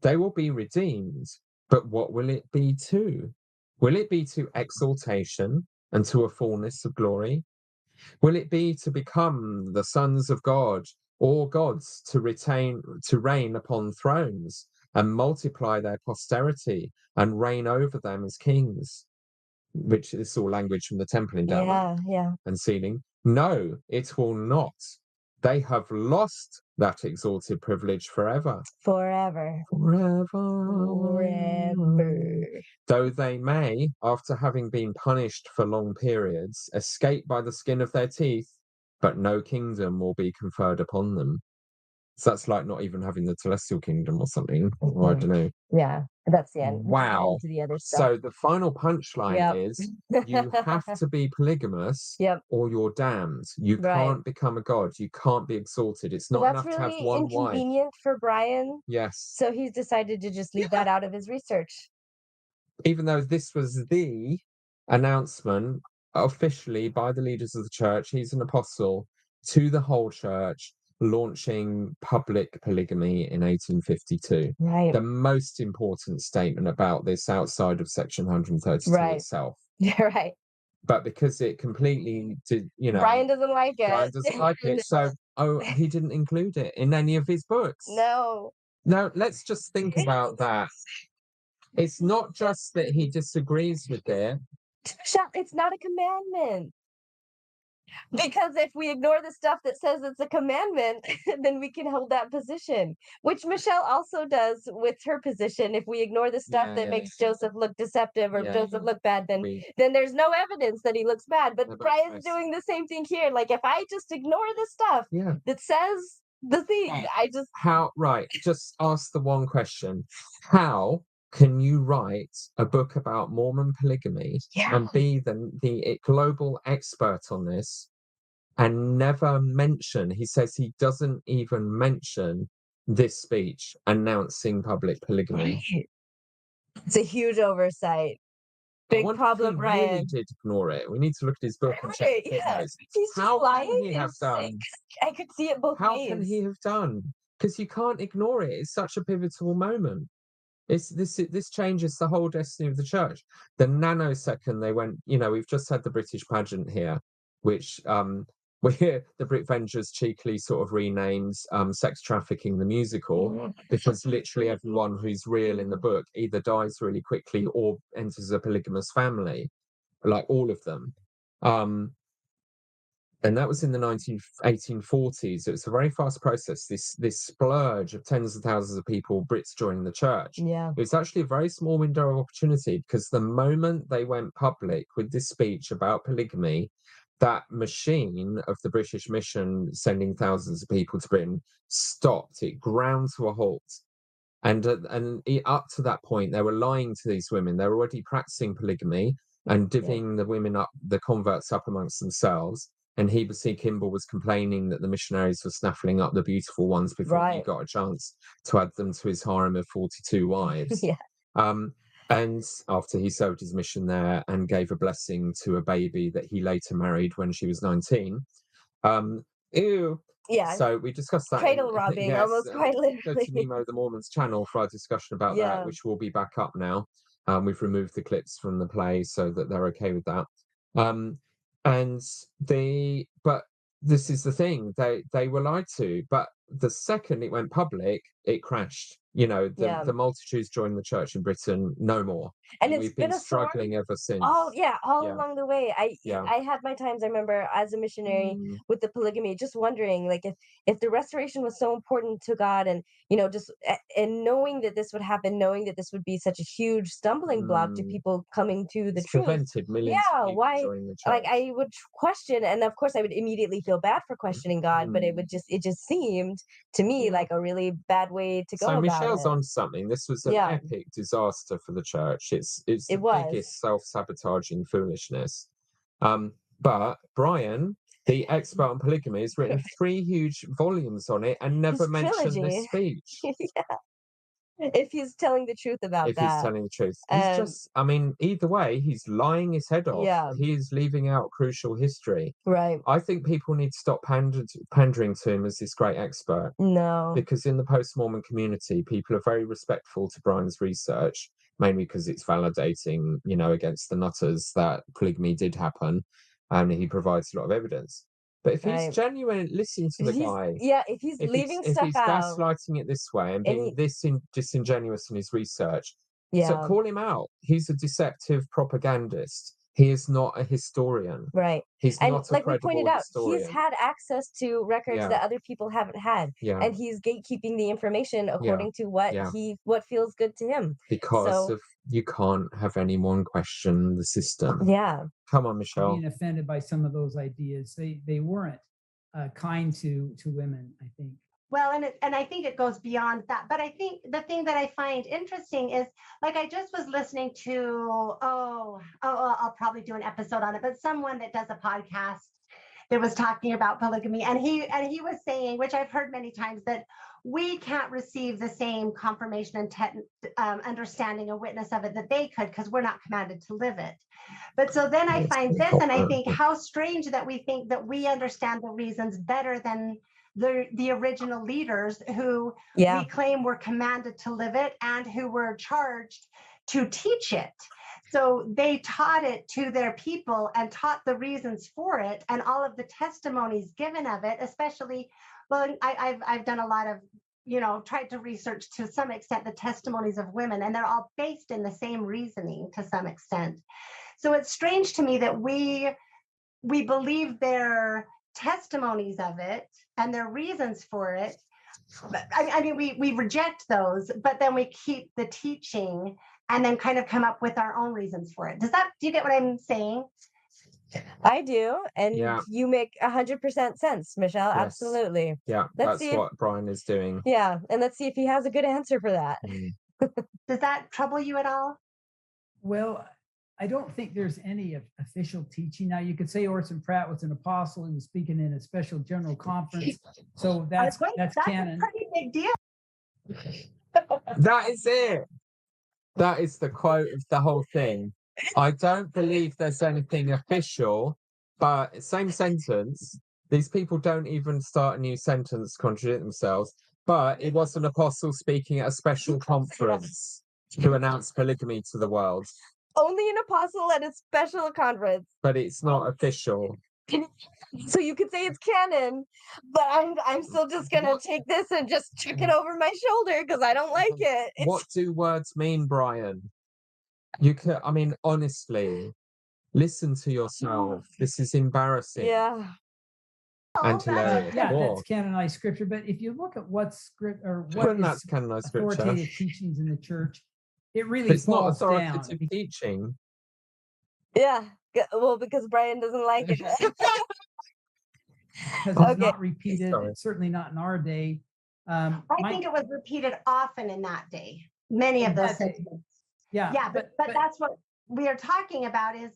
They will be redeemed, but what will it be to? Will it be to exaltation and to a fullness of glory? Will it be to become the sons of God, or gods to reign upon thrones and multiply their posterity and reign over them as kings? Which is all language from the temple endowment and sealing. No, it will not. They have lost that exalted privilege forever. Forever. Though they may, after having been punished for long periods, escape by the skin of their teeth, but no kingdom will be conferred upon them. So that's like not even having the celestial kingdom or something. Or I don't know. Yeah, that's the end. Wow. To the other stuff. So the final punchline is you have to be polygamous or you're damned. You can't become a god. You can't be exalted. It's not enough to have one wife. Inconvenient for Brian. Yes. So he's decided to just leave that out of his research. Even though this was the announcement officially by the leaders of the church, he's an apostle to the whole church, launching public polygamy in 1852. Right. The most important statement about this outside of section 132 itself. Yeah, right. But because it completely did, Brian doesn't like it. Brian doesn't like it. So, he didn't include it in any of his books. No. Now, let's just think about that. It's not just that he disagrees with it. It's not a commandment. Because if we ignore the stuff that says it's a commandment, then we can hold that position, which Michelle also does with her position. If we ignore the stuff that makes Joseph look deceptive or Joseph look bad, then there's no evidence that he looks bad. But Brian's doing the same thing here. Like, if I just ignore the stuff that says the thing, just ask the one question. How can you write a book about Mormon polygamy and be the global expert on this and never mention, he says he doesn't even mention this speech announcing public polygamy. Right. It's a huge oversight. Big problem, Brian. Really did ignore it. We need to look at his book and check the footnotes. How can he have done? I could see it both ways. How can he have done? Because you can't ignore it. It's such a pivotal moment. This changes the whole destiny of the church. The nanosecond they went, we've just had the British pageant here, which where the Brit Vengers cheekily sort of renames Sex Trafficking the musical, because literally everyone who's real in the book either dies really quickly or enters a polygamous family, like all of them. And that was in the 1840s. It was a very fast process. This splurge of tens of thousands of people, Brits joining the church. Yeah. It was actually a very small window of opportunity, because the moment they went public with this speech about polygamy, that machine of the British mission sending thousands of people to Britain stopped. It ground to a halt. And up to that point, they were lying to these women. They were already practicing polygamy and divvying the women up, the converts up amongst themselves. And Heber C. Kimball was complaining that the missionaries were snaffling up the beautiful ones before he got a chance to add them to his harem of 42 wives. And after he served his mission there and gave a blessing to a baby that he later married when she was 19. Ew. Yeah. So we discussed that. Cradle robbing, almost quite literally. Go to Nemo the Mormon's channel for our discussion about that, which will be back up now. We've removed the clips from the play so that they're okay with that. But this is the thing, they were lied to. But the second it went public, it crashed. You know, the multitudes joined the church in Britain no more. And we've been struggling ever since. All along the way. I had my times, I remember, as a missionary with the polygamy, just wondering, like, if the restoration was so important to God, and just and knowing that this would happen, knowing that this would be such a huge stumbling block to people coming to the truth. Prevented millions of people joining the church. Like, I would question, and of course I would immediately feel bad for questioning God, but it just seemed to me like a really bad way to go about it. So Michelle's on something. This was an epic disaster for the church. It's the biggest self-sabotaging foolishness. But Brian, the expert on polygamy, has written 3 huge volumes on it and never mentioned this speech. If he's telling the truth about If he's telling the truth. He's just, I mean, either way, he's lying his head off. Yeah. He is leaving out crucial history. Right. I think people need to stop pandering to him as this great expert. No. Because in the post-Mormon community, people are very respectful to Brian's research, mainly because it's validating, against the nutters that polygamy did happen, and he provids a lot of evidence. But if he's genuine, listening to the guy, if he's leaving stuff if he's out, gaslighting it this way and being disingenuous in his research, so call him out. He's a deceptive propagandist. He is not a historian. Right. He's not a like we credible pointed out, historian. he's had access to records that other people haven't had. Yeah. And he's gatekeeping the information according to what feels good to him. Because you can't have anyone question the system. Yeah. Come on, Michelle. Being offended by some of those ideas. They weren't kind to women, I think. Well, and I think it goes beyond that. But I think the thing that I find interesting is, like, I just was listening to, I'll probably do an episode on it, but someone that does a podcast that was talking about polygamy. And he was saying, which I've heard many times, that we can't receive the same confirmation and understanding and witness of it that they could, because we're not commanded to live it. But so then I find this, and I think how strange that we think that we understand the reasons better than the original leaders who we claim were commanded to live it and who were charged to teach it. So they taught it to their people and taught the reasons for it, and all of the testimonies given of it, especially, well, I've done a lot of, tried to research to some extent the testimonies of women, and they're all based in the same reasoning to some extent. So it's strange to me that we believe their testimonies of it and their reasons for it. I mean, we reject those, but then we keep the teaching and then kind of come up with our own reasons for it. Do you get what I'm saying? I do, and you make 100% sense, Michelle. Yes. Absolutely. Yeah, that's what Brian is doing. Yeah, and let's see if he has a good answer for that. Does that trouble you at all? Well, I don't think there's any official teaching. Now, you could say Orson Pratt was an apostle. He was speaking in a special general conference. So that's canon. A pretty big deal. That is it. That is the quote of the whole thing. I don't believe there's anything official, but same sentence. These people don't even start a new sentence, contradict themselves. But it was an apostle speaking at a special conference to announce polygamy to the world. Only an apostle at a special conference. But it's not official. So you could say it's canon, but I'm still just gonna take this and just check it over my shoulder because I don't like it. What do words mean, Brian? You could, I mean, honestly, listen to yourself. This is embarrassing. Yeah. And hilarious. Yeah, that's canonized scripture. But if you look at what's that's canonized scripture, authoritative teachings in the church, it really it's not falls authoritative down. teaching. Yeah. Well, because Brian doesn't like it. Because it's Okay. not repeated, Sorry. certainly not in our day. I think it was repeated often in that day. Many of those sentiments. Yeah, but that's what we are talking about is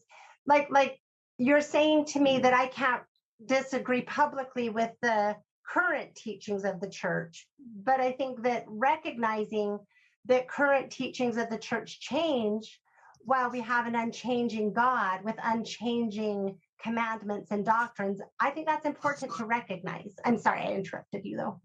like you're saying to me that I can't disagree publicly with the current teachings of the church, but I think that recognizing that current teachings of the church change while we have an unchanging God with unchanging commandments and doctrines, I think that's important to recognize. I'm sorry, I interrupted you though.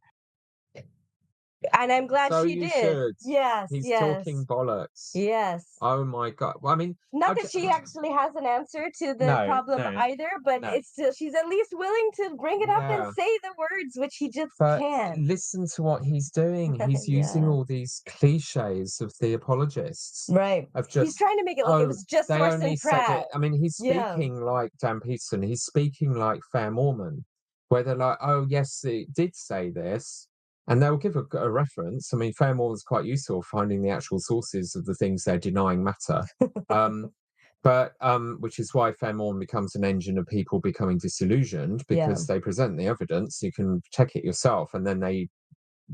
And I'm glad So she you did. should. Yes, He's yes. talking bollocks. Yes. Oh my God. Well, I mean, Not that she actually has an answer to the problem either, but it's still, she's at least willing to bring it up and say the words, which he just can't. Listen to what he's doing. He's using all these cliches of the apologists. Right. Of just, he's trying to make it look it was just they Orson only said Pratt. it. I mean, he's speaking like Dan Peterson. He's speaking like Fair Mormon, where they're like, oh, yes, it did say this. And they'll give a reference. I mean, Fair Mormon's quite useful finding the actual sources of the things they're denying matter. Which is why Fair Mormon becomes an engine of people becoming disillusioned, because they present the evidence. You can check it yourself, and then they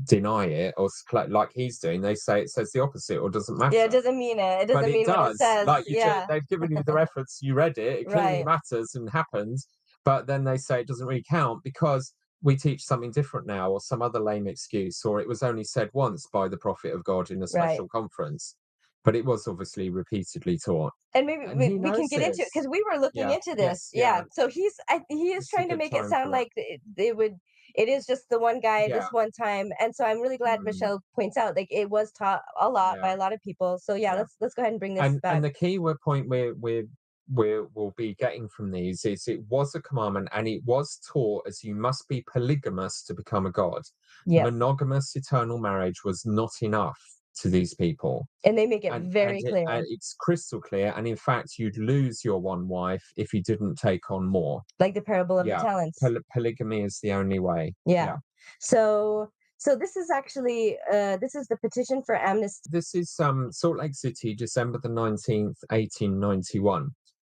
deny it, or like he's doing. They say it says the opposite or doesn't matter. Yeah, it doesn't mean it. It doesn't But mean what it says. Like they've given you the reference, you read it, it clearly matters and happens. But then they say it doesn't really count because we teach something different now, or some other lame excuse, or it was only said once by the prophet of God in a special conference. But it was obviously repeatedly taught. And maybe we can get into it because we were looking into this. So he is trying to make it sound like it is just the one guy this one time. And so I'm really glad Michelle points out like it was taught a lot by a lot of people. So let's go ahead and bring this back. And the key point we'll be getting from these is it was a commandment, and it was taught as you must be polygamous to become a god. Monogamous eternal marriage was not enough to these people, and they make it very clear. It's crystal clear, and in fact you'd lose your one wife if you didn't take on more, like the parable of the talents. Polygamy is the only way. So this is actually this is the petition for amnesty. This is Salt Lake City, December the 19th, 1891.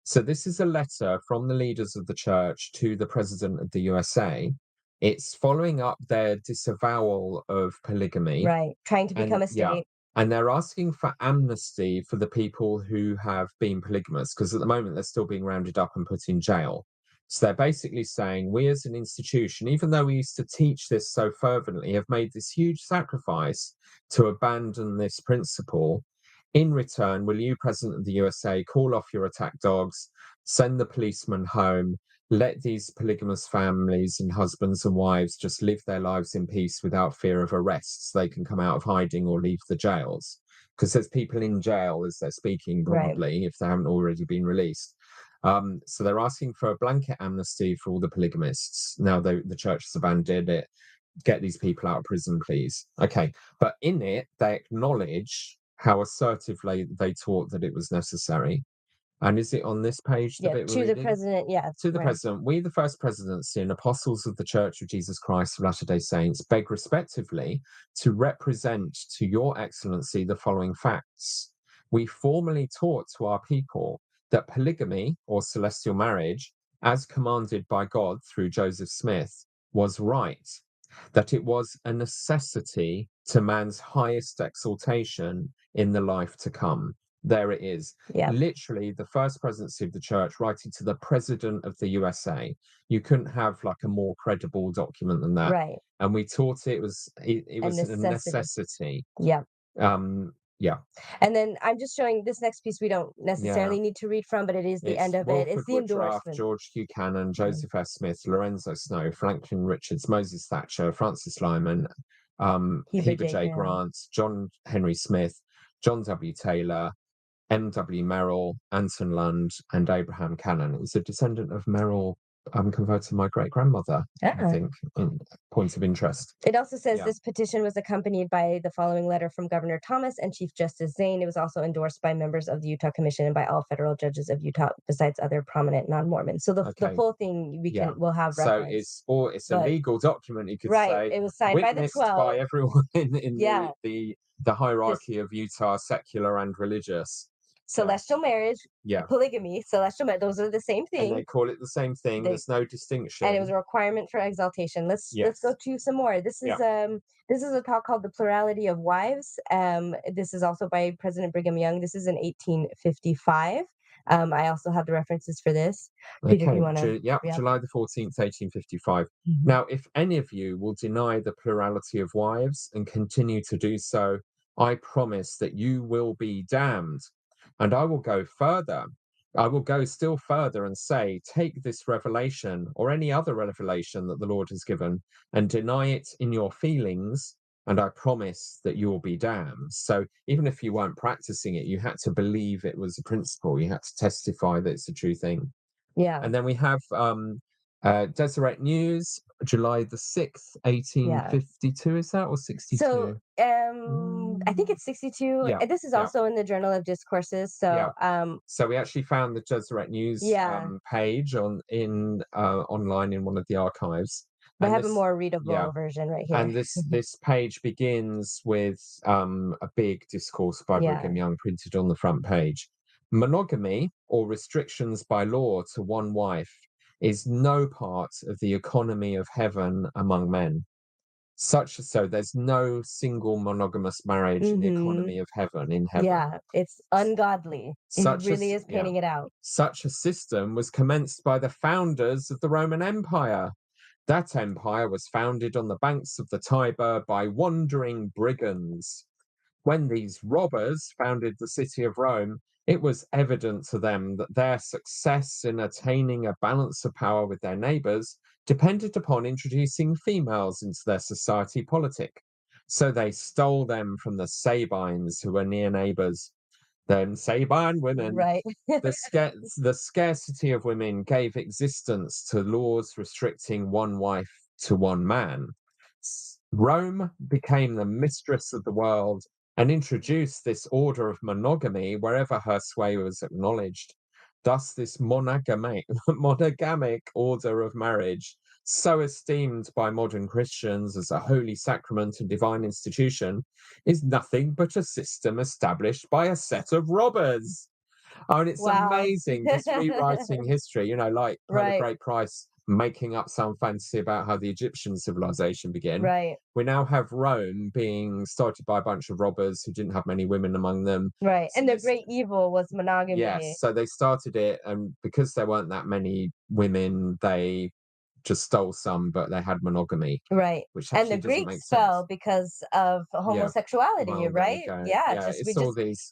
So this is a letter from the leaders of the church to the president of the USA. It's following up their disavowal of polygamy. Right, trying to become a state. And they're asking for amnesty for the people who have been polygamous, because at the moment they're still being rounded up and put in jail. So they're basically saying, we as an institution, even though we used to teach this so fervently, have made this huge sacrifice to abandon this principle. In return, will you, President of the USA, call off your attack dogs, send the policemen home, let these polygamous families and husbands and wives just live their lives in peace without fear of arrests. They can come out of hiding or leave the jails, because there's people in jail as they're speaking, probably, if they haven't already been released. So they're asking for a blanket amnesty for all the polygamists. Now the church has abandoned it. Get these people out of prison, please. Okay, but in it, they acknowledge how assertively they taught that it was necessary. And is it on this page? To the president, To the president, we, the First Presidency and Apostles of the Church of Jesus Christ of Latter-day Saints, beg respectively to represent to your excellency the following facts. We formally taught to our people that polygamy, or celestial marriage, as commanded by God through Joseph Smith, was right, that it was a necessity to man's highest exaltation in the life to come. There it is. Literally the First Presidency of the Church writing to the President of the USA. You couldn't have like a more credible document than that. Right. And we taught it was a necessity. And then I'm just showing this next piece we don't necessarily need to read from, but it is the end of it. It's the endorsement. George Buchanan, Joseph S. Smith, Lorenzo Snow, Franklin Richards, Moses Thatcher, Francis Lyman, Heber J. Grant, John Henry Smith, John W. Taylor, M.W. Merrill, Anson Lund, and Abraham Cannon. It was a descendant of Merrill, converted my great-grandmother, I think, in points of interest. It also says this petition was accompanied by the following letter from Governor Thomas and Chief Justice Zane. It was also endorsed by members of the Utah Commission and by all federal judges of Utah, besides other prominent non-Mormons. So the full thing we'll have reference. So it's a legal document, you could say. It was signed by the 12. By everyone in the hierarchy of Utah, secular and religious. celestial marriage, Yeah. polygamy, celestial marriage. Those are the same And they thing. call it the same thing. There's no distinction. And it was a requirement for exaltation. Let's go Yes. to some more. This is a talk called "The Plurality of Wives." This is also by President Brigham Young. This is in 1855. I also have the references for this. Peter, do you want to? July the 14th, 1855. Mhm. Now, if any of you will deny the plurality of wives and continue to do so, I promise that you will be damned. And I will go further. I will go still further and say, take this revelation or any other revelation that the Lord has given and deny it in your feelings, and I promise that you will be damned. So even if you weren't practicing it, you had to believe it was a principle. You had to testify that it's a true thing. Yeah. And then we have Deseret News, July the 6th, 1852, is that, or 62? So I think it's 62. Yeah, And this is also in the Journal of Discourses. So so we actually found the Deseret News page online in one of the archives. I have a more readable version right here. And this page begins with a big discourse by Brigham Young printed on the front page. Monogamy, or restrictions by law to one wife, is no part of the economy of heaven among men. So there's no single monogamous marriage in the economy of heaven in heaven. Yeah, it's ungodly. It really is painting it out. Such a system was commenced by the founders of the Roman Empire. That empire was founded on the banks of the Tiber by wandering brigands. When these robbers founded the city of Rome, it was evident to them that their success in attaining a balance of power with their neighbors depended upon introducing females into their society politic. So they stole them from the Sabines, who were near neighbors. Then Sabine women. Right. The scarcity of women gave existence to laws restricting one wife to one man. Rome became the mistress of the world and introduced this order of monogamy wherever her sway was acknowledged. Thus, this monogamic order of marriage, so esteemed by modern Christians as a holy sacrament and divine institution, is nothing but a system established by a set of robbers. Oh, and it's amazing, just rewriting history, like Pearl of Great Price making up some fantasy about how the Egyptian civilization began. Right. We now have Rome being started by a bunch of robbers who didn't have many women among them. Right. So and the great evil was monogamy. Yes. So they started it, and because there weren't that many women, they just stole some, but they had monogamy. Right. And the Greeks fell because of homosexuality, right? It's all these,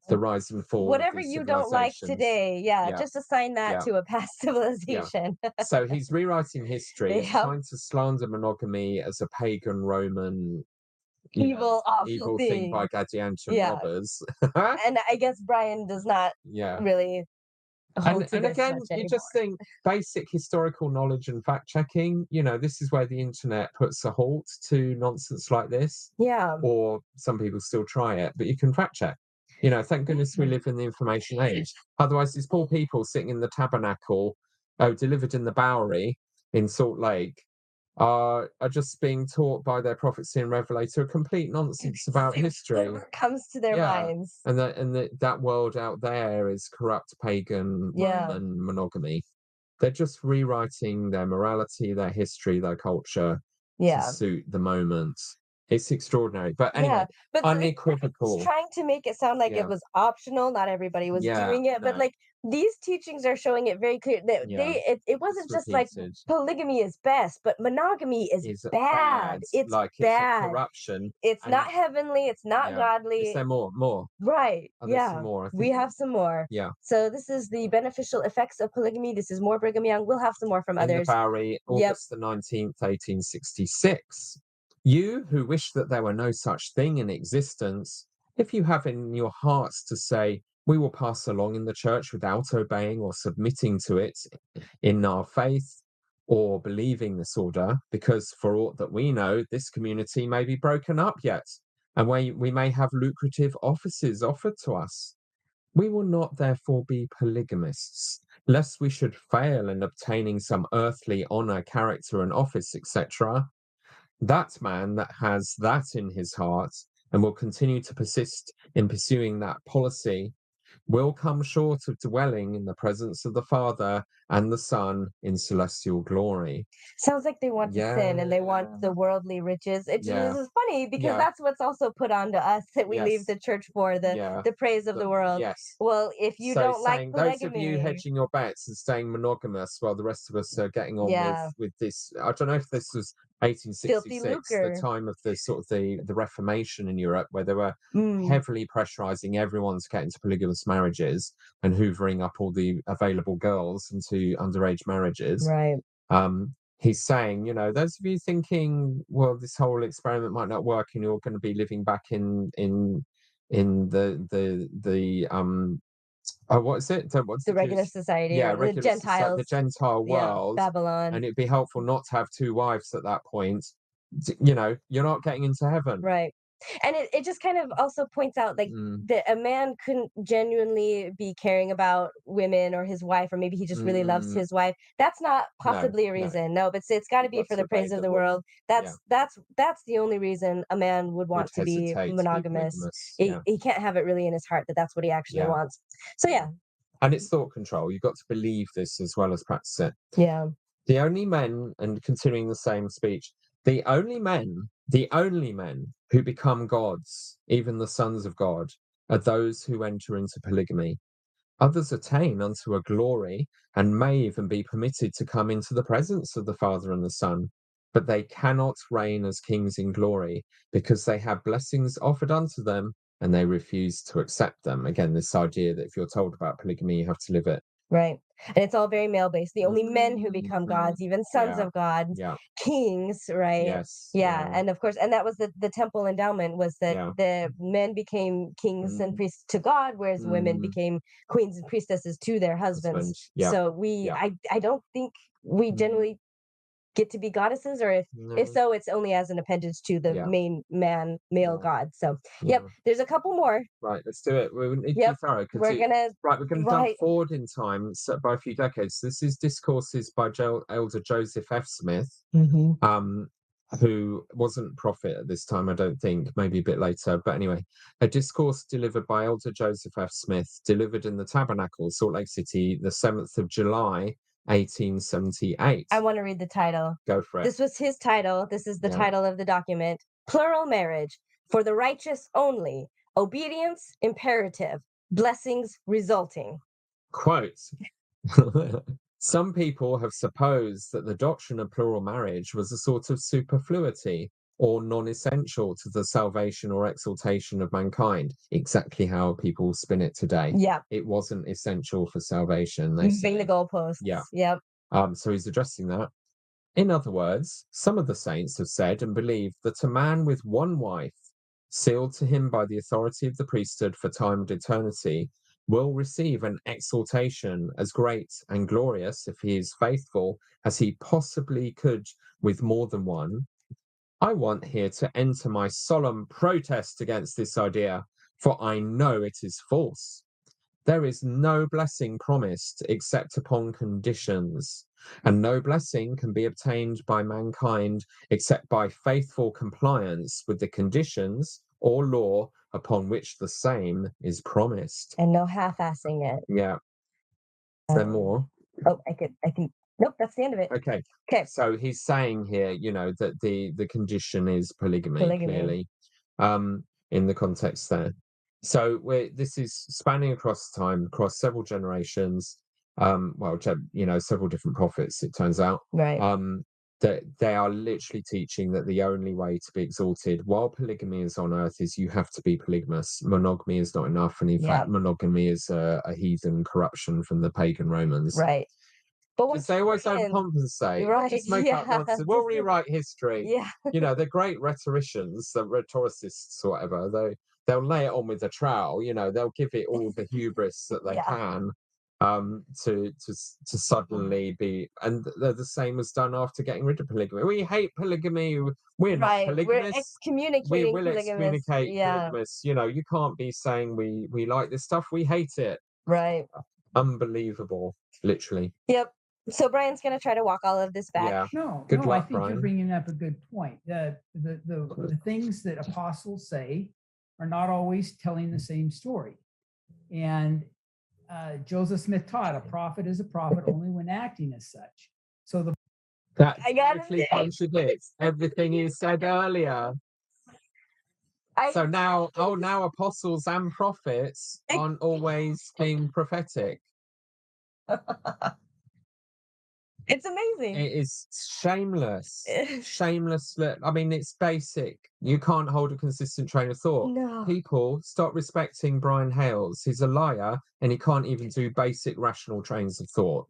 the rise and fall. Whatever you don't like today, just assign that to a past civilization. So he's rewriting history. He's trying to slander monogamy as a pagan Roman evil thing by Gadianton robbers. And I guess Brian does not really hold to and this again, much you anymore. just think basic historical knowledge and fact checking. This is where the internet puts a halt to nonsense like this. Yeah. Or some people still try it, but you can fact check. Thank goodness we live in the information age. Otherwise, these poor people sitting in the tabernacle, delivered in the Bowery in Salt Lake, are just being taught by their prophecy and revelator complete nonsense about history. Whatever comes to their minds. And that world out there is corrupt pagan Roman monogamy. They're just rewriting their morality, their history, their culture to suit the moment. It's extraordinary. But anyway, but unequivocal. It's trying to make it sound like it was optional. Not everybody was doing it, but these teachings are showing it very clear that it wasn't just like polygamy is best, but monogamy is bad. It's bad. It's a corruption. It's not heavenly. It's not godly. Is there more? Right. Some more? We have some more. Yeah. So this is the beneficial effects of polygamy. This is more Brigham Young. We'll have some more from others. In the Bowery, August the 19th, 1866. You who wish that there were no such thing in existence, if you have in your hearts to say, we will pass along in the church without obeying or submitting to it in our faith or believing this order, because for aught that we know, this community may be broken up yet, and we may have lucrative offices offered to us. We will not therefore be polygamists, lest we should fail in obtaining some earthly honor, character, and office, etc. That man that has that in his heart and will continue to persist in pursuing that policy will come short of dwelling in the presence of the Father and the Son in celestial glory. Sounds like they want to sin and they want the worldly riches. This is funny because that's what's also put onto us that we leave the church for, the praise of the world. Yes. Well, if you don't like polygamy, those of you hedging your bets and staying monogamous while the rest of us are getting on with this. I don't know if this was 1866, the time of the sort of the Reformation in Europe, where they were heavily pressurizing everyone to get into polygamous marriages and hoovering up all the available girls into underage marriages. Right. He's saying, you know, those of you thinking, well, this whole experiment might not work and you're going to be living back in the what is it? What's the regular society, the Gentiles, the Gentile world, Babylon, and it'd be helpful not to have two wives at that point. You know, you're not getting into heaven, right? And it just kind of also points out like that a man couldn't genuinely be caring about women or his wife, or maybe he just really loves his wife. That's not possibly a reason. No, but it's got to be for the praise of the world. That's the only reason a man would want to be monogamous. He can't have it really in his heart that that's what he actually wants. So and it's thought control. You've got to believe this as well as practice it. Yeah. The only men, and continuing the same speech, the only men who become gods, even the sons of God, are those who enter into polygamy. Others attain unto a glory and may even be permitted to come into the presence of the Father and the Son, but they cannot reign as kings in glory because they have blessings offered unto them and they refuse to accept them. Again, this idea that if you're told about polygamy, you have to live it. Right. And it's all very male-based. The only men who become gods, even sons of God, kings, right? Yes. Yeah. And of course, and that was the temple endowment, was that the men became kings and priests to God, whereas women became queens and priestesses to their husbands. So I don't think we generally get to be goddesses, or if so, it's only as an appendage to the main male god. So there's a couple more. Right, let's do it. We need to be thorough. We're gonna jump forward in time by a few decades. This is discourses by Elder Joseph F. Smith, who wasn't prophet at this time, I don't think, maybe a bit later. But anyway, a discourse delivered by Elder Joseph F. Smith, delivered in the Tabernacle, Salt Lake City, the 7th of July, 1878. I want to read the title. Go for it. This was his title. This is the title of the document. Plural marriage for the righteous only. Obedience imperative. Blessings resulting. Quote. Some people have supposed that the doctrine of plural marriage was a sort of superfluity or non-essential to the salvation or exaltation of mankind. Exactly how people spin it today. Yeah. It wasn't essential for salvation. Moving the goalposts. Yeah. Yep. So he's addressing that. In other words, some of the saints have said and believed that a man with one wife, sealed to him by the authority of the priesthood for time and eternity, will receive an exaltation as great and glorious if he is faithful as he possibly could with more than one. I want here to enter my solemn protest against this idea, for I know it is false. There is no blessing promised except upon conditions, and no blessing can be obtained by mankind except by faithful compliance with the conditions or law upon which the same is promised. And no half-assing it. Yeah. Is there more? Oh, I think, nope, that's the end of it. Okay. Okay. So he's saying here, you know, that the condition is polygamy. Clearly, in the context there. So this is spanning across time, across several generations. Several different prophets, it turns out. Right. That they are literally teaching that the only way to be exalted while polygamy is on earth is you have to be polygamous. Monogamy is not enough, and in fact, monogamy is a heathen corruption from the pagan Romans. Right. But they always overcompensate. Right. Just make up nonsense. We'll rewrite history. Yeah. You know, they're great rhetoricians, the rhetoricists or whatever. They'll lay it on with a trowel. You know, they'll give it all the hubris that they can. To suddenly be, and the same was done after getting rid of polygamy. We hate polygamy. We're not polygamists. We're excommunicating we will polygamists. excommunicate polygamists. You know, you can't be saying we like this stuff. We hate it. Right. Unbelievable, literally. Yep. So Brian's going to try to walk all of this back. Yeah. No, Good luck, I think Brian. You're bringing up a good point. The things that apostles say are not always telling the same story. And Joseph Smith taught a prophet is a prophet only when acting as such. So That I got totally it. contradicts everything you said earlier. So now apostles and prophets aren't always being prophetic. It's amazing. It is shameless. Shamelessly. I mean, it's basic. You can't hold a consistent train of thought. No. People, stop respecting Brian Hales. He's a liar and he can't even do basic rational trains of thought.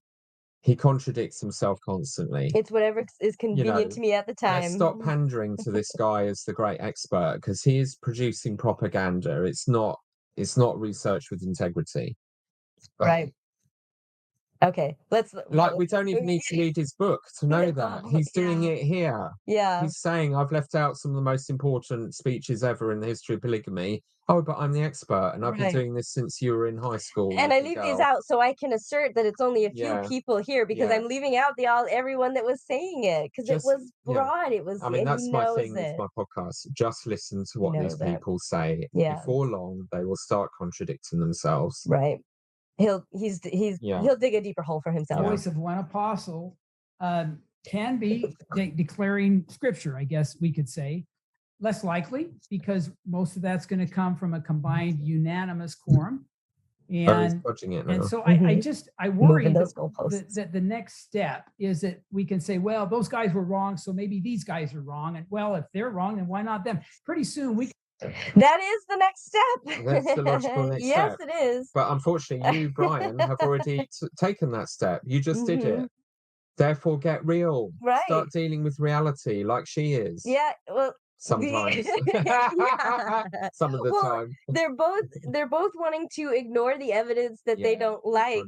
He contradicts himself constantly. It's whatever is convenient know, to me at the Let's time. stop pandering to this guy as the great expert, because he is producing propaganda. It's not research with integrity. Right. Okay, Like, we don't even need to read his book to know that. He's doing it here. Yeah. He's saying, I've left out some of the most important speeches ever in the history of polygamy. Oh, but I'm the expert, and I've been Right. doing this since you were in high school. And I little leave girl. these out so I can assert that it's only a few Yeah. people here, because Yeah. I'm leaving out everyone that was saying it, because it Just- was yeah. broad. It was. I mean, and that's he my knows thing with it. my podcast. Just listen to what these knows it. people say. Yeah. Before long, they will start contradicting themselves. Right. He'll dig a deeper hole for the himself. voice of one apostle can be declaring scripture, I guess we could say. Less likely, because most of that's going to come from a combined unanimous quorum. And so I worry Moving those goalposts. that the next step is that we can say, well, those guys were wrong, so maybe these guys are wrong. And well, if they're wrong, then why not them? Pretty soon that is the next step. That's the logical next yes, step. it is. But unfortunately, you, Brian, have already taken that step. You just did it. Therefore, get real. Right. Start dealing with reality like she is. Yeah. Well, sometimes. Some of the time. They're both wanting to ignore the evidence that they don't like.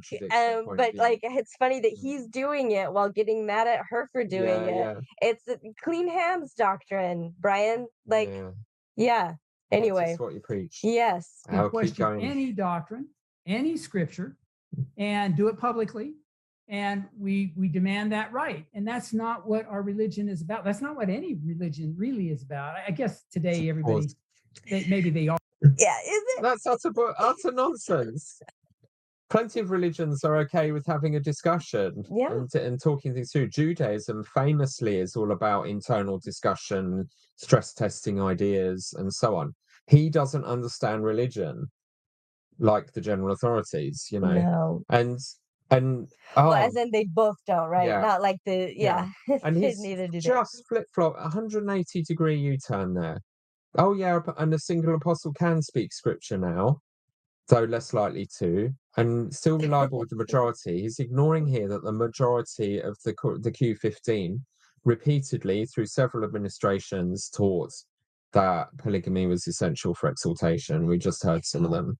But like, it's funny that he's doing it while getting mad at her for doing it. Yeah. It's a clean hands doctrine, Brian. Like, yeah. Anyway. That's just what you preach. Yes. I'll keep question going. Any doctrine, any scripture, and do it publicly. And we demand that right. And that's not what our religion is about. That's not what any religion really is about. I guess today everybody, maybe they are. Yeah, is it? That's utter nonsense. Plenty of religions are okay with having a discussion and talking things through. Judaism famously is all about internal discussion, stress testing ideas, and so on. He doesn't understand religion like the general authorities, you know. No. And well, as in they both don't, right? Yeah. Not like And he's neither do just flip-flop 180-degree U-turn there. Oh yeah, and a single apostle can speak scripture now, though less likely to, and still reliable with the majority. He's ignoring here that the majority of the Q15 repeatedly through several administrations taught that polygamy was essential for exaltation. We just heard some of them.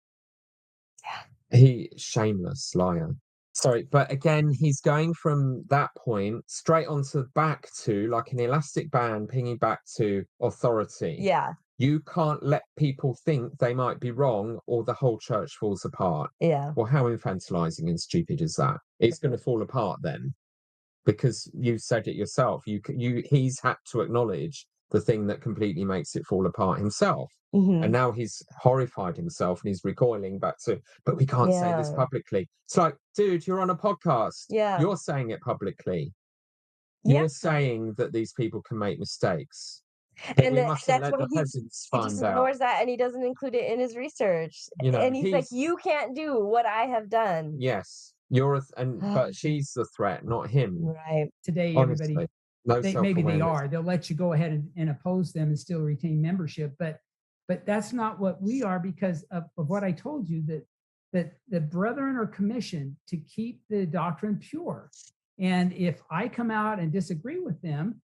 He shameless liar. Sorry, but again, he's going from that point straight onto back to, like an elastic band, pinging back to authority. Yeah. You can't let people think they might be wrong or the whole church falls apart. Yeah. Well, how infantilizing and stupid is that? It's going to fall apart then, because you said it yourself. He's had to acknowledge the thing that completely makes it fall apart himself. And now he's horrified himself and he's recoiling back to, but we can't say this publicly. It's like, dude, you're on a podcast. Yeah. You're saying it publicly. You're saying that these people can make mistakes. But and we mustn't let the he peasants just find out. ignores that, and he doesn't include it in his research. You know, and he's like, you can't do what I have done. Yes. But she's the threat, not him. Right. Today, honestly, everybody, maybe they are. They'll let you go ahead and oppose them and still retain membership. But that's not what we are, because of what I told you, that the brethren are commissioned to keep the doctrine pure. And if I come out and disagree with them,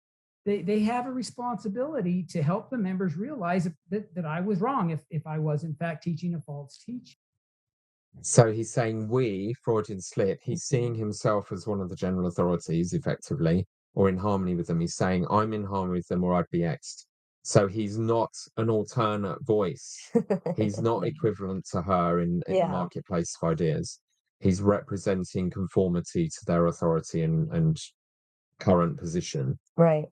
they have a responsibility to help the members realize that I was wrong if I was in fact teaching a false teaching. So he's saying Freudian slip, he's seeing himself as one of the general authorities effectively, or in harmony with them. He's saying, I'm in harmony with them or I'd be X'd. So he's not an alternate voice. He's not equivalent to her in the marketplace of ideas. He's representing conformity to their authority and current position. Right.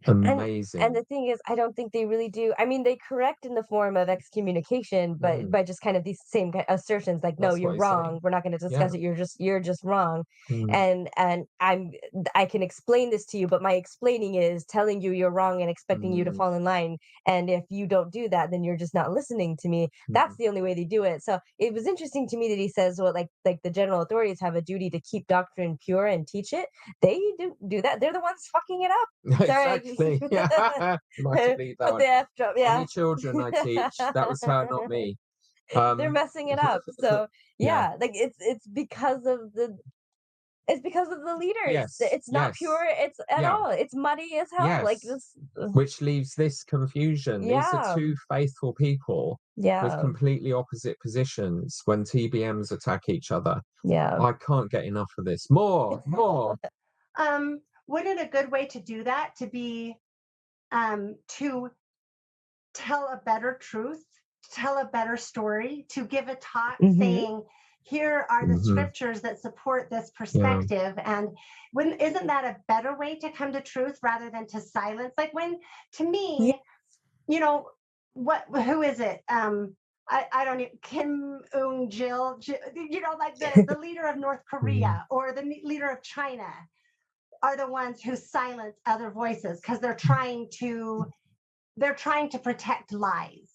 Amazing. And the thing is, I don't think they really do. I mean, they correct in the form of excommunication, but by just kind of these same assertions, like, no, That's you're what he's saying. wrong. We're not going to Yeah. discuss it. You're just wrong. Mm. And I can explain this to you, but my explaining is telling you you're wrong and expecting you to fall in line. And if you don't do that, then you're just not listening to me. That's the only way they do it. So it was interesting to me that he says, well, like the general authorities have a duty to keep doctrine pure and teach it. They do that. They're the ones fucking it up. Sorry. Exactly. Yeah. Might have believed that Put one. the F drop, yeah. Any children I teach, that was her, not me. They're messing it up. So yeah, like it's because of the leaders. Yes, It's not yes, pure. It's at yeah. all. It's muddy as hell. Like Yes. this. Which leaves this confusion. These Yeah. are two faithful people with Yeah. completely opposite positions when TBMs attack each other. Yeah. I can't get enough of this. More. Wouldn't a good way to do that to be to tell a better truth, tell a better story, to give a talk saying, here are the scriptures that support this perspective. And isn't that a better way to come to truth rather than to silence? Like to me, you know, who is it? I don't know, Kim Jong-il, you know, like the leader of North Korea or the leader of China are the ones who silence other voices because they're trying to protect lies.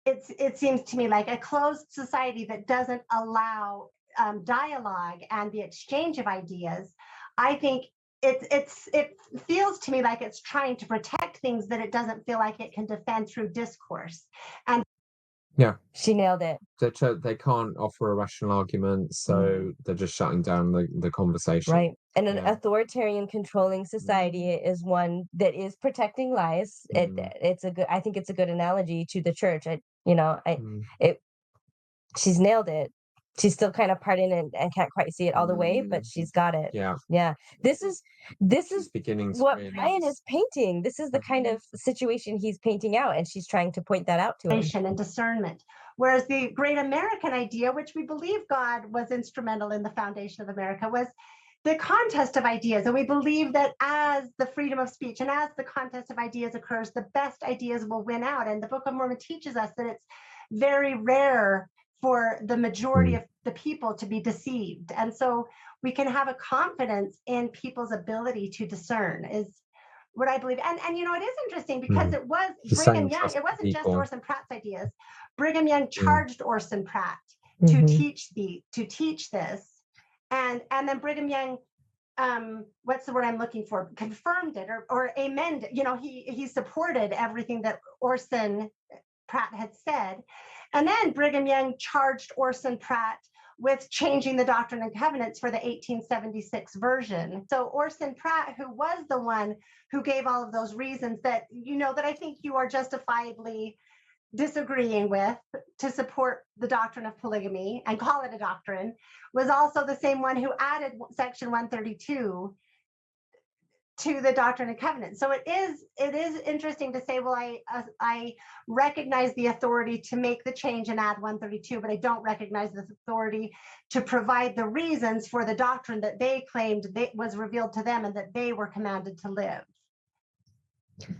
It seems to me like a closed society that doesn't allow dialogue and the exchange of ideas. I think it feels to me like it's trying to protect things that it doesn't feel like it can defend through discourse. And yeah, she nailed it. They can't offer a rational argument, so they're just shutting down the conversation. Right. And an authoritarian controlling society is one that is protecting lies. I think it's a good analogy to the church. She's nailed it. She's still kind of parting and can't quite see it all the way, but she's got it. Yeah. This is what Brian is painting. This is the kind of situation he's painting out, and she's trying to point that out to him. And discernment. Whereas the great American idea, which we believe God was instrumental in the foundation of America, was the contest of ideas. And we believe that as the freedom of speech and as the contest of ideas occurs, the best ideas will win out. And the Book of Mormon teaches us that it's very rare for the majority of the people to be deceived. And so we can have a confidence in people's ability to discern is what I believe. And you know, it is interesting because it was Brigham Young, it wasn't just Orson Pratt's ideas. Brigham Young charged Orson Pratt to teach this. And then Brigham Young, what's the word I'm looking for? Confirmed it or amended. You know, he supported everything that Orson Pratt had said. And then Brigham Young charged Orson Pratt with changing the Doctrine and Covenants for the 1876 version. So Orson Pratt, who was the one who gave all of those reasons that, you know, that I think you are justifiably disagreeing with to support the doctrine of polygamy and call it a doctrine, was also the same one who added section 132 to the Doctrine and Covenants. So it is interesting to say, well, I recognize the authority to make the change and add 132, but I don't recognize the authority to provide the reasons for the doctrine that they claimed was revealed to them and that they were commanded to live.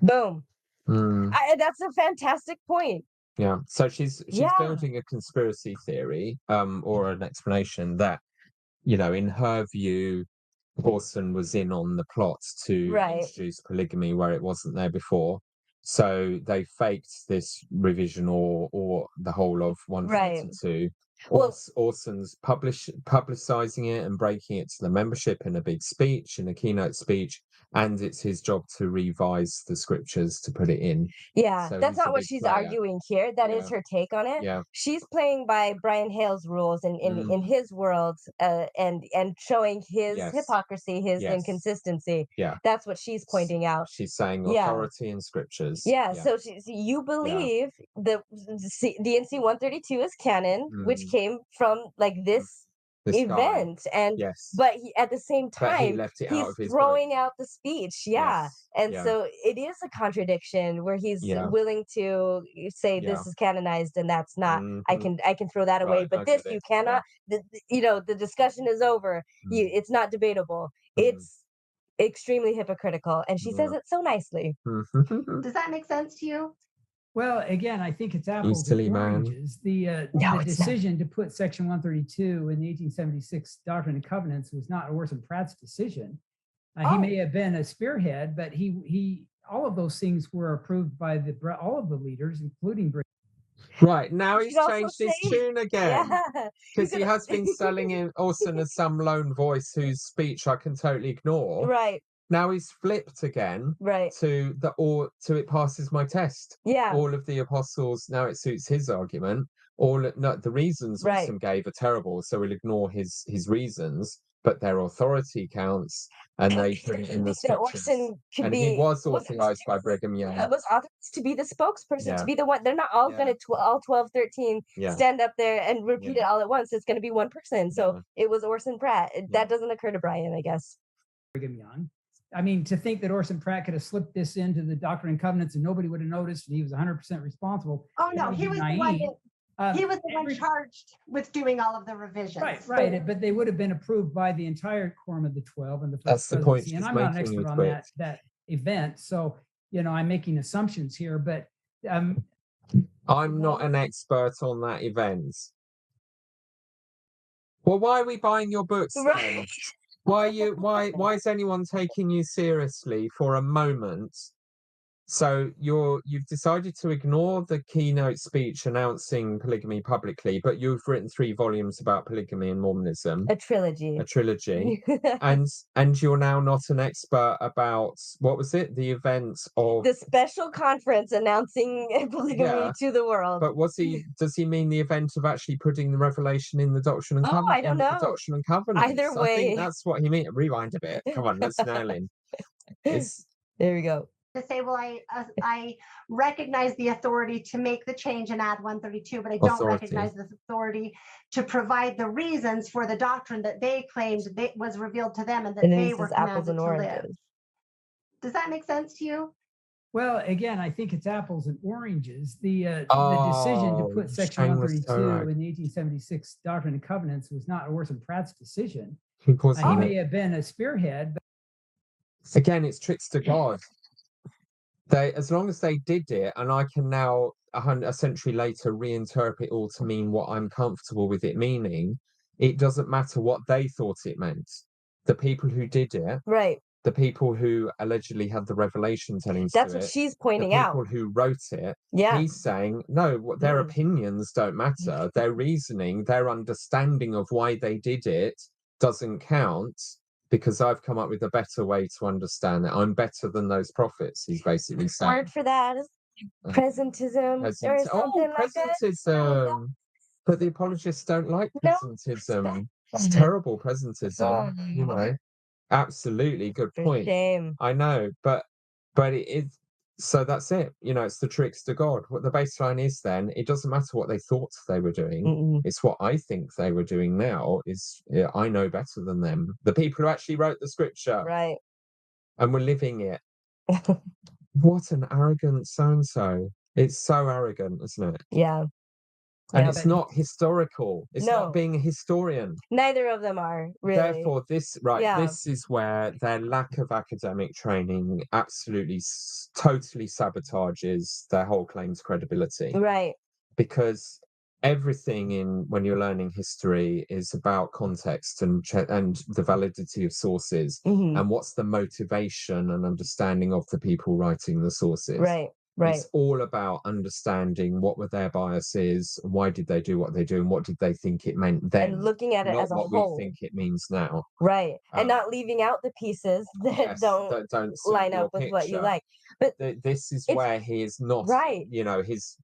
Boom. That's a fantastic point. Yeah. So she's building a conspiracy theory, or an explanation that, you know, in her view, Orson was in on the plot to introduce polygamy where it wasn't there before. So they faked this revision or the whole of 132. Orson's publicizing it and breaking it to the membership in a big speech, in a keynote speech, and it's his job to revise the scriptures to put it in. Yeah, So that's not what she's arguing here. That is her take on it. Yeah. She's playing by Brian Hales' rules in his world, and showing his hypocrisy, his inconsistency. Yeah. That's what she's pointing out. She's saying authority in scriptures. Yeah. So you believe the NC 132 is canon, which came from like this event guy. And but at the same time he's throwing out the speech. So it is a contradiction where he's willing to say this is canonized and that's not. I can throw that away, but this you cannot. The discussion is over. It's not debatable. It's extremely hypocritical, and she says it so nicely. Does that make sense to you? Well, again, I think it's apples silly and man. oranges. The No, it's not. decision to put Section 132 in the 1876 Doctrine and Covenants was not Orson Pratt's decision. He Oh. may have been a spearhead, but he all of those things were approved by all of the leaders, including Brigham. Right, now You he's should also changed his say- tune again. Yeah, Because he could- has been selling him Orson as some lone voice whose speech I can totally ignore. right, Now he's flipped again right. to it passes my test. Yeah, All of the apostles, now it suits his argument. The reasons Right. Orson gave are terrible, so we'll ignore his reasons, but their authority counts, and they put it in the that scriptures. Orson could And be he was authorized by Brigham Young. was authorized to be the spokesperson, Yeah. to be the one. They're not all Yeah. going to all 12, 13 Yeah. stand up there and repeat Yeah. it all at once. It's going to be one person. So Yeah. it was Orson Pratt. Yeah. That doesn't occur to Brian, I guess. Brigham Young. I mean, to think that Orson Pratt could have slipped this into the Doctrine and Covenants and nobody would have noticed, and he was 100% responsible. Oh no, that would he be was the one naive. he was the one every- charged with doing all of the revisions. Right. But they would have been approved by the entire quorum of the 12 and the That's first the point presidency. And she's I'm not an making expert on with that event, so I'm making assumptions here. But I'm not an expert on that event. Well, why are we buying your books then? Right. Why is anyone taking you seriously for a moment? So you've decided to ignore the keynote speech announcing polygamy publicly, but you've written 3 volumes about polygamy and Mormonism, A trilogy. a trilogy, and you're now not an expert about, what was it, the event of The special conference announcing polygamy Yeah. to the world. But does he mean the event of actually putting the revelation in the Doctrine and Covenant? I don't know. The Doctrine and Covenants. Either I way. think that's what he meant. Rewind a bit. Come on, let's nail in. There we go. To say, well, I recognize the authority to make the change and add 132, but I don't recognize the authority to provide the reasons for the doctrine that they claimed that was revealed to them and that they were apples commanded and to live. oranges. Does that make sense to you? well, again, I think it's apples and oranges. The decision to put Section shameless 132 Torah. in the 1876 Doctrine and Covenants was not Orson Pratt's decision. He He may have been a spearhead, but Again, it's tricks to God. As long as they did it, and I can now a century later reinterpret all to mean what I'm comfortable with it meaning, it doesn't matter what they thought it meant. The people who did it, Right. the people who allegedly had the revelation telling That's to what it, she's the pointing out. people who wrote it, Yeah. he's saying, no, their Mm. opinions don't matter. Their reasoning, their understanding of why they did it doesn't count, because I've come up with a better way to understand it. I'm better than those prophets, he's basically saying. Word for that is presentism or something like that. Presentism. But the apologists don't like No. presentism. It's terrible presentism, you know. Absolutely good For point. shame. I know, but it is. So that's it. It's the tricks to God. What the baseline is, then it doesn't matter what they thought they were doing. Mm-mm. It's what I think they were doing now. I know better than them. The people who actually wrote the scripture Right. and were living it. What an arrogant so-and-so. It's so arrogant, isn't it? Yeah. And Yeah, it's but- not historical. It's No. not being a historian. Neither of them are really. Therefore, this is where their lack of academic training absolutely totally sabotages their whole claim to credibility. Right. Because everything when you're learning history is about context and the validity of sources, Mhm. and what's the motivation and understanding of the people writing the sources. Right. Right. It's all about understanding what were their biases, why did they do what they do, and what did they think it meant then. And looking at it not as a what whole. we think it means now. Right. And Um, not leaving out the pieces that Yes, don't don't suit line your up with what you picture. like. But This is It's- where he is not, right. his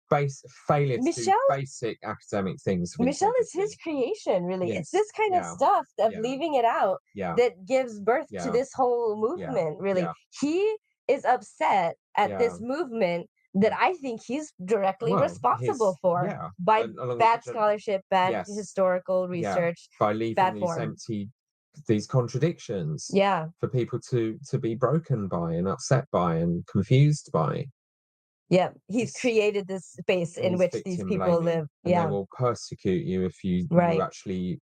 failure to do Michelle- basic academic things. with Michelle is his integrity. creation, really. Yes, It's this kind of yeah, stuff of yeah. leaving it out Yeah, that gives birth to Yeah, this whole movement, really. yeah. He is upset at Yeah. this movement that I think he's directly Well, responsible his- for yeah, by along with bad the- scholarship, bad Yes. historical Yeah. research. by leaving bad these form. these contradictions Yeah. for people to be broken by and upset by and confused by. Yeah. He's It's- created this space And in it's which these victim people blaming, live. and Yeah. they will persecute you if you Right. actually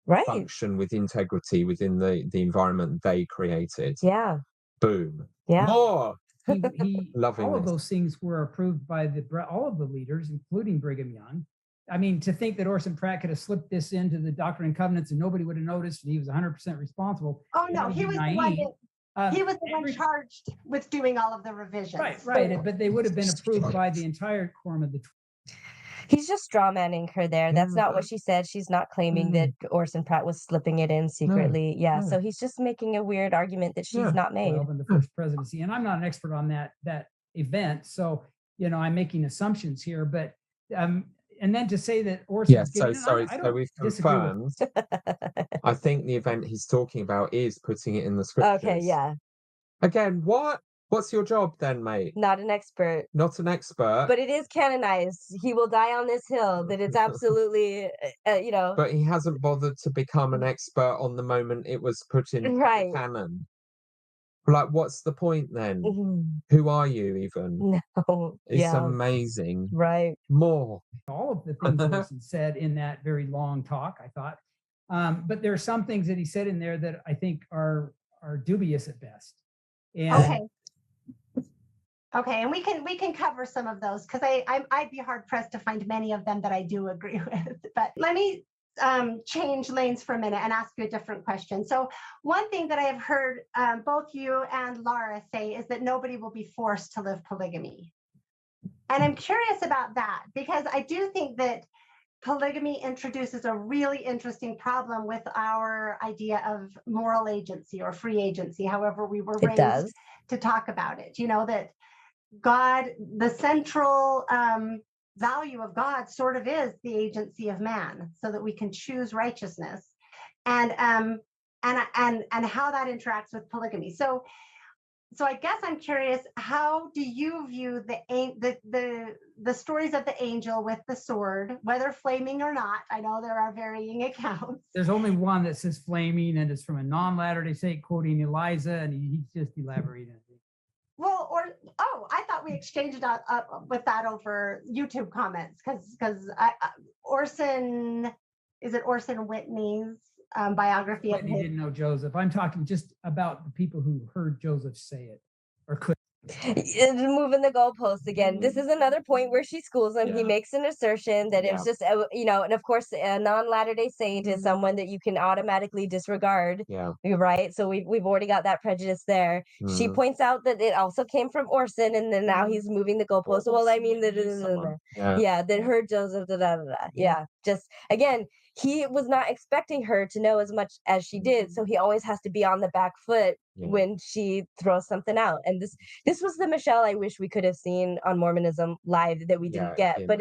Right. function with integrity within the environment they created. Yeah. Boom. Yeah. More. He Loving all of this. those things were approved by all of the leaders, including Brigham Young. I mean, to think that Orson Pratt could have slipped this into the Doctrine and Covenants and nobody would have noticed, and he was 100% responsible. Oh no, that would he be was the one naive. that he was the one charged with doing all of the revisions. Right. But they would have been approved by the entire quorum of the. He's just straw manning her there. That's not what she said. She's not claiming that Orson Pratt was slipping it in secretly. Yeah. So he's just making a weird argument that she's not made. 12 in the first presidency, and I'm not an expert on that event, so I'm making assumptions here. But and then to say that Orson. Yes. So sorry. So we've confirmed. I think the event he's talking about is putting it in the scriptures. Okay. Yeah. Again, what? What's your job then, mate? Not an expert. Not an expert. But it is canonized. He will die on this hill. That it's absolutely, But he hasn't bothered to become an expert on the moment it was put in the canon. Like, what's the point then? Who are you even? No. It's amazing. Right. More. All of the things Orson said in that very long talk, I thought. But there are some things that he said in there that I think are dubious at best. And Okay, and we can cover some of those because I'd be hard pressed to find many of them that I do agree with. But let me change lanes for a minute and ask you a different question. So one thing that I have heard both you and Laura say is that nobody will be forced to live polygamy. And I'm curious about that because I do think that polygamy introduces a really interesting problem with our idea of moral agency or free agency, however we were raised to talk about it. That God, the central value of God sort of is the agency of man so that we can choose righteousness and how that interacts with polygamy. So I guess I'm curious, how do you view the stories of the angel with the sword, whether flaming or not? I know there are varying accounts. There's only one that says flaming, and it's from a non-Latter-day Saint quoting Eliza, and he's just elaborating. Well, I thought we exchanged with that over YouTube comments because Orson Whitney's biography of his. He didn't know Joseph. I'm talking just about the people who heard Joseph say it or could. Moving the goalpost again. This is another point where she schools him. He makes an assertion that it's just, and of course, a non-Latter-day Saint is someone that you can automatically disregard. Yeah. Right. So we've already got that prejudice there. She points out that it also came from Orson, and then now he's moving the goalpost. Well, I mean, that heard Joseph. Yeah. Just again, he was not expecting her to know as much as she did, so he always has to be on the back foot when she throws something out. And this was the Michelle I wish we could have seen on Mormonism live that we didn't get. But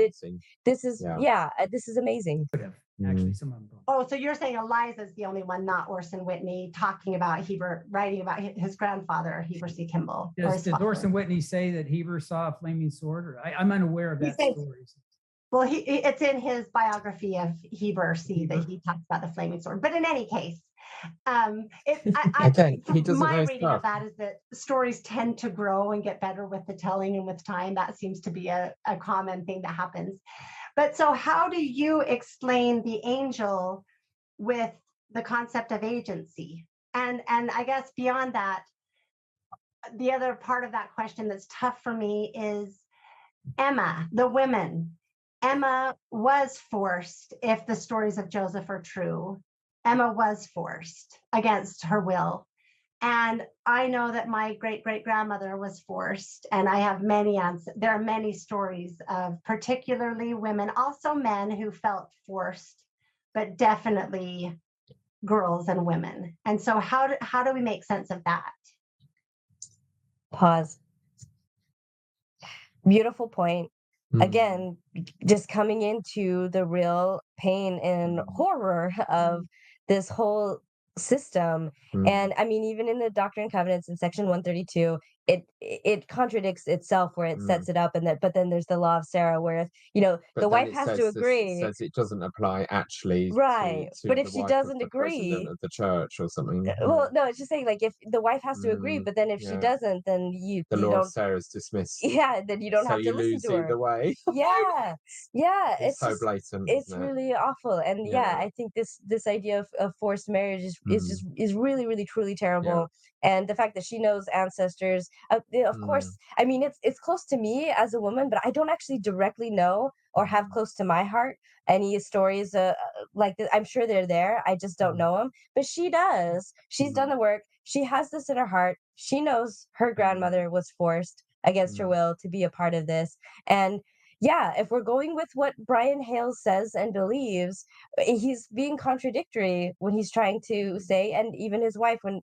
this is amazing. Actually, some of them. Oh, so you're saying Eliza's the only one, not Orson Whitney, talking about Heber, writing about his grandfather, Heber C. Kimball. Does Orson Whitney say that Heber saw a flaming sword? Or I'm unaware of that story. Well, it's in his biography of Heber C. that he talks about the flaming sword. But in any case, my reading of that is that stories tend to grow and get better with the telling and with time. That seems to be a common thing that happens. But so how do you explain the angel with the concept of agency? And I guess beyond that, the other part of that question that's tough for me is Emma, the women. Emma was forced, if the stories of Joseph are true. Emma was forced against her will. And I know that my great-great-grandmother was forced, and I have there are many stories of particularly women, also men who felt forced, but definitely girls and women. And so how do we make sense of that? Pause. Beautiful point. Again, just coming into the real pain and horror of this whole system. And I mean, even in the Doctrine and Covenants in section 132, it contradicts itself where it Mm. sets it up, and that, but then there's the law of Sarah where, But the then wife it has says to agree. says it doesn't apply actually Right. to But the if she wife of doesn't the president agree, of the church or something. well, no, it's just saying, like, if the wife has to agree, Mm, but then if she yeah. doesn't, then The you law of don't, Sarah's dismissed. yeah, then you don't So have to you listen lose to her. either way. Yeah. Yeah, It's so just, blatant, it's isn't it? really awful. And yeah, Yeah. I think this idea of forced marriage is just is really, really, truly terrible. And the fact that she knows ancestors, of course, I mean, it's close to me as a woman, but I don't actually directly know or have close to my heart any stories like this. I'm sure they're there. I just don't know them. But she does. She's done the work. She has this in her heart. She knows her grandmother was forced against her will to be a part of this. And yeah, if we're going with what Brian Hales says and believes, he's being contradictory when he's trying to say, and even his wife, when,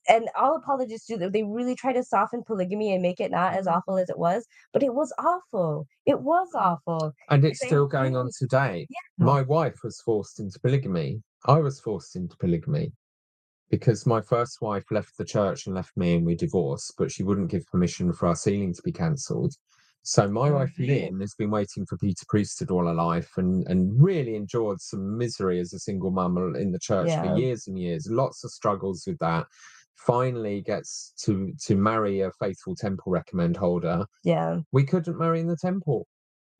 and all apologists do, they really try to soften polygamy and make it not as awful as it was, but it was awful. It was awful. And it's Same still going on thing. today. Yeah. My wife was forced into polygamy. I was forced into polygamy because my first wife left the church and left me, and we divorced, but she wouldn't give permission for our sealing to be cancelled. So my wife Lynn has been waiting for Peter priesthood all her life, and really endured some misery as a single mum in the church for Yeah. years and years. Lots of struggles with that. Finally gets to marry a faithful temple recommend holder. Yeah. We couldn't marry in the temple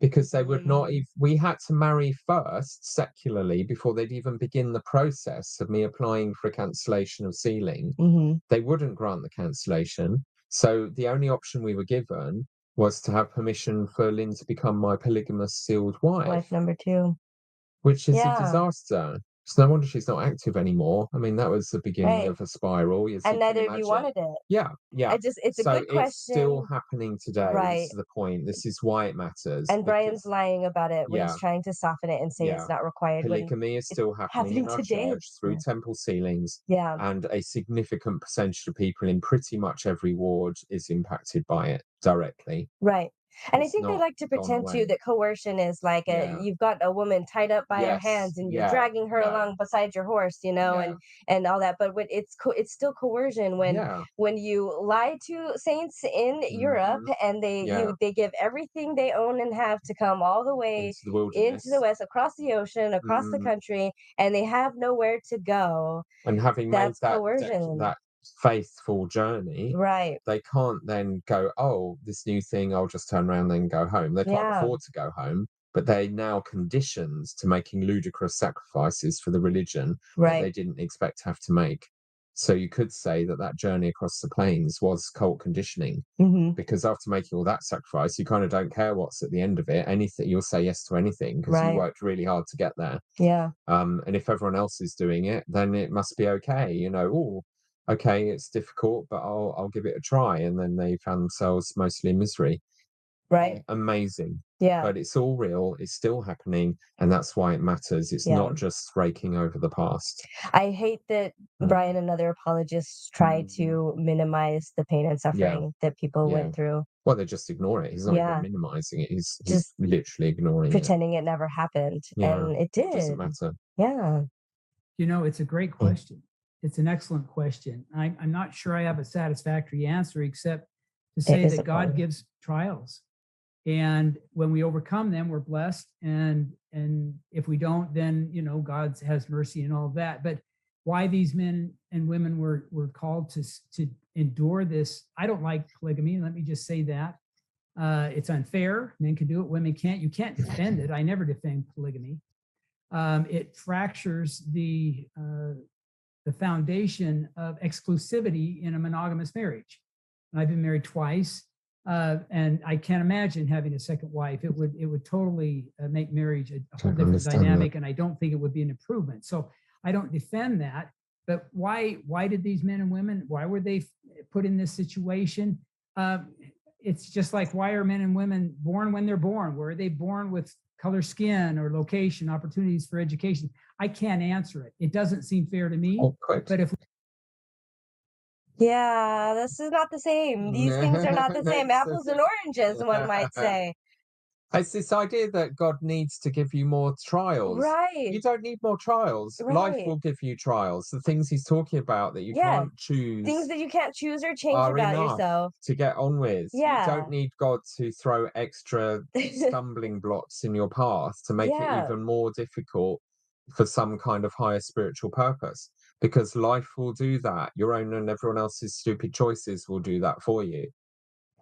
because they would not even, we had to marry first secularly before they'd even begin the process of me applying for a cancellation of sealing. They wouldn't grant the cancellation. So the only option we were given was to have permission for Lynn to become my polygamous sealed Wife number 2. which is a Yeah. disaster. It's no wonder she's not active anymore. I mean, that was the beginning Right. of a spiral. As you And can neither of you imagine. wanted it. Yeah, yeah. It's a So good it's still question. happening today. Right. This is the point. This is why it matters. And Brian's because, lying about it when yeah, he's trying to soften it and say yeah, it's not required, when polygamy is it's still happening in our today. church through temple sealings, Yeah. and a significant percentage of people in pretty much every ward is impacted by it directly. Right. And I It's think they not like to gone pretend too away. that coercion is like Yeah. you've got a woman tied up by her Yes, hands and you're yeah, dragging her no. along beside your horse, Yeah. and all that. But when it's still coercion Yeah. when you lie to saints in Europe and Yeah. they give everything they own and have to come all the way Into the wilderness. into the west, across the ocean, across the country, and they have nowhere to go. And having made That's coercion. that faithful journey, Right. they can't then go, oh, this new thing, I'll just turn around and go home. They can't Yeah. afford to go home, but they're now conditioned to making ludicrous sacrifices for the religion that they Right. didn't expect to have to make. So you could say that journey across the plains was cult conditioning, because after making all that sacrifice, you kind of don't care what's at the end of it. Anything, you'll say yes to anything because you Right. worked really hard to get there. Yeah. And if everyone else is doing it, then it must be okay. Oh, okay, it's difficult, but I'll give it a try. And then they found themselves mostly in misery. Right. Amazing. Yeah. But it's all real. It's still happening, and that's why it matters. It's not just raking over the past. I hate that Brian and other apologists try to minimize the pain and suffering that people went through. Well, they just ignore it. He's not even minimizing it. He's Just literally ignoring pretending it never happened. Yeah. And it did. It doesn't matter. Yeah. It's a great question. It's an excellent question. I'm not sure I have a satisfactory answer, except to say that God gives trials. And when we overcome them, we're blessed. And if we don't, then, God has mercy and all of that. But why these men and women were called to endure this, I don't like polygamy. Let me just say that. It's unfair. Men can do it, women can't. You can't defend it. I never defend polygamy. It fractures the foundation of exclusivity in a monogamous marriage. And I've been married twice. And I can't imagine having a second wife. It would totally make marriage a whole different dynamic, and I don't think it would be an improvement. So I don't defend that. But why did these men and women, why were they put in this situation? It's just like, why are men and women born when they're born? Were they born with color skin or location, opportunities for education? I can't answer it. It doesn't seem fair to me. But if Yeah, this is not the same. These things are not the same. Apples and oranges, one might say. It's this idea that God needs to give you more trials. Right. You don't need more trials. Life Right. will give you trials. The things he's talking about that you Yeah. can't choose Things that you can't choose or change are about enough yourself. to get on with. You Yeah. don't need God to throw extra stumbling blocks in your path to make it Yeah. even more difficult for some kind of higher spiritual purpose, because life will do that. Your own and everyone else's stupid choices will do that for you.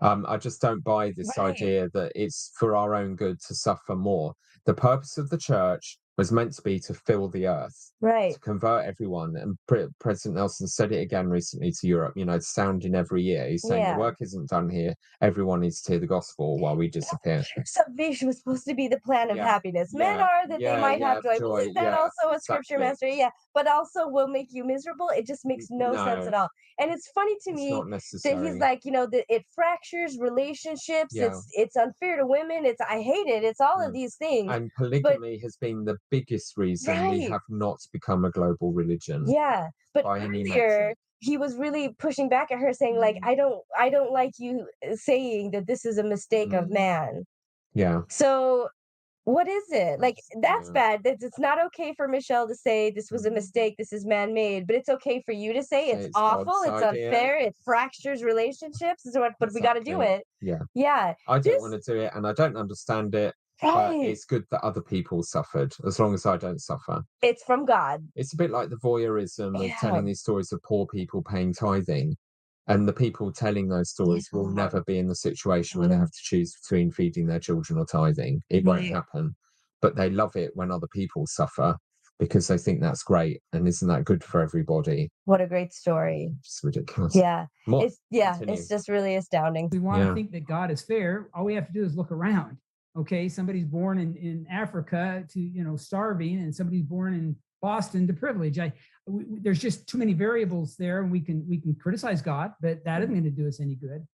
I just don't buy this Right. idea that it's for our own good to suffer more. The purpose of the church was meant to be to fill the earth, Right. to convert everyone. And President Nelson said it again recently to Europe, sounding every year. He's saying the Yeah. work isn't done here. Everyone needs to hear the gospel while we disappear. Salvation was supposed to be the plan of Yeah. happiness. Men Yeah. are that they Yeah, might yeah, have joy. joy. Wasn't that Yeah, also a scripture, exactly. Master? Yeah, but also will make you miserable. It just makes no sense No, at all. And it's funny to it's me not that necessary. he's like, that it fractures relationships. Yeah. It's unfair to women. I hate it. It's all of these things. And polygamy has been the biggest reason we Right. have not become a global religion. Yeah, but By any earlier metric. he was really pushing back at her, saying like, I don't like you saying that this is a mistake of man. Yeah. So what is it? Like, that's Yeah. bad. That it's not okay for Michelle to say this was a mistake, this is man-made, but it's okay for you to say Say it's it's awful, God's it's idea. unfair, it fractures relationships. But we got to do Exactly. it. Yeah. Yeah, I don't just want to do it and I don't understand it, but right. it's good that other people suffered as long as I don't suffer. It's from God. It's a bit like the voyeurism of Yeah. telling these stories of poor people paying tithing. And the people telling those stories will Yeah. never be in the situation where they Mm. have to choose between feeding their children or tithing. It won't Right. happen. But they love it when other people suffer because they think that's great. And isn't that good for everybody? What a great story. It's ridiculous. Yeah. More. It's just really astounding. We want Yeah. to think that God is fair. All we have to do is look around. Okay, somebody's born in Africa to starving, and somebody's born in Boston to privilege. There's just too many variables there, and we can criticize God, but that isn't going to do us any good.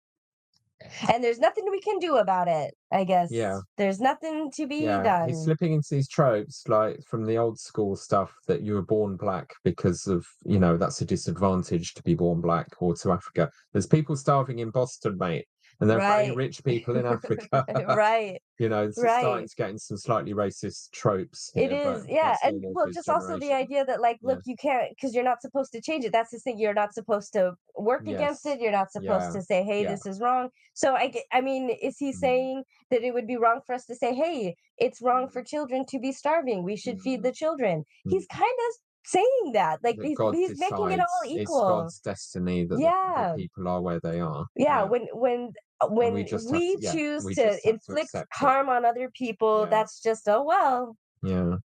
And there's nothing we can do about it, I guess. Yeah. There's nothing to be Yeah, done. he's slipping into these tropes like from the old school stuff that you were born black because of, that's a disadvantage to be born black, or to Africa. There's people starving in Boston, mate, and there are very Right. rich people in Africa. Right. It's Right. starting to get into some slightly racist tropes It here, is, but yeah. that's And normal well, for his just also the generation. idea that like, look, you can't, because you're not supposed to change it. That's the thing. You're not supposed to work against Yes. it. You're not supposed Yeah. to say, hey, Yeah. this is wrong. So I mean, is he saying that it would be wrong for us to say, hey, it's wrong for children to be starving, we should feed the children? He's kind of saying that, like That he's God making it all decides. It's equal. God's destiny that Yeah. the people are where they are. Yeah, Yeah. when And we just have we to, choose we to just have to inflict accept it. harm on other people, Yeah. that's just, oh well, Yeah.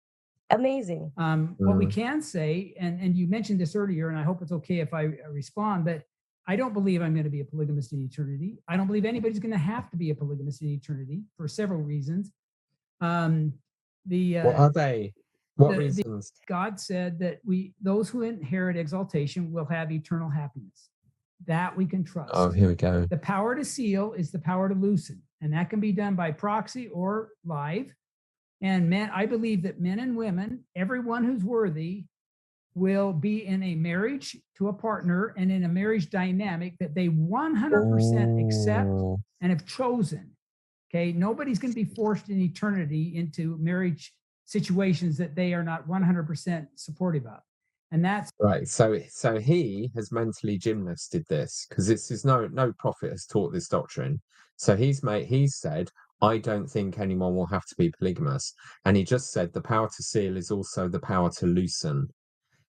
amazing. What we can say, and you mentioned this earlier, and I hope it's okay if I respond, but I don't believe I'm going to be a polygamist in eternity. I don't believe anybody's going to have to be a polygamist in eternity for several reasons. What are they? What reasons? God said that those who inherit exaltation will have eternal happiness. That we can trust. Oh, here we go. The power to seal is the power to loosen, and that can be done by proxy or live. And I believe that men and women, everyone who's worthy, will be in a marriage to a partner and in a marriage dynamic that they 100% accept and have chosen. Okay, nobody's going to be forced in eternity into marriage situations that they are not 100% supportive of. And that's right. So he has mentally gymnasted this, because this is no prophet has taught this doctrine. So he's said, I don't think anyone will have to be polygamous. And he just said the power to seal is also the power to loosen.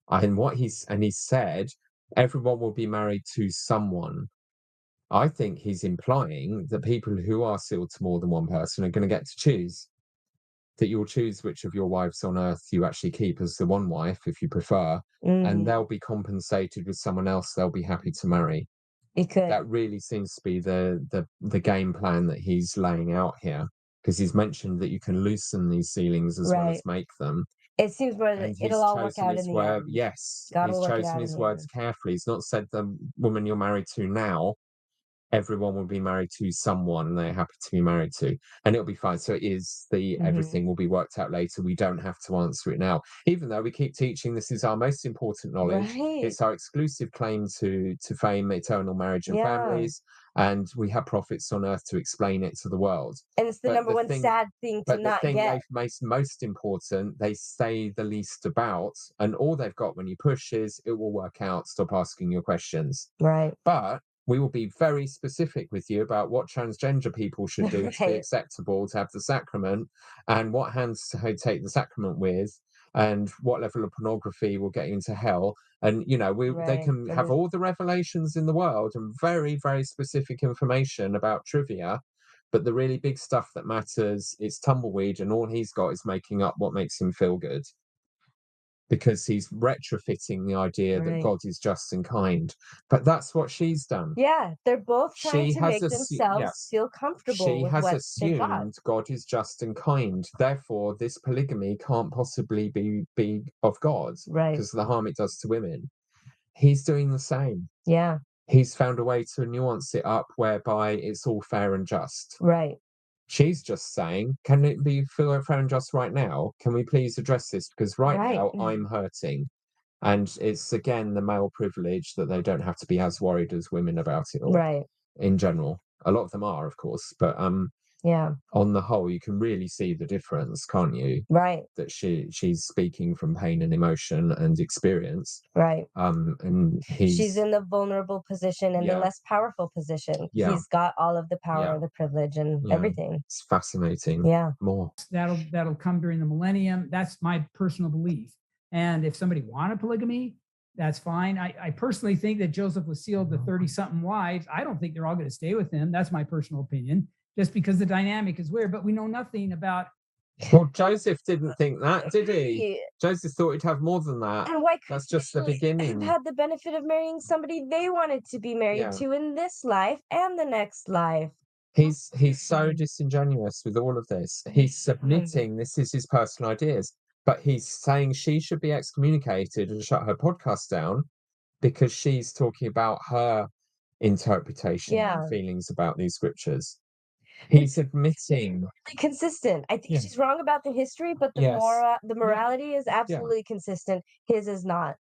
And he said everyone will be married to someone. I think he's implying that people who are sealed to more than one person are going to get to choose. That you'll choose which of your wives on earth you actually keep as the one wife, if you prefer, and they'll be compensated with someone else they'll be happy to marry. It could. That really seems to be the game plan that he's laying out here, because he's mentioned that you can loosen these ceilings as well as make them. It seems more that it'll all work out in the end. Yes, God he's will work it chosen out his in the words end. carefully. He's not said the woman you're married to now everyone will be married to someone they're happy to be married to, and it'll be fine. So it is everything will be worked out later. We don't have to answer it now, even though we keep teaching this is our most important knowledge. Right. It's our exclusive claim to fame, eternal marriage and families, and we have prophets on earth to explain it to the world. And it's the But number the one thing- sad thing to But the not thing get. they've made most important, they say the least about, and all they've got when you push is it will work out. Stop asking your questions. Right. But we will be very specific with you about what transgender people should do to be Right. acceptable to have the sacrament, and what hands to take the sacrament with, and what level of pornography will get you into hell. And they Right. can have all the revelations in the world and very, very specific information about trivia, but the really big stuff that matters, it's tumbleweed, and all he's got is making up what makes him feel good, because he's retrofitting the idea that Right. God is just and kind. But that's what she's done. Yeah, they're both trying She to has make themselves yes. feel comfortable She with has what they've got. assumed God is just and kind. Therefore, this polygamy can't possibly be of God, Right. because of the harm it does to women. He's doing the same. Yeah. He's found a way to nuance it up whereby it's all fair and just. Right. She's just saying, can it be fair and just right now? Can we please address this? Because right now I'm hurting. And it's, again, the male privilege that they don't have to be as worried as women about it all. Right. In general. A lot of them are, of course. But Yeah. on the whole, you can really see the difference, can't you? Right. That she's speaking from pain and emotion and experience. Right. And She's in the vulnerable position and the Yeah. less powerful position. Yeah. He's got all of the power, Yeah. the privilege, and Yeah. everything. It's fascinating. Yeah. More. That'll come during the millennium. That's my personal belief. And if somebody wanted polygamy, that's fine. I personally think that Joseph was sealed to 30-something wives. I don't think they're all going to stay with him. That's my personal opinion, just because the dynamic is weird. But we know nothing about. Well, Joseph didn't think that, did he? Joseph thought he'd have more than that. And why couldn't That's just the they beginning. have had the benefit of marrying somebody they wanted to be married Yeah. to in this life and the next life? He's so disingenuous with all of this. He's submitting this is his personal ideas, but he's saying she should be excommunicated and shut her podcast down because she's talking about her interpretation Yeah. and feelings about these scriptures. He's admitting Consistent. I think Yeah. she's wrong about the history, but the Yes. the morality is absolutely consistent. His is not.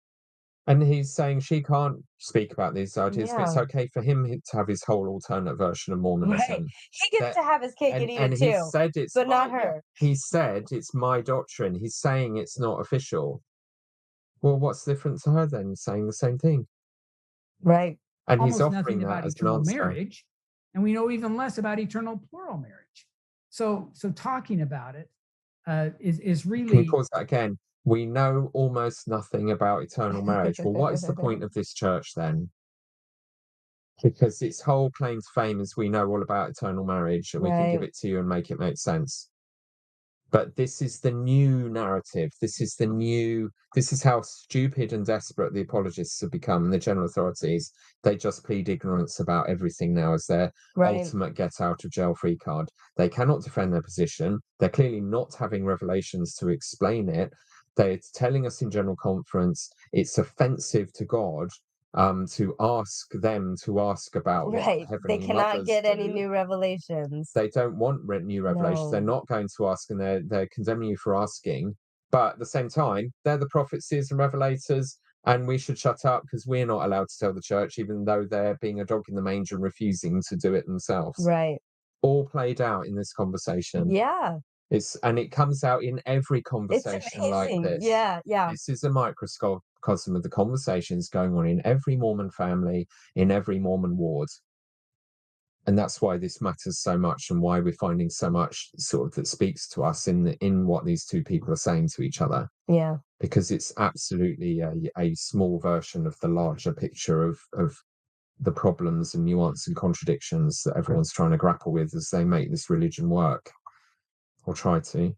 and he's saying she can't speak about these ideas, but it's Yeah. okay for him to have his whole alternate version of Mormonism. Right. He gets That- to have his cake and, eat and it he too, said it's but not my- yeah. her. He said it's my doctrine. He's saying it's not official. Well, what's the difference to her then saying the same thing? Right. And he's Almost offering nothing that about as an eternal answer. marriage, and we know even less about eternal plural marriage. So talking about it is Can really. you pause that again? We know almost nothing about eternal marriage. Well, what is the point of this church then? Because its whole claim to fame is we know all about eternal marriage and we can give Right. it to you and make it make sense. But this is the new narrative. This is how stupid and desperate the apologists have become, the general authorities. They just plead ignorance about everything now as their Right. ultimate get out of jail free card. They cannot defend their position. They're clearly not having revelations to explain it. They're telling us in general conference it's offensive to God to ask them to ask about what Right. They heavenly cannot mothers get any do. new revelations. They don't want new revelations. They're No. not going to ask, and they're condemning you for asking. But at the same time, they're the prophets, seers, and revelators, and we should shut up because we're not allowed to tell the church, even though they're being a dog in the manger and refusing to do it themselves. Right. All played out in this conversation. Yeah. And it comes out in every It's conversation like amazing. this. Yeah. Yeah. This is a microcosm of the conversations going on in every Mormon family, in every Mormon ward. And that's why this matters so much, and why we're finding so much sort of that speaks to us in what these two people are saying to each other. Yeah. Because it's absolutely a small version of the larger picture of the problems and nuance and contradictions that everyone's trying to grapple with as they make this religion work, or try to.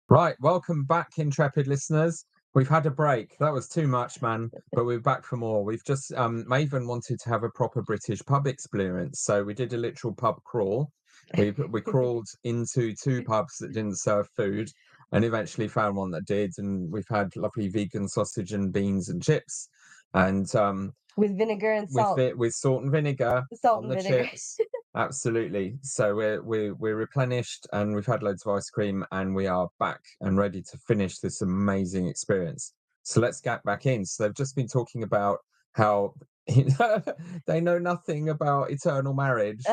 Right, welcome back, intrepid listeners. We've had a break. That was too much, man, but we're back for more. We've just, Maven wanted to have a proper British pub experience, so we did a literal pub crawl. We crawled into 2 pubs that didn't serve food and eventually found one that did, and we've had lovely vegan sausage and beans and chips. And with vinegar and salt. with salt and vinegar Salt on and the vinegar. chips. Absolutely. So we're replenished, and we've had loads of ice cream, and we are back and ready to finish this amazing experience. So let's get back in. So they've just been talking about how they know nothing about eternal marriage,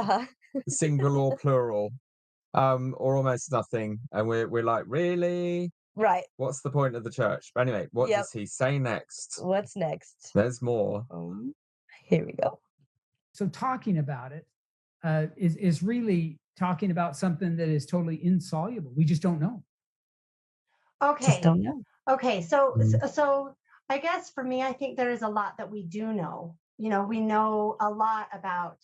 single or plural, or almost nothing. And we're like, really? Right. What's the point of the church? But anyway, what Yep. does he say next? What's next? There's more. Here we go. So talking about it is really talking about something that is totally insoluble. We just don't know. Okay. Just don't know. Okay. So I guess for me, I think there is a lot that we do know. You know, we know a lot about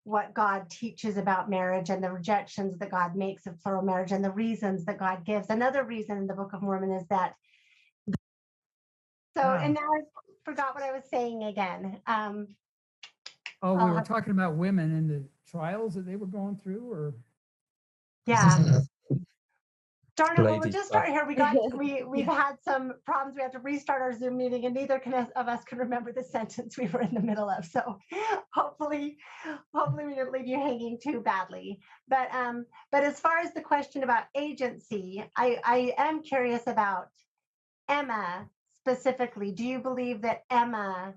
what God teaches about marriage and the rejections that God makes of plural marriage and the reasons that God gives. Another reason in the Book of Mormon is that. And now I forgot what I was saying again. We were talking about women and the trials that they were going through, or yeah. Darn it! Well, we'll Lady just stuff. start here. We've had some problems. We have to restart our Zoom meeting, and neither of us can remember the sentence we were in the middle of. So hopefully we didn't leave you hanging too badly. But as far as the question about agency, I am curious about Emma specifically. Do you believe that Emma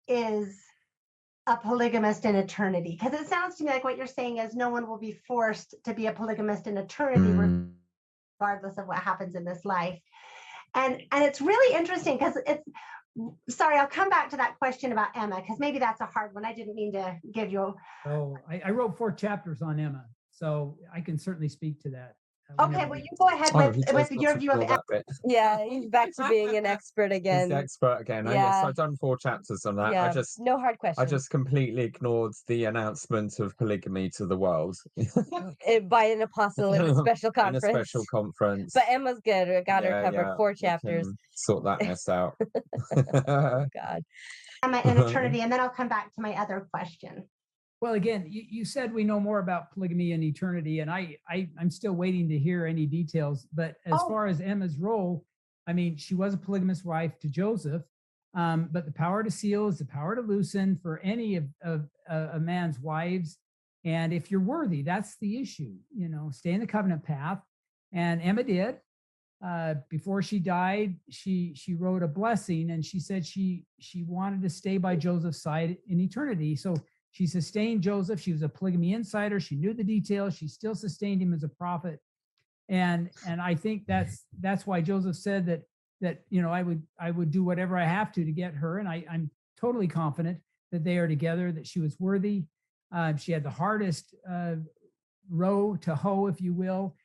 is a polygamist in eternity? Because it sounds to me like what you're saying is no one will be forced to be a polygamist in eternity, regardless of what happens in this life. And it's really interesting because sorry, I'll come back to that question about Emma, because maybe that's a hard one. I didn't mean to give you. I wrote 4 chapters on Emma, so I can certainly speak to that. Okay, well, you go ahead with your view of Emma. Yeah, he's back to being an expert again. He's the expert again. Yeah. Yes, I've done 4 chapters on that. Yeah. No hard questions. I just completely ignored the announcement of polygamy to the world. By an apostolic special conference. In a special conference. But Emma's good. I got her covered. 4 chapters. Sort that mess out. Oh, God. Emma in eternity, and then I'll come back to my other question. Well, again, you said we know more about polygamy and eternity, and I'm still waiting to hear any details. But as far as Emma's role, I mean, she was a polygamous wife to Joseph, but the power to seal is the power to loosen for any of a man's wives. And if you're worthy, that's the issue. You know, stay in the covenant path. And Emma did. Before she died, she wrote a blessing, and she said she wanted to stay by Joseph's side in eternity. So she sustained Joseph. She was a polygamy insider. She knew the details. She still sustained him as a prophet. And I think that's why Joseph said that you know, I would do whatever I have to get her. And I'm totally confident that they are together, that she was worthy. She had the hardest row to hoe, if you will,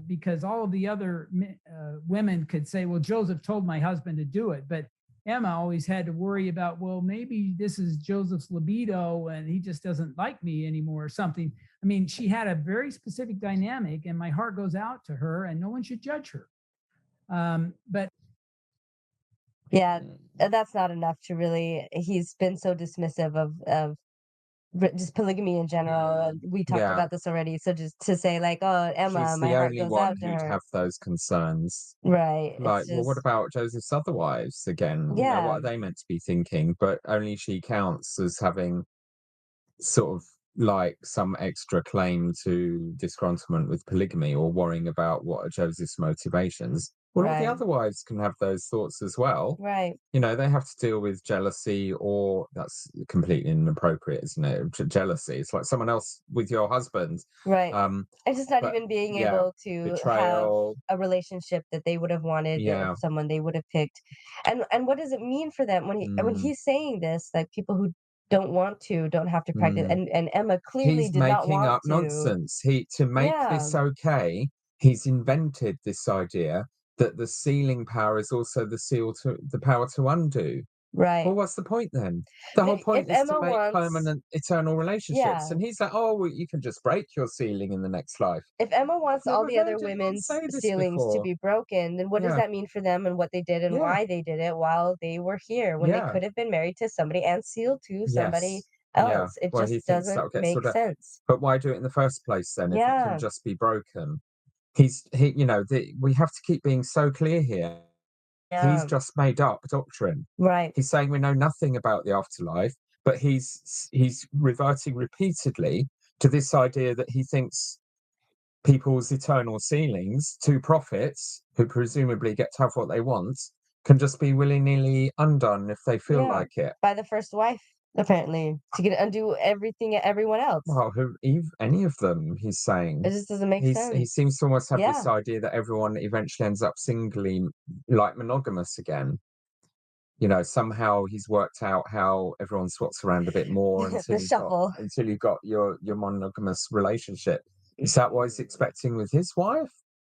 because all of the other women could say, well, Joseph told my husband to do it. But Emma always had to worry about, well, maybe this is Joseph's libido and he just doesn't like me anymore or something. I mean, she had a very specific dynamic, and my heart goes out to her, and no one should judge her. But yeah, that's not enough to really, he's been so dismissive of just polygamy in general. We talked about this already. So just to say like, oh, Emma, she's my the heart only goes one out to who'd her. have those concerns. Right. Like, well, what about Joseph's other wives again? You know, what are they meant to be thinking? But only she counts as having sort of like some extra claim to disgruntlement with polygamy, or worrying about what are Joseph's motivations. Well, all the other wives can have those thoughts as well. Right. You know, they have to deal with jealousy, or that's completely inappropriate, isn't it? Jealousy. It's like someone else with your husband. Right. It's just not even being able to betrayal. have a relationship that they would have wanted, someone they would have picked. And what does it mean for them when he's saying this, like people who don't have to practice, and Emma clearly did not want to. He's making up nonsense. To make this okay, he's invented this idea that the sealing power is also the power to undo. Right. Well, what's the point then? The whole point is to make permanent, eternal relationships. And he's like, oh, well, you can just break your sealing in the next life. If Emma wants all the other women's sealings to be broken, then what does that mean for them and what they did and why they did it while they were here, when they could have been married to somebody and sealed to somebody else? It just doesn't make sense. But why do it in the first place then, if it can just be broken? We have to keep being so clear here. He's just made up doctrine. Right. He's saying we know nothing about the afterlife, but he's reverting repeatedly to this idea that he thinks people's eternal ceilings to prophets, who presumably get to have what they want, can just be willy-nilly undone if they feel Yeah. like it. By the first wife, apparently, to get undo everything everyone else. Well, any of them, he's saying. It just doesn't make sense. He seems to almost have this Yeah. idea that everyone eventually ends up singly, like monogamous again. You know, somehow he's worked out how everyone swaps around a bit more The shuffle. until you've got your monogamous relationship. Is that what he's expecting with his wife?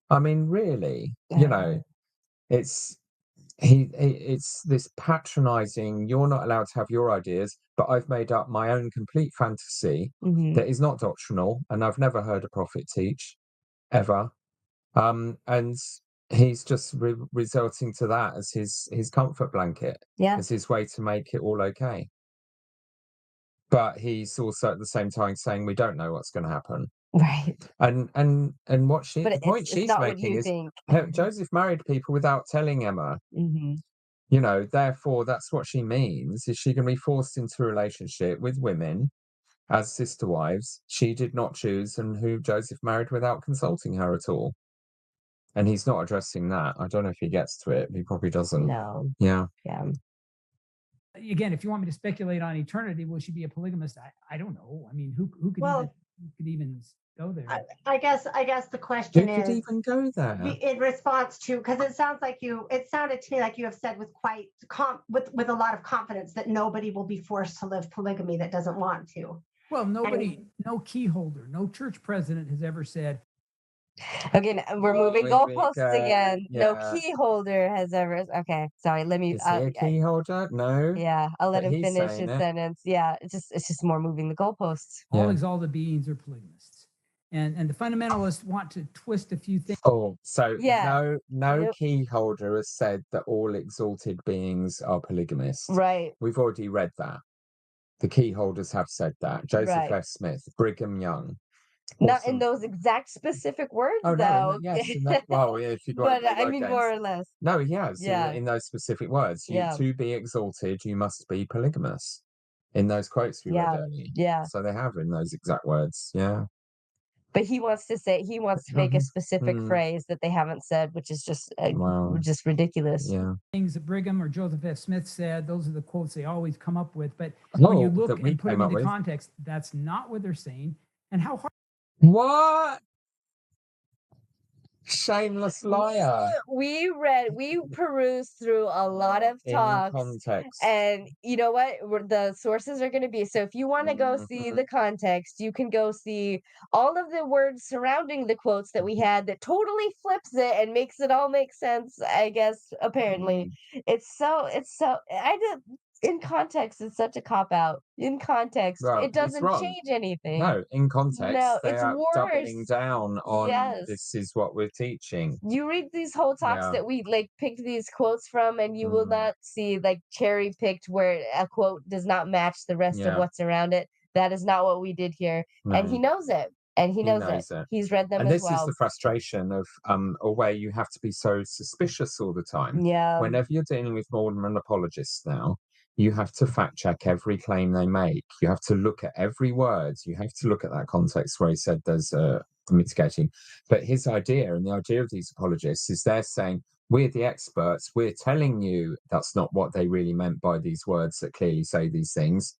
I mean, really, you know, it's this patronizing, you're not allowed to have your ideas, but I've made up my own complete fantasy Mhm. that is not doctrinal, and I've never heard a prophet teach ever. And he's just resorting to that as his comfort blanket, Yeah. as his way to make it all okay. But he's also at the same time saying we don't know what's going to happen. Right. And what But the point it's she's not what making you is think. Joseph married people without telling Emma. Mhm. You know, therefore, that's what she means, is she can be forced into a relationship with women as sister wives she did not choose and who Joseph married without consulting her at all. And he's not addressing that. I don't know if he gets to it. He probably doesn't. No. Yeah. Yeah. Again, if you want me to speculate on eternity, will she be a polygamist? I don't know. I mean, who could even go there? I guess the Who question could is even go there? in response to, because it sounded to me like you have said with with a lot of confidence that nobody will be forced to live polygamy that doesn't want to. Well, no key holder, no church president has ever said. Okay, we're moving goalposts again. No Yeah. key holder has ever. Okay, sorry. Let me. Is he a key holder? No. Yeah, I'll let But him he's finish saying his it. sentence. Yeah, it's just more moving the goalposts. All Yeah. exalted beings are polygamists, and the fundamentalists want to twist a few things. Oh, so Yeah. no Yep. key holder has said that all exalted beings are polygamists. Right. We've already read that. The key holders have said that. Joseph Right. F. Smith, Brigham Young. Not in Awesome. those exact specific words, Oh though. no, yes, well, yeah, if you got But I mean, more or less. No, he has Yeah. in those specific words. Yeah. To be exalted, you must be polygamous. In those quotes we read Yeah. earlier. Yeah. So they have in those exact words. Yeah. But he wants to make a specific Mm. phrase that they haven't said, which is just Wow. just ridiculous. Yeah. Things that Brigham or Joseph F. Smith said, those are the quotes they always come up with. But when you look and put them into context, that's not what they're saying. And how hard. What? Shameless liar. We perused through a lot of In talks, context. and you know what? The sources are going to be. So if you want to go see the context, you can go see all of the words surrounding the quotes that we had that totally flips it and makes it all make sense. I guess apparently it's so. In context, it's such a cop out. In context, Well, it doesn't wrong. change anything. No, in context, No, they it's are doubling worse. down on Yes. this is what we're teaching. You read these whole talks Yeah. that we picked these quotes from, and you will not see cherry picked where a quote does not match the rest of Yeah. what's around it. That is not what we did here, and he No. knows it. And he knows it. He's read them And as this is well. the frustration of where you have to be so suspicious all the time. Yeah. Whenever you're dealing with Mormon apologists now, you have to fact check every claim they make. You have to look at every word. You have to look at that context where he said there's a mitigating. But his idea and the idea of these apologists is they're saying, we're the experts. We're telling you that's not what they really meant by these words that clearly say these things.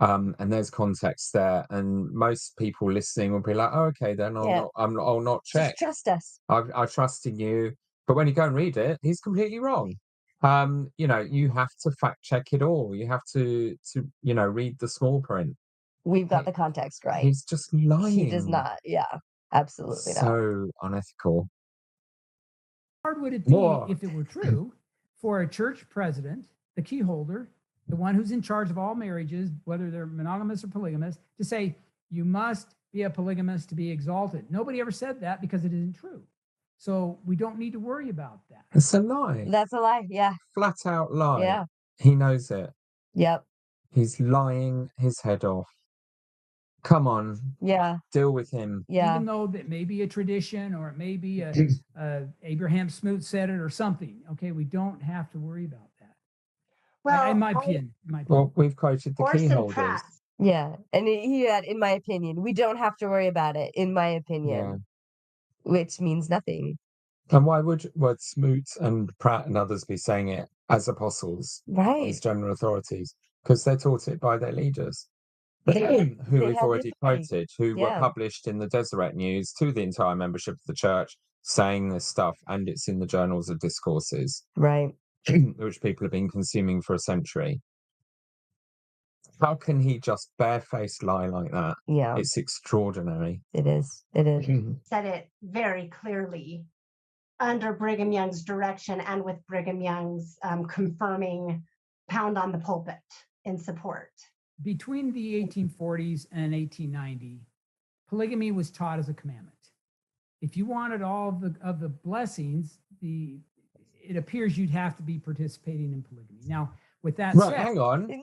And there's context there, and most people listening will be like, "Oh, okay, then I'll not check. Just trust us. I trust in you." But when you go and read it, he's completely wrong. You know, you have to fact check it all. You have to read the small print. We've got the context right. He's just lying. He does not. Yeah, absolutely not. So unethical. How hard would it be if it were true for a church president, the key holder, the one who's in charge of all marriages, whether they're monogamous or polygamous, to say you must be a polygamist to be exalted? Nobody ever said that because it isn't true. So we don't need to worry about that. It's a lie. That's a lie. Yeah. Flat out lie. Yeah. He knows it. Yep. He's lying his head off. Come on, Yeah. deal with him. Yeah. Even though that may be a tradition or it may be Abraham Smoot said it or something. Okay, we don't have to worry about that. Well, in my opinion. Well, we've quoted the key Orson holders. Pratt. Yeah. And he had, in my opinion, we don't have to worry about it, in my opinion, Yeah. which means nothing. And why would Smoot and Pratt and others be saying it as apostles, Right. as general authorities? Because they're taught it by their leaders, They who have we've the already authority. quoted, who were Yeah. published in the Deseret News to the entire membership of the church, saying this stuff, and it's in the journals of discourses, Right. which people have been consuming for a century. How can he just barefaced lie like that? Yeah. It's extraordinary. It is. It is. Said it very clearly under Brigham Young's direction and with Brigham Young's confirming pound on the pulpit in support. Between the 1840s and 1890, polygamy was taught as a commandment. If you wanted all of the blessings, it appears you'd have to be participating in polygamy. Now, with that Right, said, hang on.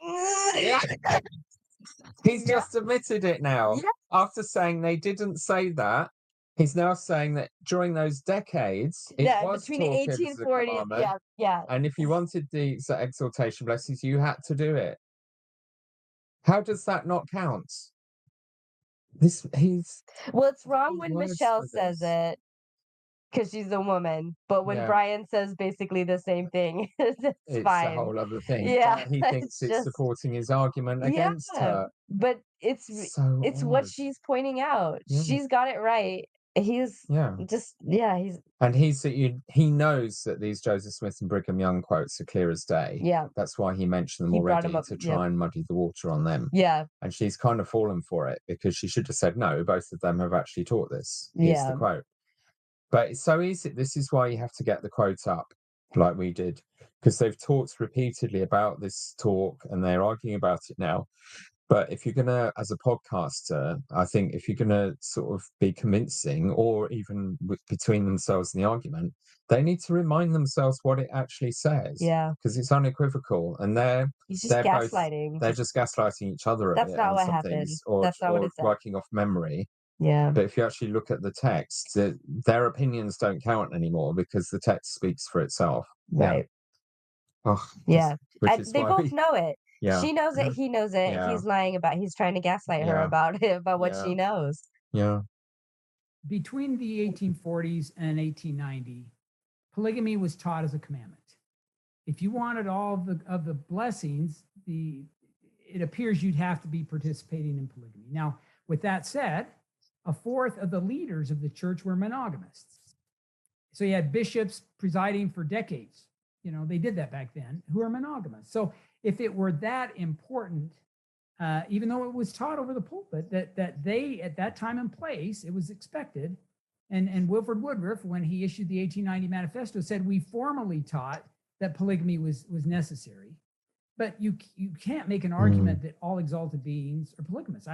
He's just admitted it now. Yeah. After saying they didn't say that, he's now saying that during those decades, it Yeah, was between the taught as a 1840s. commandment. Yeah. Yeah. And if you wanted the exaltation blessings, you had to do it. How does that not count? Well, it's wrong when words Michelle for says this. it because she's a woman, but when Yeah. Brian says basically the same thing, it's fine. a whole other thing. Yeah, But he thinks it's just supporting his argument against her. but it's So what odd. she's pointing out. Yeah. She's got it right. He's Yeah. he's And he knows that these Joseph Smith and Brigham Young quotes are clear as day. Yeah. That's why he mentioned them He brought already them up, to yep. try and muddy the water on them. Yeah. And she's kind of fallen for it because she should have said no. Both of them have actually taught this. Here's the Yeah. quote. But it's so easy. This is why you have to get the quote up like we did, because they've talked repeatedly about this talk and they're arguing about it now. But if you're going to, as a podcaster, I think if you're going to sort of be convincing or even between themselves in the argument, they need to remind themselves what it actually says. Yeah. Because it's unequivocal. And He's just they're gaslighting. They're just gaslighting each other. That's not what some happened. things, or, That's not what it said. working off memory. Yeah. But if you actually look at the text, their opinions don't count anymore because the text speaks for itself. Right. Yeah. Oh, Yeah. which is They why both know it. Yeah. She knows it. He knows it. Yeah. He's lying he's trying to gaslight her Yeah. about it, about what Yeah. she knows. Yeah. between the 1840s and 1890, polygamy was taught as a commandment. If you wanted all of the blessings, it appears you'd have to be participating in polygamy. Now, with that said, a fourth of the leaders of the church were monogamists. So you had bishops presiding for decades. You know, they did that back then, who are monogamous. So if it were that important, even though it was taught over the pulpit, that they, at that time and place, it was expected. And Wilford Woodruff, when he issued the 1890 manifesto, said, we formally taught that polygamy was necessary. But you can't make an argument that all exalted beings are polygamous.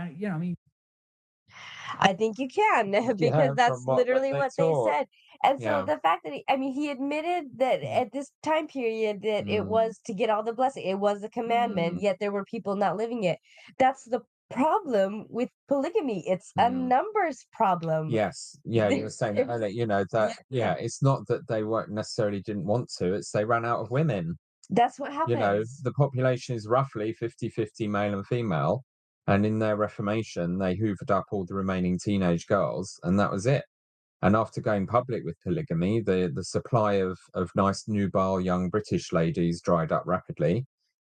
I think you can, because that's literally what they said. And so the fact that he admitted that at this time period that it was to get all the blessing, it was a commandment, yet there were people not living it. That's the problem with polygamy. It's a numbers problem. Yes. Yeah, you were saying that earlier, it's not that they weren't necessarily didn't want to, it's they ran out of women. That's what happens. The population is roughly 50-50 male and female. And in their Reformation, they hoovered up all the remaining teenage girls, and that was it. And after going public with polygamy, the supply of nice, nubile young British ladies dried up rapidly.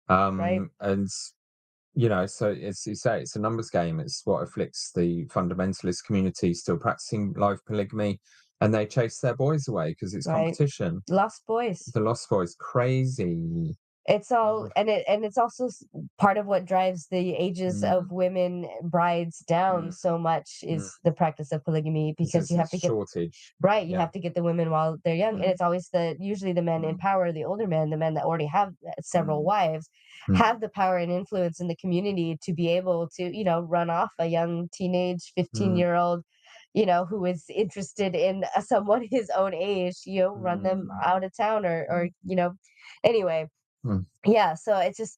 Right. And, so as you say, it's a numbers game. It's what afflicts the fundamentalist community still practicing live polygamy. And they chase their boys away because it's competition. Lost boys. The lost boys, crazy. It's all, and it's also part of what drives the ages of women brides down so much is the practice of polygamy, because you have to get shortage. Right, you have to get the women while they're young, and it's always usually the men in power, the older men, the men that already have several wives, have the power and influence in the community to be able to, run off a young teenage 15-year-old, who is interested in someone his own age, run them out of town or anyway. Yeah, so it's just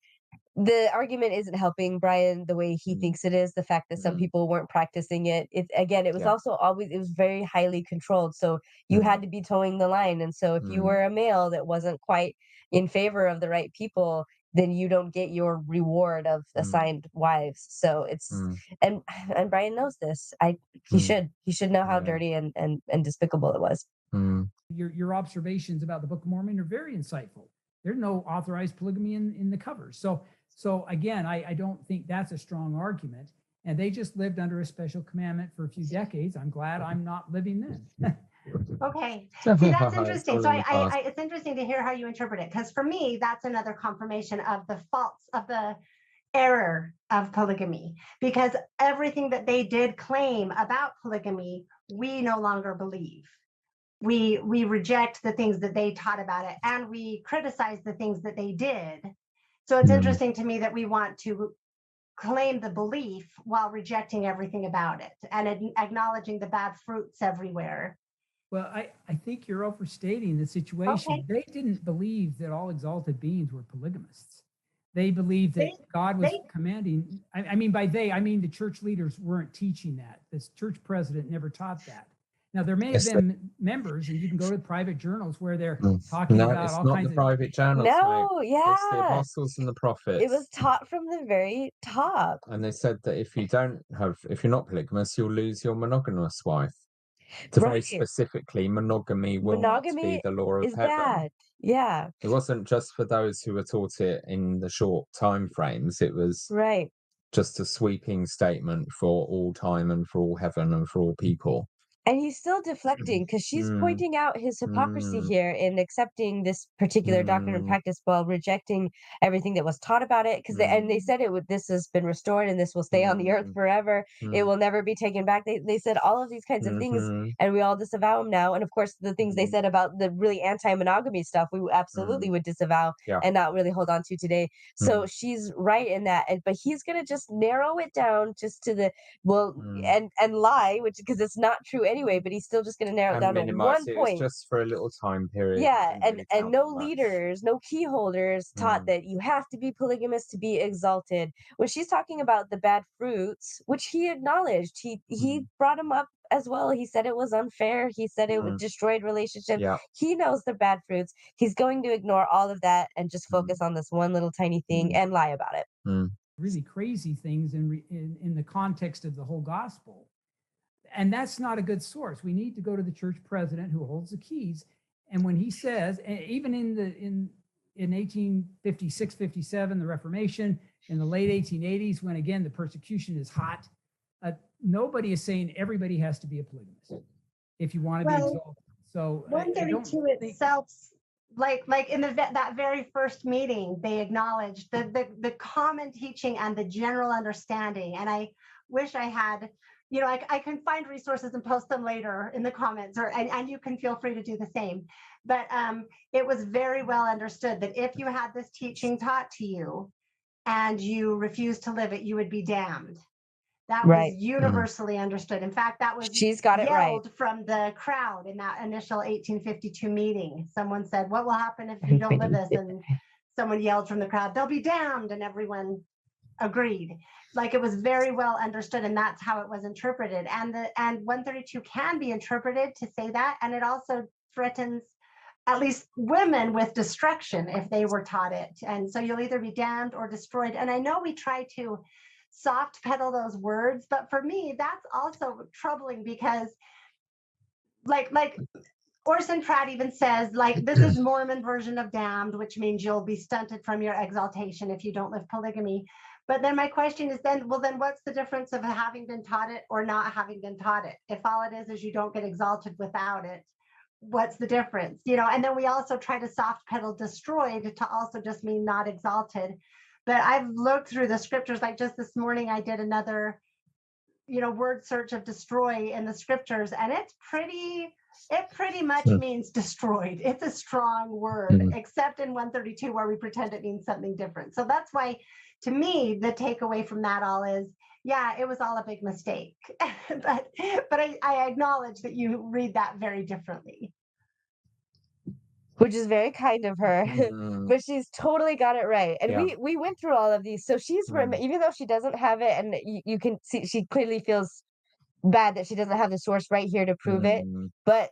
the argument isn't helping Brian the way he thinks it is. The fact that some people weren't practicing it. It was also always, it was very highly controlled. So you had to be towing the line. And so if you were a male that wasn't quite in favor of the right people, then you don't get your reward of assigned wives. So it's, and Brian knows this. He should know how dirty and despicable it was. Your observations about the Book of Mormon are very insightful. There's no authorized polygamy in the covers. So again, I don't think that's a strong argument. And they just lived under a special commandment for a few decades. I'm glad I'm not living then. Okay. See, that's interesting. So it's interesting to hear how you interpret it, because for me, that's another confirmation of the faults of the error of polygamy, because everything that they did claim about polygamy, we no longer believe. We reject the things that they taught about it, and we criticize the things that they did. So it's interesting to me that we want to claim the belief while rejecting everything about it and acknowledging the bad fruits everywhere. Well, I think you're overstating the situation. Okay. They didn't believe that all exalted beings were polygamists. They believed that God was commanding. I mean, by they, I mean the church leaders weren't teaching that. This church president never taught that. Now, there may have been members, and you can go to private journals where they're talking about all kinds of... No, it's not the private journals, No, mate. yeah. It's the apostles and the prophets. It was taught from the very top. And they said that if you're not polygamous, you'll lose your monogamous wife. To very specifically, monogamy will not be the law of heaven. Bad. Yeah. It wasn't just for those who were taught it in the short time frames. It was just a sweeping statement for all time and for all heaven and for all people. And he's still deflecting, because she's pointing out his hypocrisy here in accepting this particular doctrine and practice while rejecting everything that was taught about it. Because they said this has been restored and this will stay on the earth forever. It will never be taken back. They said all of these kinds of things, and we all disavow them now. And of course, the things they said about the really anti-monogamy stuff, we absolutely would disavow and not really hold on to today. So she's right in that. But he's going to just narrow it down just to the and lie, which, because it's not true anyway, but he's still just going to narrow it down to one point. It's just for a little time period. Yeah, and no leaders, no key holders taught that you have to be polygamous to be exalted. When she's talking about the bad fruits, which he acknowledged, he brought them up as well. He said it was unfair. He said it would destroy relationships. Yeah. He knows the bad fruits. He's going to ignore all of that and just focus on this one little tiny thing and lie about it. Really crazy things in the context of the whole gospel. And that's not a good source. We need to go to the church president who holds the keys. And when he says, even in 1856, 57, the Reformation, in the late 1880s, when again the persecution is hot, nobody is saying everybody has to be a polygamist if you want to be exalted. So 132 itself, like in that very first meeting, they acknowledged the common teaching and the general understanding. And I wish I had, I can find resources and post them later in the comments, and you can feel free to do the same. But it was very well understood that if you had this teaching taught to you and you refused to live it, you would be damned. That was universally understood. In fact, that was yelled from the crowd in that initial 1852 meeting. Someone said, "What will happen if you don't live this?" And someone yelled from the crowd, "They'll be damned," and everyone agreed. Like, it was very well understood, and that's how it was interpreted. And 132 can be interpreted to say that, and it also threatens at least women with destruction if they were taught it. And so you'll either be damned or destroyed. And I know we try to soft pedal those words, but for me, that's also troubling, because like Orson Pratt even says, like, this is Mormon version of damned, which means you'll be stunted from your exaltation if you don't live polygamy. But then my question is then what's the difference of having been taught it or not having been taught it? If all it is you don't get exalted without it, what's the difference? And then we also try to soft pedal destroyed to also just mean not exalted. But I've looked through the scriptures, like just this morning, I did another, word search of destroy in the scriptures, and it pretty much means destroyed. It's a strong word, except in 132 where we pretend it means something different. So that's why, to me, the takeaway from that all is, yeah, it was all a big mistake. but I acknowledge that you read that very differently. which is very kind of her. But she's totally got it right. And Yeah. we went through all of these. So she's even though she doesn't have it, and you can see she clearly feels bad that she doesn't have the source right here to prove it. But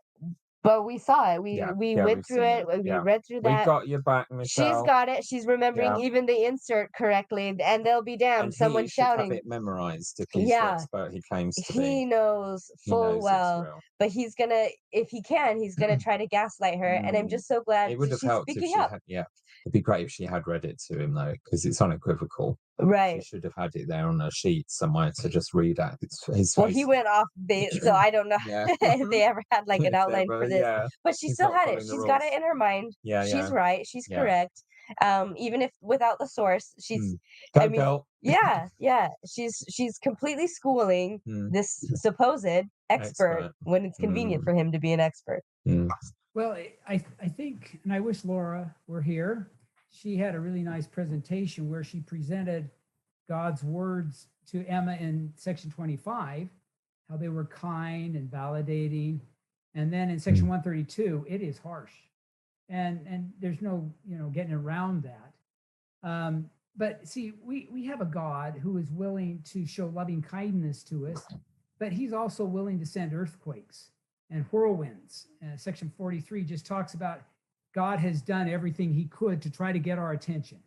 we saw it. We we've went through seen it. it. We Yeah. read through We that. got your back, She's Michelle. got it. She's remembering Yeah. even the insert correctly, and they'll be damned. And Someone he should have shouting. it memorized if he's the Yeah, expert he claims to he be. knows He full knows it's well, real. but he's gonna, if he can, he's gonna try to gaslight her. And I'm just so glad It would have she's helped if speaking she up. had, it'd be great if she had read it to him though, because it's unequivocal. Right. She should have had it there on a sheet somewhere to just read at his Well, face. he went off base, so I don't know if they ever had like an If they outline were, for this. yeah. But she He's still not had it. following the She's got it rules. in her mind. Yeah, She's yeah. right. She's Yeah. correct. Even if without the source, she's. Go, I mean, girl. yeah. She's completely schooling this supposed expert when it's convenient for him to be an expert. Well, I think, and I wish Laura were here. She had a really nice presentation where she presented God's words to Emma in section 25, how they were kind and validating. And then in section 132, it is harsh. And there's no, getting around that. But see, we have a God who is willing to show loving kindness to us, but he's also willing to send earthquakes and whirlwinds. Section 43 just talks about God has done everything he could to try to get our attention.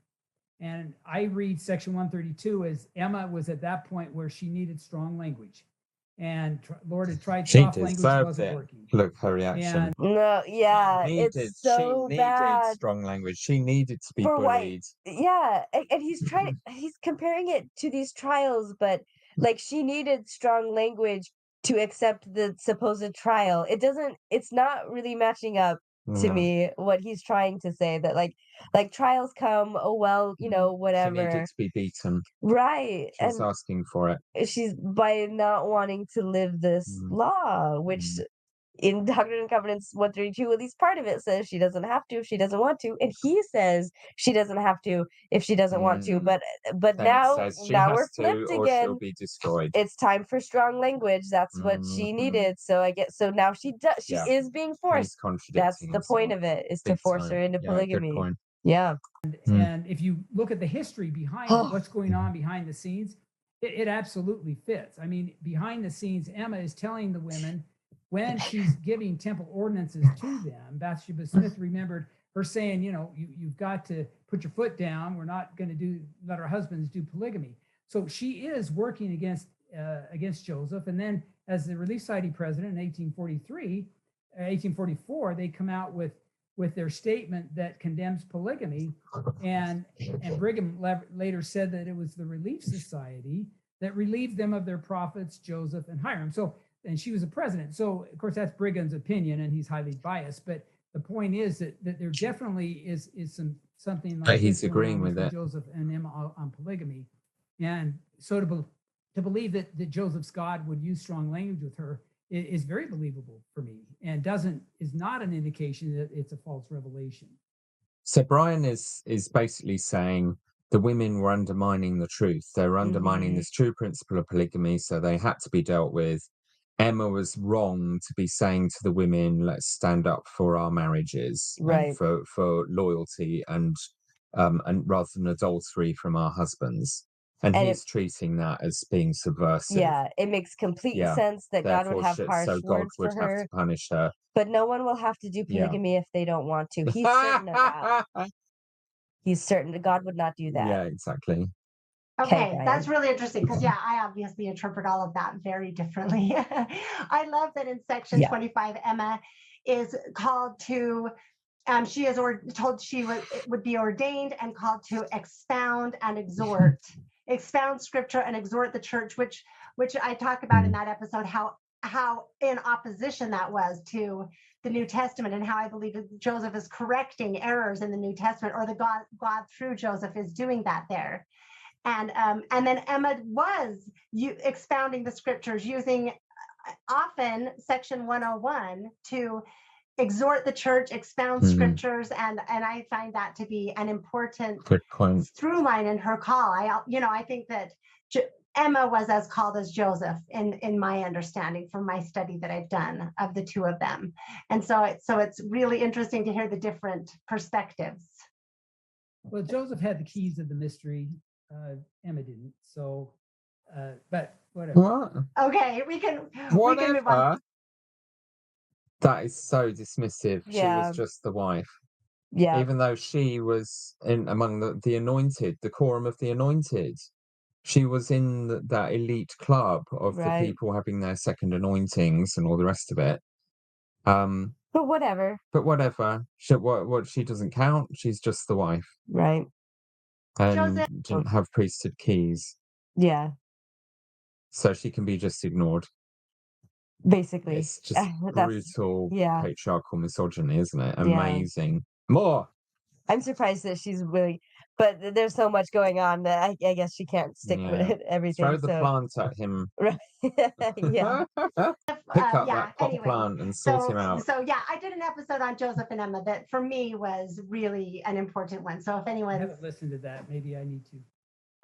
And I read section 132 as Emma was at that point where she needed strong language. And Lord had tried soft language, wasn't working. Look, her reaction. And no, yeah, it's so she bad. needed strong language. She needed to be For bullied. Yeah, and he's he's comparing it to these trials, but like she needed strong language to accept the supposed trial. It's not really matching up to me what he's trying to say, that like trials come, oh well, whatever. She needed to be beaten. Right. She was asking for it. She's by not wanting to live this law, which in Doctrine and Covenants 132, at least part of it says she doesn't have to if she doesn't want to, and he says she doesn't have to if she doesn't want to. But now we're flipped or again. She'll be destroyed. It's time for strong language. That's what she needed. So I guess so now she does. She is being forced. That's the point of it, is to force her into polygamy. Good point. Yeah. And if you look at the history behind what's going on behind the scenes, it absolutely fits. I mean, behind the scenes, Emma is telling the women, when she's giving temple ordinances to them, Bathsheba Smith remembered her saying, you've got to put your foot down. We're not going to let our husbands do polygamy. So she is working against Joseph. And then as the Relief Society president in 1844, they come out with their statement that condemns polygamy. And Brigham later said that it was the Relief Society that relieved them of their prophets, Joseph and Hiram. And she was a president. So, of course, that's Brigham's opinion, and he's highly biased. But the point is that there definitely is something like he's agreeing with it. Joseph and Emma on polygamy. And so to believe that Joseph's God would use strong language with her is very believable for me, and is not an indication that it's a false revelation. So Brian is basically saying the women were undermining the truth. They were undermining this true principle of polygamy, so they had to be dealt with. Emma was wrong to be saying to the women, let's stand up for our marriages, right, and for loyalty and rather than adultery from our husbands. And he's treating that as being subversive. Yeah, it makes complete sense that God would have harsh words for her. Have to punish her. But no one will have to do polygamy if they don't want to. He's certain of that. He's certain that God would not do that. Yeah, exactly. Okay, that's really interesting because, I obviously interpret all of that very differently. I love that in section 25, Emma is called to, she is told she would be ordained and called to expound and exhort, expound scripture and exhort the church, which I talk about in that episode, how in opposition that was to the New Testament, and how I believe that Joseph is correcting errors in the New Testament, or the God through Joseph is doing that there. And then Emma was expounding the scriptures, using often section 101 to exhort the church, expound scriptures, and I find that to be an important through line in her call. I think that Emma was as called as Joseph in my understanding from my study that I've done of the two of them. And so it's really interesting to hear the different perspectives. Well, Joseph had the keys of the mystery. Emma didn't. So, but whatever. What? Okay, we can move on. Whatever. That is so dismissive. She Yeah. was just the wife. Yeah. Even though she was in among the anointed, the quorum of the anointed. She was in that elite club of the Right. people having their second anointings and all the rest of it. But whatever. But whatever. What she doesn't count. She's just the wife Right. and Joseph. didn't have priesthood keys, Yeah. so she can be just ignored. Basically. It's just brutal yeah. patriarchal misogyny, isn't it? Yeah. Amazing. More. I'm surprised that she's really, but there's so much going on that I guess she can't stick Yeah. with everything. Throw the plant at him. Right. Yeah. Pick up Yeah, that pot anyway, plant and sort him out. So yeah, I did an episode on Joseph and Emma that for me was really an important one. So if I anyone haven't listened to that. Maybe I need to.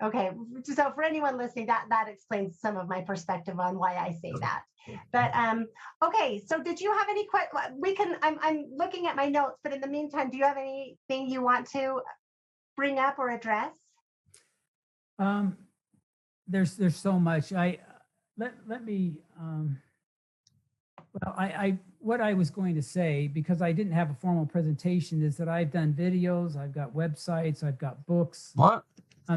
Okay, so for anyone listening, that explains some of my perspective on why I say that. But okay, so did you have any questions? I'm looking at my notes, but in the meantime, do you have anything you want to bring up or address? There's so much. Let me well, I what I was going to say, because I didn't have a formal presentation, is that I've done videos, I've got websites, I've got books. What?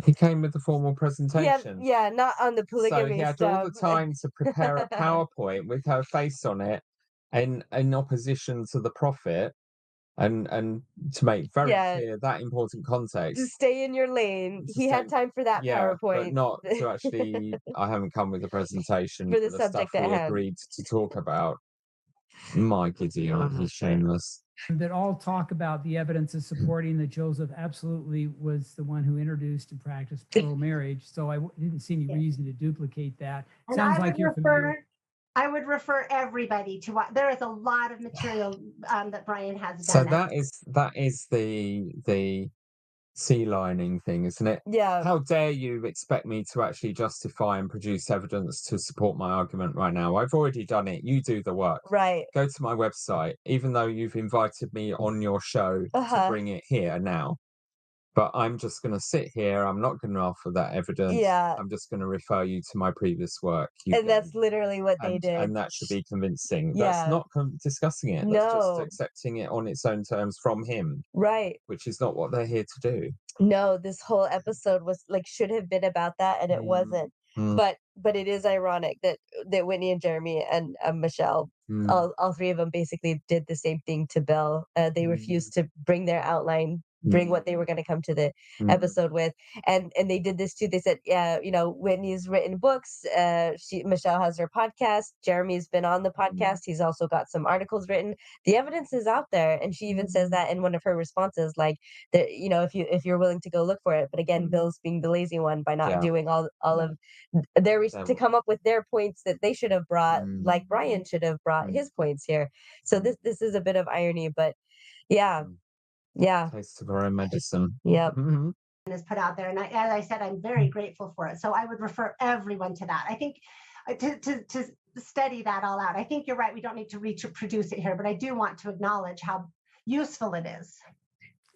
He came with a formal presentation. Yeah, not on the polygamy So he had stuff. all the time to prepare a PowerPoint with her face on it in opposition to the prophet and to make very clear that important context. To stay in your lane. He had time for that PowerPoint. But not to actually, I haven't come with a presentation for the stuff subject we at hand. agreed to talk about. My giddy aunt, he's shameless. That all talk about the evidence of supporting that Joseph absolutely was the one who introduced and practiced plural marriage. So I didn't see any reason to duplicate that. And Sounds like you're familiar. I would refer everybody to what there is a lot of material that Brian has So done. that is the sea lining thing, isn't it? Yeah. How dare you expect me to actually justify and produce evidence to support my argument right now? I've already done it. You do the work. Right. Go to my website, even though you've invited me on your show to bring it here now. But I'm just going to sit here. I'm not going to offer that evidence. Yeah. I'm just going to refer you to my previous work. That's literally what they did. And that should be convincing. Yeah. That's not discussing it. That's just accepting it on its own terms from him. Right. Which is not what they're here to do. No, this whole episode was should have been about that, and it wasn't. But it is ironic that Whitney and Jeremy and Michelle, all three of them basically did the same thing to Bill. They refused to bring their outline, bring what they were going to come to the episode with, and they did this too. They said, yeah, Whitney's written books. Michelle has her podcast. Jeremy's been on the podcast. He's also got some articles written. The evidence is out there, and she even says that in one of her responses, like that, if you're willing to go look for it. But again, Bill's being the lazy one by not doing all of their to come up with their points that they should have brought, like Brian should have brought his points here. So this is a bit of irony, but yeah. Taste of our own medicine. Yep. Is put out there, and as I said, I'm very grateful for it. So I would refer everyone to that. I think to study that all out. I think you're right. We don't need to reproduce it here, but I do want to acknowledge how useful it is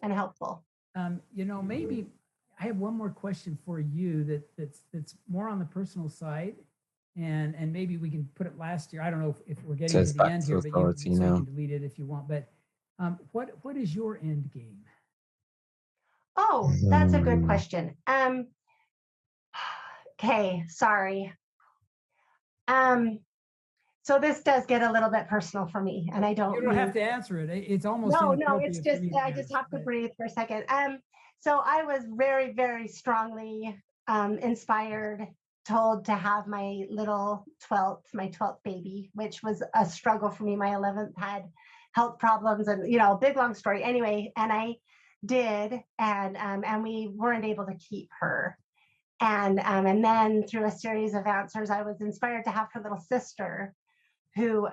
and helpful. Maybe I have one more question for you that's more on the personal side, and maybe we can put it last year. I don't know if we're getting to the end here, but you can delete it if you want. But what is your end game? Oh, that's a good question. Okay, sorry. So this does get a little bit personal for me, and I don't. You don't have to answer it. It's almost no. It's just I just have to breathe for a second. So I was very, very strongly inspired, told to have my little 12th baby, which was a struggle for me. My 11th had health problems, and big long story. Anyway, and I did, and we weren't able to keep her. And then through a series of answers, I was inspired to have her little sister. who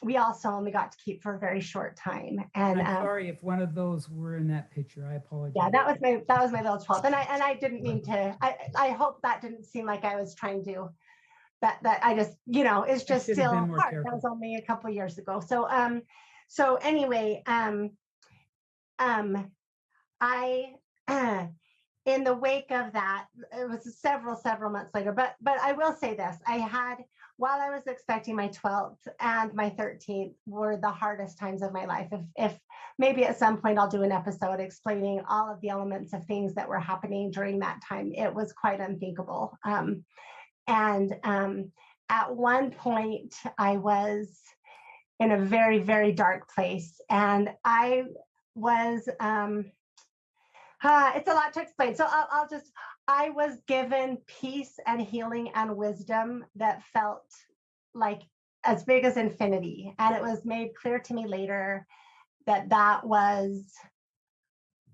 we also only got to keep for a very short time. And I'm sorry if one of those were in that picture. I apologize. Yeah, that was my little 12th. And I didn't mean to, I hope that didn't seem like I was trying to, that I just, it's just should have still been more hard. careful. That was only a couple of years ago. So anyway, I in the wake of that, it was several months later, but I will say this, while I was expecting my 12th and my 13th were the hardest times of my life. If maybe at some point I'll do an episode explaining all of the elements of things that were happening during that time. It was quite unthinkable. And at one point I was in a very, very dark place, and I was, it's a lot to explain. So I was given peace and healing and wisdom that felt like as big as infinity. And it was made clear to me later that was,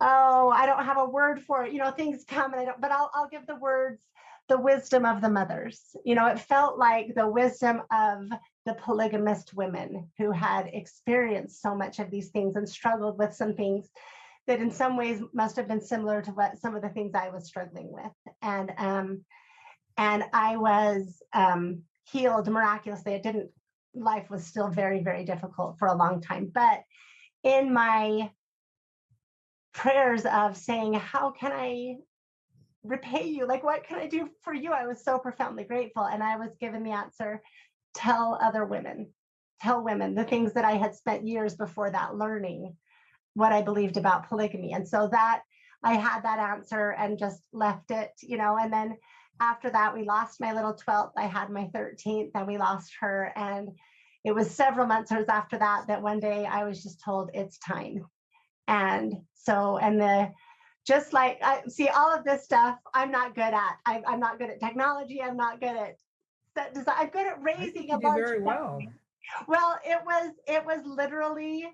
I don't have a word for it. Things come and but I'll give the words, the wisdom of the mothers. It felt like the wisdom of the polygamist women who had experienced so much of these things and struggled with some things that in some ways must have been similar to what some of the things I was struggling with. And I was healed miraculously. Life was still very, very difficult for a long time. But in my prayers of saying, how can I repay you? Like, what can I do for you? I was so profoundly grateful. And I was given the answer, tell women the things that I had spent years before that learning what I believed about polygamy. And so that I had that answer and just left it, and then after that, we lost my little 12th. I had my 13th and we lost her. And it was several months after that one day I was just told it's time. And so, just like, I see all of this stuff, I'm not good at. I'm not good at technology. I'm not good at set design. I'm good at raising a large very well. Well, it was literally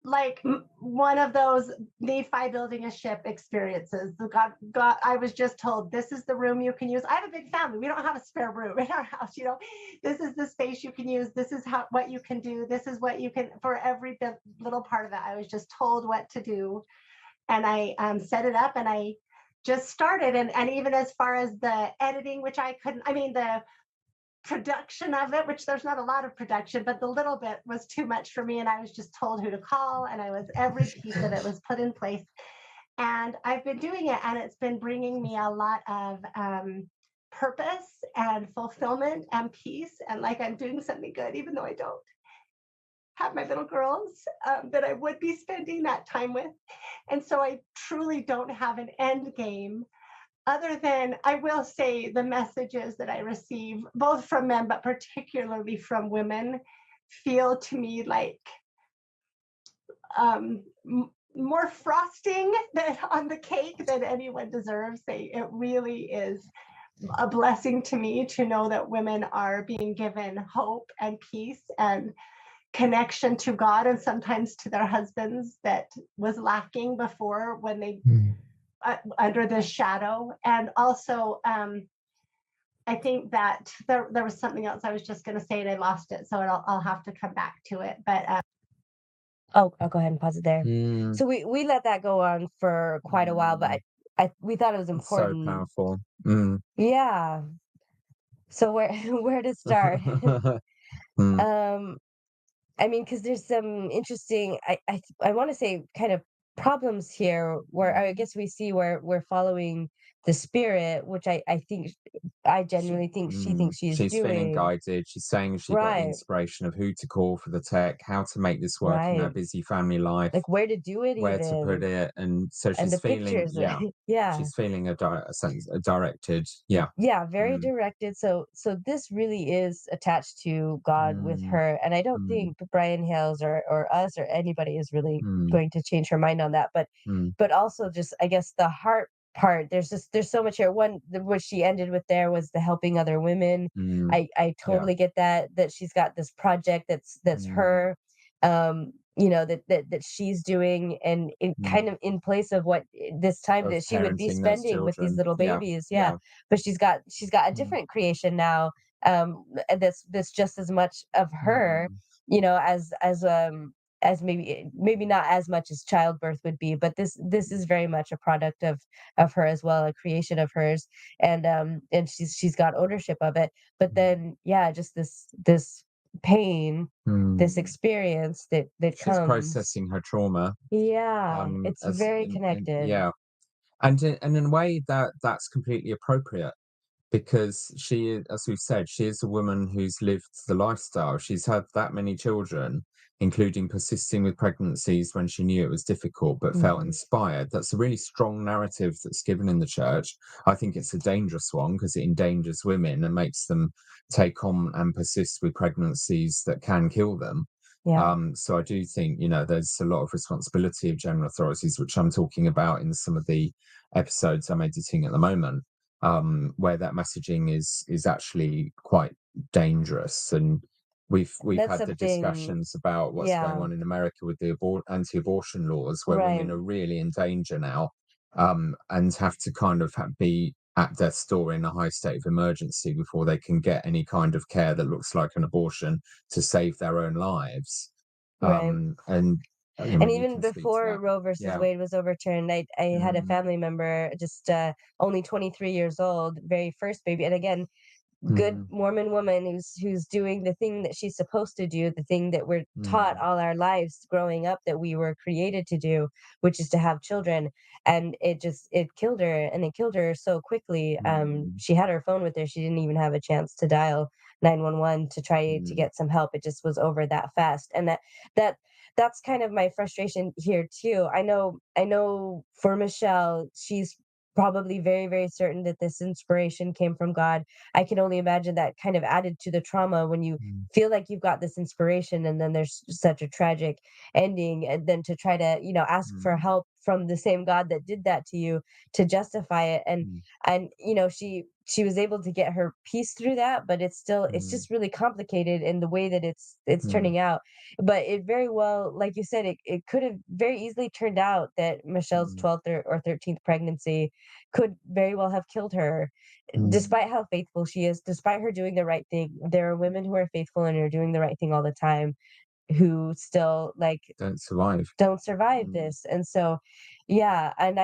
like one of those Nephi building a ship experiences. God, I was just told, this is the room you can use. I have a big family. We don't have a spare room in our house. This is the space you can use. This is what you can do. This is what you can, for every little part of it. I was just told what to do. And I set it up and I just started. And even as far as the editing, which the production of it, which there's not a lot of production, but the little bit was too much for me. And I was just told who to call, and every piece of it was put in place. And I've been doing it, and it's been bringing me a lot of purpose and fulfillment and peace. And like I'm doing something good, even though I don't have my little girls that I would be spending that time with. And so I truly don't have an end game, other than I will say the messages that I receive, both from men, but particularly from women, feel to me like more frosting on the cake than anyone deserves. It really is a blessing to me to know that women are being given hope and peace and connection to God, and sometimes to their husbands that was lacking before when they under this shadow. And also I think that there was something else I was just going to say and I lost it, so I'll have to come back to it. But I'll go ahead and pause it there. So we let that go on for quite a while, but we thought it was important. So powerful. Yeah. So where to start? Because there's some interesting, I want to say, kind of problems here where I guess we see where we're following the spirit, which I think, I genuinely think she thinks she's doing. Feeling guided. She's saying she got the inspiration of who to call for the tech, how to make this work in her busy family life, like where to do it, where to put it, and so she's the feeling pictures, she's feeling a directed, very directed. So this really is attached to God with her, and I don't think Brian Hales or us or anybody is really going to change her mind on that. But also just, I guess, the heart part, there's so much here. What she ended with there was the helping other women. I totally get that she's got this project that's her, that she's doing, and kind of in place of what this time that she would be spending with these little babies. But she's got a different creation now, that's just as much of her, you know, as maybe not as much as childbirth would be, but this is very much a product of her as well, a creation of hers, and she's got ownership of it. But then, yeah, just this pain, this experience that She's comes. processing her trauma. Yeah, it's As very connected. yeah, and in a way that's completely appropriate, because she is, as we've said, she is a woman who's lived the lifestyle. She's had that many children, including persisting with pregnancies when she knew it was difficult, but felt inspired. That's a really strong narrative that's given in the church. I think it's a dangerous one because it endangers women and makes them take on and persist with pregnancies that can kill them. Yeah. So I do think, you know, there's a lot of responsibility of general authorities, which I'm talking about in some of the episodes I'm editing at the moment, where that messaging is actually quite dangerous. And we've That's had the something. discussions about what's going Yeah. on in America with the anti-abortion laws, where Right. women are really in danger now, and have to kind of be at death's door in a high state of emergency before they can get any kind of care that looks like an abortion to save their own lives. Right. And I mean, And you even can speak to before that. Roe versus Yeah. Wade was overturned, I had a family member, just only 23 years old, very first baby. And again, good Mormon woman who's doing the thing that she's supposed to do, the thing that we're taught all our lives growing up that we were created to do, which is to have children. And it killed her, and it killed her so quickly. She had her phone with her. She didn't even have a chance to dial 911 to try to get some help. It just was over that fast. And that that's kind of my frustration here too. I know for Michelle, she's probably very, very certain that this inspiration came from God. I can only imagine that kind of added to the trauma when you feel like you've got this inspiration and then there's such a tragic ending, and then to try to, ask for help from the same God that did that to you to justify it. And she was able to get her peace through that, but it's just really complicated in the way that it's turning out. But it very well, like you said, it could have very easily turned out that Michelle's 12th or 13th pregnancy could very well have killed her, despite how faithful she is, despite her doing the right thing. There are women who are faithful and are doing the right thing all the time who still don't survive this. And so, yeah, and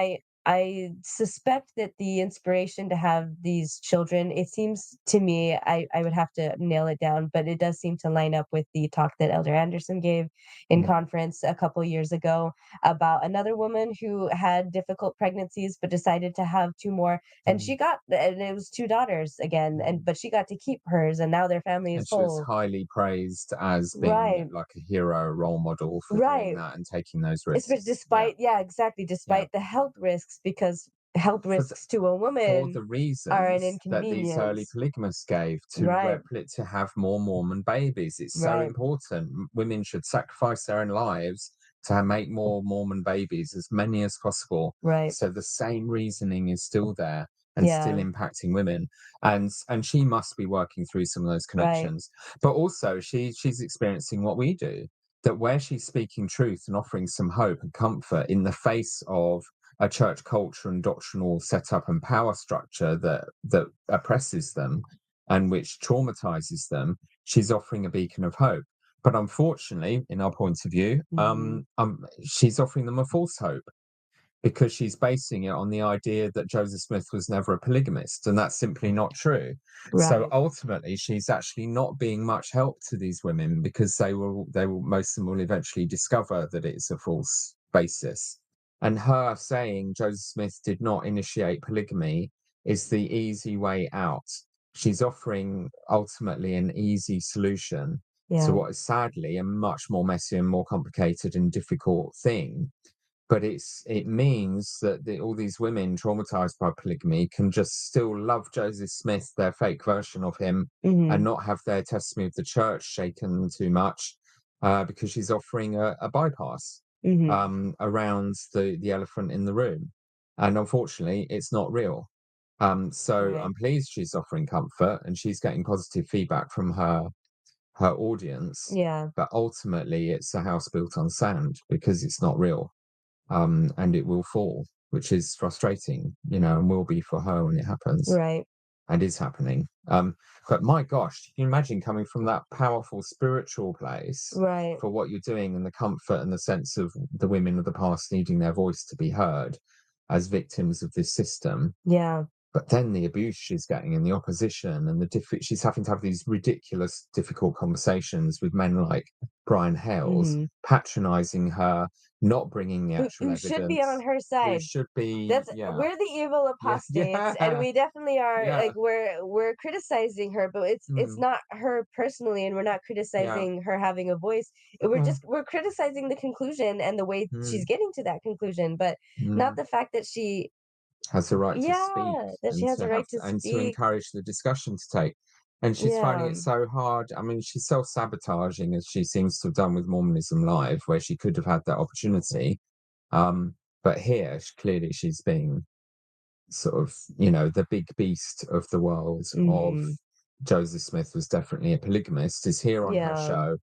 I suspect that the inspiration to have these children, it seems to me, I would have to nail it down, but it does seem to line up with the talk that Elder Anderson gave in conference a couple years ago about another woman who had difficult pregnancies but decided to have two more, and it was two daughters again, but she got to keep hers, and now their family And is she was whole. highly praised as being Right. like a hero role model for doing Right. that and taking those Especially risks. despite, yeah, exactly, Yeah. despite the health risks, because health For risks to a for woman the are an reasons that these early inconvenience. polygamists gave Right. to have more Mormon babies. It's so Right. important. Women should sacrifice their own lives to make more Mormon babies, as many as possible. Right. So the same reasoning is still there and still Yeah. impacting women. And she must be working through some of those Right. connections. But also she's experiencing what we do, that where she's speaking truth and offering some hope and comfort in the face of a church culture and doctrinal setup and power structure that oppresses them and which traumatizes them, she's offering a beacon of hope. But unfortunately, in our point of view, she's offering them a false hope, because she's basing it on the idea that Joseph Smith was never a polygamist, and that's simply not true. So Right. ultimately, she's actually not being much help to these women, because most of them will eventually discover that it's a false basis. And her saying Joseph Smith did not initiate polygamy is the easy way out. She's offering ultimately an easy solution to Yeah. what is sadly a much more messy and more complicated and difficult thing. But it means that all these women traumatized by polygamy can just still love Joseph Smith, their fake version of him, and not have their testimony of the church shaken too much, because she's offering a bypass around the elephant in the room. And unfortunately, it's not real. So Right. I'm pleased she's offering comfort and she's getting positive feedback from her audience. Yeah. But ultimately, it's a house built on sand, because it's not real. And it will fall, which is frustrating, and will be for her when it happens, Right. and is happening. But my gosh, can you imagine coming from that powerful spiritual place Right. for what you're doing, and the comfort and the sense of the women of the past needing their voice to be heard as victims of this system? Yeah. But then the abuse she's getting and the opposition and she's having to have these ridiculous, difficult conversations with men like Brian Hales, Mhm. patronizing her, not bringing the actual Who evidence. should be on her Who side. should be, That's yeah, We're the evil yeah, apostates, and yeah, we definitely are. yeah, Like, we're criticizing her, but it's mm, not her personally, and we're not yeah, criticizing her having a voice. We're criticizing the conclusion and the way she's mm, getting to that conclusion, but not mm. the fact that she, Has the right to speak yeah, that she and has to a right to and to speak. encourage the discussion to take. And she's finding Yeah. it so hard. I mean, she's self-sabotaging, as she seems to have done with Mormonism Live, where she could have had that opportunity. But here, clearly, she's being sort of, the big beast of the world of Hmm. Joseph Smith was definitely a polygamist, is here on her Yeah. show.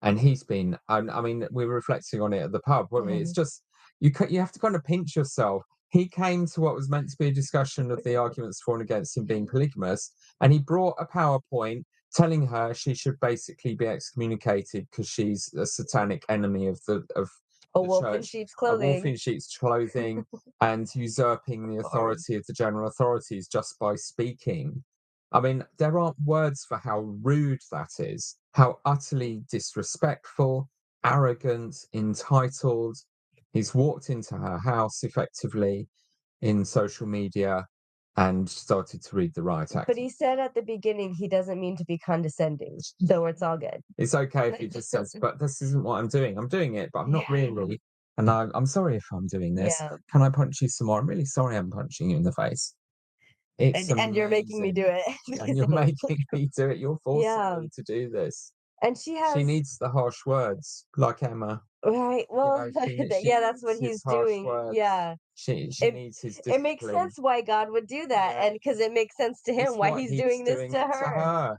And he's been, I mean, we were reflecting on it at the pub, weren't we? It's just, you have to kind of pinch yourself. He came to what was meant to be a discussion of the arguments for and against him being polygamous, and he brought a PowerPoint telling her she should basically be excommunicated because she's a satanic enemy of the A wolf in church, sheep's a wolf clothing. in sheep's clothing, and usurping the authority of the general authorities just by speaking. I mean, there aren't words for how rude that is, how utterly disrespectful, arrogant, entitled. He's walked into her house effectively in social media and started to read the riot act. But he said at the beginning he doesn't mean to be condescending, so it's all good. It's okay if he just says, but this isn't what I'm doing. I'm doing it, but I'm not Yeah. really. And I'm sorry if I'm doing this. Yeah. Can I punch you some more? I'm really sorry I'm punching you in the face. It's And you're making me do amazing. it. And you're making me do it. You're forcing Yeah. me to do this. And she She has, needs the harsh words, like Emma. right. Well, She yeah, that's what needs his he's harsh doing. words. Yeah. She It needs his it makes discipline. sense why God would do that, Yeah, and because it makes sense to him it's why what he's he's doing this doing to to her. her.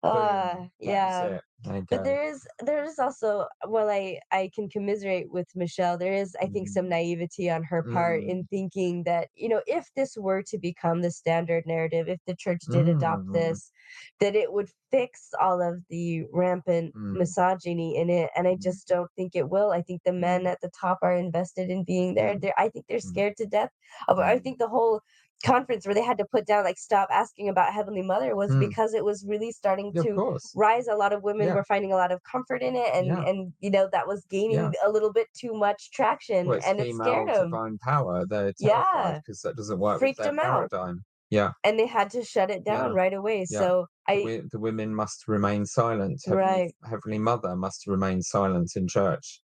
Boom. That's Yeah. it. There you But go. there is also, well, I can commiserate with Michelle. There is, I think, Mm, some naivety on her part in mm, thinking that, if this were to become the standard narrative, if the church did adopt mm, this, that it would fix all of the rampant mm, misogyny in it. And I mm, just don't think it will. I think the men mm, at the top are invested in being there. mm, I think they're mm, scared to death of, I think the whole conference where they had to put down, like, stop asking about Heavenly Mother, was mm. because it was really starting Yeah, of to course. rise. A lot of women Yeah, were finding a lot of comfort in it, and yeah, that was yeah. gaining a little bit too much traction, Well, it's and it scared female them. divine power. They're terrified Yeah, because that doesn't work with freaked their them out, paradigm. Yeah, and they had to shut it down yeah, right away. yeah. So The women must remain silent. right, Heavenly Mother must remain silent in church,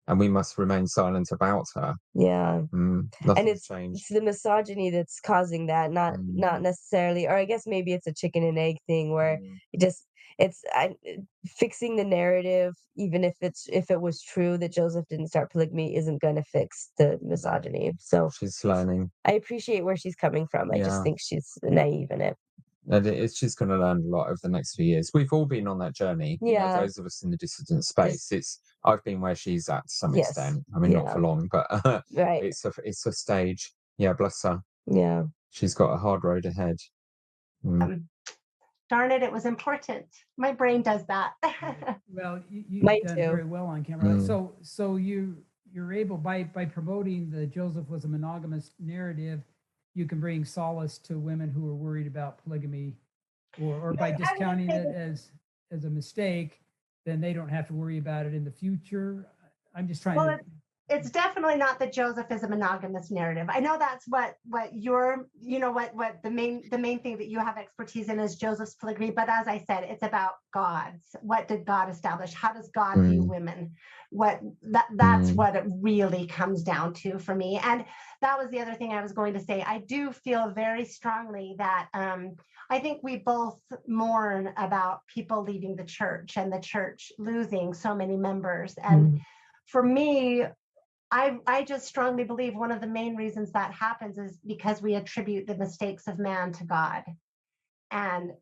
and we must remain silent about her. yeah. And Nothing's it's changed. the misogyny that's causing that, not Mm, necessarily, or I guess maybe it's a chicken and egg thing where mm, it just it's fixing the narrative, even if it was true that Joseph didn't start polygamy, isn't going to fix the no, misogyny. So she's learning. I appreciate where she's coming from. I just Yeah. think she's naive in it. And she's going to learn a lot over the next few years. We've all been on that journey. Yeah. Those of us in the dissident space. I've been where she's at to some Yes. extent. I mean, not Yeah. for long, but Right. it's a stage. Yeah, bless her. Yeah. She's got a hard road ahead. Darn it, it was important. My brain does that. Well, you've Mine done too. very well on camera. Mm. So you're able, by promoting the Joseph was a monogamous narrative, you can bring solace to women who are worried about polygamy, or by discounting it as a mistake, then they don't have to worry about it in the future. I'm just trying Well, to. it's definitely not that Joseph is a monogamous narrative. I know that's what you're, what the main thing that you have expertise in is Joseph's polygamy. But as I said, it's about God's. What did God establish? How does God view women? That's what it really comes down to for me. And that was the other thing I was going to say. I do feel very strongly that I think we both mourn about people leaving the church and the church losing so many members. And for me, I just strongly believe one of the main reasons that happens is because we attribute the mistakes of man to God. And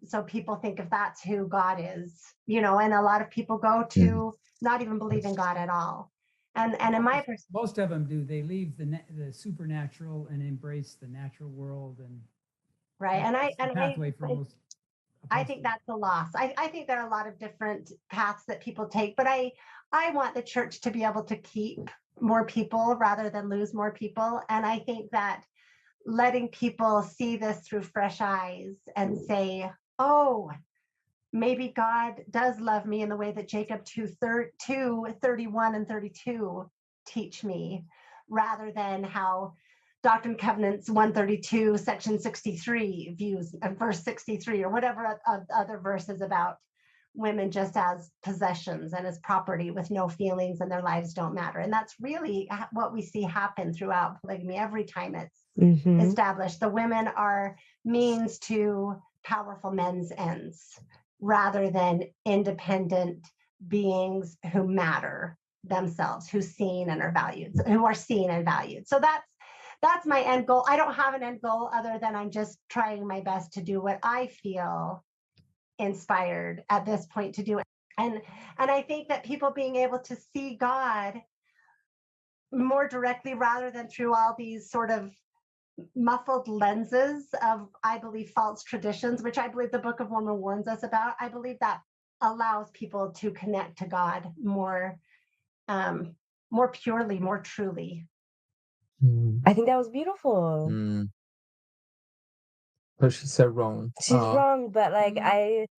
so people think if that's who God is, and a lot of people go to not even believe in God at all. And in my perspective, Most of them do. They leave the supernatural and embrace the natural world, and right. that's the pathway for most. I think that's a loss. I think there are a lot of different paths that people take, but I want the church to be able to keep more people rather than lose more people. And I think that letting people see this through fresh eyes and say, oh, maybe God does love me in the way that Jacob 2:31 and 32 teach me, rather than how Doctrine and Covenants 132, section 63 views, verse 63, or whatever other verses about women just as possessions and as property with no feelings and their lives don't matter. And that's really what we see happen throughout polygamy. Every time it's established, the women are means to powerful men's ends rather than independent beings who matter themselves, who are seen and valued. So that's my end goal. I don't have an end goal other than I'm just trying my best to do what I feel inspired at this point to do. And I think that people being able to see God more directly rather than through all these sort of muffled lenses of, I believe, false traditions, which I believe the Book of Mormon warns us about. I believe that allows people to connect to God more purely, more truly. I think that was beautiful. But she's so wrong. She's wrong, but like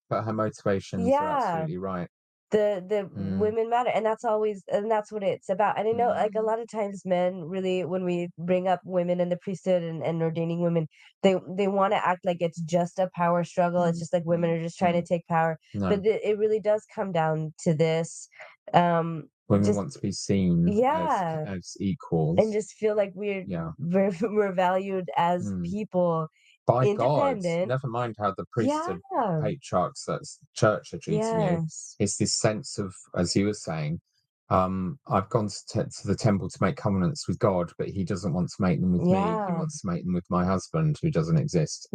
But her motivations are absolutely right. The women matter, and that's what it's about. And I know, like, a lot of times men really, when we bring up women in the priesthood and ordaining women, they want to act like it's just a power struggle. It's just like women are just trying to take power. No. But it really does come down to this. Women want to be seen as equals, and just feel like we're valued as people. By God, never mind how the priesthood patriarchs, that's church, are treating you. It's this sense of, as you were saying, I've gone to the temple to make covenants with God, but he doesn't want to make them with me. He wants to make them with my husband, who doesn't exist.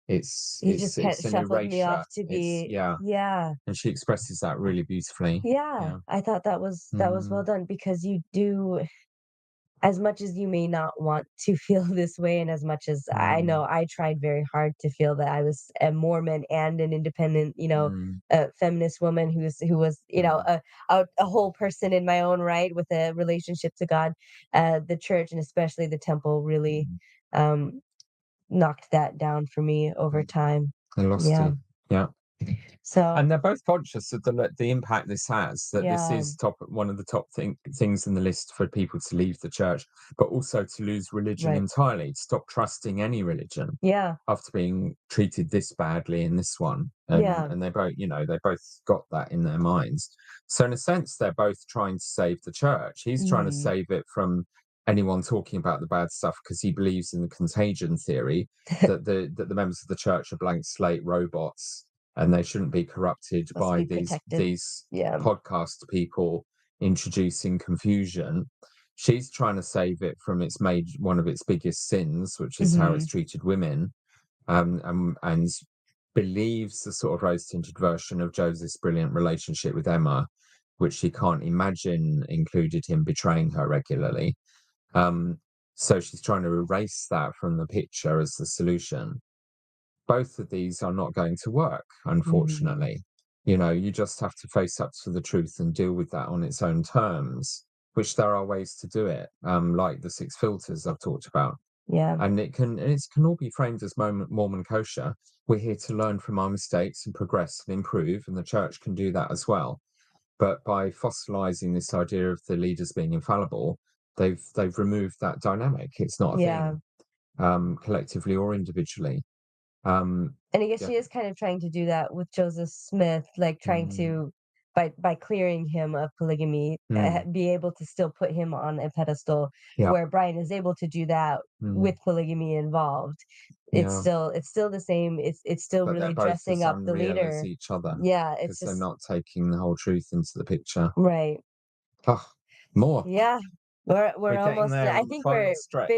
It's an erasure. Me off to be, and she expresses that really beautifully. I thought that was well done, because you do, as much as you may not want to feel this way, and as much as I know I tried very hard to feel that I was a Mormon and an independent, a feminist woman who was, a whole person in my own right with a relationship to God, the church and especially the temple really knocked that down for me over time. I lost it. Yeah. So, and they're both conscious of the impact this has, that this is one of the top things in the list for people to leave the church, but also to lose religion entirely, to stop trusting any religion after being treated this badly in this one. And they both, they both got that in their minds. So in a sense, they're both trying to save the church. He's trying to save it from anyone talking about the bad stuff, because he believes in the contagion theory that the members of the church are blank slate robots, and they shouldn't be corrupted by these podcast people introducing confusion. She's trying to save it from one of its biggest sins, which is how it's treated women, and believes the sort of rose-tinted version of Joseph's brilliant relationship with Emma, which she can't imagine included him betraying her regularly. So she's trying to erase that from the picture as the solution. Both of these are not going to work, unfortunately. You just have to face up to the truth and deal with that on its own terms, which there are ways to do it, like the 6 filters I've talked about. And it can all be framed as Mormon kosher. We're here to learn from our mistakes and progress and improve, and the church can do that as well. But by fossilizing this idea of the leaders being infallible, they've removed that dynamic. It's not a thing, collectively or individually. And I guess she is kind of trying to do that with Joseph Smith, like trying to, by clearing him of polygamy, be able to still put him on a pedestal, where Brian is able to do that with polygamy involved. It's still the same. It's still really dressing up the leader as each other. It's just, they're not taking the whole truth into the picture. Right. Oh, more. Yeah. We're almost there. I think we're stretch.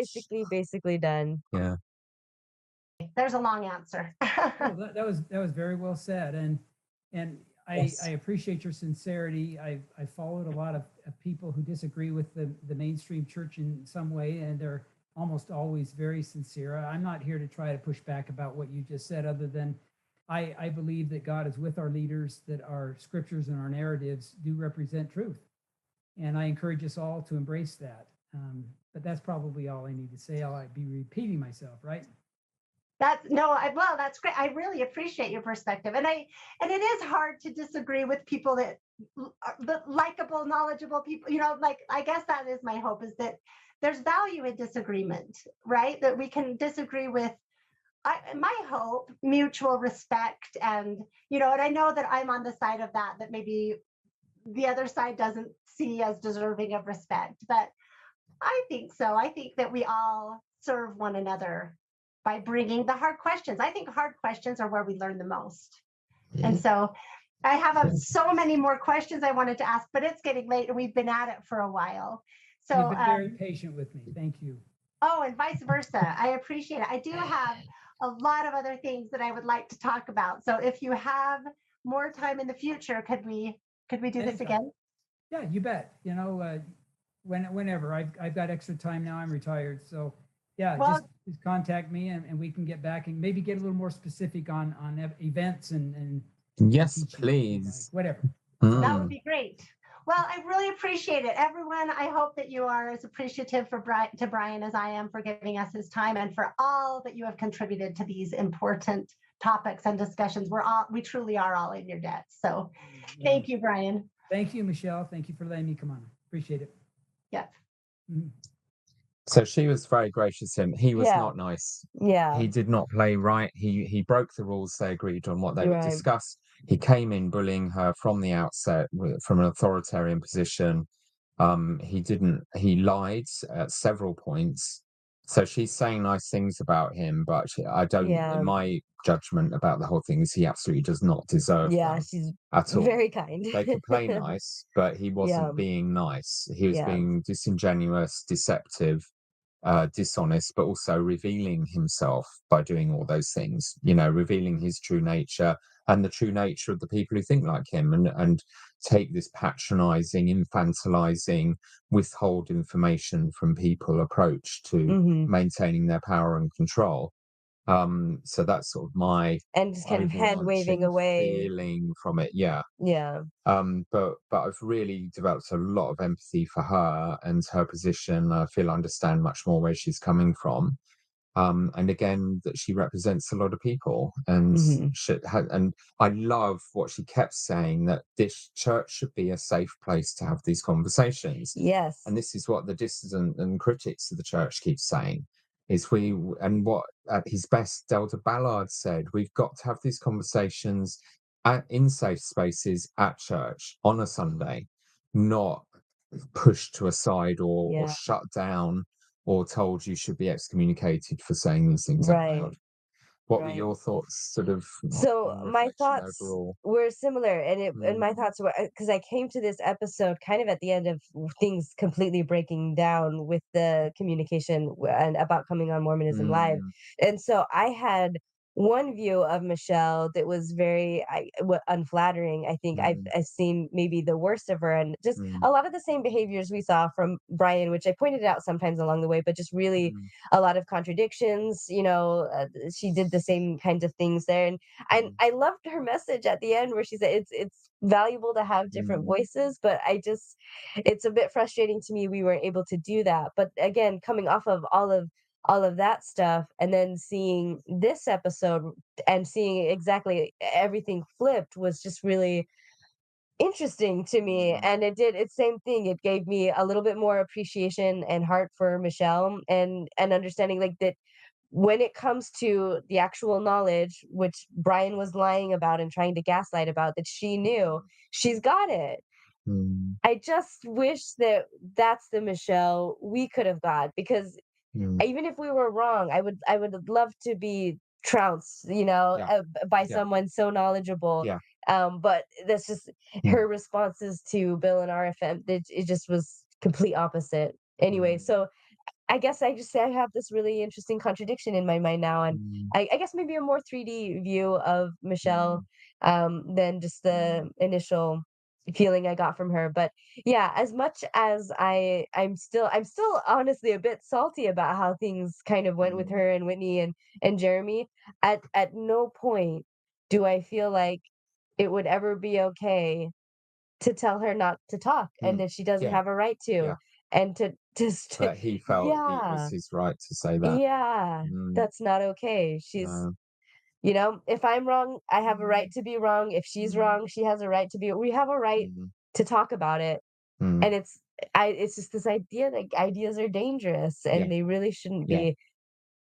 basically done. Yeah. There's a long answer. that was very well said, and I appreciate your sincerity. I followed a lot of people who disagree with the mainstream church in some way, and they're almost always very sincere. I'm not here to try to push back about what you just said, other than I believe that God is with our leaders, that our scriptures and our narratives do represent truth. And I encourage us all to embrace that. But that's probably all I need to say. I'll be repeating myself, right? That's great. I really appreciate your perspective. And it is hard to disagree with people that the likable, knowledgeable people, like, I guess that is my hope, is that there's value in disagreement, right? That we can disagree with, my hope, mutual respect. And, and I know that I'm on the side of that maybe the other side doesn't see as deserving of respect. But I think so. I think that we all serve one another by bringing the hard questions. I think hard questions are where we learn the most. And so I have so many more questions I wanted to ask, but it's getting late and we've been at it for a while. So you've been very patient with me. Thank you. Oh, and vice versa. I appreciate it. I do have a lot of other things that I would like to talk about. So if you have more time in the future, could we do this again? Yeah, you bet. Whenever I've got extra time now, I'm retired. So yeah, just contact me and we can get back and maybe get a little more specific on events and yes, please. Whatever. That would be great. Well, I really appreciate it. Everyone, I hope that you are as appreciative to Brian as I am for giving us his time and for all that you have contributed to these important topics and discussions. We truly are all in your debt. So thank you, Brian. Thank you, Michelle. Thank you for letting me come on. Appreciate it. Yep. Mm-hmm. So she was very gracious. He was not nice. Yeah. He did not play right. He broke the rules they agreed on what they would discuss. He came in bullying her from the outset from an authoritarian position. He lied at several points. So she's saying nice things about him, but in my judgment about the whole thing is he absolutely does not deserve them she's at all. very kind. They could play nice, but he wasn't being nice. He was being disingenuous, deceptive, dishonest, but also revealing himself by doing all those things, revealing his true nature and the true nature of the people who think like him, and take this patronizing, infantilizing, withhold information from people approach to maintaining their power and control. So that's sort of my and just kind of head waving away feeling from it. Yeah. But I've really developed a lot of empathy for her and her position. I feel I understand much more where she's coming from. And again, that she represents a lot of people, and and I love what she kept saying, that this church should be a safe place to have these conversations. Yes. And this is what the dissident and critics of the church keep saying, is what at his best, Delta Ballard said, we've got to have these conversations in safe spaces at church on a Sunday, not pushed to a side or shut down or told you should be excommunicated for saying these things out loud. What were your thoughts, sort of? So my thoughts were similar, and my thoughts were, because I came to this episode kind of at the end of things completely breaking down with the communication and about coming on Mormonism Live, and so I had one view of Michelle that was very unflattering. I think I've seen maybe the worst of her, and just a lot of the same behaviors we saw from Brian, which I pointed out sometimes along the way, but just really a lot of contradictions. She did the same kinds of things there, and I loved her message at the end where she said it's valuable to have different voices, but it's a bit frustrating to me we weren't able to do that. But again, coming off of all of that stuff and then seeing this episode and seeing exactly everything flipped was just really interesting to me. And it's same thing. It gave me a little bit more appreciation and heart for Michelle, and understanding like that when it comes to the actual knowledge, which Brian was lying about and trying to gaslight about, that she knew, she's got it. I just wish that that's the Michelle we could have got, because even if we were wrong, I would love to be trounced, by someone so knowledgeable. But that's just her responses to Bill and RFM. It just was complete opposite. Anyway, so I guess I have this really interesting contradiction in my mind now, and I guess maybe a more 3D view of Michelle than just the initial feeling I got from her. But yeah, as much as I'm still honestly a bit salty about how things kind of went with her and Whitney and Jeremy. At no point do I feel like it would ever be okay to tell her not to talk and that she doesn't Yeah. have a right to, Yeah. and to just But he felt it yeah, was his right to say that. yeah, Mm, that's not okay. She's, no. if I'm wrong, I have a right to be wrong. If she's wrong, she has a right to be. We have a right Mm, to talk about it, mm, and it's just this idea that ideas are dangerous Yeah. and they really shouldn't Yeah. be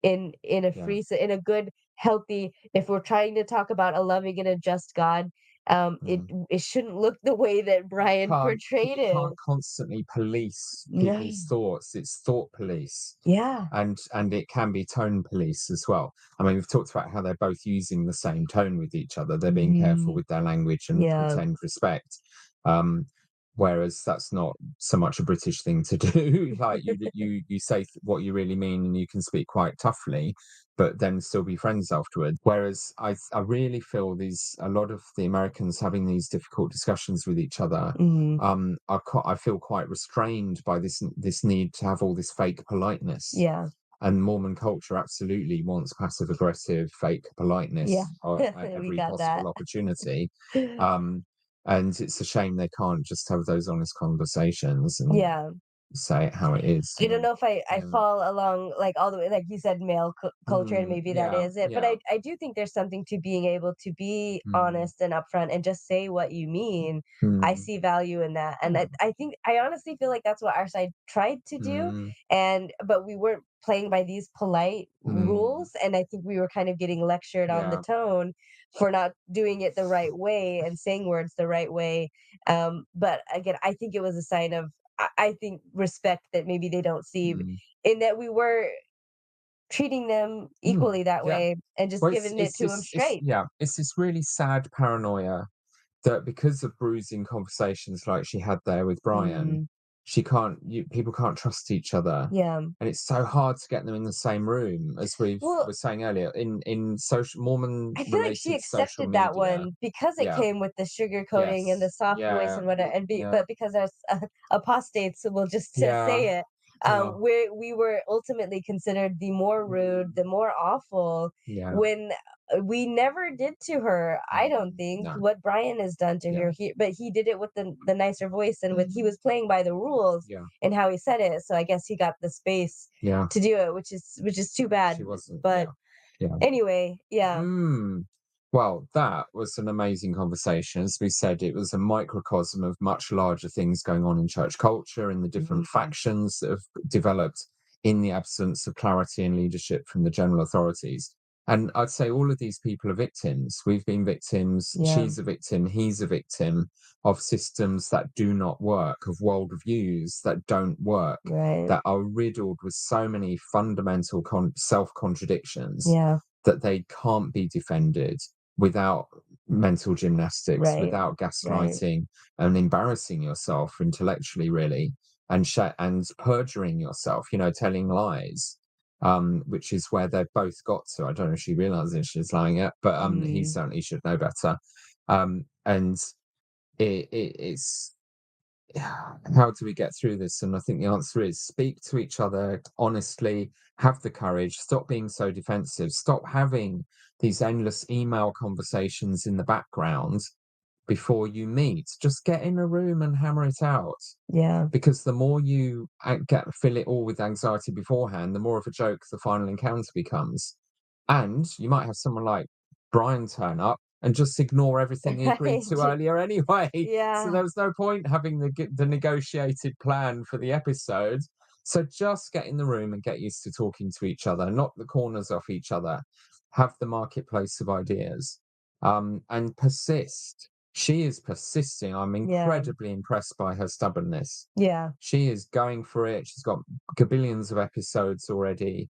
in a Yeah. free in a good, healthy. If we're trying to talk about a loving and a just God, it shouldn't look the way that Brian portrayed You it. can't constantly police No. people's thoughts. It's thought police. Yeah. And it can be tone police as well. I mean, we've talked about how they're both using the same tone with each other. They're being careful with their language and Yeah. pretend respect. Whereas that's not so much a British thing to do. Like you say what you really mean, and you can speak quite toughly, but then still be friends afterwards. Whereas I really feel a lot of the Americans having these difficult discussions with each other. I feel quite restrained by this need to have all this fake politeness. Yeah. And Mormon culture absolutely wants passive aggressive fake politeness Yeah. at We every got that. possible opportunity. And it's a shame they can't just have those honest conversations and Yeah. say it how it is. I don't know if I Yeah. fall along like all the way, like you said, male culture, and maybe that yeah, is it. But yeah. I do think there's something to being able to be Mm, honest and upfront and just say what you mean. I mm, see value in that, and yeah, I think I honestly feel like that's what our side tried to do, but we weren't playing by these polite rules, and I think we were kind of getting lectured on the yeah, tone for not doing it the right way and saying words the right way. But again, I think it was a sign of I think respect that maybe they don't see, mm, in that we were treating them equally that yeah. way and just Well, giving it to them straight. it's this really sad paranoia that because of bruising conversations like she had there with Brian, people can't trust each other. Yeah. And it's so hard to get them in the same room, as we Well, were saying earlier, in social Mormon I feel like she related social accepted that media. one because it Yeah. came with the sugar coating and the Yes. soft voice Yeah. and whatever, Yeah. but because there's apostates, so we'll just to say Yeah. it, Yeah. we were ultimately considered the more rude, the more awful, Yeah. when we never did to her. I don't think No. what Brian has done to Yeah. her, but he did it with the nicer voice, and he was playing by the rules Yeah. and how he said it. So I guess he got the space Yeah. to do it, which is too bad. She wasn't. But Yeah. anyway, yeah. Well, that was an amazing conversation. As we said, it was a microcosm of much larger things going on in church culture and the different factions that have developed in the absence of clarity and leadership from the general authorities. And I'd say all of these people are victims. We've been victims. Yeah. She's a victim. He's a victim of systems that do not work, of worldviews that don't work, Right. that are riddled with so many fundamental self-contradictions Yeah. that they can't be defended without mental gymnastics, Right. without gaslighting and embarrassing yourself intellectually, really, and perjuring yourself, telling lies, which is where they've both got to. I don't know if she realizes she's lying yet, but he certainly should know better. And it's how do we get through this? And I think the answer is speak to each other honestly, have the courage, stop being so defensive, stop having these endless email conversations in the background before you meet. Just get in a room and hammer it out. Yeah. Because the more you fill it all with anxiety beforehand, the more of a joke the final encounter becomes. And you might have someone like Brian turn up and just ignore everything he agreed to earlier anyway. Yeah. So there was no point having the negotiated plan for the episode. So just get in the room and get used to talking to each other, knock the corners off each other, have the marketplace of ideas, and persist. She is persisting. I'm incredibly impressed by her stubbornness. Yeah. She is going for it. She's got gabillions of episodes already.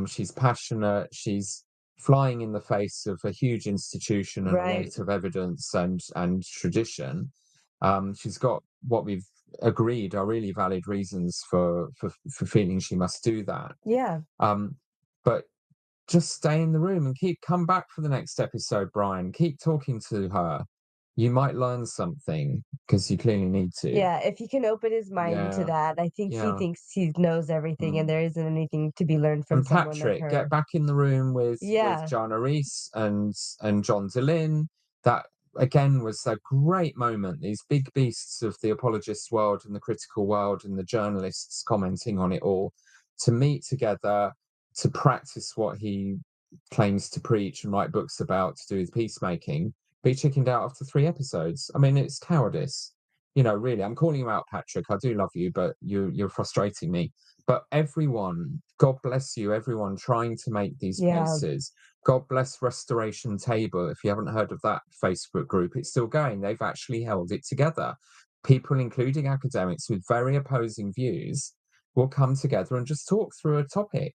She's passionate. She's flying in the face of a huge institution and a weight of evidence and tradition. She's got what we've agreed are really valid reasons for feeling she must do that. Yeah. But just stay in the room and come back for the next episode, Brian. Keep talking to her. you might learn something because you clearly need to. Yeah, if he can open his mind to Yeah, that, I think he yeah. thinks he knows everything and Mm. there isn't anything to be learned from And someone like Patrick, her. get back in the room with Yeah, Jana Reese and John DeLynn. That again was a great moment. These big beasts of the apologist world and the critical world and the journalists commenting on it all, to meet together to practice what he claims to preach and write books about to do with peacemaking, but he chickened out after 3 episodes. I mean, it's cowardice. You know, really, I'm calling you out, Patrick. I do love you, but you're frustrating me. But everyone, God bless you, everyone trying to make these yeah, pieces. God bless Restoration Table. If you haven't heard of that Facebook group, it's still going. They've actually held it together. People, including academics with very opposing views, will come together and just talk through a topic.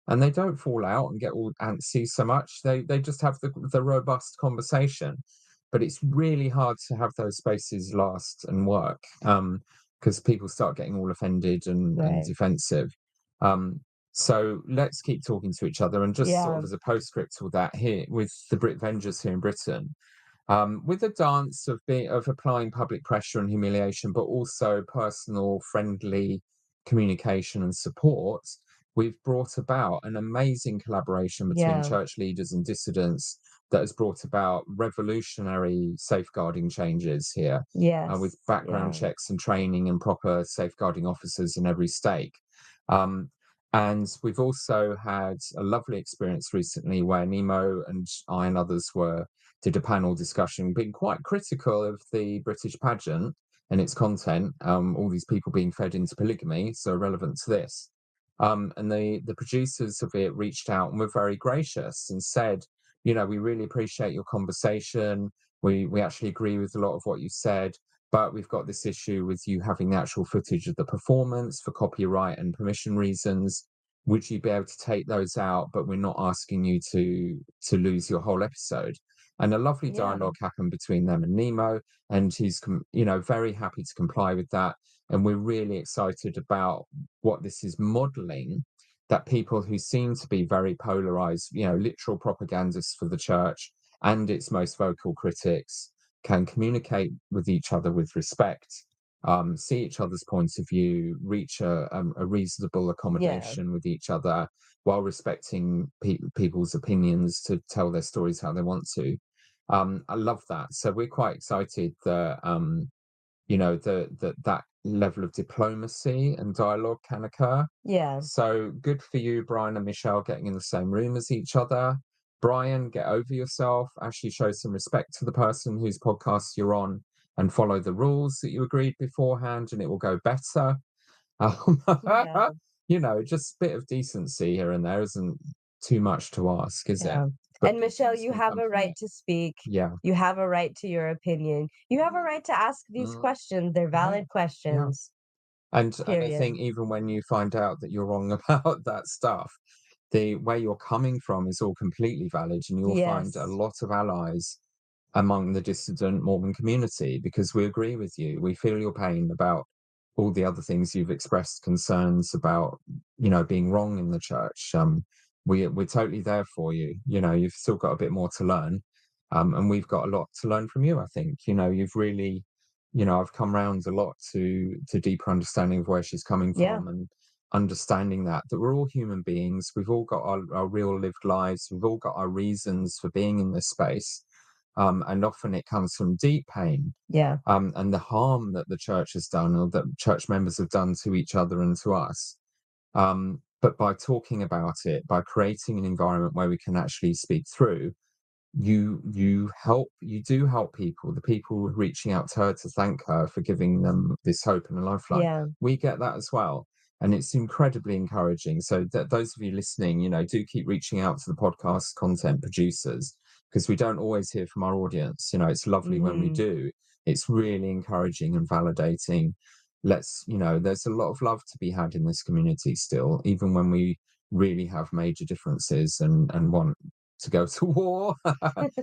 And they don't fall out and get all antsy so much. They just have the robust conversation. But it's really hard to have those spaces last and work. Because people start getting all offended and right. defensive. So let's keep talking to each other. And just sort Yeah, of as a postscript to that, here with the Brit Vengers here in Britain, with a dance of applying public pressure and humiliation, but also personal, friendly communication and support, we've brought about an amazing collaboration between yeah, church leaders and dissidents that has brought about revolutionary safeguarding changes here, with yes, background yeah, checks and training and proper safeguarding officers in every stake. Um, and we've also had a lovely experience recently where Nemo and I and others did a panel discussion, being quite critical of the British pageant and its content, all these people being fed into polygamy, so relevant to this. And the producers of it reached out and were very gracious and said, you know, we really appreciate your conversation. We actually agree with a lot of what you said, but we've got this issue with you having the actual footage of the performance for copyright and permission reasons. Would you be able to take those out? But we're not asking you to lose your whole episode. And a lovely yeah, dialogue happened between them and Nemo, and he's you know, very happy to comply with that. And we're really excited about what this is modeling, that people who seem to be very polarized, you know, literal propagandists for the church and its most vocal critics, can communicate with each other with respect, see each other's points of view, reach a reasonable yeah, accommodation with each other while respecting people's opinions to tell their stories how they want to. I love that. So we're quite excited that you know, that level of diplomacy and dialogue can occur. yeah, So good for you, Brian and Michelle, getting in the same room as each other. Brian, get over yourself. Actually show some respect to the person whose podcast you're on and follow the rules that you agreed beforehand, and it will go better. yeah, You know, just a bit of decency here and there isn't too much to ask, is it? yeah. But And big Michelle, things you can have come a from right it. to speak. Yeah. You have a right to your opinion. You have a right to ask these Mm, questions. They're yeah. valid questions. And I Period. think even when you find out that you're wrong about that stuff, the where you're coming from is all completely valid, and you'll find a Yes. lot of allies among the dissident Mormon community because we agree with you. We feel your pain about all the other things you've expressed concerns about, you know, being wrong in the church. We're totally there for you. You know, you've still got a bit more to learn, and we've got a lot to learn from you. I think, you know, you've really, you know, I've come round a lot to deeper understanding of where she's coming Yeah. from and understanding that we're all human beings. We've all got our real lived lives. We've all got our reasons for being in this space. And often it comes from deep pain, Yeah. and the harm that the church has done or that church members have done to each other and to us. But by talking about it, by creating an environment where we can actually speak through, you do help people, the people reaching out to her to thank her for giving them this hope and a lifeline. Yeah. We get that as well, and it's incredibly encouraging. So those of you listening, you know, do keep reaching out to the podcast content producers, because we don't always hear from our audience. You know, it's lovely when we Mhm. do. It's really encouraging and validating. You know, there's a lot of love to be had in this community still, even when we really have major differences and want to go to war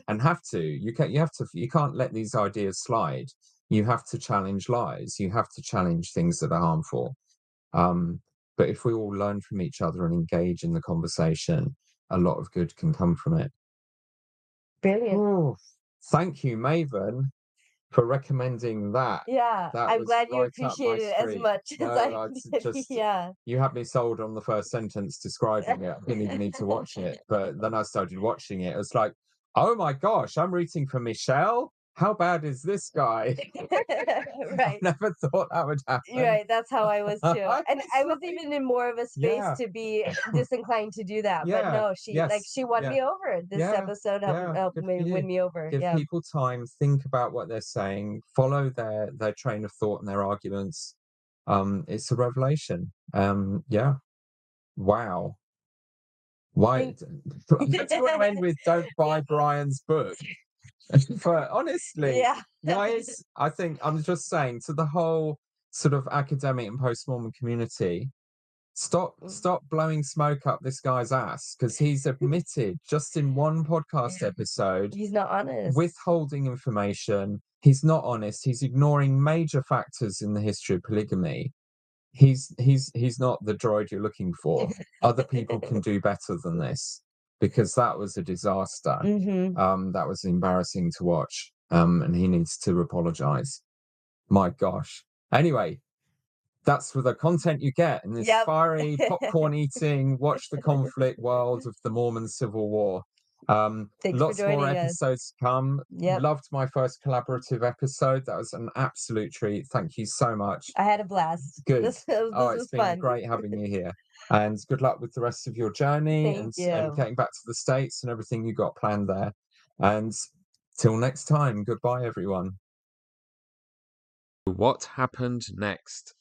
and have to. You can't let these ideas slide. You have to challenge lies. You have to challenge things that are harmful. But if we all learn from each other and engage in the conversation, a lot of good can come from it. Brilliant. Oh, thank you, Maven. for recommending that. Yeah, That I'm was glad you right up my appreciate it as street. much as No, I it's did. just Yeah. you had me sold on the first sentence describing it. I didn't even need to watch it, but then I started watching it. It was like, oh my gosh, I'm rooting for Michelle. How bad is this guy? I Right. never thought that would happen. Right, that's how I was too. And It's I was like, even in more of a space yeah, to be disinclined to do that. But yeah, no, yes, she won yeah, me over. This yeah, episode yeah. helped Good me for win you. me over. Give Yeah. people time, think about what they're saying, follow their train of thought and their arguments. It's a revelation. Yeah. Wow. Why? I just want to end with don't buy Brian's book. But honestly, Yeah. I think I'm just saying to the whole sort of academic and post-Mormon community, stop blowing smoke up this guy's ass, because he's admitted just in one podcast episode He's not honest. withholding information. He's not honest. He's ignoring major factors in the history of polygamy. He's not the droid you're looking for. Other people can do better than this, because that was a disaster. That was embarrassing to watch. And he needs to apologize. My gosh. Anyway, that's for the content you get in this Yep. fiery, popcorn eating, watch the conflict world of the Mormon Civil War. Thanks for Lots more joining us. episodes to come. Yep. Loved my first collaborative episode. That was an absolute treat. Thank you so much. I had a blast. Good. This Oh, was it's been fun. great having you here. And good luck with the rest of your journey Thank and you. getting back to the States and everything you got planned there. And till next time, goodbye, everyone. What happened next?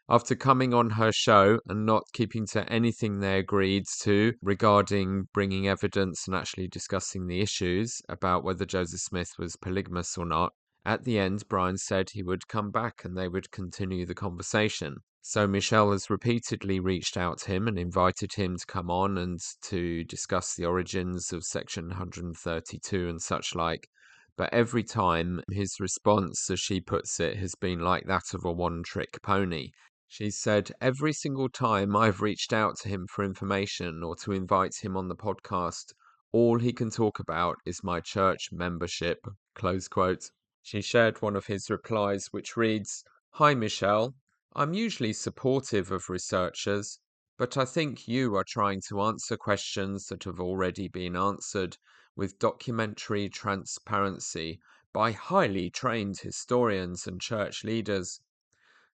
After coming on her show and not keeping to anything they agreed to regarding bringing evidence and actually discussing the issues about whether Joseph Smith was polygamous or not, at the end, Brian said he would come back and they would continue the conversation. So Michelle has repeatedly reached out to him and invited him to come on and to discuss the origins of Section 132 and such like. But every time, his response, as she puts it, has been like that of a one-trick pony. She said, every single time I've reached out to him for information or to invite him on the podcast, all he can talk about is my church membership, close quote. She shared one of his replies, which reads, Hi, Michelle. I'm usually supportive of researchers, but I think you are trying to answer questions that have already been answered with documentary transparency by highly trained historians and church leaders.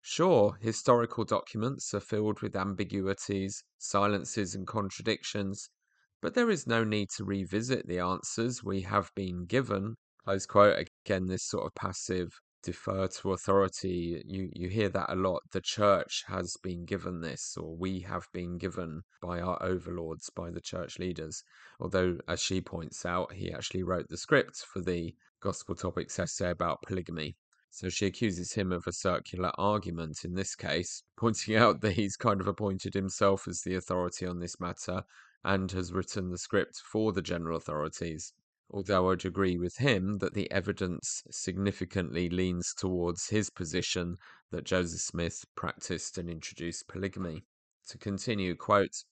Sure, historical documents are filled with ambiguities, silences, and contradictions, but there is no need to revisit the answers we have been given. Close quote. Again, this sort of passive defer to authority. You hear that a lot. The church has been given this, or we have been given by our overlords, by the church leaders. Although, as she points out, he actually wrote the script for the Gospel Topics essay about polygamy. So she accuses him of a circular argument in this case, pointing out that he's kind of appointed himself as the authority on this matter and has written the script for the general authorities. Although I'd agree with him that the evidence significantly leans towards his position that Joseph Smith practiced and introduced polygamy. To continue, quote,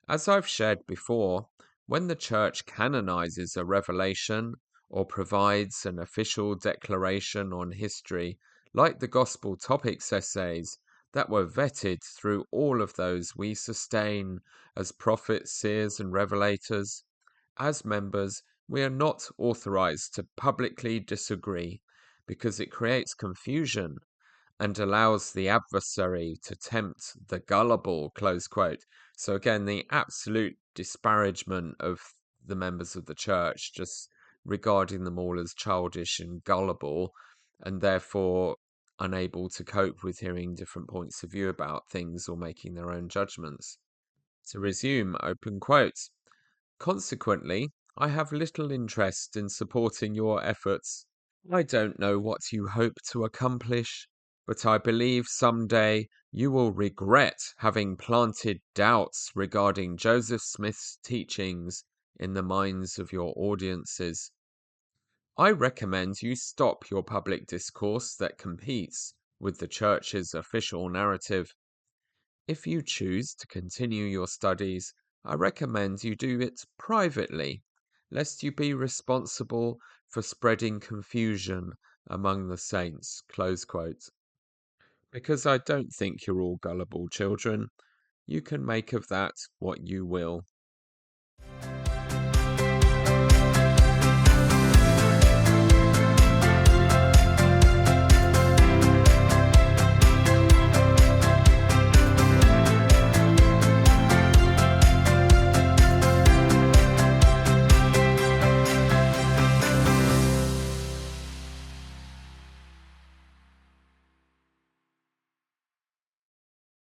As I've shared before, when the church canonizes a revelation or provides an official declaration on history, like the Gospel Topics essays, that were vetted through all of those we sustain as prophets, seers, and revelators, as members, we are not authorized to publicly disagree because it creates confusion and allows the adversary to tempt the gullible, close quote. So again, the absolute disparagement of the members of the church, just regarding them all as childish and gullible, and therefore unable to cope with hearing different points of view about things or making their own judgments. To resume, open quote. Consequently, I have little interest in supporting your efforts. I don't know what you hope to accomplish, but I believe someday you will regret having planted doubts regarding Joseph Smith's teachings in the minds of your audiences. I recommend you stop your public discourse that competes with the Church's official narrative. If you choose to continue your studies, I recommend you do it privately, lest you be responsible for spreading confusion among the saints. Close quote. Because I don't think you're all gullible children, you can make of that what you will.